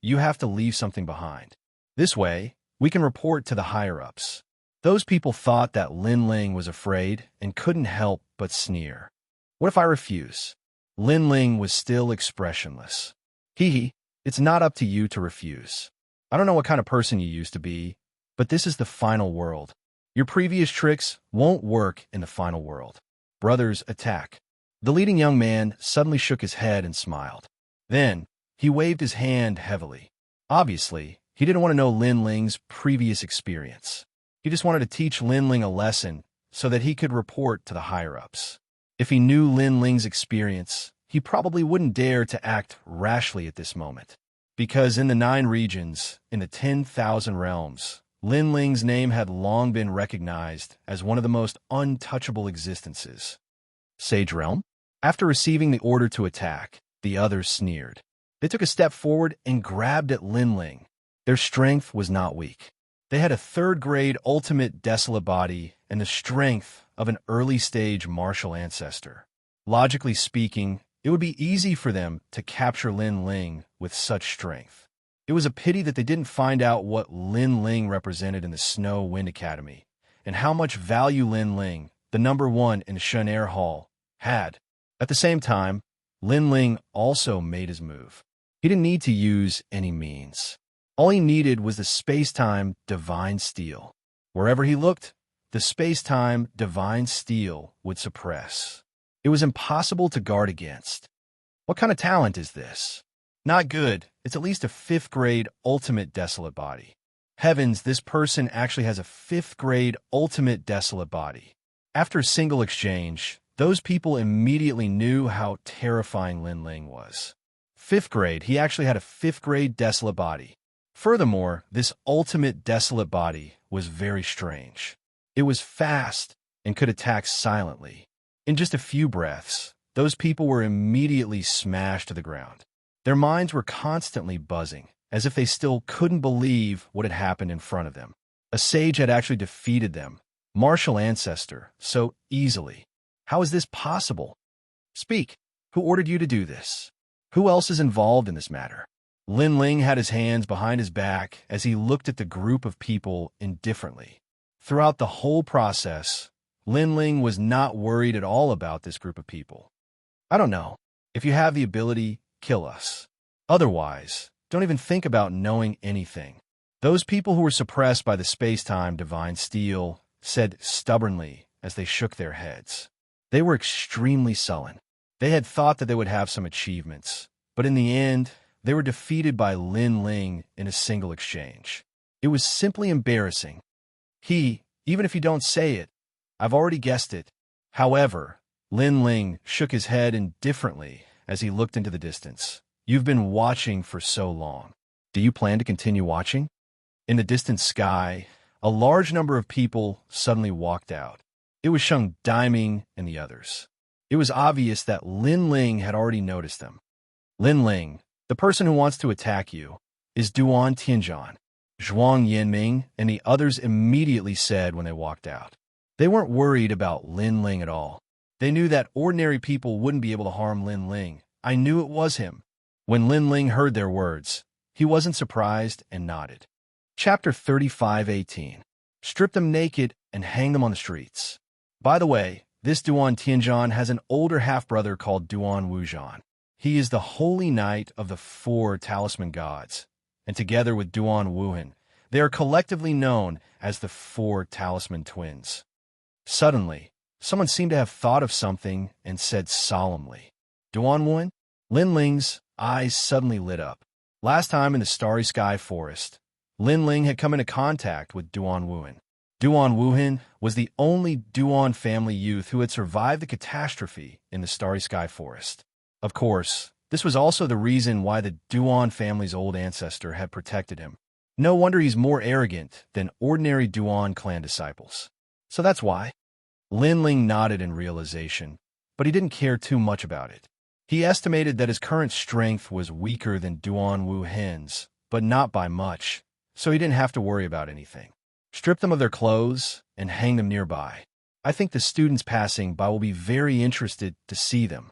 you have to leave something behind. This way, we can report to the higher-ups. Those people thought that Lin Ling was afraid and couldn't help but sneer. "What if I refuse?" Lin Ling was still expressionless. "Hee, it's not up to you to refuse. I don't know what kind of person you used to be, but this is the final world. Your previous tricks won't work in the final world. Brothers, attack." The leading young man suddenly shook his head and smiled. Then, he waved his hand heavily. Obviously, he didn't want to know Lin Ling's previous experience. He just wanted to teach Lin Ling a lesson so that he could report to the higher-ups. If he knew Lin Ling's experience, he probably wouldn't dare to act rashly at this moment. Because in the 9 regions, in the 10,000 realms, Lin Ling's name had long been recognized as one of the most untouchable existences. Sage Realm? After receiving the order to attack, the others sneered. They took a step forward and grabbed at Lin Ling. Their strength was not weak. They had a 3rd-grade ultimate desolate body and the strength of an early-stage martial ancestor. Logically speaking, it would be easy for them to capture Lin Ling with such strength. It was a pity that they didn't find out what Lin Ling represented in the Snow Wind Academy, and how much value Lin Ling, the number 1 in Shun Air Hall, had. At the same time, Lin Ling also made his move. He didn't need to use any means. All he needed was the space-time divine steel. Wherever he looked, the space-time divine steel would suppress. It was impossible to guard against. What kind of talent is this? Not good. It's at least a 5th-grade ultimate desolate body. Heavens, this person actually has a 5th-grade ultimate desolate body. After a single exchange, those people immediately knew how terrifying Lin Ling was. 5th grade, he actually had a 5th-grade desolate body. Furthermore, this ultimate desolate body was very strange. It was fast and could attack silently. In just a few breaths, those people were immediately smashed to the ground. Their minds were constantly buzzing, as if they still couldn't believe what had happened in front of them. A sage had actually defeated them, martial ancestor, so easily. How is this possible? Speak. Who ordered you to do this? Who else is involved in this matter? Lin Ling had his hands behind his back as he looked at the group of people indifferently. Throughout the whole process, Lin Ling was not worried at all about this group of people. "I don't know. If you have the ability, kill us. Otherwise, don't even think about knowing anything." Those people who were suppressed by the space-time divine steel said stubbornly as they shook their heads. They were extremely sullen. They had thought that they would have some achievements, but in the end, they were defeated by Lin Ling in a single exchange. It was simply embarrassing. Even if you don't say it, I've already guessed it. However, Lin Ling shook his head indifferently as he looked into the distance. "You've been watching for so long. Do you plan to continue watching?" In the distant sky, a large number of people suddenly walked out. It was Sheng Daiming and the others. It was obvious that Lin Ling had already noticed them. "Lin Ling, the person who wants to attack you, is Duan Tianzhan," Zhuang Yanming and the others immediately said when they walked out. They weren't worried about Lin Ling at all. They knew that ordinary people wouldn't be able to harm Lin Ling. I knew it was him. When Lin Ling heard their words, he wasn't surprised and nodded. Chapter 35:18. Strip them naked and hang them on the streets. By the way, this Duan Tianzhan has an older half-brother called Duan Wuzhan. He is the holy knight of the 4 talisman gods, and together with Duan Wuhan, they are collectively known as the 4 talisman twins. Suddenly, someone seemed to have thought of something and said solemnly, "Duan Wuhan?" Lin Ling's eyes suddenly lit up. Last time in the Starry Sky Forest, Lin Ling had come into contact with Duan Wuhan. Duan Wuhan was the only Duan family youth who had survived the catastrophe in the Starry Sky Forest. Of course, this was also the reason why the Duan family's old ancestor had protected him. No wonder he's more arrogant than ordinary Duan clan disciples. So that's why. Lin Ling nodded in realization, but he didn't care too much about it. He estimated that his current strength was weaker than Duan Wuhen's, but not by much, so he didn't have to worry about anything. Strip them of their clothes and hang them nearby. I think the students passing by will be very interested to see them.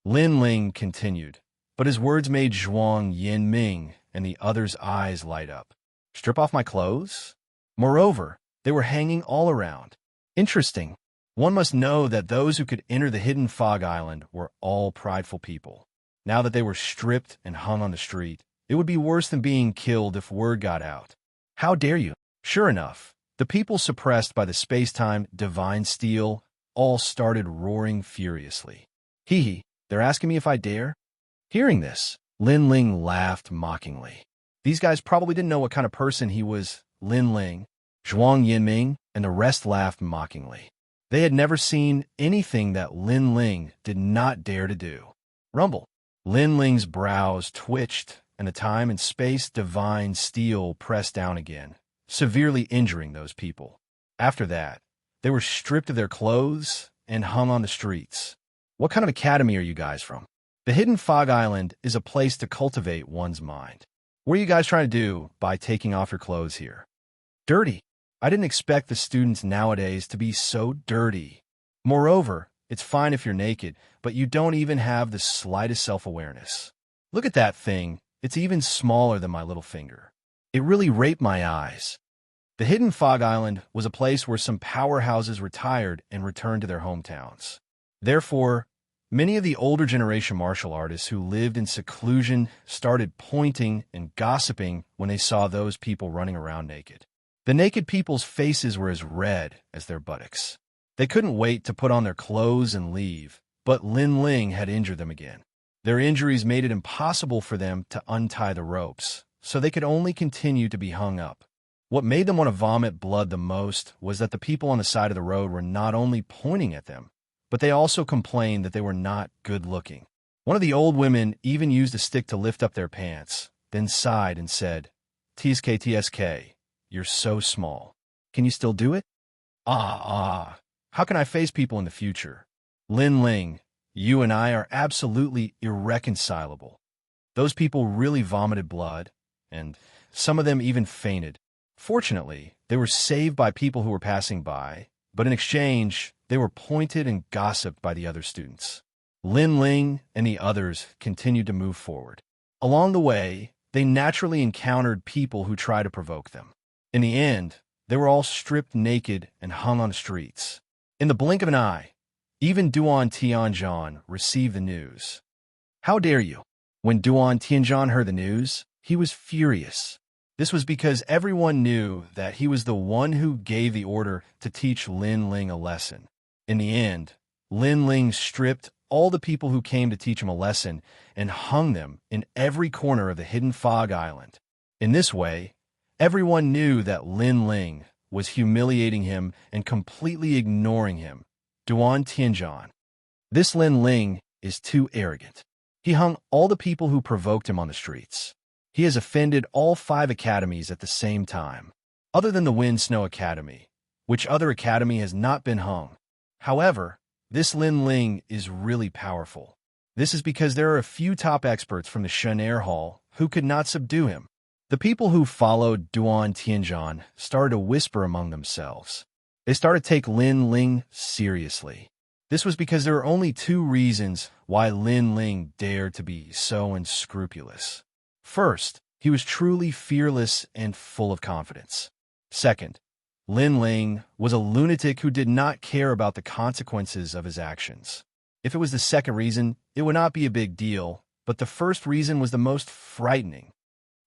Lin Ling continued, but his words made Zhuang Yinming and the others' eyes light up. Strip off my clothes? Moreover, they were hanging all around. Interesting. One must know that those who could enter the hidden fog island were all prideful people. Now that they were stripped and hung on the street, it would be worse than being killed if word got out. How dare you? Sure enough, the people suppressed by the space-time divine steel all started roaring furiously. Hee, they're asking me if I dare? Hearing this, Lin Ling laughed mockingly. These guys probably didn't know what kind of person he was. Lin Ling, Zhuang Yinming, and the rest laughed mockingly. They had never seen anything that Lin Ling did not dare to do. Rumble. Lin Ling's brows twitched, and the time and space divine steel pressed down again, severely injuring those people. After that, they were stripped of their clothes and hung on the streets. What kind of academy are you guys from? The Hidden Fog Island is a place to cultivate one's mind. What are you guys trying to do by taking off your clothes here? Dirty. I didn't expect the students nowadays to be so dirty. Moreover, it's fine if you're naked, but you don't even have the slightest self-awareness. Look at that thing. It's even smaller than my little finger. It really raped my eyes. The Hidden Fog Island was a place where some powerhouses retired and returned to their hometowns. Therefore, many of the older generation martial artists who lived in seclusion started pointing and gossiping when they saw those people running around naked. The naked people's faces were as red as their buttocks. They couldn't wait to put on their clothes and leave, but Lin Ling had injured them again. Their injuries made it impossible for them to untie the ropes, so they could only continue to be hung up. What made them want to vomit blood the most was that the people on the side of the road were not only pointing at them, but they also complained that they were not good-looking. One of the old women even used a stick to lift up their pants, then sighed and said, "TSK, TSK. You're so small. Can you still do it?" How can I face people in the future? Lin Ling, you and I are absolutely irreconcilable. Those people really vomited blood, and some of them even fainted. Fortunately, they were saved by people who were passing by, but in exchange, they were pointed and gossiped by the other students. Lin Ling and the others continued to move forward. Along the way, they naturally encountered people who tried to provoke them. In the end, they were all stripped naked and hung on the streets. In the blink of an eye, even Duan Tianzhan received the news. How dare you? When Duan Tianzhan heard the news, he was furious. This was because everyone knew that he was the one who gave the order to teach Lin Ling a lesson. In the end, Lin Ling stripped all the people who came to teach him a lesson and hung them in every corner of the Hidden Fog Island. In this way, everyone knew that Lin Ling was humiliating him and completely ignoring him. Duan Tianzhan. This Lin Ling is too arrogant. He hung all the people who provoked him on the streets. He has offended all 5 academies at the same time, other than the Wind Snow Academy, which other academy has not been hung. However, this Lin Ling is really powerful. This is because there are a few top experts from the Shen Air Hall who could not subdue him. The people who followed Duan Tianzhan started to whisper among themselves. They started to take Lin Ling seriously. This was because there are only 2 reasons why Lin Ling dared to be so unscrupulous. First, he was truly fearless and full of confidence. Second, Lin Ling was a lunatic who did not care about the consequences of his actions. If it was the second reason, it would not be a big deal, but the first reason was the most frightening.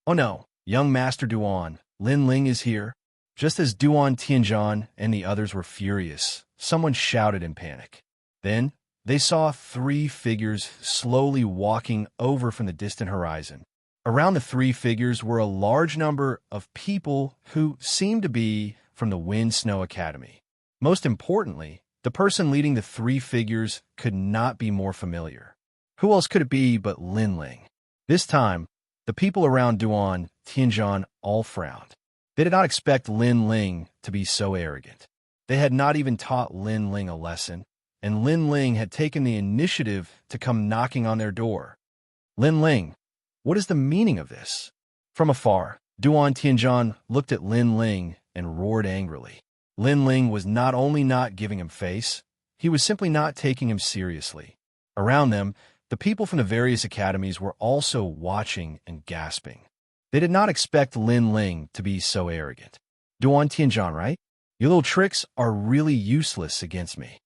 Oh no, young Master Duan, Lin Ling is here. Just as Duan Tianzhan and the others were furious, someone shouted in panic. Then, they saw 3 figures slowly walking over from the distant horizon. Around the 3 figures were a large number of people who seemed to be from the Wind Snow Academy. Most importantly, the person leading the three figures could not be more familiar. Who else could it be but Lin Ling? This time, the people around Duan Tianzhan all frowned. They did not expect Lin Ling to be so arrogant. They had not even taught Lin Ling a lesson, and Lin Ling had taken the initiative to come knocking on their door. Lin Ling, what is the meaning of this? From afar, Duan Tianzhan looked at Lin Ling and roared angrily. Lin Ling was not only not giving him face, he was simply not taking him seriously. Around them, the people from the various academies were also watching and gasping. They did not expect Lin Ling to be so arrogant. Duan Tianzhan, right? Your little tricks are really useless against me.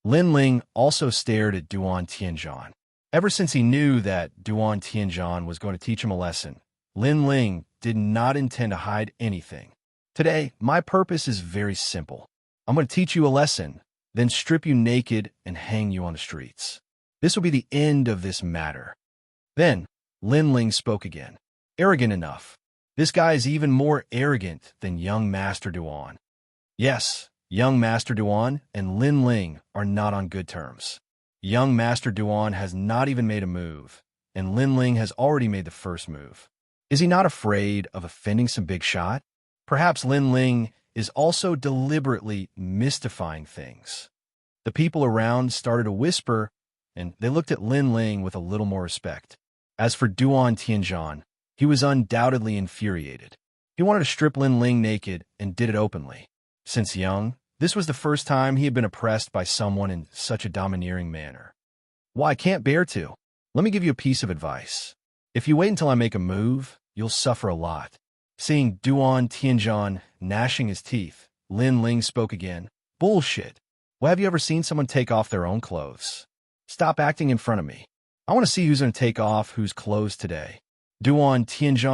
Lin Ling also stared at Duan Tianzhan. Ever since he knew that Duan Tianzhan was going to teach him a lesson, Lin Ling did not intend to hide anything. Today, my purpose is very simple. I'm going to teach you a lesson, then strip you naked and hang you on the streets. This will be the end of this matter. Then, Lin Ling spoke again. Arrogant enough. This guy is even more arrogant than young Master Duan. Yes, young Master Duan and Lin Ling are not on good terms. Young Master Duan has not even made a move, and Lin Ling has already made the first move. Is he not afraid of offending some big shot? Perhaps Lin Ling is also deliberately mystifying things. The people around started to whisper, and they looked at Lin Ling with a little more respect. As for Duan Tianzhan, he was undoubtedly infuriated. He wanted to strip Lin Ling naked and did it openly. Since young, this was the first time he had been oppressed by someone in such a domineering manner. Why, I can't bear to. Let me give you a piece of advice. If you wait until I make a move, you'll suffer a lot. Seeing Duan Tianzhan gnashing his teeth, Lin Ling spoke again. Bullshit. Well, have you ever seen someone take off their own clothes? Stop acting in front of me. I want to see who's going to take off whose clothes today. Duan Tianzhan